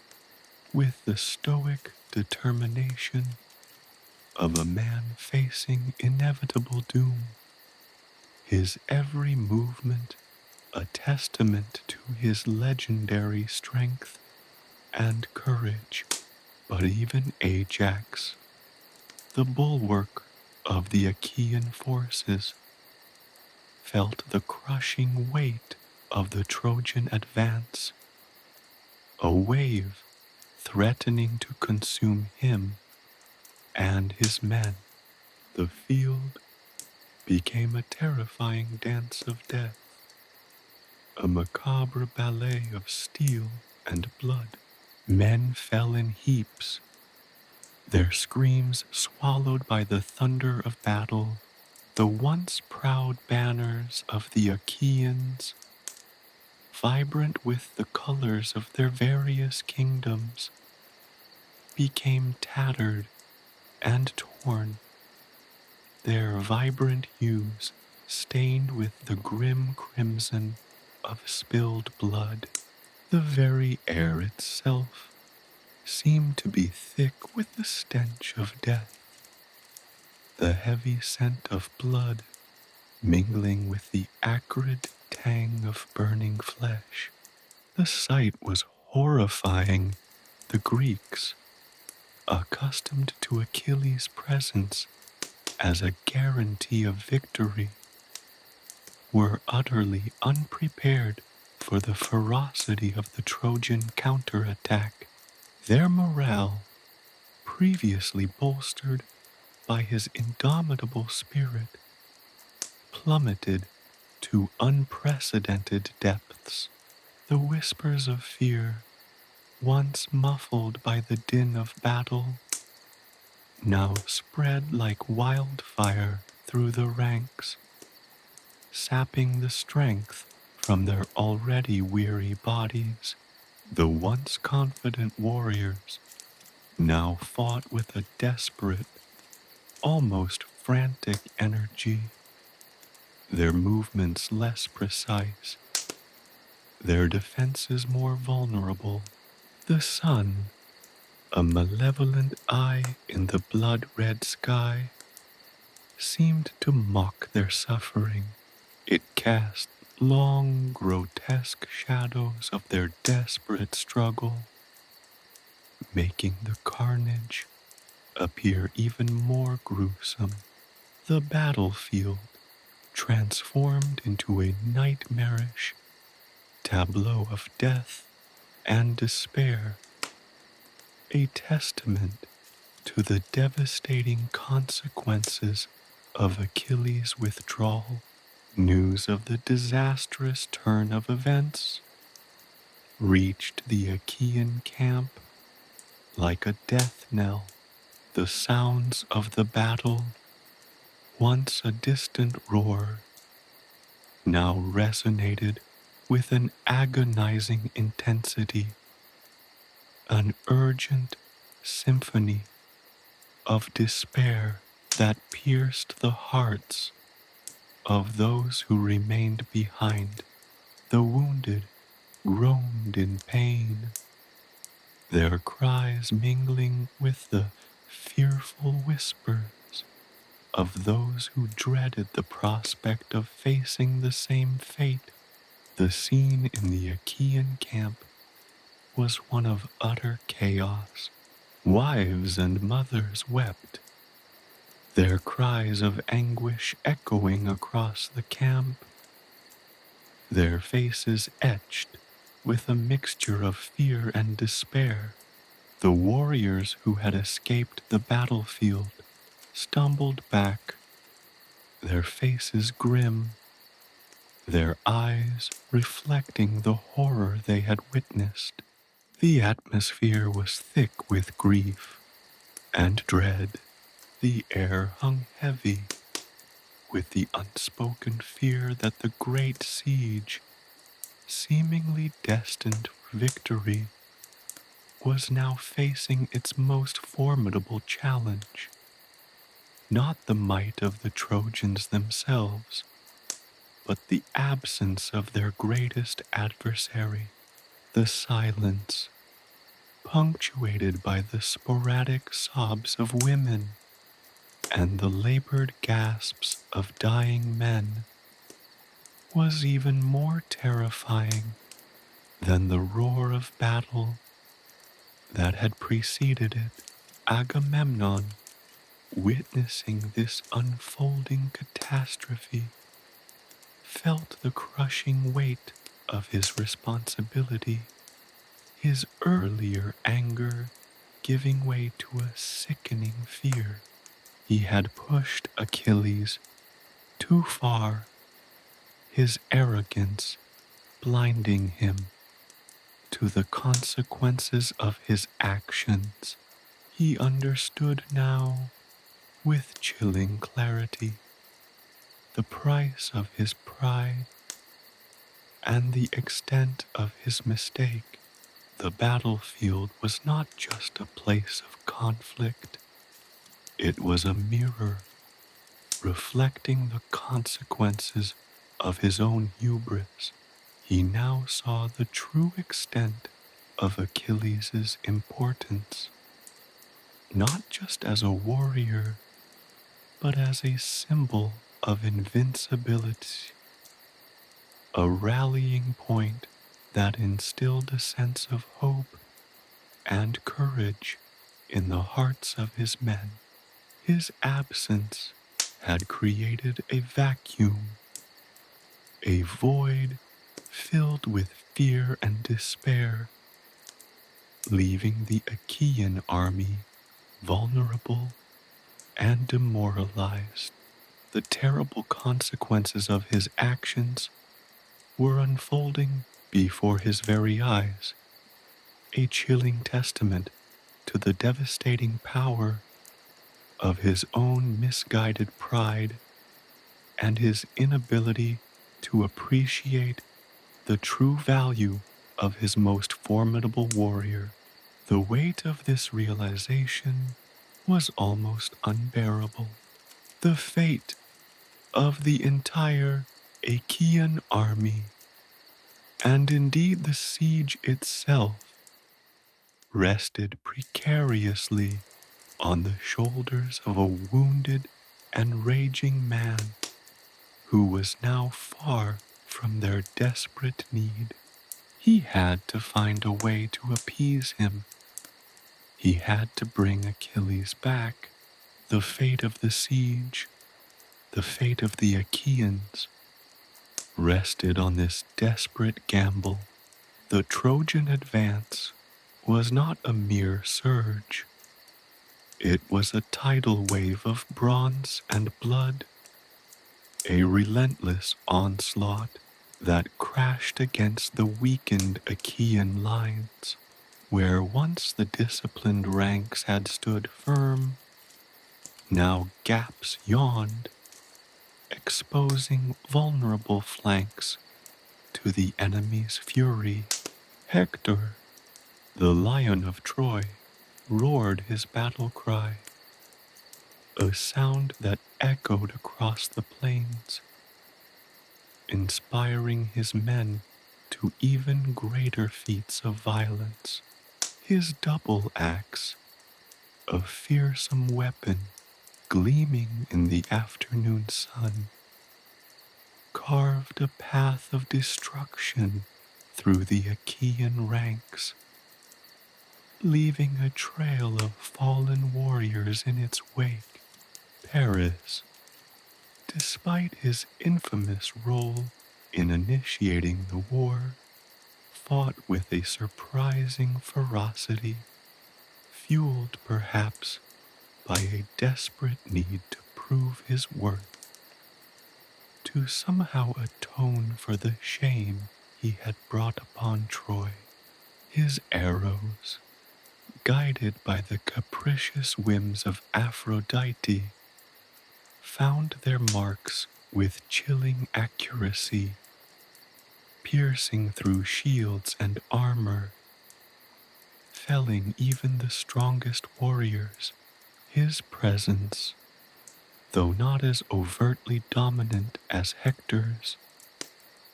with the stoic determination of a man facing inevitable doom, his every movement a testament to his legendary strength and courage. But even Ajax, the bulwark of the Achaean forces, felt the crushing weight of the Trojan advance, a wave threatening to consume him and his men. The field became a terrifying dance of death, a macabre ballet of steel and blood. Men fell in heaps, their screams swallowed by the thunder of battle. The once proud banners of the Achaeans, vibrant with the colors of their various kingdoms, became tattered and torn, their vibrant hues stained with the grim crimson of spilled blood. The very air itself seemed to be thick with the stench of death, the heavy scent of blood mingling with the acrid tang of burning flesh. The sight was horrifying. The Greeks, accustomed to Achilles' presence as a guarantee of victory, were utterly unprepared for the ferocity of the Trojan counterattack. Their morale, previously bolstered by his indomitable spirit, plummeted to unprecedented depths. The whispers of fear, once muffled by the din of battle, now spread like wildfire through the ranks, sapping the strength from their already weary bodies. The once confident warriors now fought with a desperate, almost frantic energy, their movements less precise, their defenses more vulnerable. The sun, a malevolent eye in the blood-red sky, seemed to mock their suffering. It cast long, grotesque shadows of their desperate struggle, making the carnage appear even more gruesome. The battlefield, transformed into a nightmarish tableau of death and despair, a testament to the devastating consequences of Achilles' withdrawal. News of the disastrous turn of events reached the Achaean camp like a death knell. The sounds of the battle, once a distant roar, now resonated with an agonizing intensity, an urgent symphony of despair that pierced the hearts of those who remained behind. The wounded groaned in pain, their cries mingling with the fearful whispers of those who dreaded the prospect of facing the same fate. The scene in the Achaean camp was one of utter chaos. Wives and mothers wept, their cries of anguish echoing across the camp, their faces etched with a mixture of fear and despair. The warriors who had escaped the battlefield stumbled back, their faces grim, their eyes reflecting the horror they had witnessed. The atmosphere was thick with grief and dread. The air hung heavy with the unspoken fear that the great siege, seemingly destined for victory, was now facing its most formidable challenge. Not the might of the Trojans themselves, but the absence of their greatest adversary. The silence, punctuated by the sporadic sobs of women and the labored gasps of dying men, was even more terrifying than the roar of battle that had preceded it. Agamemnon, witnessing this unfolding catastrophe, felt the crushing weight of his responsibility, his earlier anger giving way to a sickening fear. He had pushed Achilles too far, his arrogance blinding him to the consequences of his actions. He understood now, with chilling clarity, the price of his pride and the extent of his mistake. The battlefield was not just a place of conflict, it was a mirror reflecting the consequences of his own hubris. He now saw the true extent of Achilles' importance, not just as a warrior, but as a symbol of invincibility, a rallying point that instilled a sense of hope and courage in the hearts of his men. His absence had created a vacuum, a void filled with fear and despair, leaving the Achaean army vulnerable and demoralized. The terrible consequences of his actions were unfolding before his very eyes, a chilling testament to the devastating power of his own misguided pride and his inability to appreciate the true value of his most formidable warrior. The weight of this realization was almost unbearable. The fate of the entire Achaean army, and indeed the siege itself, rested precariously on the shoulders of a wounded and raging man who was now far from their desperate need. He had to find a way to appease him. He had to bring Achilles back. The fate of the siege The fate of the Achaeans rested on this desperate gamble. The Trojan advance was not a mere surge. It was a tidal wave of bronze and blood, a relentless onslaught that crashed against the weakened Achaean lines, where once the disciplined ranks had stood firm. Now gaps yawned, exposing vulnerable flanks to the enemy's fury. Hector, the Lion of Troy, roared his battle cry, a sound that echoed across the plains, inspiring his men to even greater feats of violence. His double axe, a fearsome weapon gleaming in the afternoon sun, carved a path of destruction through the Achaean ranks, leaving a trail of fallen warriors in its wake. Paris, despite his infamous role in initiating the war, fought with a surprising ferocity, fueled perhaps by a desperate need to prove his worth, to somehow atone for the shame he had brought upon Troy. His arrows, guided by the capricious whims of Aphrodite, found their marks with chilling accuracy, piercing through shields and armor, felling even the strongest warriors. His presence, though not as overtly dominant as Hector's,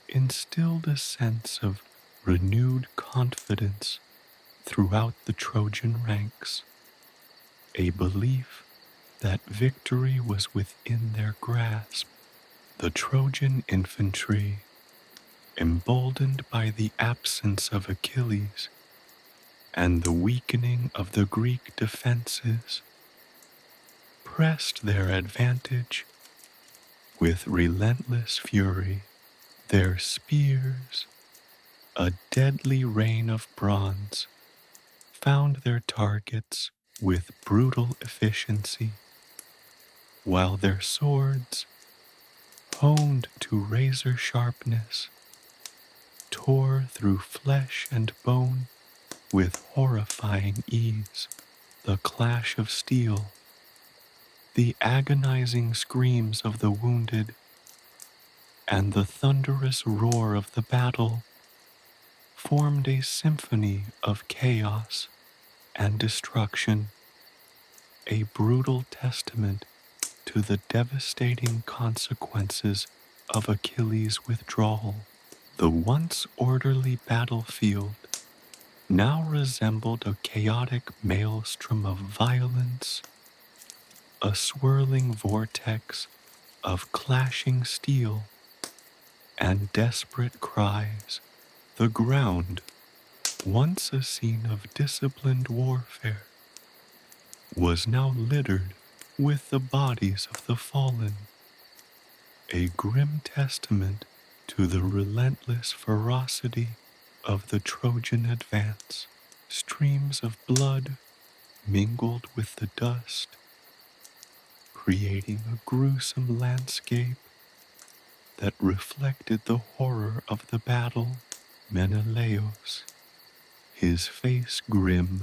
instilled a sense of renewed confidence throughout the Trojan ranks, a belief that victory was within their grasp. The Trojan infantry, emboldened by the absence of Achilles and the weakening of the Greek defenses, pressed their advantage with relentless fury. Their spears, a deadly rain of bronze, found their targets with brutal efficiency, while their swords, honed to razor sharpness, tore through flesh and bone with horrifying ease. The clash of steel, the agonizing screams of the wounded, and the thunderous roar of the battle formed a symphony of chaos and destruction, a brutal testament to the devastating consequences of Achilles' withdrawal. The once orderly battlefield now resembled a chaotic maelstrom of violence, a swirling vortex of clashing steel and desperate cries. The ground, once a scene of disciplined warfare, was now littered with the bodies of the fallen, a grim testament to the relentless ferocity of the Trojan advance. Streams of blood mingled with the dust, creating a gruesome landscape that reflected the horror of the battle. Menelaus, his face grim,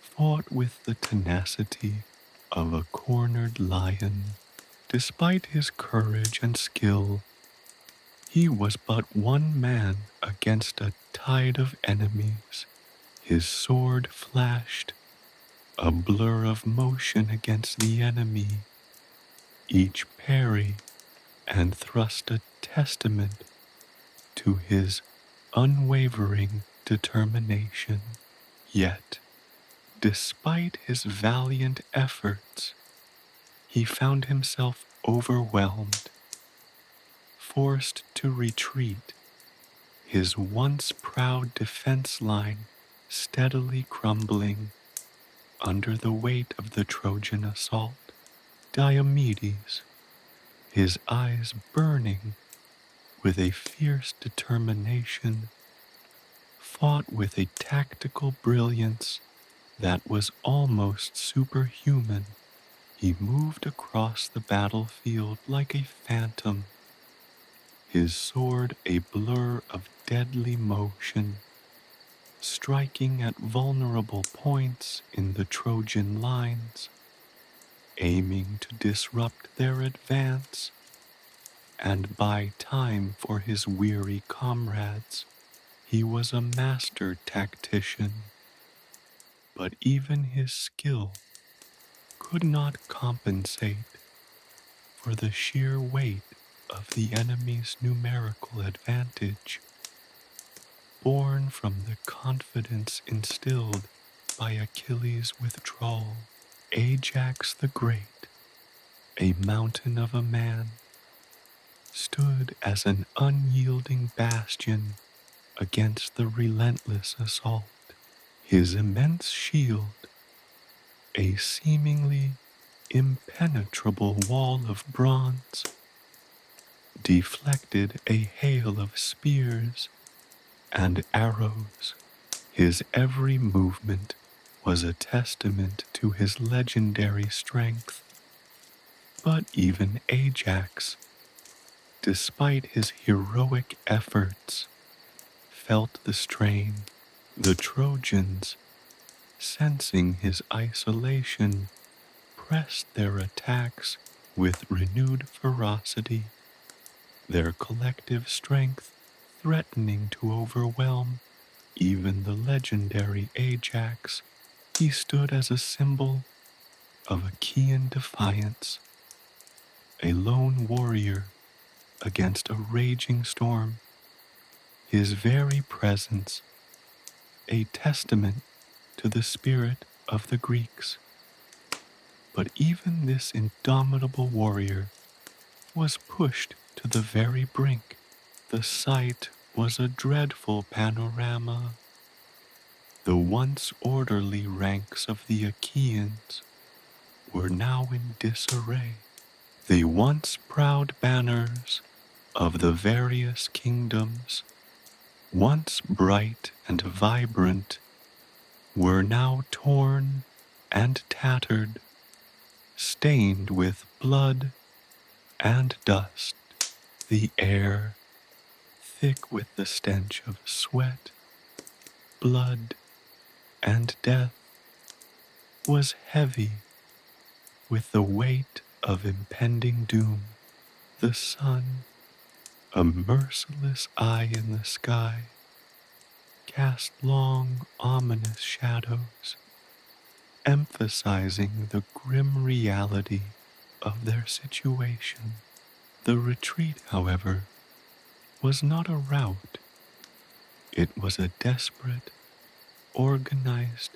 fought with the tenacity of a cornered lion. Despite his courage and skill, he was but one man against a tide of enemies. His sword flashed, a blur of motion against the enemy, each parry and thrust a testament to his unwavering determination. Yet, despite his valiant efforts, he found himself overwhelmed, forced to retreat, his once proud defense line steadily crumbling under the weight of the Trojan assault. Diomedes, his eyes burning with a fierce determination, fought with a tactical brilliance that was almost superhuman. He moved across the battlefield like a phantom, his sword a blur of deadly motion, striking at vulnerable points in the Trojan lines, aiming to disrupt their advance and buy time for his weary comrades. He was a master tactician, but even his skill could not compensate for the sheer weight of the enemy's numerical advantage, born from the confidence instilled by Achilles' withdrawal. Ajax the Great, a mountain of a man, stood as an unyielding bastion against the relentless assault. His immense shield, a seemingly impenetrable wall of bronze, deflected a hail of spears and arrows. His every movement was a testament to his legendary strength. But even Ajax, despite his heroic efforts, felt the strain. The Trojans, sensing his isolation, pressed their attacks with renewed ferocity, their collective strength threatening to overwhelm even the legendary Ajax. He stood as a symbol of Achaean defiance, a lone warrior against a raging storm, his very presence a testament to the spirit of the Greeks. But even this indomitable warrior was pushed to the very brink. The sight was a dreadful panorama. The once orderly ranks of the Achaeans were now in disarray. The once proud banners of the various kingdoms, once bright and vibrant, were now torn and tattered, stained with blood and dust. The air, thick with the stench of sweat, blood, and death, was heavy with the weight of impending doom. The sun, a merciless eye in the sky, cast long, ominous shadows, emphasizing the grim reality of their situation. The retreat, however, was not a rout. It was a desperate, organized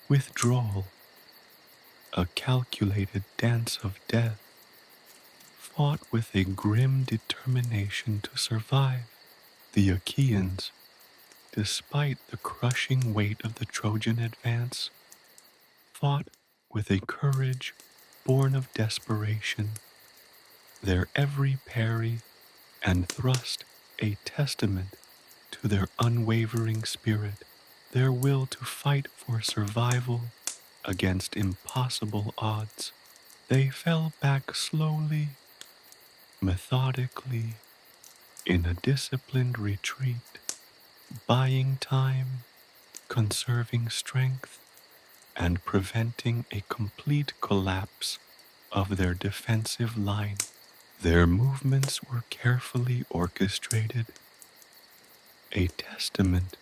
withdrawal, a calculated dance of death, fought with a grim determination to survive. The Achaeans, despite the crushing weight of the Trojan advance, fought with a courage born of desperation, their every parry and thrust a testament to their unwavering spirit, their will to fight for survival against impossible odds. They fell back slowly, methodically, in a disciplined retreat, buying time, conserving strength, and preventing a complete collapse of their defensive line. Their movements were carefully orchestrated, a testament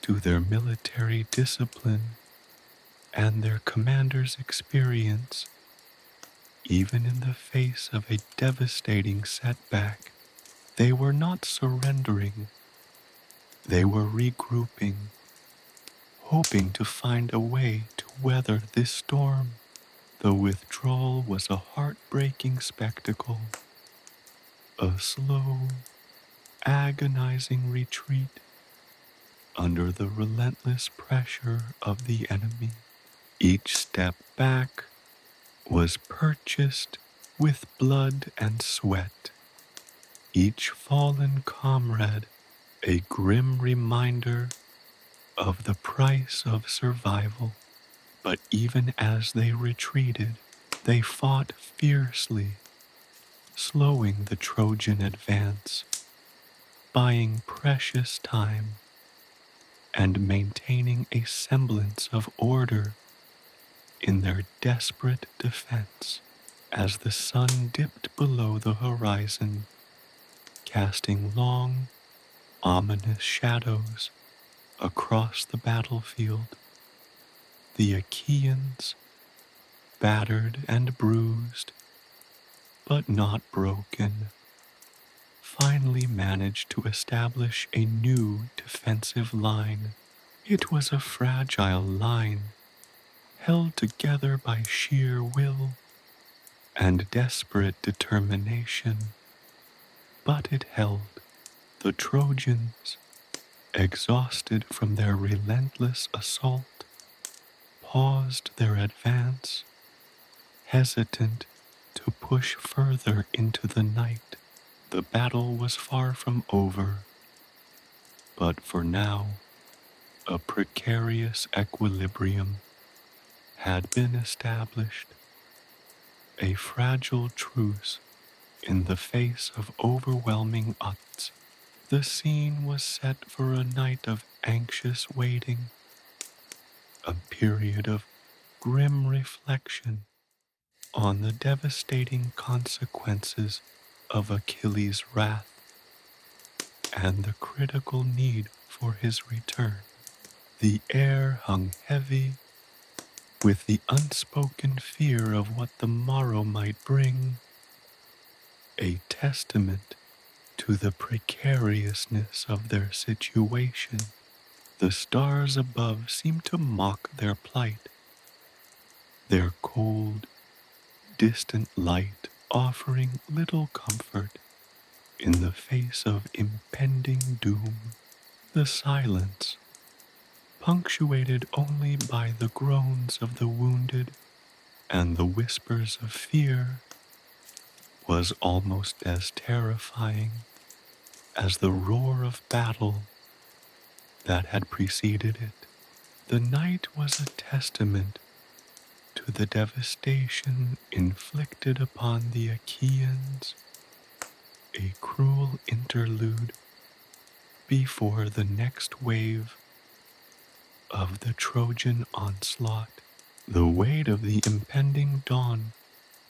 to their military discipline and their commander's experience. Even in the face of a devastating setback, they were not surrendering. They were regrouping, hoping to find a way to weather this storm. The withdrawal was a heartbreaking spectacle, a slow, agonizing retreat under the relentless pressure of the enemy. Each step back was purchased with blood and sweat, each fallen comrade a grim reminder of the price of survival. But even as they retreated, they fought fiercely, slowing the Trojan advance, buying precious time, and maintaining a semblance of order in their desperate defense. As the sun dipped below the horizon, casting long, ominous shadows across the battlefield, the Achaeans, battered and bruised, but not broken, finally managed to establish a new defensive line. It was a fragile line, held together by sheer will and desperate determination, but it held. The Trojans, exhausted from their relentless assault, paused their advance, hesitant to push further into the night. The battle was far from over, but for now, a precarious equilibrium had been established, a fragile truce in the face of overwhelming odds. The scene was set for a night of anxious waiting, a period of grim reflection on the devastating consequences of Achilles' wrath and the critical need for his return. The air hung heavy with the unspoken fear of what the morrow might bring, a testament to the precariousness of their situation. The stars above seemed to mock their plight, their cold, distant light offering little comfort in the face of impending doom. The silence, punctuated only by the groans of the wounded and the whispers of fear, was almost as terrifying as the roar of battle that had preceded it. The night was a testament to the devastation inflicted upon the Achaeans, a cruel interlude before the next wave of the Trojan onslaught. The weight of the impending dawn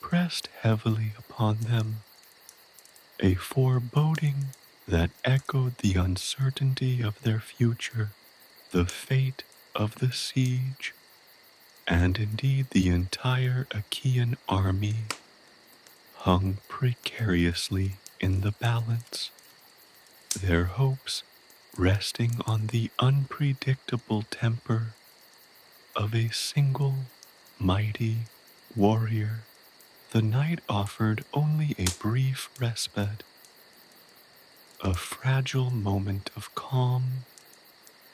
pressed heavily upon them, a foreboding that echoed the uncertainty of their future, the fate of the siege, and indeed the entire Achaean army hung precariously in the balance, their hopes resting on the unpredictable temper of a single mighty warrior. The night offered only a brief respite, a fragile moment of calm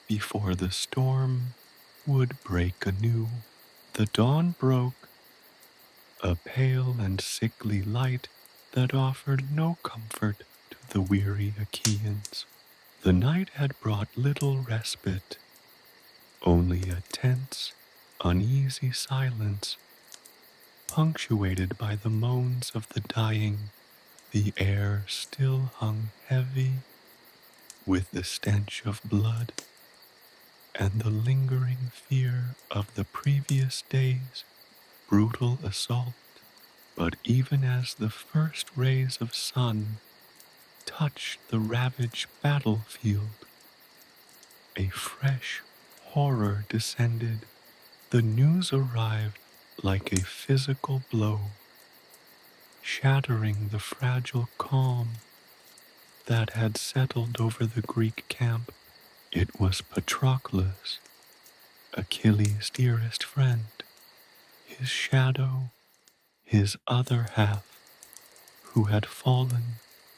before the storm would break anew. The dawn broke, a pale and sickly light that offered no comfort to the weary Achaeans. The night had brought little respite, only a tense, uneasy silence, punctuated by the moans of the dying. The air still hung heavy with the stench of blood and the lingering fear of the previous day's brutal assault. But even as the first rays of sun touched the ravaged battlefield, a fresh horror descended. The news arrived like a physical blow, shattering the fragile calm that had settled over the Greek camp. It was Patroclus, Achilles' dearest friend, his shadow, his other half, who had fallen,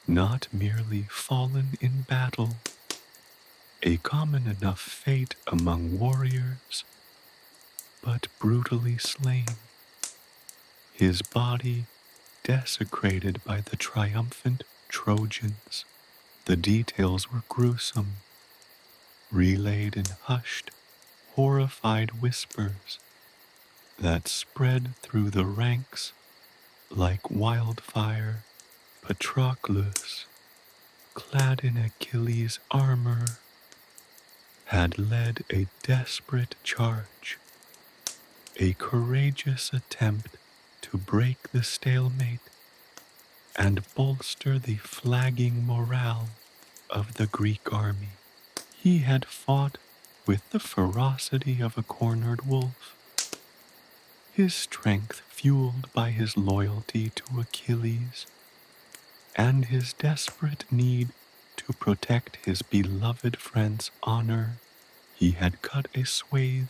not merely fallen in battle, a common enough fate among warriors, but brutally slain, his body desecrated by the triumphant Trojans. The details were gruesome, relayed in hushed, horrified whispers that spread through the ranks like wildfire. Patroclus, clad in Achilles' armor, had led a desperate charge, a courageous attempt to break the stalemate and bolster the flagging morale of the Greek army. He had fought with the ferocity of a cornered wolf, his strength fueled by his loyalty to Achilles and his desperate need to protect his beloved friend's honor. He had cut a swathe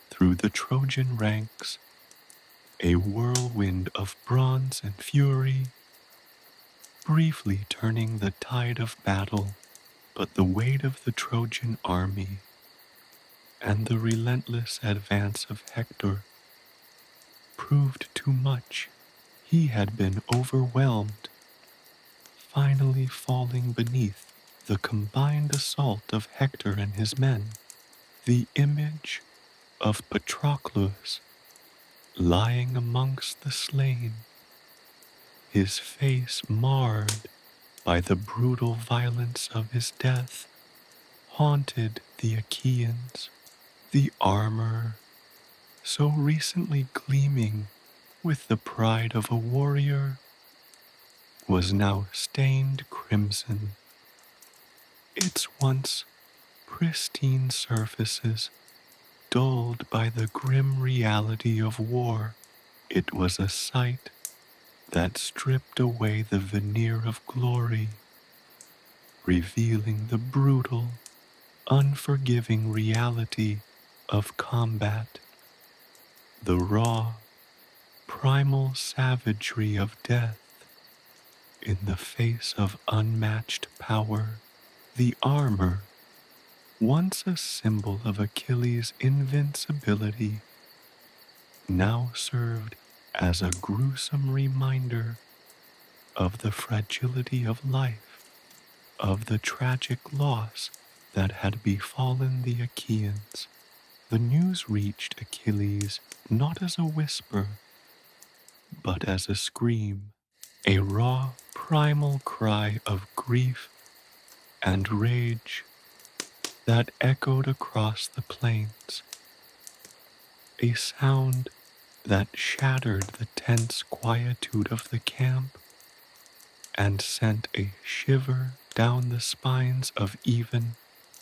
through the Trojan ranks, a whirlwind of bronze and fury, briefly turning the tide of battle. But the weight of the Trojan army and the relentless advance of Hector proved too much. He had been overwhelmed, finally falling beneath the combined assault of Hector and his men. The image of Patroclus lying amongst the slain, his face marred by the brutal violence of his death, haunted the Achaeans. The armor, so recently gleaming with the pride of a warrior, was now stained crimson, its once pristine surfaces dulled by the grim reality of war. It was a sight that stripped away the veneer of glory, revealing the brutal, unforgiving reality of combat, the raw, primal savagery of death in the face of unmatched power. The armor, once a symbol of Achilles' invincibility, now served as a gruesome reminder of the fragility of life, of the tragic loss that had befallen the Achaeans. The news reached Achilles not as a whisper, but as a scream, a raw, primal cry of grief and rage that echoed across the plains, a sound that shattered the tense quietude of the camp and sent a shiver down the spines of even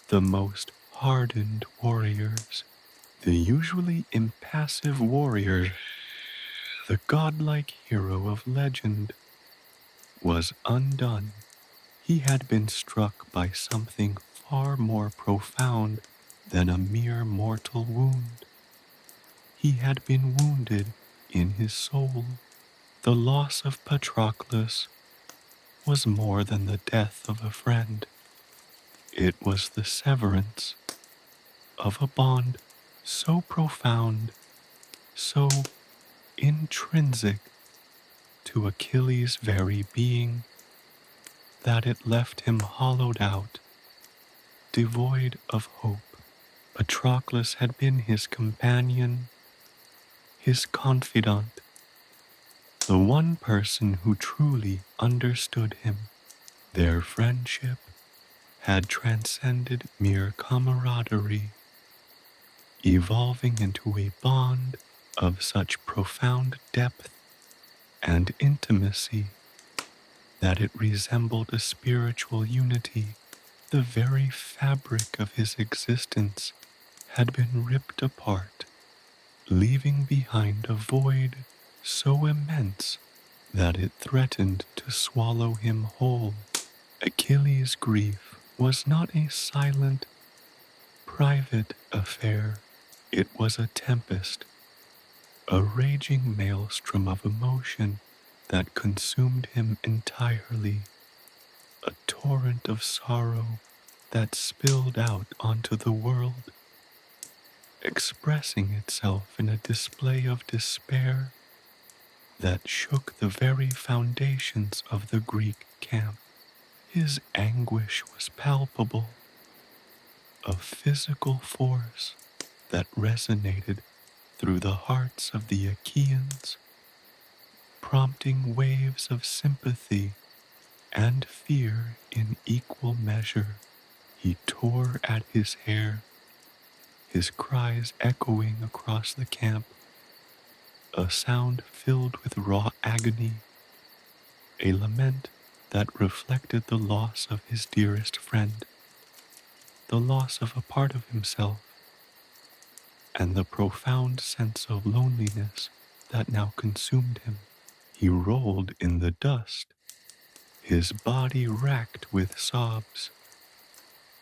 the most hardened warriors. The usually impassive warrior, the godlike hero of legend, was undone. He had been struck by something far more profound than a mere mortal wound. He had been wounded in his soul. The loss of Patroclus was more than the death of a friend. It was the severance of a bond so profound, so intrinsic to Achilles' very being, that it left him hollowed out, devoid of hope. Patroclus had been his companion, his confidant, the one person who truly understood him. Their friendship had transcended mere camaraderie, evolving into a bond of such profound depth and intimacy that it resembled a spiritual unity. The very fabric of his existence had been ripped apart, leaving behind a void so immense that it threatened to swallow him whole. Achilles' grief was not a silent, private affair. It was a tempest, a raging maelstrom of emotion that consumed him entirely, a torrent of sorrow that spilled out onto the world, expressing itself in a display of despair that shook the very foundations of the Greek camp. His anguish was palpable, a physical force that resonated through the hearts of the Achaeans, prompting waves of sympathy and fear in equal measure. He tore at his hair, his cries echoing across the camp, a sound filled with raw agony, a lament that reflected the loss of his dearest friend, the loss of a part of himself, and the profound sense of loneliness that now consumed him. He rolled in the dust, his body racked with sobs,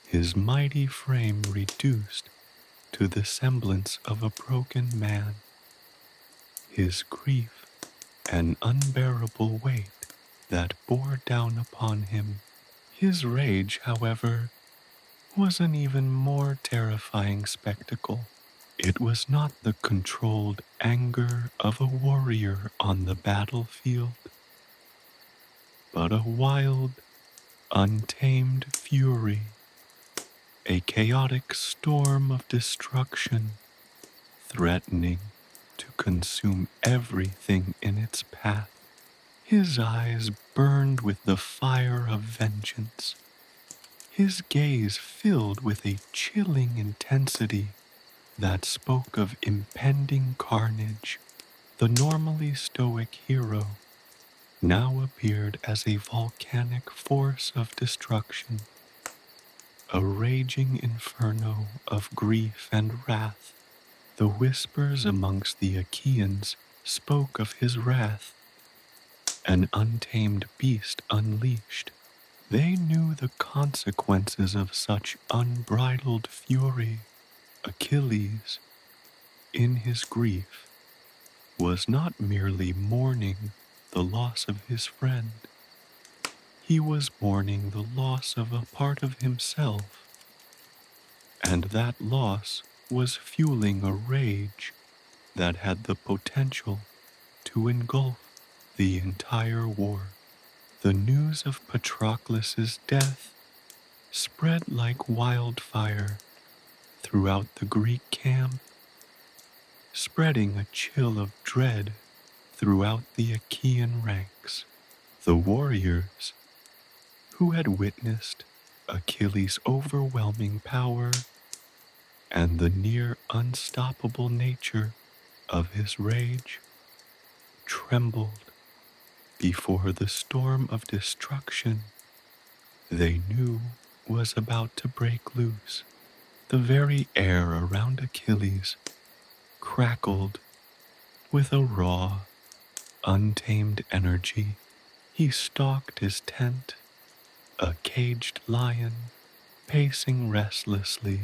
his mighty frame reduced to the semblance of a broken man, his grief an unbearable weight that bore down upon him. His rage, however, was an even more terrifying spectacle. It was not the controlled anger of a warrior on the battlefield, but a wild, untamed fury, a chaotic storm of destruction, threatening to consume everything in its path. His eyes burned with the fire of vengeance, his gaze filled with a chilling intensity that spoke of impending carnage. The normally stoic hero now appeared as a volcanic force of destruction, a raging inferno of grief and wrath. The whispers amongst the Achaeans spoke of his wrath, an untamed beast unleashed. They knew the consequences of such unbridled fury. Achilles, in his grief, was not merely mourning the loss of his friend. He was mourning the loss of a part of himself, and that loss was fueling a rage that had the potential to engulf the entire war. The news of Patroclus's death spread like wildfire throughout the Greek camp, spreading a chill of dread throughout the Achaean ranks. The warriors, who had witnessed Achilles' overwhelming power and the near unstoppable nature of his rage, trembled before the storm of destruction they knew was about to break loose. The very air around Achilles crackled with a raw, untamed energy. He stalked his tent, a caged lion, pacing restlessly,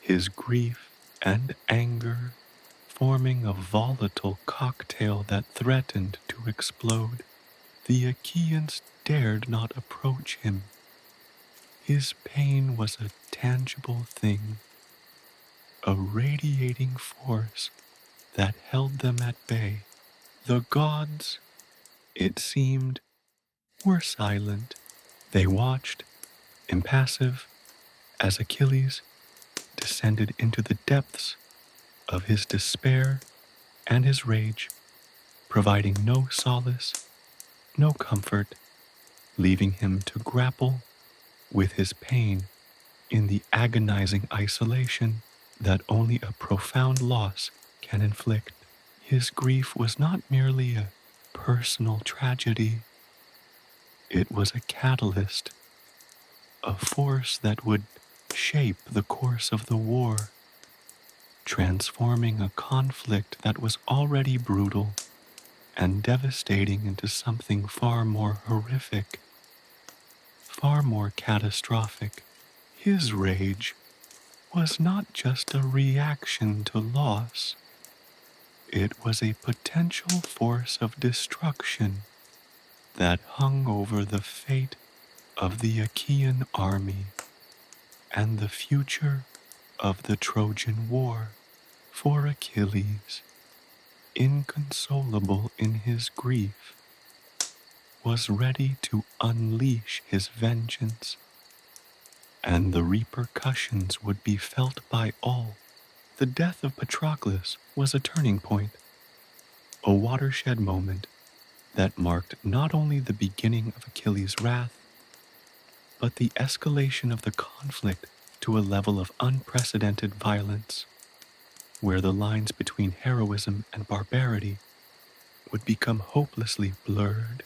his grief and anger forming a volatile cocktail that threatened to explode. The Achaeans dared not approach him. His pain was a tangible thing, a radiating force that held them at bay. The gods, it seemed, were silent. They watched, impassive, as Achilles descended into the depths of his despair and his rage, providing no solace, no comfort, leaving him to grapple with his pain in the agonizing isolation that only a profound loss can inflict. His grief was not merely a personal tragedy, it was a catalyst, a force that would shape the course of the war, transforming a conflict that was already brutal and devastating into something far more horrific, far more catastrophic. His rage was not just a reaction to loss, it was a potential force of destruction that hung over the fate of the Achaean army and the future of the Trojan War. For Achilles, inconsolable in his grief, was ready to unleash his vengeance, and the repercussions would be felt by all. The death of Patroclus was a turning point, a watershed moment that marked not only the beginning of Achilles' wrath, but the escalation of the conflict to a level of unprecedented violence, where the lines between heroism and barbarity would become hopelessly blurred,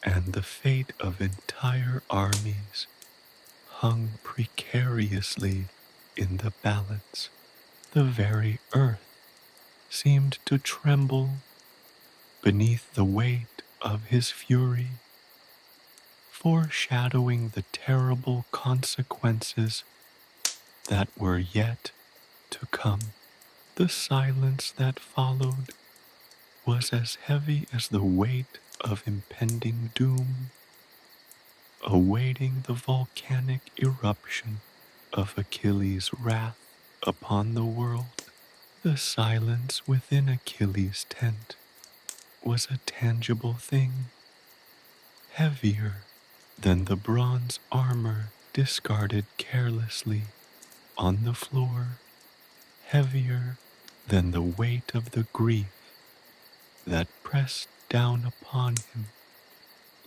and the fate of entire armies hung precariously in the balance. The very earth seemed to tremble beneath the weight of his fury, foreshadowing the terrible consequences that were yet to come. The silence that followed was as heavy as the weight of impending doom, awaiting the volcanic eruption of Achilles' wrath upon the world. The silence within Achilles' tent was a tangible thing, heavier than the bronze armor discarded carelessly on the floor, heavier than the weight of the grief that pressed down upon him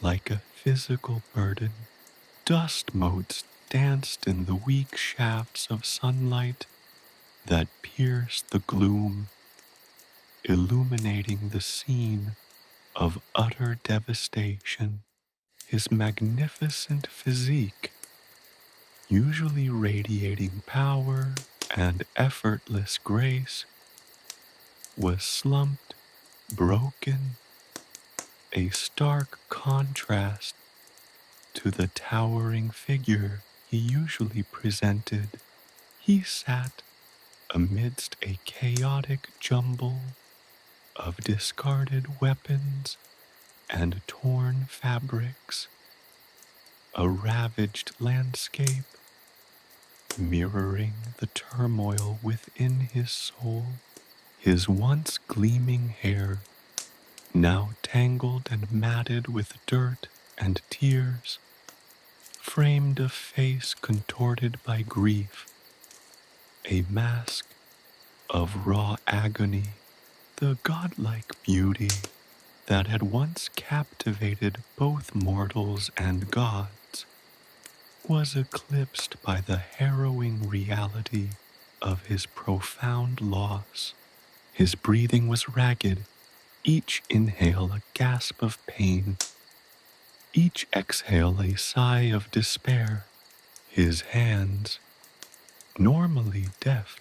like a physical burden. Dust motes danced in the weak shafts of sunlight that pierced the gloom, illuminating the scene of utter devastation. His magnificent physique, usually radiating power and effortless grace, was slumped, broken, a stark contrast to the towering figure he usually presented. He sat amidst a chaotic jumble of discarded weapons and torn fabrics, a ravaged landscape mirroring the turmoil within his soul. His once gleaming hair, now tangled and matted with dirt and tears, framed a face contorted by grief, a mask of raw agony. The godlike beauty that had once captivated both mortals and gods was eclipsed by the harrowing reality of his profound loss. His breathing was ragged, each inhale a gasp of pain, each exhale a sigh of despair. His hands, normally deft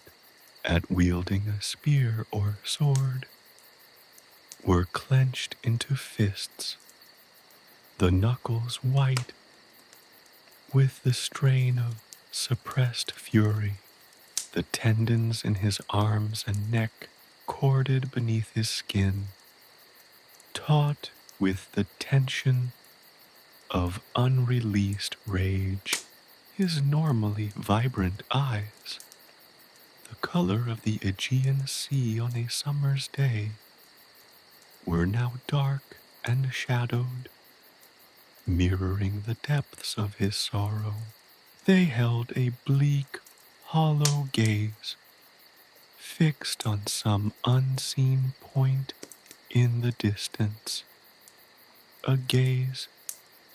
at wielding a spear or sword, were clenched into fists, the knuckles white with the strain of suppressed fury. The tendons in his arms and neck corded beneath his skin, taut with the tension of unreleased rage. His normally vibrant eyes, the color of the Aegean Sea on a summer's day, were now dark and shadowed, mirroring the depths of his sorrow. They held a bleak, hollow gaze, fixed on some unseen point in the distance, a gaze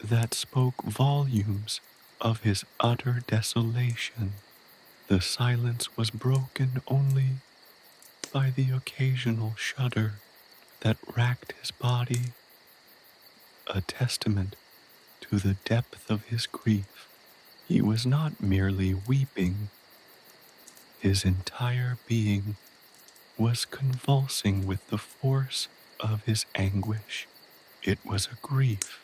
that spoke volumes of his utter desolation. The silence was broken only by the occasional shudder that racked his body, a testament to the depth of his grief. He was not merely weeping. His entire being was convulsing with the force of his anguish. It was a grief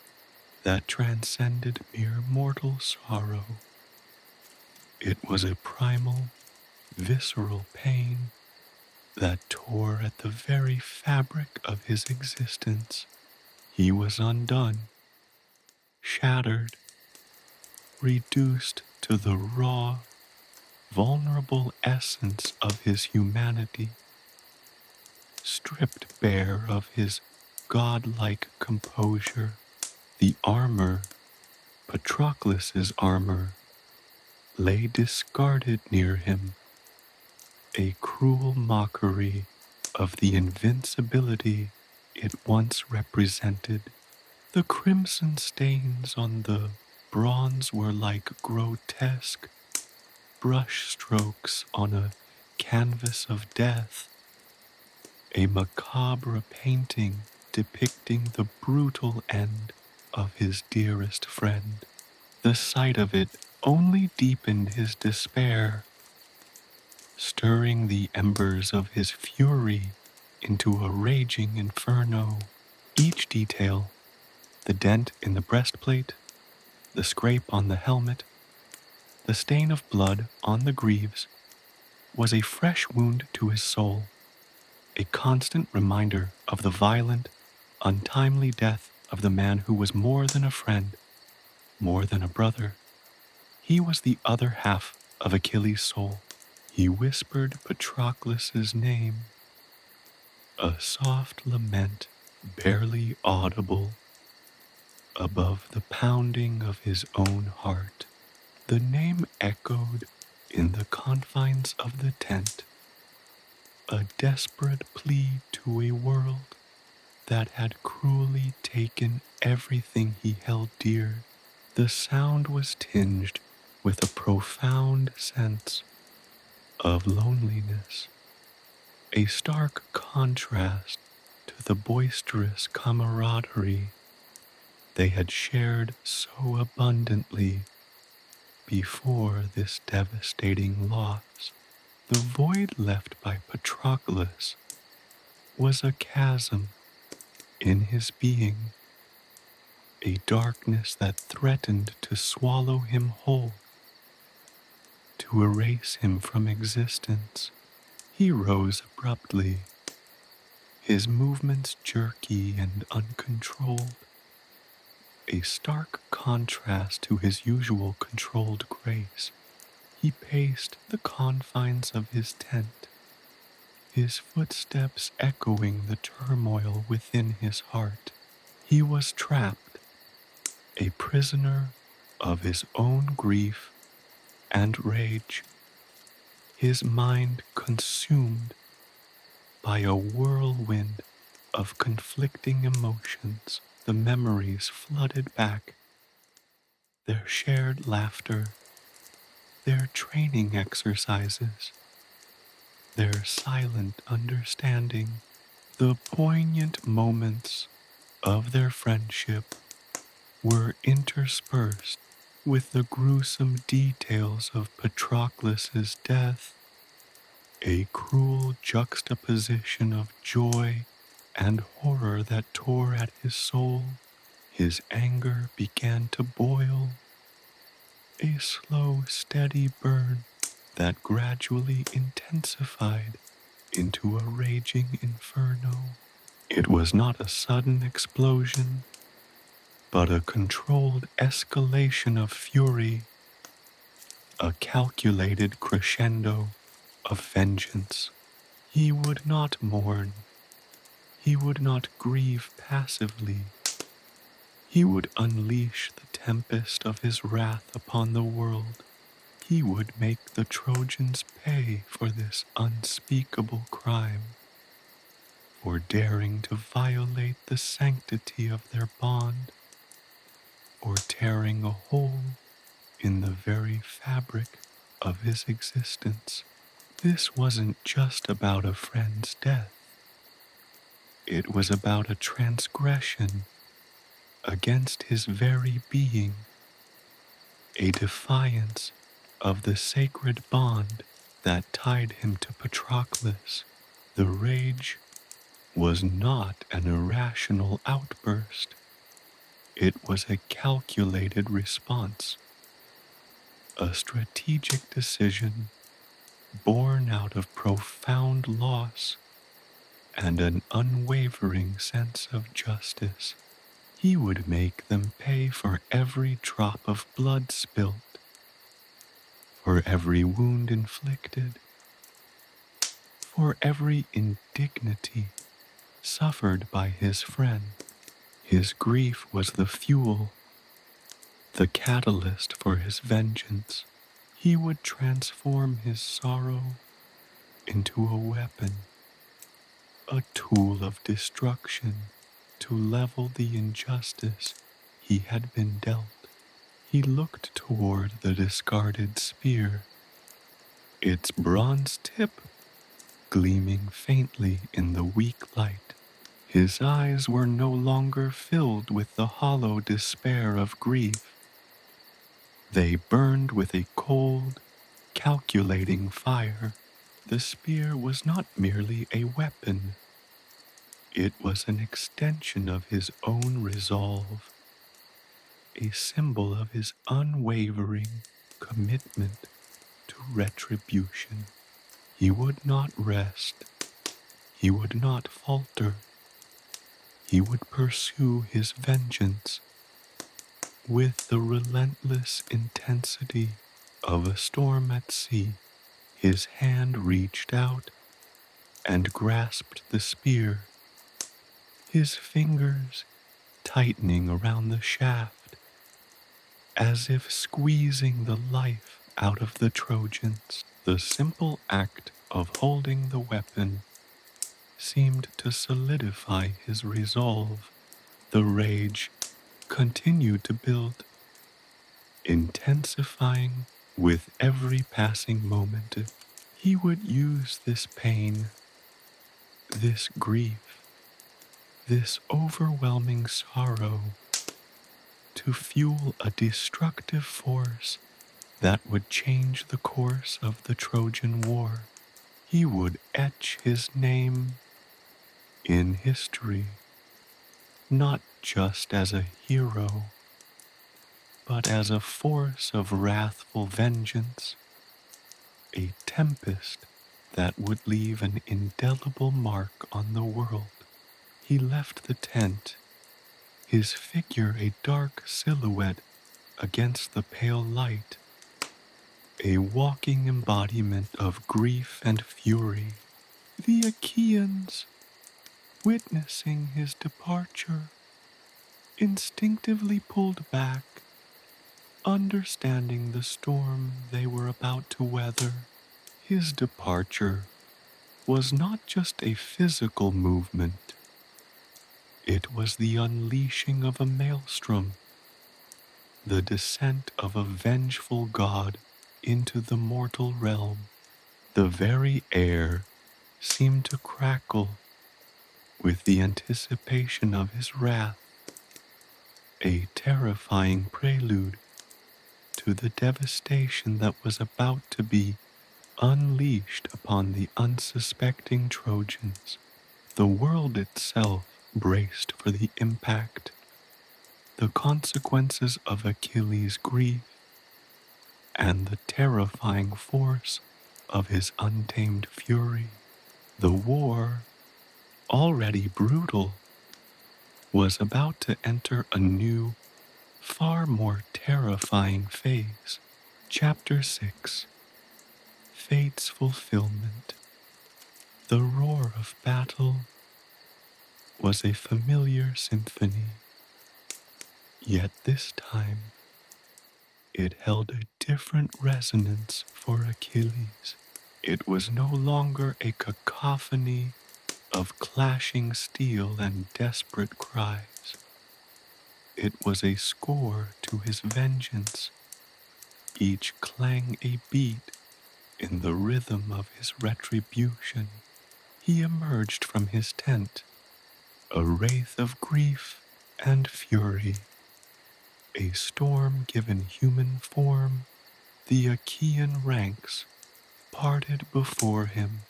that transcended mere mortal sorrow. It was a primal, visceral pain that tore at the very fabric of his existence. He was undone, shattered, reduced to the raw, vulnerable essence of his humanity. stripped bare of his godlike composure. The armor, Patroclus's armor, lay discarded near him, a cruel mockery of the invincibility it once represented. The crimson stains on the bronze were like grotesque brush strokes on a canvas of death, a macabre painting depicting the brutal end of his dearest friend. The sight of it only deepened his despair, stirring the embers of his fury into a raging inferno. Each detail, the dent in the breastplate, the scrape on the helmet, the stain of blood on the greaves, was a fresh wound to his soul, a constant reminder of the violent, untimely death of the man who was more than a friend, more than a brother. He was the other half of Achilles' soul. He whispered Patroclus's name, a soft lament barely audible above the pounding of his own heart. The name echoed in the confines of the tent, a desperate plea to a world that had cruelly taken everything he held dear. The sound was tinged with a profound sense of loneliness, a stark contrast to the boisterous camaraderie they had shared so abundantly before this devastating loss. The void left by Patroclus was a chasm in his being, a darkness that threatened to swallow him whole, to erase him from existence. He rose abruptly, his movements jerky and uncontrolled, a stark contrast to his usual controlled grace. He paced the confines of his tent, his footsteps echoing the turmoil within his heart. He was trapped, a prisoner of his own grief and rage, his mind consumed by a whirlwind of conflicting emotions. The memories flooded back, their shared laughter, their training exercises, their silent understanding, the poignant moments of their friendship were interspersed with the gruesome details of Patroclus's death, a cruel juxtaposition of joy and horror that tore at his soul. His anger began to boil, a slow, steady burn that gradually intensified into a raging inferno. It was not a sudden explosion, but a controlled escalation of fury, a calculated crescendo of vengeance. He would not mourn, he would not grieve passively. He would unleash the tempest of his wrath upon the world. He would make the Trojans pay for this unspeakable crime, for daring to violate the sanctity of their bond, or tearing a hole in the very fabric of his existence. This wasn't just about a friend's death. It was about a transgression against his very being, a defiance of the sacred bond that tied him to Patroclus. The rage was not an irrational outburst. It was a calculated response, a strategic decision born out of profound loss and an unwavering sense of justice. He would make them pay for every drop of blood spilt, for every wound inflicted, for every indignity suffered by his friend. His grief was the fuel, the catalyst for his vengeance. He would transform his sorrow into a weapon, a tool of destruction to level the injustice he had been dealt. He looked toward the discarded spear, its bronze tip gleaming faintly in the weak light. His eyes were no longer filled with the hollow despair of grief. They burned with a cold, calculating fire. The spear was not merely a weapon, it was an extension of his own resolve, a symbol of his unwavering commitment to retribution. He would not rest, he would not falter, he would pursue his vengeance with the relentless intensity of a storm at sea. His hand reached out and grasped the spear, his fingers tightening around the shaft, as if squeezing the life out of the Trojans. The simple act of holding the weapon seemed to solidify his resolve. The rage continued to build, intensifying with every passing moment. He would use this pain, this grief, this overwhelming sorrow to fuel a destructive force that would change the course of the Trojan War. He would etch his name in history, not just as a hero, but as a force of wrathful vengeance, a tempest that would leave an indelible mark on the world. He left the tent, his figure a dark silhouette against the pale light, a walking embodiment of grief and fury. The Achaeans, witnessing his departure, instinctively pulled back, understanding the storm they were about to weather. His departure was not just a physical movement, it was the unleashing of a maelstrom, the descent of a vengeful god into the mortal realm. The very air seemed to crackle with the anticipation of his wrath, a terrifying prelude to the devastation that was about to be unleashed upon the unsuspecting Trojans. The world itself braced for the impact, the consequences of Achilles' grief, and the terrifying force of his untamed fury. The war, already brutal, was about to enter a new, far more terrifying phase. Chapter 6: Fate's Fulfillment. The roar of battle was a familiar symphony, yet this time it held a different resonance for Achilles. It was no longer a cacophony of clashing steel and desperate cries. It was a score to his vengeance, each clang a beat in the rhythm of his retribution. He emerged from his tent, a wraith of grief and fury, a storm given human form. The Achaean ranks parted before him,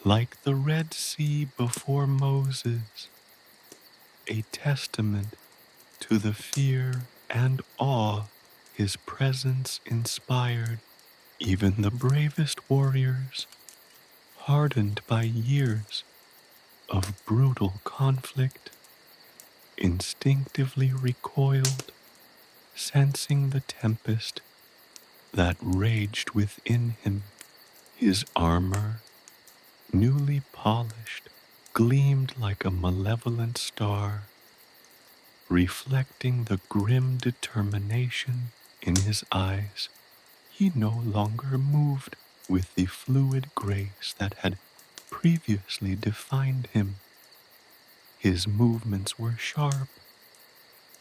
like the Red Sea before Moses, a testament to the fear and awe his presence inspired. Even the bravest warriors, hardened by years of brutal conflict, instinctively recoiled, sensing the tempest that raged within him. His armor, newly polished, gleamed like a malevolent star, reflecting the grim determination in his eyes. He no longer moved with the fluid grace that had previously defined him. His movements were sharp,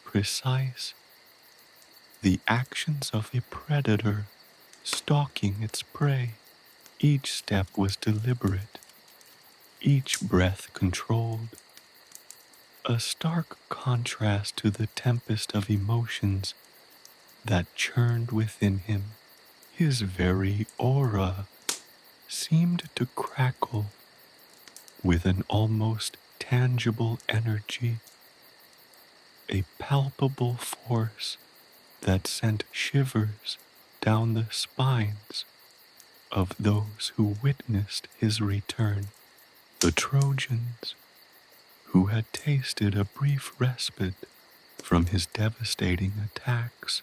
precise, the actions of a predator stalking its prey. Each step was deliberate, each breath controlled, a stark contrast to the tempest of emotions that churned within him. His very aura seemed to crackle with an almost tangible energy, a palpable force that sent shivers down the spines of those who witnessed his return. The Trojans, who had tasted a brief respite from his devastating attacks,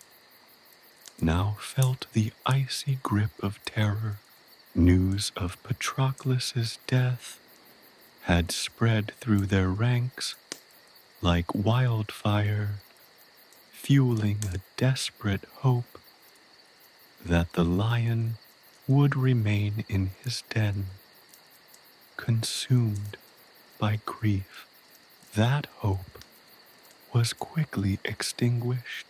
now felt the icy grip of terror. News of Patroclus's death had spread through their ranks like wildfire, fueling a desperate hope that the lion would remain in his den, consumed by grief. That hope was quickly extinguished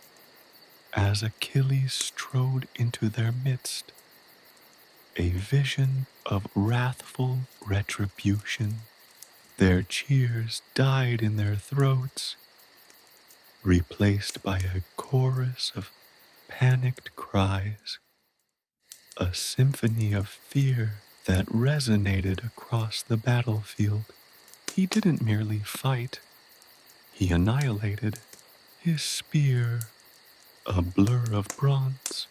as Achilles strode into their midst, a vision of wrathful retribution. Their cheers died in their throats, replaced by a chorus of panicked cries, a symphony of fear that resonated across the battlefield. He didn't merely fight, he annihilated. His spear, a blur of bronze,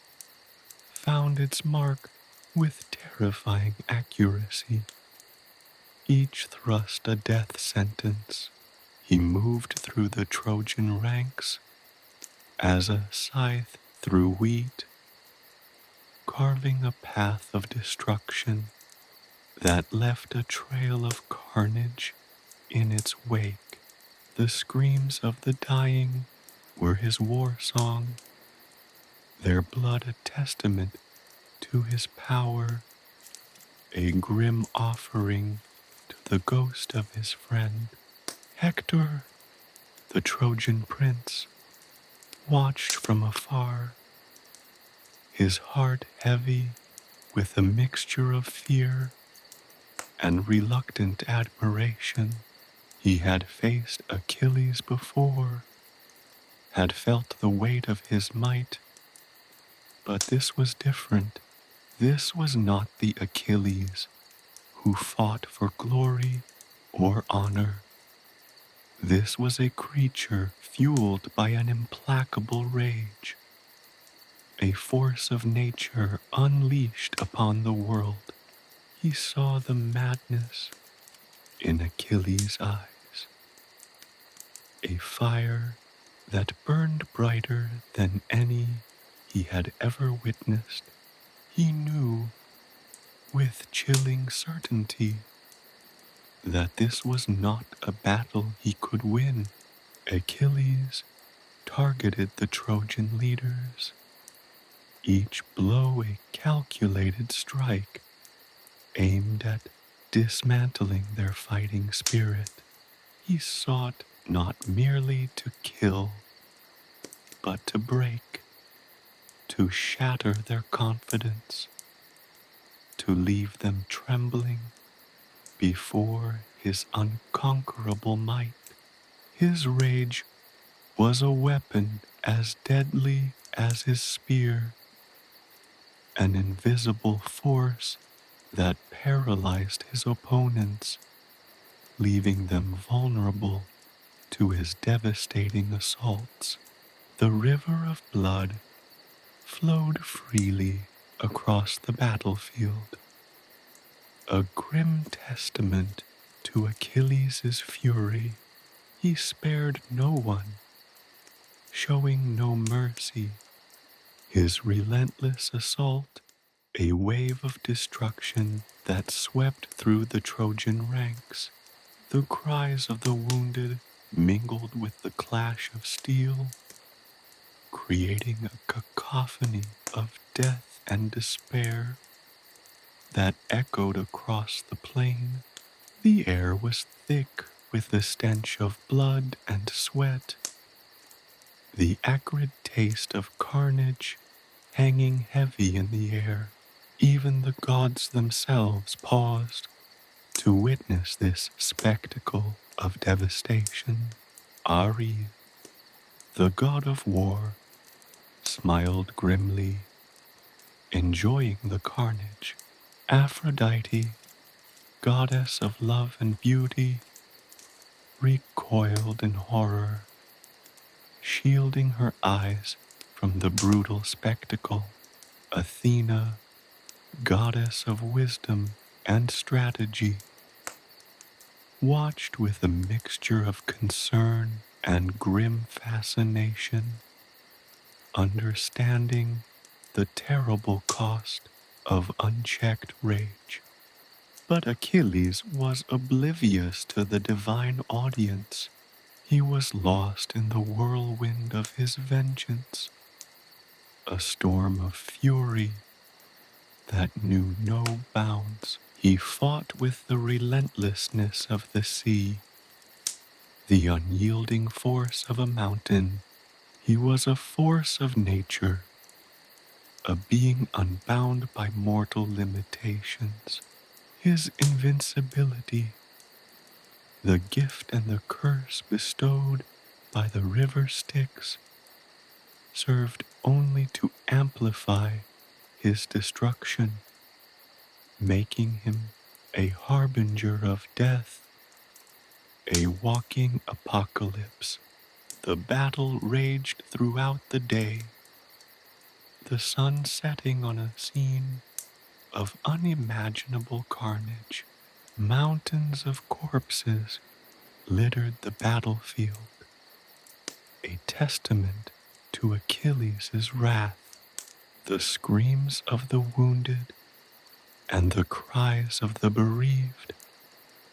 found its mark with terrifying accuracy, each thrust a death sentence. He moved through the Trojan ranks as a scythe through wheat, carving a path of destruction that left a trail of carnage in its wake. The screams of the dying were his war song, their blood a testament to his power, a grim offering to the ghost of his friend. Hector, the Trojan prince, watched from afar, his heart heavy with a mixture of fear and reluctant admiration. He had faced Achilles before, had felt the weight of his might, but this was different. This was not the Achilles who fought for glory or honor. This was a creature fueled by an implacable rage, a force of nature unleashed upon the world. He saw the madness in Achilles' eyes, a fire that burned brighter than any he had ever witnessed. He knew with chilling certainty that this was not a battle he could win. Achilles targeted the Trojan leaders, each blow a calculated strike aimed at dismantling their fighting spirit. He sought not merely to kill, but to break, to shatter their confidence, to leave them trembling before his unconquerable might. His rage was a weapon as deadly as his spear, an invisible force that paralyzed his opponents, leaving them vulnerable to his devastating assaults. The river of blood flowed freely across the battlefield, a grim testament to Achilles' fury. He spared no one, showing no mercy. His relentless assault, a wave of destruction that swept through the Trojan ranks. The cries of the wounded mingled with the clash of steel, creating a cacophony of death and despair that echoed across the plain. The air was thick with the stench of blood and sweat, the acrid taste of carnage hanging heavy in the air. Even the gods themselves paused to witness this spectacle of devastation. Ares, the god of war, smiled grimly, enjoying the carnage. Aphrodite, goddess of love and beauty, recoiled in horror, shielding her eyes from the brutal spectacle. Athena, goddess of wisdom and strategy, watched with a mixture of concern and grim fascination, understanding the terrible cost of unchecked rage. But Achilles was oblivious to the divine audience. He was lost in the whirlwind of his vengeance, a storm of fury that knew no bounds. He fought with the relentlessness of the sea, the unyielding force of a mountain. He was a force of nature, a being unbound by mortal limitations. His invincibility, the gift and the curse bestowed by the River Styx, served only to amplify his destruction, making him a harbinger of death, a walking apocalypse. The battle raged throughout the day, the sun setting on a scene of unimaginable carnage. Mountains of corpses littered the battlefield, a testament to Achilles' wrath. The screams of the wounded and the cries of the bereaved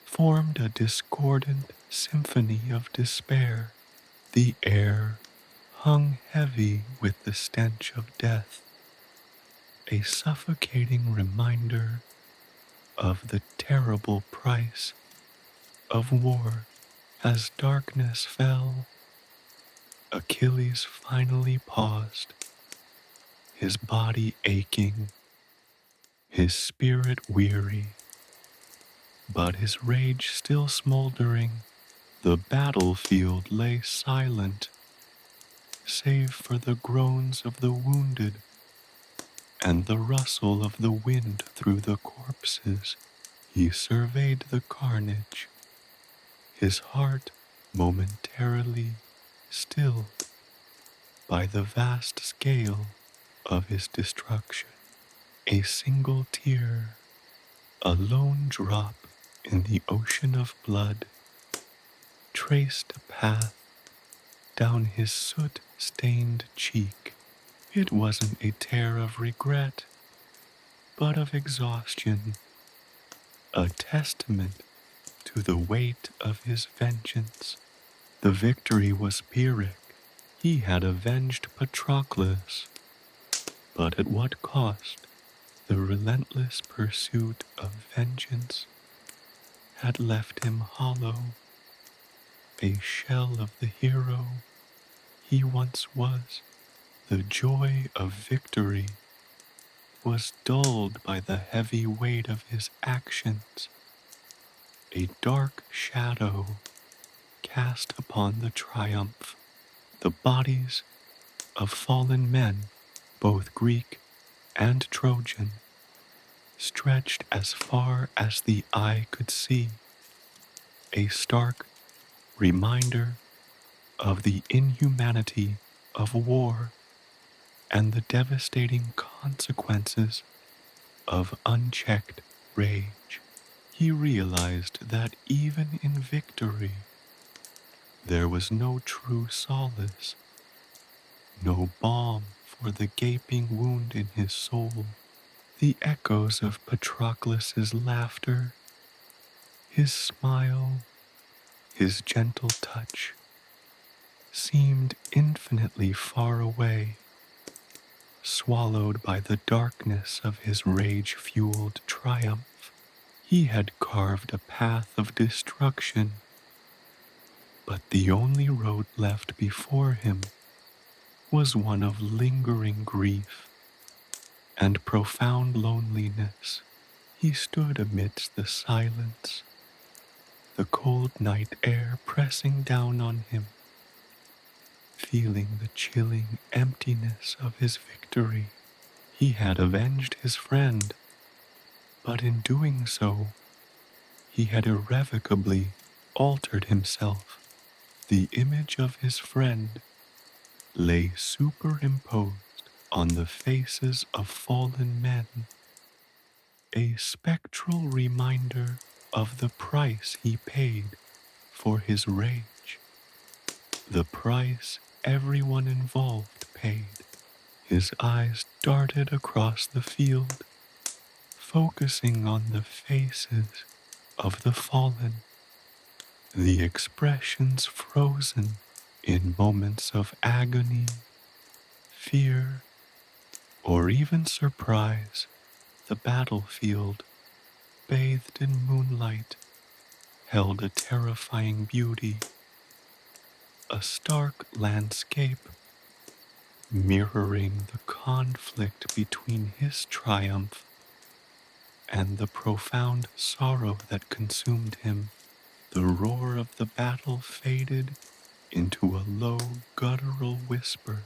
formed a discordant symphony of despair. The air hung heavy with the stench of death, a suffocating reminder of the terrible price of war. As darkness fell, Achilles finally paused, his body aching, his spirit weary, but his rage still smoldering. The battlefield lay silent, save for the groans of the wounded and the rustle of the wind through the corpses. He surveyed the carnage, his heart momentarily stilled by the vast scale of his destruction. A single tear, a lone drop in the ocean of blood, traced a path down his soot-stained cheek. It wasn't a tear of regret, but of exhaustion, a testament to the weight of his vengeance. The victory was Pyrrhic. He had avenged Patroclus, but at what cost? The relentless pursuit of vengeance had left him hollow, a shell of the hero he once was. The joy of victory was dulled by the heavy weight of his actions. A dark shadow cast upon the triumph. The bodies of fallen men, both Greek and Trojan, stretched as far as the eye could see, a stark reminder of the inhumanity of war and the devastating consequences of unchecked rage. He realized that even in victory, there was no true solace, no balm for the gaping wound in his soul. The echoes of Patroclus's laughter, his smile, his gentle touch, seemed infinitely far away, swallowed by the darkness of his rage-fueled triumph. He had carved a path of destruction, but the only road left before him was one of lingering grief and profound loneliness. He stood amidst the silence, the cold night air pressing down on him, feeling the chilling emptiness of his victory. He had avenged his friend, but in doing so, he had irrevocably altered himself. The image of his friend lay superimposed on the faces of fallen men, a spectral reminder of the price he paid for his rage, the price everyone involved paid. His eyes darted across the field, focusing on the faces of the fallen, the expressions frozen in moments of agony, fear, or even surprise. The battlefield, bathed in moonlight, held a terrifying beauty, a stark landscape mirroring the conflict between his triumph and the profound sorrow that consumed him. The roar of the battle faded into a low, guttural whisper,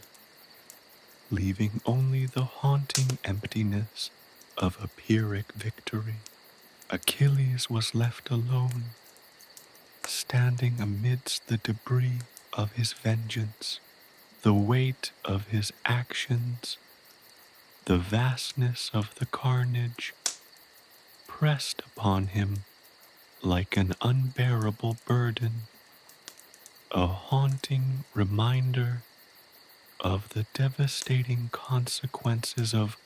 leaving only the haunting emptiness of a Pyrrhic victory. Achilles was left alone, standing amidst the debris of his vengeance, the weight of his actions, the vastness of the carnage pressed upon him like an unbearable burden, a haunting reminder of the devastating consequences of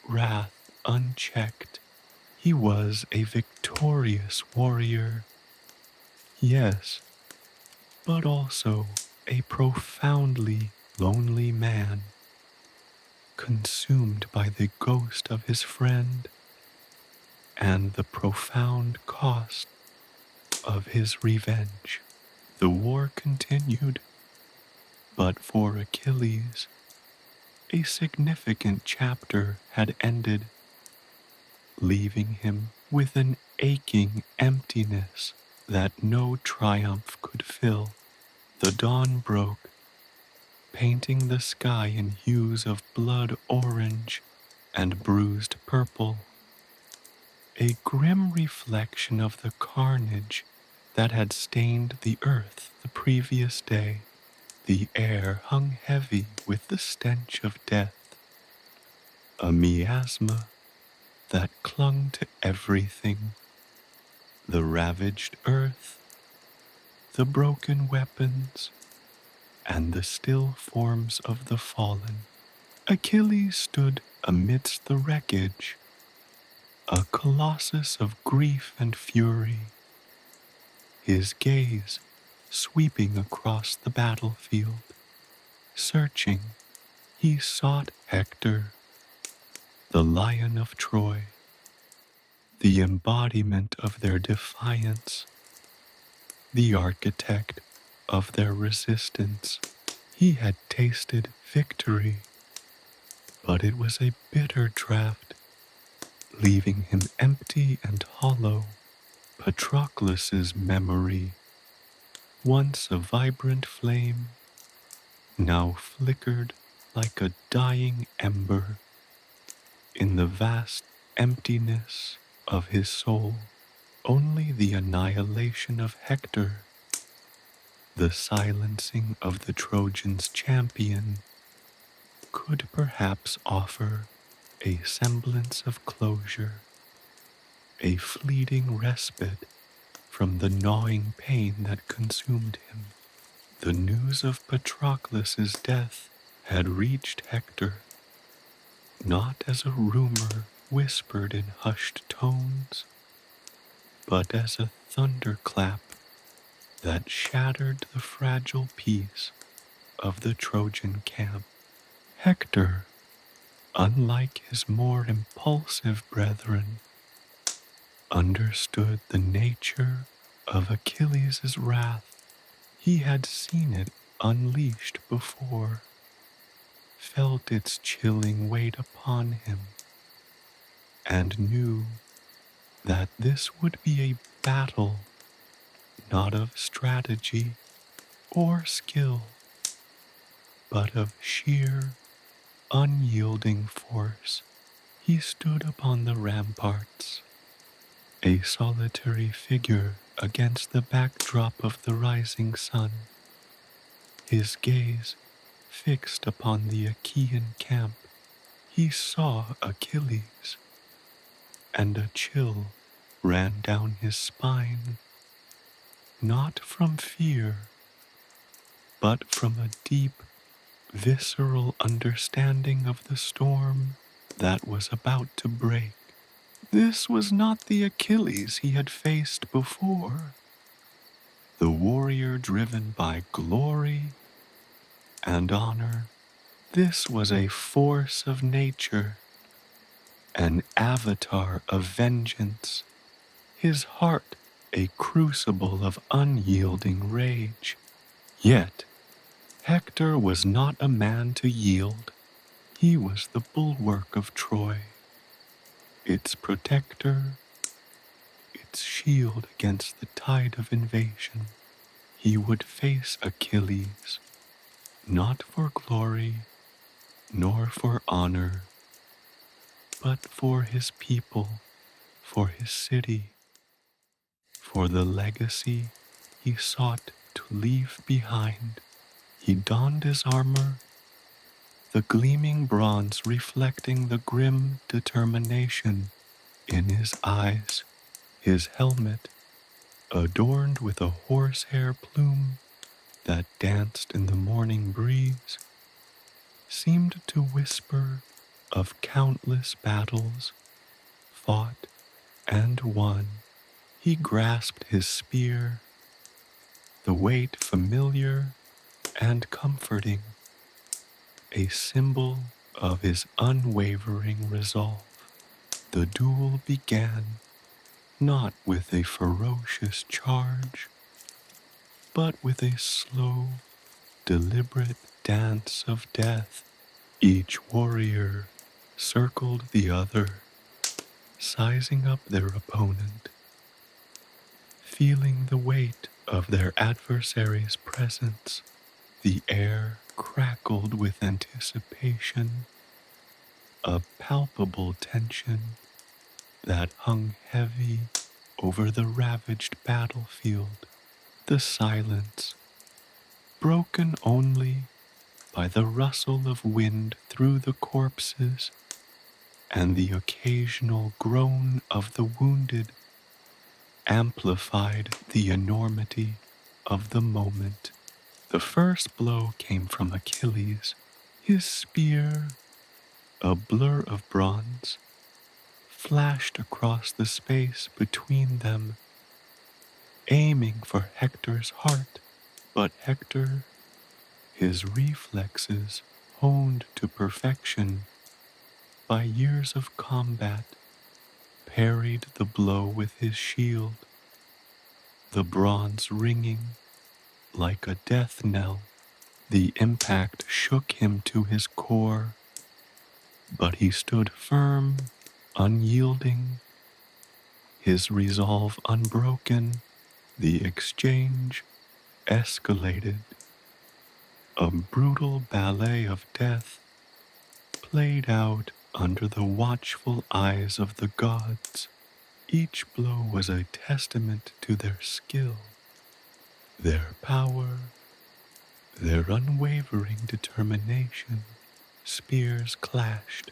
wrath unchecked. He was a victorious warrior, yes, but also a profoundly lonely man, consumed by the ghost of his friend and the profound cost of his revenge. The war continued, but for Achilles, a significant chapter had ended, leaving him with an aching emptiness that no triumph could fill. The dawn broke, painting the sky in hues of blood orange and bruised purple, a grim reflection of the carnage that had stained the earth the previous day. The air hung heavy with the stench of death, a miasma that clung to everything: the ravaged earth, the broken weapons, and the still forms of the fallen. Achilles stood amidst the wreckage, a colossus of grief and fury, his gaze sweeping across the battlefield. Searching, he sought Hector, the lion of Troy, the embodiment of their defiance, the architect of their resistance. He had tasted victory, but it was a bitter draught, leaving him empty and hollow. Patroclus's memory, once a vibrant flame, now flickered like a dying ember in the vast emptiness of his soul. Only the annihilation of Hector, the silencing of the Trojans' champion, could perhaps offer a semblance of closure, a fleeting respite from the gnawing pain that consumed him. The news of Patroclus's death had reached Hector, not as a rumor, whispered in hushed tones, but as a thunderclap that shattered the fragile peace of the Trojan camp. Hector, unlike his more impulsive brethren, understood the nature of Achilles' wrath. He had seen it unleashed before, felt its chilling weight upon him, and knew that this would be a battle not of strategy or skill, but of sheer, unyielding force. He stood upon the ramparts, a solitary figure against the backdrop of the rising sun, his gaze fixed upon the Achaean camp. He saw Achilles, and a chill ran down his spine, not from fear, but from a deep, visceral understanding of the storm that was about to break. This was not the Achilles he had faced before, the warrior driven by glory and honor. This was a force of nature, an avatar of vengeance, his heart a crucible of unyielding rage. Yet, Hector was not a man to yield. He was the bulwark of Troy, its protector, its shield against the tide of invasion. He would face Achilles, not for glory, nor for honor, but for his people, for his city, for the legacy he sought to leave behind. He donned his armor, the gleaming bronze reflecting the grim determination in his eyes. His helmet, adorned with a horsehair plume that danced in the morning breeze, seemed to whisper of countless battles fought and won. He grasped his spear, the weight familiar and comforting, a symbol of his unwavering resolve. The duel began, not with a ferocious charge, but with a slow, deliberate dance of death. Each warrior circled the other, sizing up their opponent, feeling the weight of their adversary's presence. The air crackled with anticipation, a palpable tension that hung heavy over the ravaged battlefield. The silence, broken only by the rustle of wind through the corpses and the occasional groan of the wounded, amplified the enormity of the moment. The first blow came from Achilles. His spear, a blur of bronze, flashed across the space between them, aiming for Hector's heart. But Hector, his reflexes honed to perfection by years of combat, parried the blow with his shield, the bronze ringing like a death knell. The impact shook him to his core, but he stood firm, unyielding, his resolve unbroken. The exchange escalated, a brutal ballet of death played out under the watchful eyes of the gods. Each blow was a testament to their skill, their power, their unwavering determination. Spears clashed,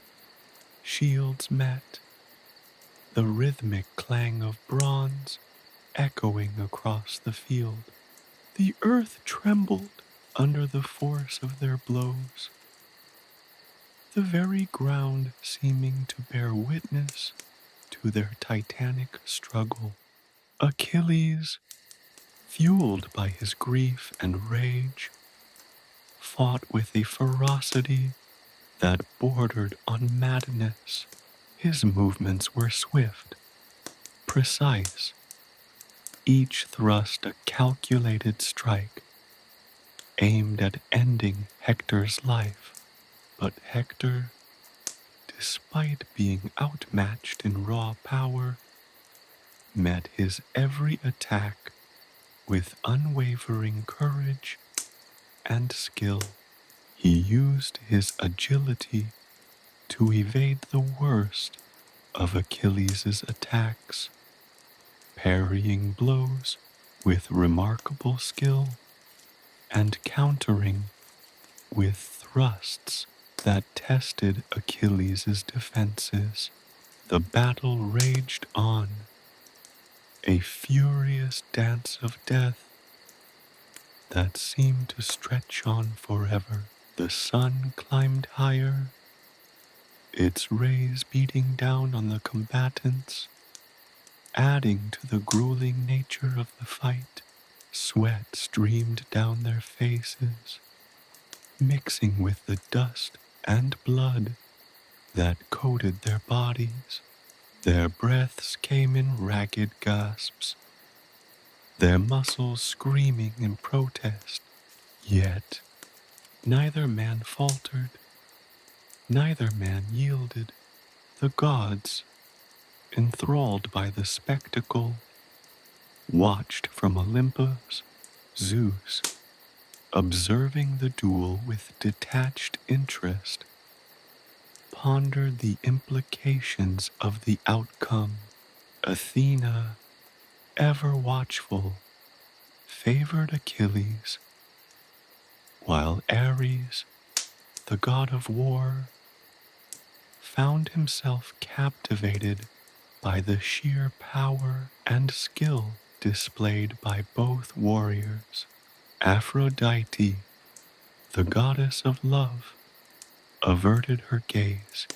shields met, the rhythmic clang of bronze echoing across the field. The earth trembled under the force of their blows. the very ground seeming to bear witness to their titanic struggle. Achilles, fueled by his grief and rage, fought with a ferocity that bordered on madness. His movements were swift, precise, each thrust a calculated strike, aimed at ending Hector's life. But Hector, despite being outmatched in raw power, met his every attack with unwavering courage and skill. He used his agility to evade the worst of Achilles' attacks, parrying blows with remarkable skill and countering with thrusts that tested Achilles' defenses. The battle raged on, a furious dance of death that seemed to stretch on forever. The sun climbed higher, its rays beating down on the combatants, adding to the grueling nature of the fight. Sweat streamed down their faces, mixing with the dust and blood that coated their bodies. Their breaths came in ragged gasps, their muscles screaming in protest. Yet neither man faltered, neither man yielded. The gods, enthralled by the spectacle, watched from Olympus. Zeus, observing the duel with detached interest, pondered the implications of the outcome. Athena, ever watchful, favored Achilles, while Ares, the god of war, found himself captivated by the sheer power and skill displayed by both warriors. Aphrodite, the goddess of love, averted her gaze,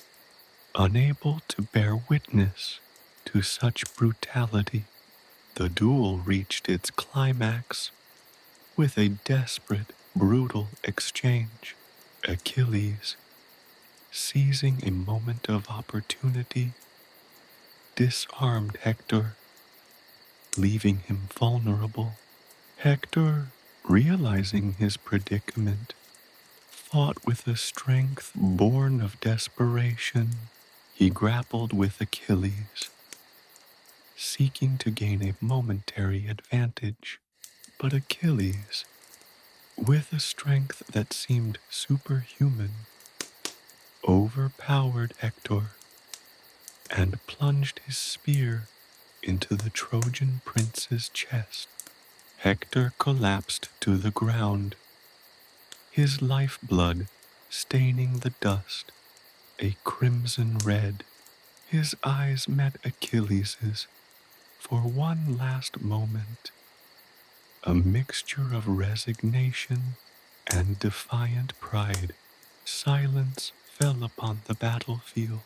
unable to bear witness to such brutality. The duel reached its climax with a desperate, brutal exchange. Achilles, seizing a moment of opportunity, disarmed Hector, leaving him vulnerable. Hector, realizing his predicament, fought with a strength born of desperation. He grappled with Achilles, seeking to gain a momentary advantage. But Achilles, with a strength that seemed superhuman, overpowered Hector and plunged his spear into the Trojan prince's chest. Hector collapsed to the ground, his lifeblood staining the dust a crimson red. His eyes met Achilles's for one last moment, a mixture of resignation and defiant pride. Silence fell upon the battlefield,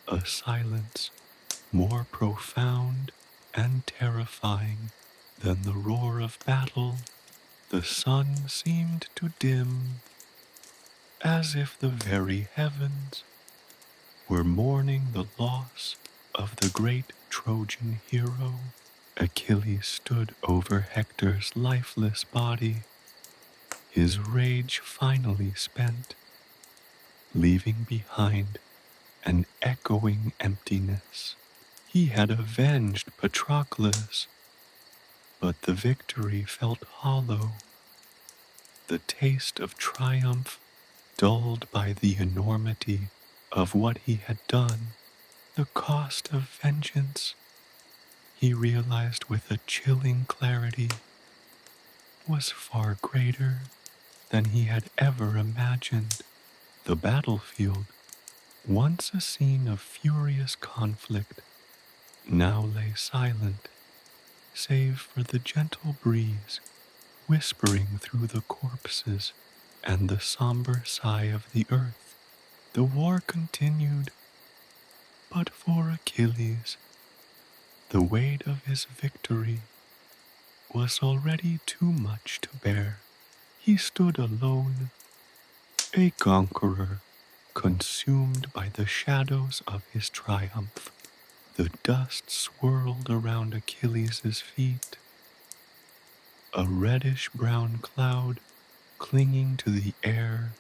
a silence more profound and terrifying than the roar of battle. The sun seemed to dim, as if the very heavens were mourning the loss of the great Trojan hero. Achilles stood over Hector's lifeless body, his rage finally spent, leaving behind an echoing emptiness. He had avenged Patroclus, but the victory felt hollow, the taste of triumph dulled by the enormity of what he had done. The cost of vengeance, he realized with a chilling clarity, was far greater than he had ever imagined. The battlefield, once a scene of furious conflict, now lay silent, save for the gentle breeze whispering through the corpses. and the somber sigh of the earth. The war continued, but for Achilles, the weight of his victory was already too much to bear. He stood alone, a conqueror, consumed by the shadows of his triumph. The dust swirled around Achilles' feet, a reddish-brown cloud clinging to the air,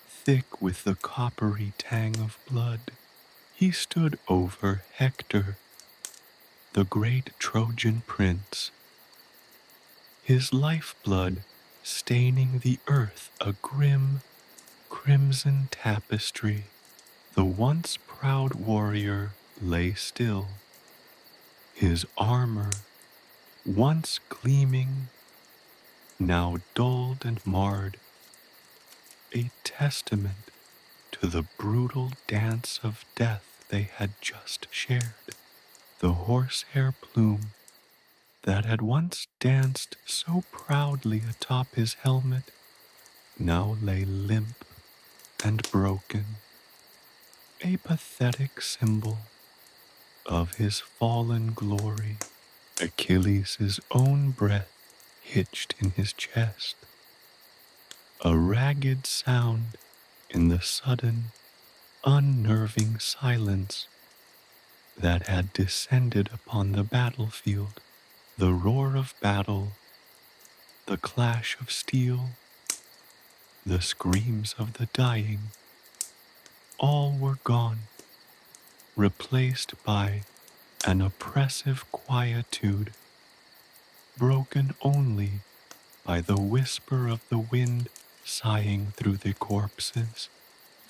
thick with the coppery tang of blood. He stood over Hector, the great Trojan prince, his lifeblood staining the earth a grim, crimson tapestry. The once proud warrior lay still, his armor, once gleaming, now dulled and marred, a testament to the brutal dance of death they had just shared. The horsehair plume that had once danced so proudly atop his helmet now lay limp and broken, a pathetic symbol of his fallen glory. Achilles' own breath hitched in his chest, a ragged sound in the sudden, unnerving silence that had descended upon the battlefield. The roar of battle, the clash of steel, the screams of the dying, all were gone, replaced by an oppressive quietude, broken only by the whisper of the wind sighing through the corpses.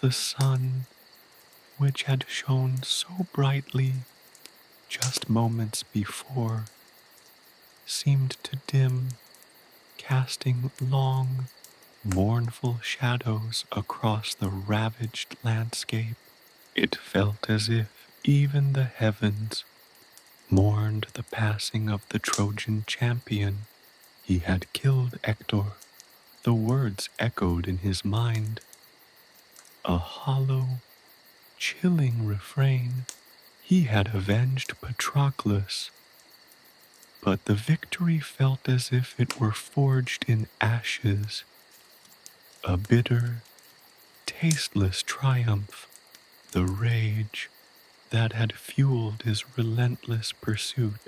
The sun, which had shone so brightly just moments before, seemed to dim, casting long, mournful shadows across the ravaged landscape. It felt as if even the heavens mourned the passing of the Trojan champion. He had killed Hector. The words echoed in his mind, a hollow, chilling refrain. He had avenged Patroclus, but the victory felt as if it were forged in ashes, a bitter, tasteless triumph. The rage that had fueled his relentless pursuit,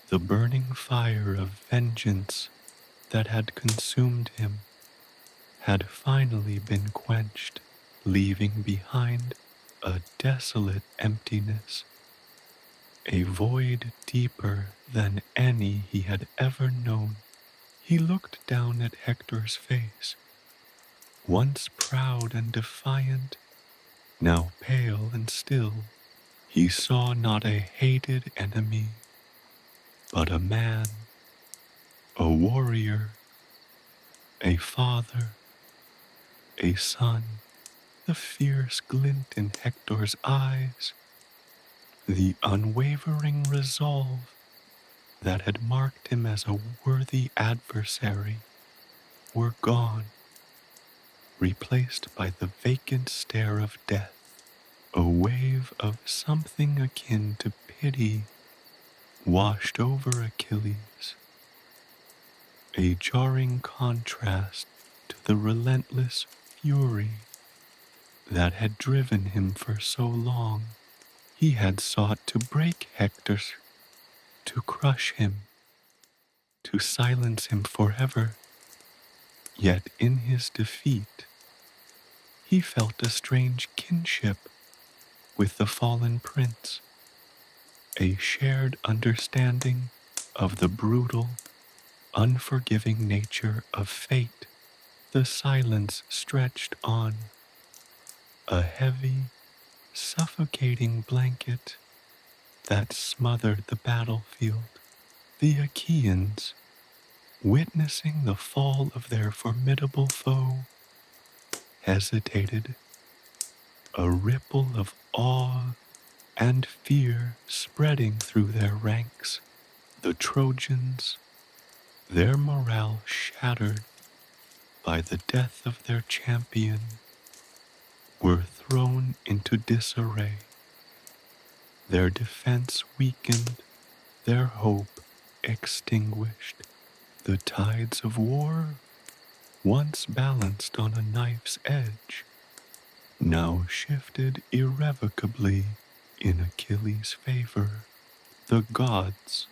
the burning fire of vengeance that had consumed him, had finally been quenched, leaving behind a desolate emptiness, a void deeper than any he had ever known. He looked down at Hector's face, once proud and defiant, now pale and still. He saw not a hated enemy, but a man, a warrior, a father, a son. The fierce glint in Hector's eyes, the unwavering resolve that had marked him as a worthy adversary, were gone, replaced by the vacant stare of death. A wave of something akin to pity washed over Achilles, a jarring contrast to the relentless fury that had driven him for so long. He had sought to break Hector, to crush him, to silence him forever. Yet in his defeat, he felt a strange kinship with the fallen prince, a shared understanding of the brutal, unforgiving nature of fate. The silence stretched on, a heavy, suffocating blanket that smothered the battlefield. The Achaeans, witnessing the fall of their formidable foe, hesitated, a ripple of awe and fear spreading through their ranks. The Trojans, their morale shattered, by the death of their champion, were thrown into disarray, their defense weakened, their hope extinguished. The tides of war, once balanced on a knife's edge, now shifted irrevocably in Achilles' favor. The gods,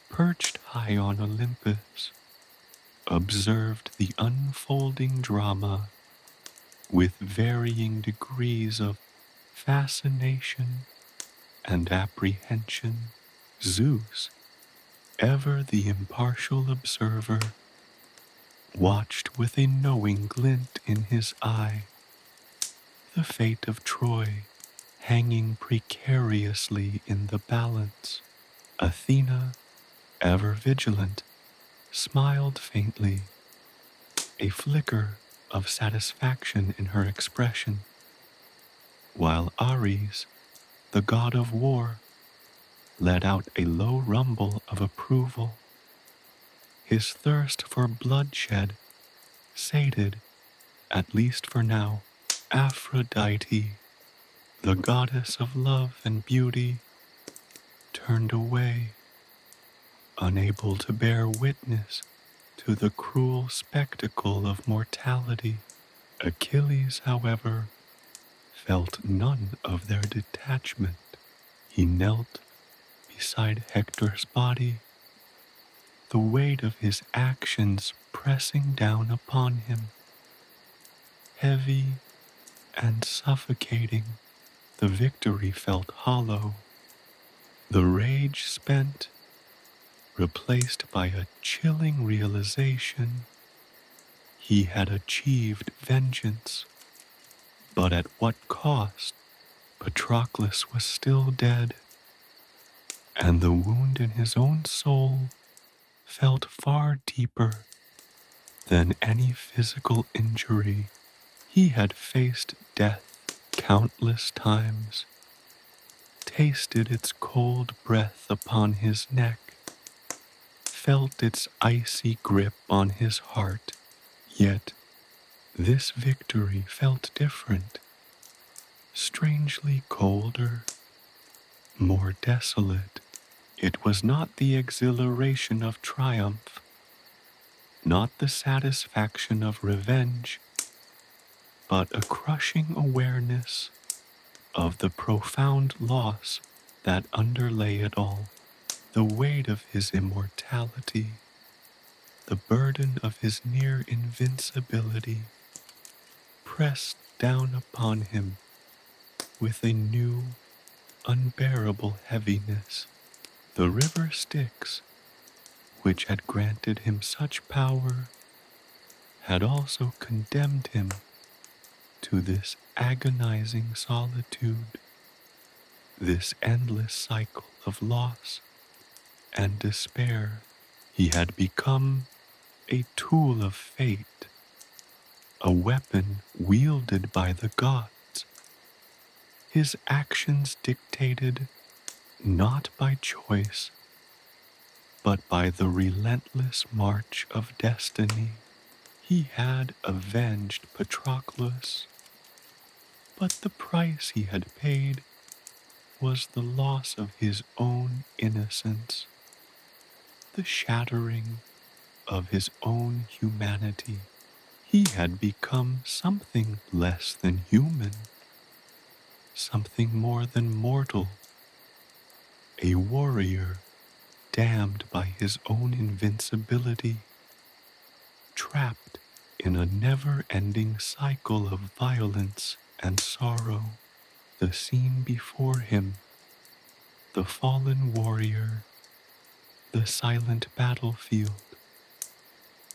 perched high on Olympus, observed the unfolding drama with varying degrees of fascination and apprehension. Zeus, ever the impartial observer, watched with a knowing glint in his eye the fate of Troy hanging precariously in the balance. Athena, ever vigilant, smiled faintly, a flicker of satisfaction in her expression, while Ares, the god of war, let out a low rumble of approval, his thirst for bloodshed sated, at least for now. Aphrodite, the goddess of love and beauty, turned away, unable to bear witness to the cruel spectacle of mortality. Achilles, however, felt none of their detachment. He knelt beside Hector's body, the weight of his actions pressing down upon him. Heavy and suffocating, the victory felt hollow, the rage spent, replaced by a chilling realization. He had achieved vengeance, but at what cost? Patroclus was still dead, and the wound in his own soul felt far deeper than any physical injury. He had faced death countless times, tasted its cold breath upon his neck, felt its icy grip on his heart. Yet this victory felt different, strangely colder, more desolate. It was not the exhilaration of triumph, not the satisfaction of revenge, but a crushing awareness of the profound loss that underlay it all, the weight of his immortality, the burden of his near invincibility, pressed down upon him with a new, unbearable heaviness. The River Styx, which had granted him such power, had also condemned him to this agonizing solitude, this endless cycle of loss and despair. He had become a tool of fate, a weapon wielded by the gods. His actions dictated not by choice, but by the relentless march of destiny. He had avenged Patroclus, but the price he had paid was the loss of his own innocence, the shattering of his own humanity. He had become something less than human, something more than mortal, a warrior damned by his own invincibility, trapped in a never-ending cycle of violence and sorrow. The scene before him, the fallen warrior, the silent battlefield,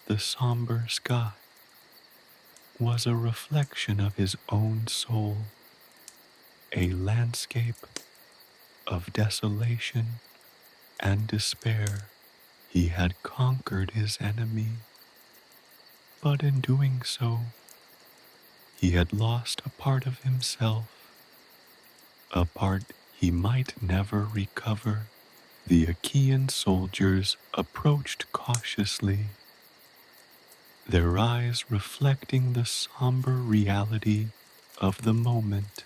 the somber sky, was a reflection of his own soul, a landscape of desolation and despair. He had conquered his enemy, but in doing so, he had lost a part of himself, a part he might never recover. The Achaean soldiers approached cautiously. their eyes reflecting the somber reality of the moment.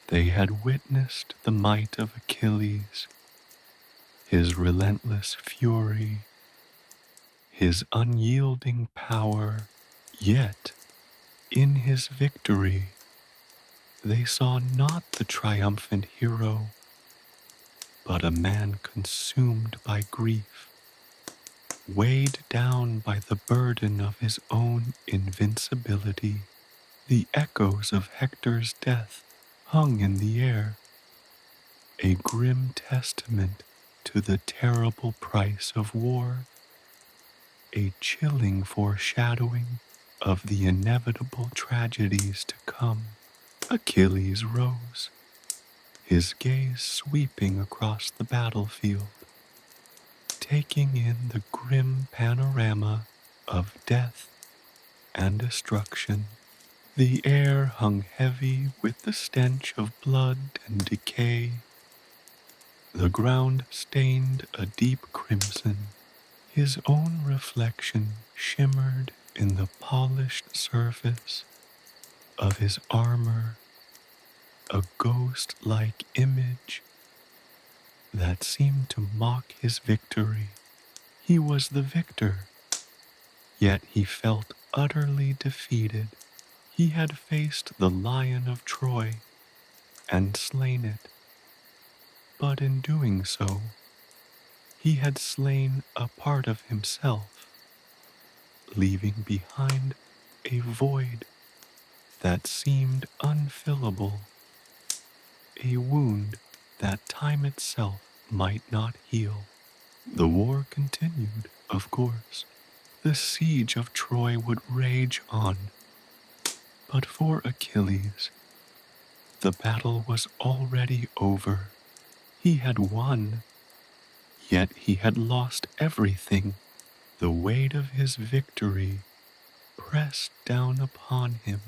They had witnessed the might of Achilles, his relentless fury, his unyielding power, yet in his victory they saw not the triumphant hero, but a man consumed by grief, weighed down by the burden of his own invincibility. The echoes of Hector's death hung in the air, a grim testament to the terrible price of war, a chilling foreshadowing of the inevitable tragedies to come. Achilles rose, his gaze sweeping across the battlefield, taking in the grim panorama of death and destruction. The air hung heavy with the stench of blood and decay. The ground stained a deep crimson. His own reflection shimmered in the polished surface of his armor, a ghost-like image that seemed to mock his victory. He was the victor, yet he felt utterly defeated. He had faced the lion of Troy and slain it, but in doing so, he had slain a part of himself, leaving behind a void that seemed unfillable, a wound that time itself might not heal. The war continued, of course. The siege of Troy would rage on, but for Achilles, the battle was already over. He had won, yet he had lost everything. The weight of his victory pressed down upon him,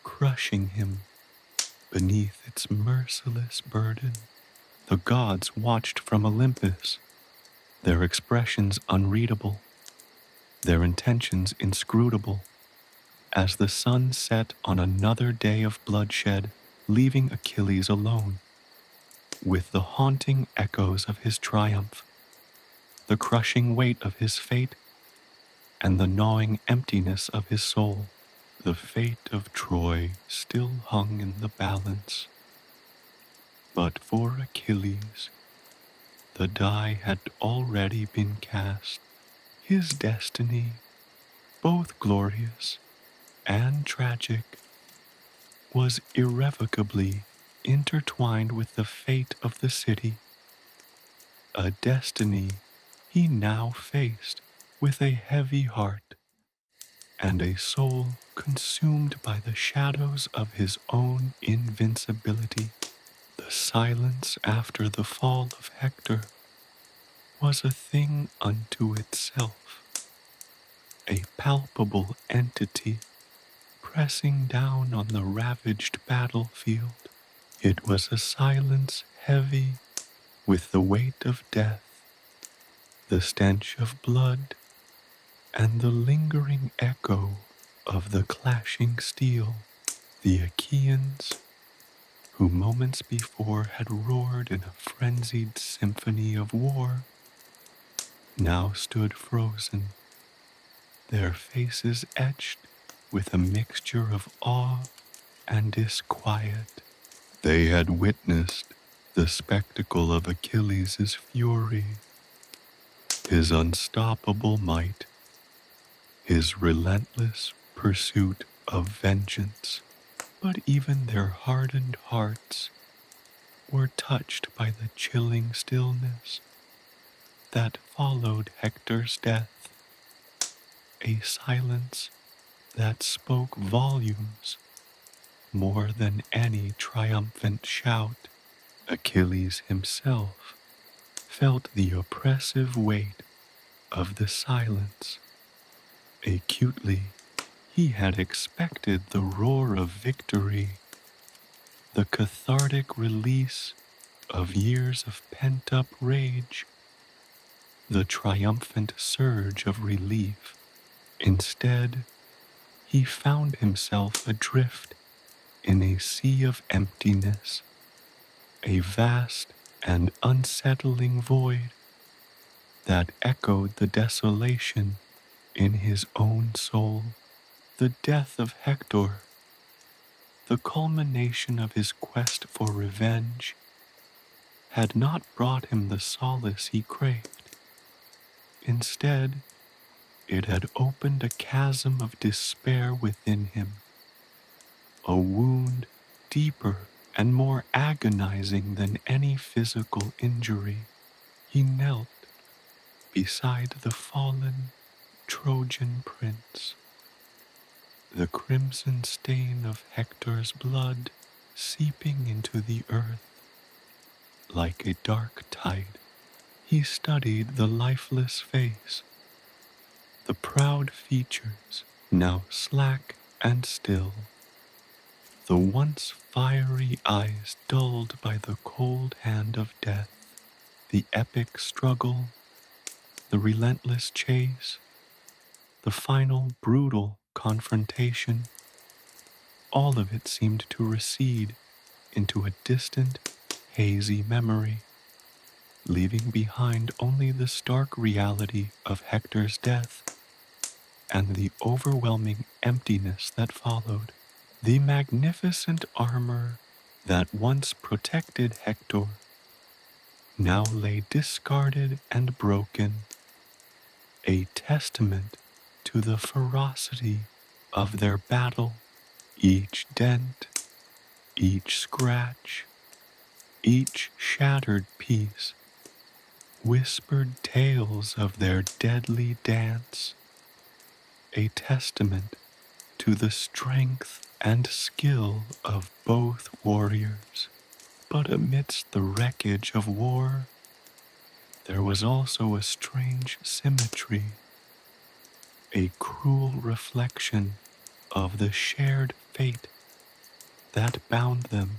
crushing him beneath its merciless burden. The gods watched from Olympus, their expressions unreadable, their intentions inscrutable, as the sun set on another day of bloodshed, leaving Achilles alone, with the haunting echoes of his triumph, the crushing weight of his fate, and the gnawing emptiness of his soul. The fate of Troy still hung in the balance, but for Achilles, the die had already been cast. His destiny, both glorious and tragic, was irrevocably intertwined with the fate of the city, a destiny he now faced with a heavy heart and a soul consumed by the shadows of his own invincibility. The silence after the fall of Hector was a thing unto itself, a palpable entity pressing down on the ravaged battlefield. It was a silence heavy with the weight of death, the stench of blood, and the lingering echo of the clashing steel. The Achaeans, who moments before had roared in a frenzied symphony of war, now stood frozen, their faces etched with a mixture of awe and disquiet. They had witnessed the spectacle of Achilles' fury, his unstoppable might, his relentless pursuit of vengeance. But even their hardened hearts were touched by the chilling stillness that followed Hector's death, a silence that spoke volumes more than any triumphant shout. Achilles himself felt the oppressive weight of the silence. Acutely, he had expected the roar of victory, the cathartic release of years of pent-up rage, the triumphant surge of relief. Instead, he found himself adrift in a sea of emptiness, a vast and unsettling void that echoed the desolation in his own soul. The death of Hector, the culmination of his quest for revenge, had not brought him the solace he craved. Instead, it had opened a chasm of despair within him, a wound deeper and more agonizing than any physical injury. He knelt beside the fallen Trojan prince, the crimson stain of Hector's blood seeping into the earth like a dark tide. He studied the lifeless face, the proud features now slack and still, the once fiery eyes dulled by the cold hand of death, the epic struggle, the relentless chase, the final brutal confrontation. All of it seemed to recede into a distant, hazy memory, leaving behind only the stark reality of Hector's death and the overwhelming emptiness that followed. The magnificent armor that once protected Hector now lay discarded and broken, a testament to the ferocity of their battle. Each dent, each scratch, each shattered piece whispered tales of their deadly dance, a testament to the strength and skill of both warriors. But amidst the wreckage of war, there was also a strange symmetry, a cruel reflection of the shared fate that bound them.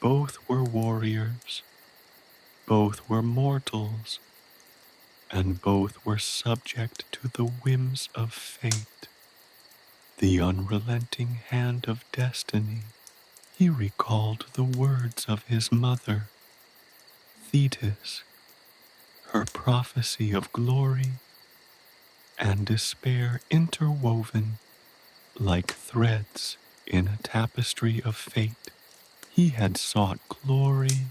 Both were warriors, both were mortals, and both were subject to the whims of fate, the unrelenting hand of destiny. He recalled the words of his mother, Thetis, her prophecy of glory and despair interwoven like threads in a tapestry of fate. He had sought glory,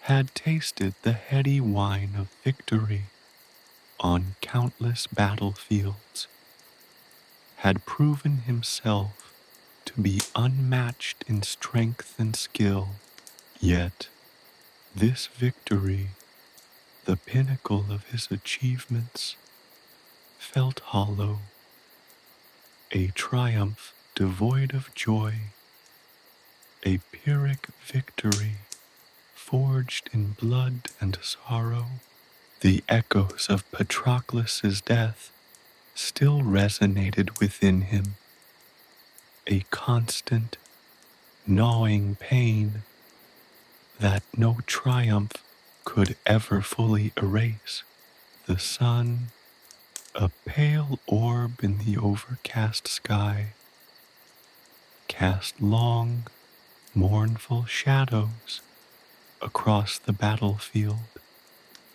had tasted the heady wine of victory on countless battlefields, had proven himself to be unmatched in strength and skill. Yet this victory, the pinnacle of his achievements, felt hollow, a triumph devoid of joy, a Pyrrhic victory forged in blood and sorrow. The echoes of Patroclus's death still resonated within him, a constant, gnawing pain that no triumph could ever fully erase. The sun, a pale orb in the overcast sky, cast long, mournful shadows across the battlefield,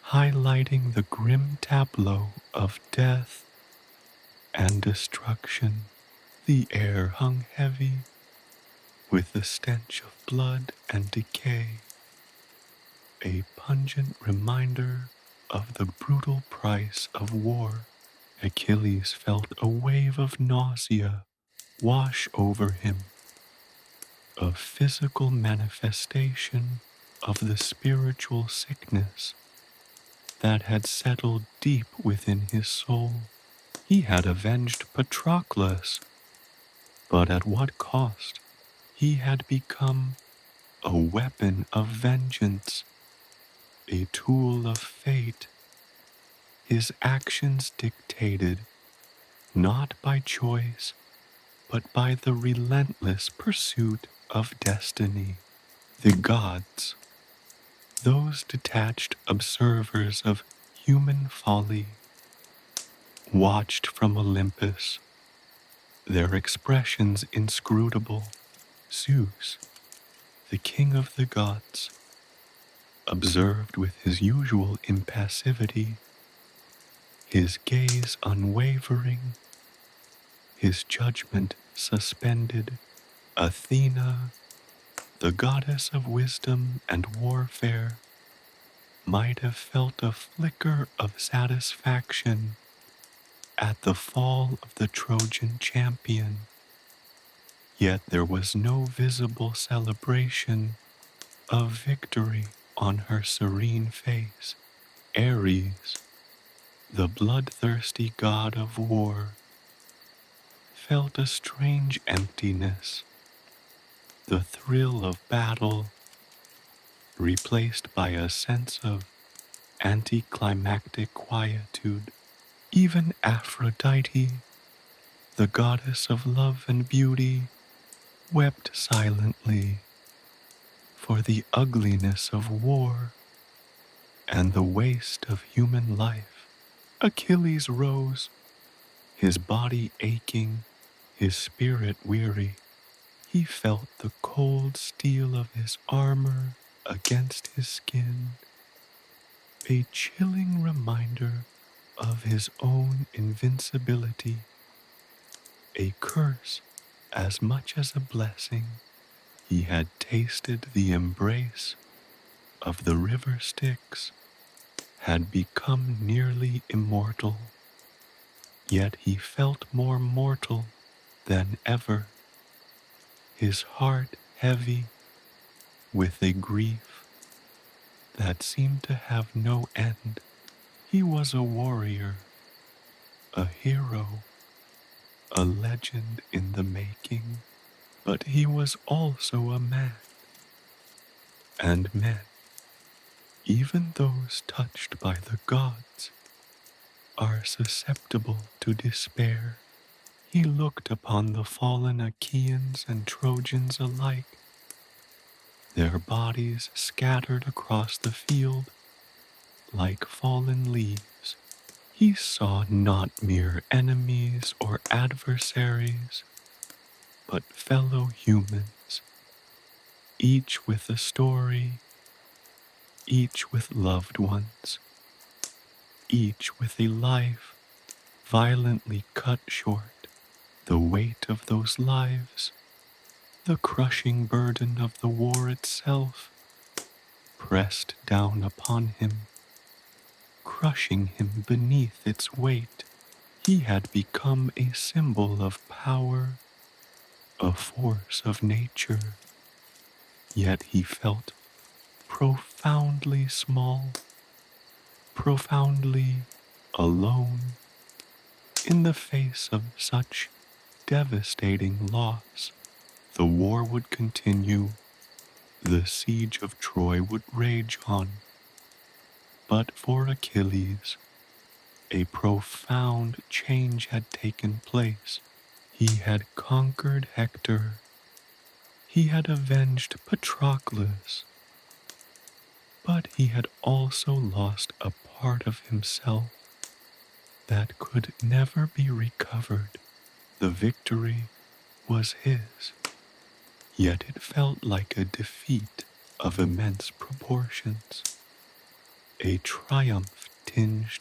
highlighting the grim tableau of death and destruction. The air hung heavy with the stench of blood and decay, a pungent reminder of the brutal price of war. Achilles felt a wave of nausea wash over him, a physical manifestation of the spiritual sickness that had settled deep within his soul. He had avenged Patroclus, but at what cost? He had become a weapon of vengeance, a tool of fate, his actions dictated not by choice, but by the relentless pursuit of destiny. The gods, those detached observers of human folly, watched from Olympus, their expressions inscrutable. Zeus, the king of the gods, observed with his usual impassivity, his gaze unwavering, his judgment suspended. Athena, the goddess of wisdom and warfare, might have felt a flicker of satisfaction at the fall of the Trojan champion, yet there was no visible celebration of victory on her serene face. Ares, the bloodthirsty god of war, felt a strange emptiness, the thrill of battle replaced by a sense of anticlimactic quietude. Even Aphrodite, the goddess of love and beauty, wept silently for the ugliness of war and the waste of human life. Achilles rose, his body aching, his spirit weary. He felt the cold steel of his armor against his skin, a chilling reminder of his own invincibility, a curse as much as a blessing. He had tasted the embrace of the River Styx, had become nearly immortal, yet he felt more mortal than ever, his heart heavy with a grief that seemed to have no end. He was a warrior, a hero, a legend in the making, but he was also a man, and men, even those touched by the gods, are susceptible to despair. He looked upon the fallen Achaeans and Trojans alike, their bodies scattered across the field like fallen leaves. He saw not mere enemies or adversaries, but fellow humans, each with a story, each with loved ones, each with a life violently cut short. The weight of those lives, the crushing burden of the war itself, pressed down upon him, crushing him beneath its weight. He had become a symbol of power, a force of nature, yet he felt profoundly small, profoundly alone in the face of such devastating loss. The war would continue, the siege of Troy would rage on, but for Achilles, a profound change had taken place. He had conquered Hector, he had avenged Patroclus, but he had also lost a part of himself that could never be recovered. The victory was his, yet it felt like a defeat of immense proportions, a triumph tinged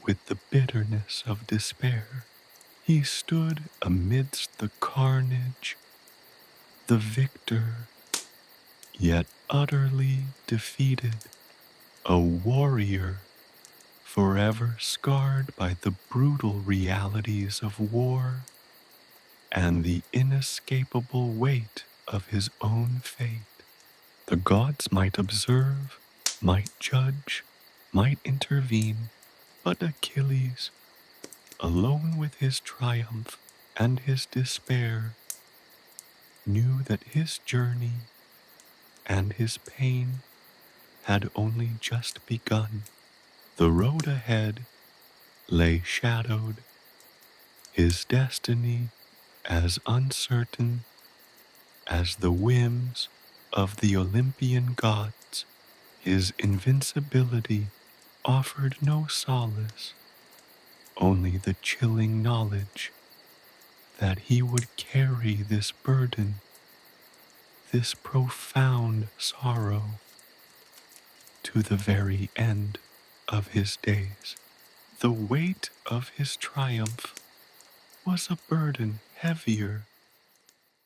with the bitterness of despair. He stood amidst the carnage, the victor, yet utterly defeated, a warrior forever scarred by the brutal realities of war and the inescapable weight of his own fate. The gods might observe, might judge, might intervene, but Achilles, alone with his triumph and his despair, knew that his journey and his pain had only just begun. The road ahead lay shadowed, his destiny as uncertain as the whims of the Olympian gods. His invincibility offered no solace, only the chilling knowledge that he would carry this burden, this profound sorrow, to the very end of his days. The weight of his triumph was a burden heavier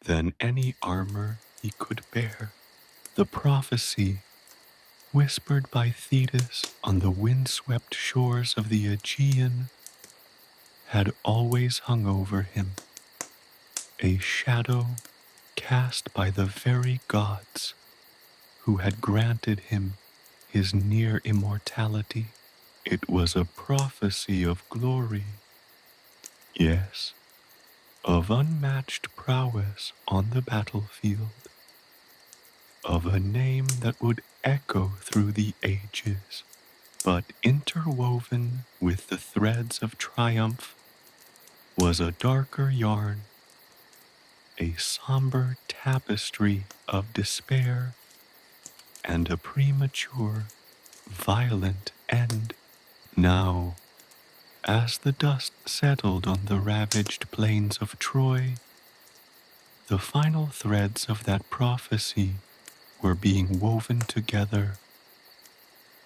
than any armor he could bear. The prophecy, whispered by Thetis on the windswept shores of the Aegean, had always hung over him, a shadow cast by the very gods who had granted him his near immortality. It was a prophecy of glory, yes, of unmatched prowess on the battlefield, of a name that would echo through the ages. But interwoven with the threads of triumph was a darker yarn, a somber tapestry of despair and a premature, violent end. Now, as the dust settled on the ravaged plains of Troy, the final threads of that prophecy were being woven together,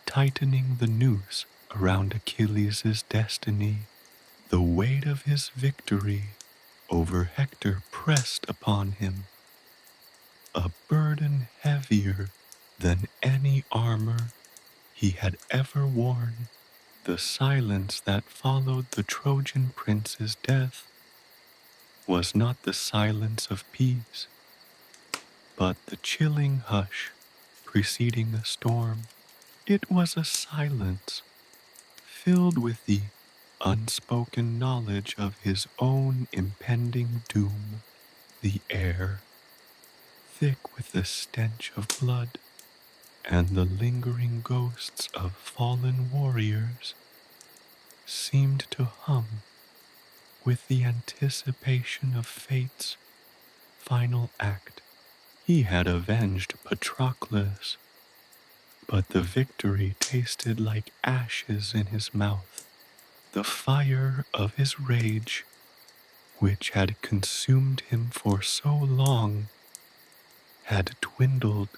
tightening the noose around Achilles' destiny. The weight of his victory over Hector pressed upon him, a burden heavier than any armor he had ever worn. The silence that followed the Trojan prince's death was not the silence of peace, but the chilling hush preceding a storm. It was a silence filled with the unspoken knowledge of his own impending doom. The air, thick with the stench of blood and the lingering ghosts of fallen warriors, seemed to hum with the anticipation of fate's final act. He had avenged Patroclus, but the victory tasted like ashes in his mouth. The fire of his rage, which had consumed him for so long, had dwindled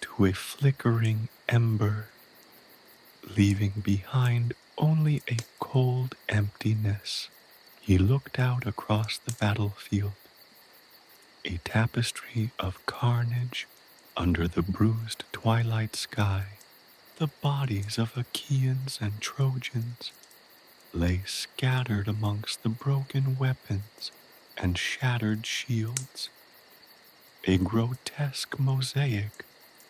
to a flickering ember, leaving behind only a cold emptiness. He looked out across the battlefield, a tapestry of carnage under the bruised twilight sky. The bodies of Achaeans and Trojans lay scattered amongst the broken weapons and shattered shields, a grotesque mosaic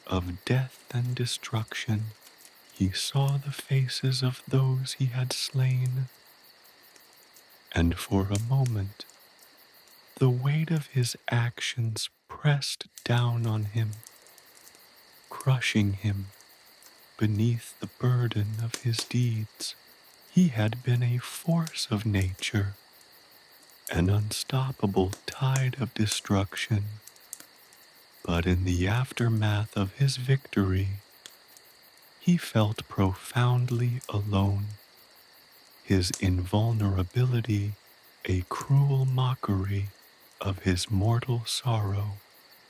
of death and destruction. He saw the faces of those he had slain, and for a moment the weight of his actions pressed down on him, crushing him beneath the burden of his deeds. He had been a force of nature, an unstoppable tide of destruction, but in the aftermath of his victory, he felt profoundly alone, his invulnerability a cruel mockery of his mortal sorrow.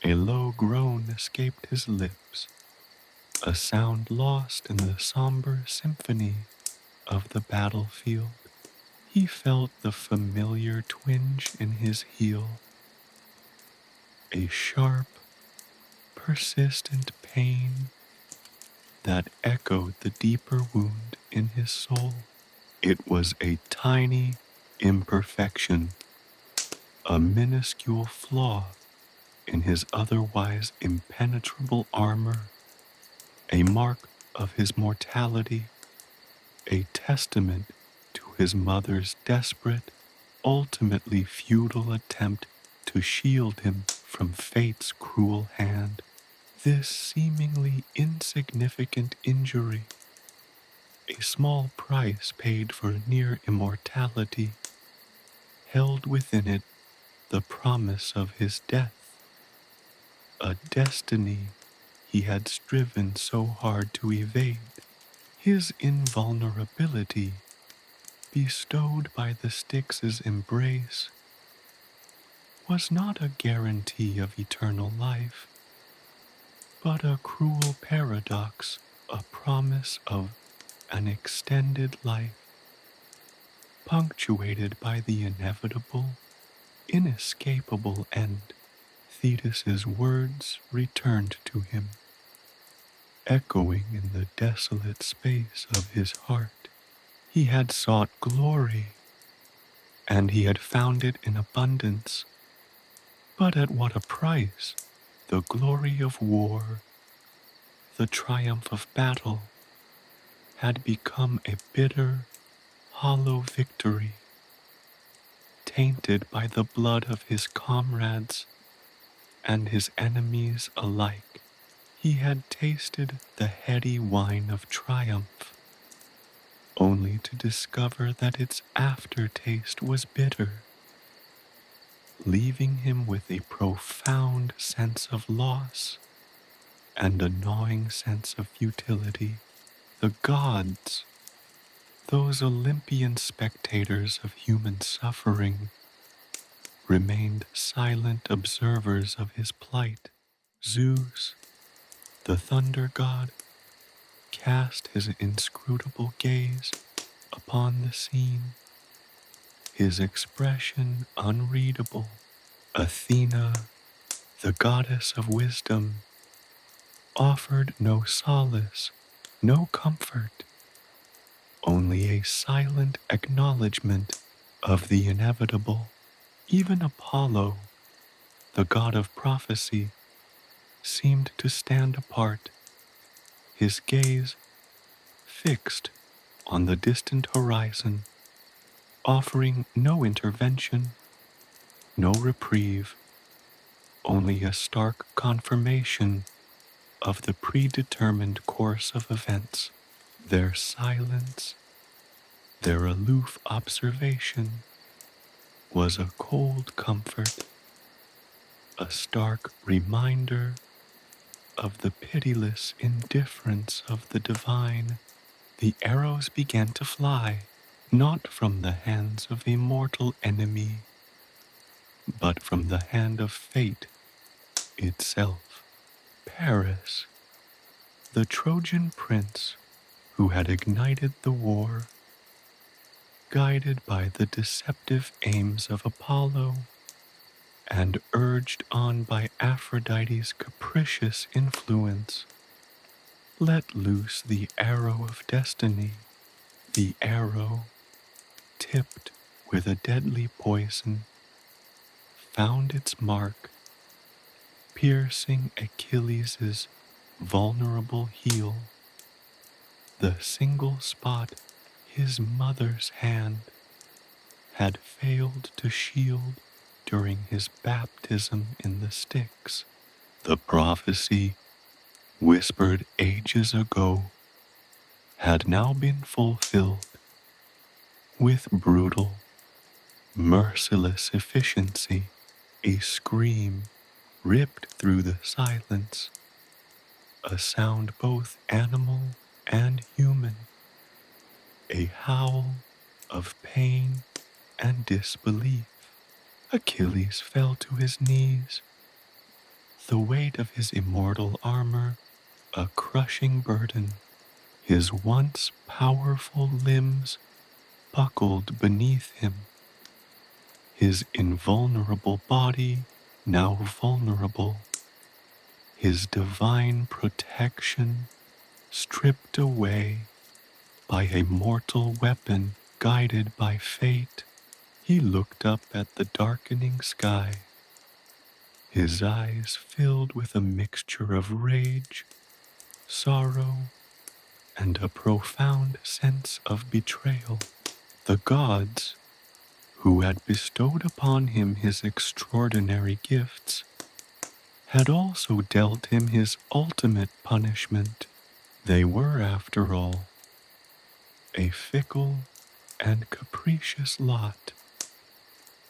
A low groan escaped his lips, a sound lost in the somber symphony of the battlefield. He felt the familiar twinge in his heel, a sharp, persistent pain that echoed the deeper wound in his soul. It was a tiny imperfection, a minuscule flaw in his otherwise impenetrable armor, a mark of his mortality, a testament to his mother's desperate, ultimately futile attempt to shield him from fate's cruel hand. This seemingly insignificant injury, a small price paid for near immortality, held within it the promise of his death, a destiny he had striven so hard to evade. His invulnerability bestowed by the Styx's embrace was not a guarantee of eternal life, but a cruel paradox, a promise of an extended life, punctuated by the inevitable, inescapable end. Thetis's words returned to him, echoing in the desolate space of his heart. He had sought glory, and he had found it in abundance. But at what a price! The glory of war, the triumph of battle, had become a bitter, hollow victory, tainted by the blood of his comrades and his enemies alike. He had tasted the heady wine of triumph, only to discover that its aftertaste was bitter, leaving him with a profound sense of loss and a gnawing sense of futility. The gods, those Olympian spectators of human suffering, remained silent observers of his plight. Zeus, the thunder god, cast his inscrutable gaze upon the scene, his expression unreadable. Athena, the goddess of wisdom, offered no solace, no comfort, only a silent acknowledgement of the inevitable. Even Apollo, the god of prophecy, seemed to stand apart, his gaze fixed on the distant horizon, offering no intervention, no reprieve, only a stark confirmation of the predetermined course of events. Their silence, their aloof observation, was a cold comfort, a stark reminder of the pitiless indifference of the divine. The arrows began to fly, not from the hands of a mortal enemy, but from the hand of fate itself. Paris, the Trojan prince who had ignited the war, guided by the deceptive aims of Apollo and urged on by Aphrodite's capricious influence, let loose the arrow of destiny, the arrow tipped with a deadly poison, found its mark, piercing Achilles' vulnerable heel, the single spot his mother's hand had failed to shield during his baptism in the Styx. The prophecy, whispered ages ago, had now been fulfilled with brutal, merciless efficiency. A scream ripped through the silence, a sound both animal and human, a howl of pain and disbelief. Achilles fell to his knees, the weight of his immortal armor a crushing burden. His once powerful limbs buckled beneath him, his invulnerable body now vulnerable, his divine protection stripped away by a mortal weapon. Guided by fate, he looked up at the darkening sky, his eyes filled with a mixture of rage, sorrow, and a profound sense of betrayal. The gods, who had bestowed upon him his extraordinary gifts, had also dealt him his ultimate punishment. They were, after all, a fickle and capricious lot,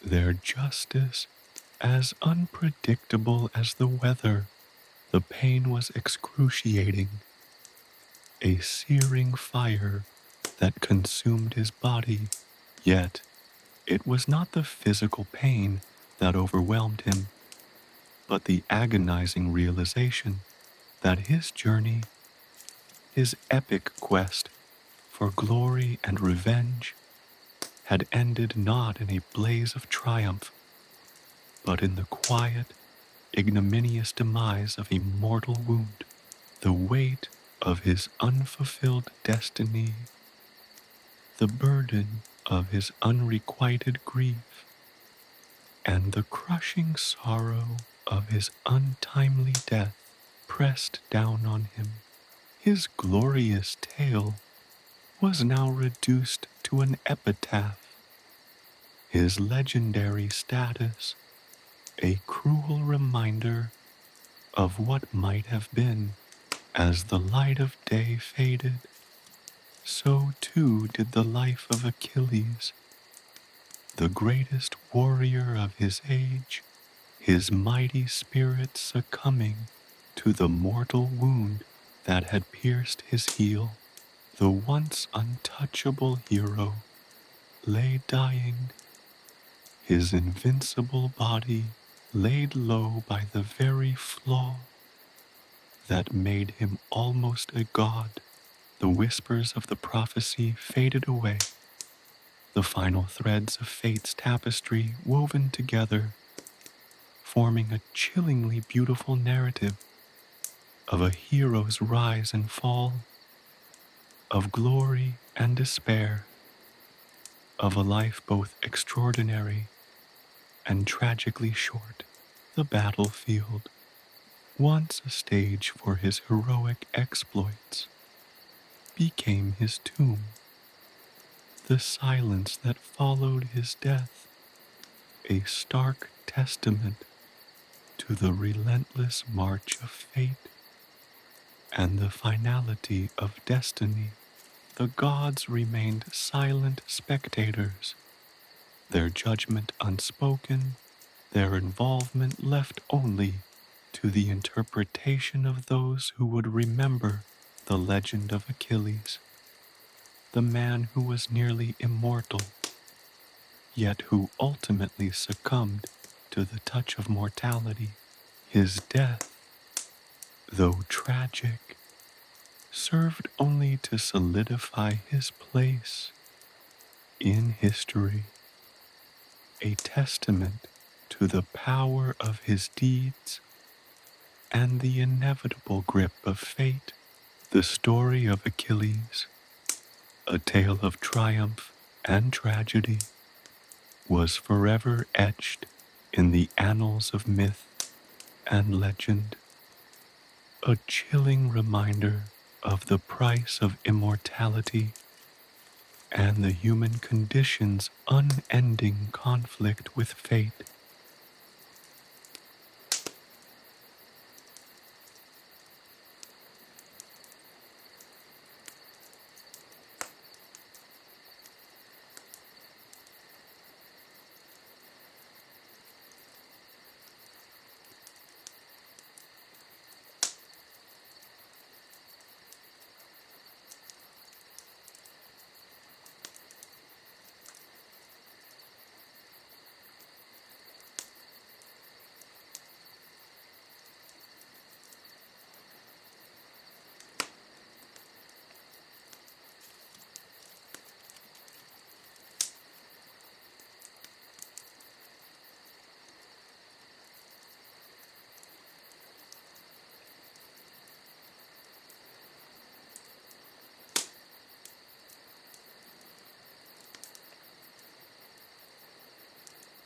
their justice as unpredictable as the weather. The pain was excruciating, a searing fire that consumed his body, Yet, it was not the physical pain that overwhelmed him, but the agonizing realization that his journey, his epic quest for glory and revenge, had ended not in a blaze of triumph, but in the quiet, ignominious demise of a mortal wound. The weight of his unfulfilled destiny, the burden of his unrequited grief, and the crushing sorrow of his untimely death pressed down on him. His glorious tale was now reduced to an epitaph, his legendary status a cruel reminder of what might have been. As the light of day faded, so too did the life of Achilles, the greatest warrior of his age, his mighty spirit succumbing to the mortal wound that had pierced his heel. The once untouchable hero lay dying, his invincible body laid low by the very flaw that made him almost a god. The whispers of the prophecy faded away, the final threads of fate's tapestry woven together, forming a chillingly beautiful narrative of a hero's rise and fall, of glory and despair, of a life both extraordinary and tragically short. The battlefield, once a stage for his heroic exploits, became his tomb. The silence that followed his death, a stark testament to the relentless march of fate and the finality of destiny. The gods remained silent spectators, their judgment unspoken, their involvement left only to the interpretation of those who would remember the legend of Achilles, the man who was nearly immortal, yet who ultimately succumbed to the touch of mortality. His death, though tragic, served only to solidify his place in history, a testament to the power of his deeds and the inevitable grip of fate. The story of Achilles, a tale of triumph and tragedy, was forever etched in the annals of myth and legend, a chilling reminder of the price of immortality and the human condition's unending conflict with fate.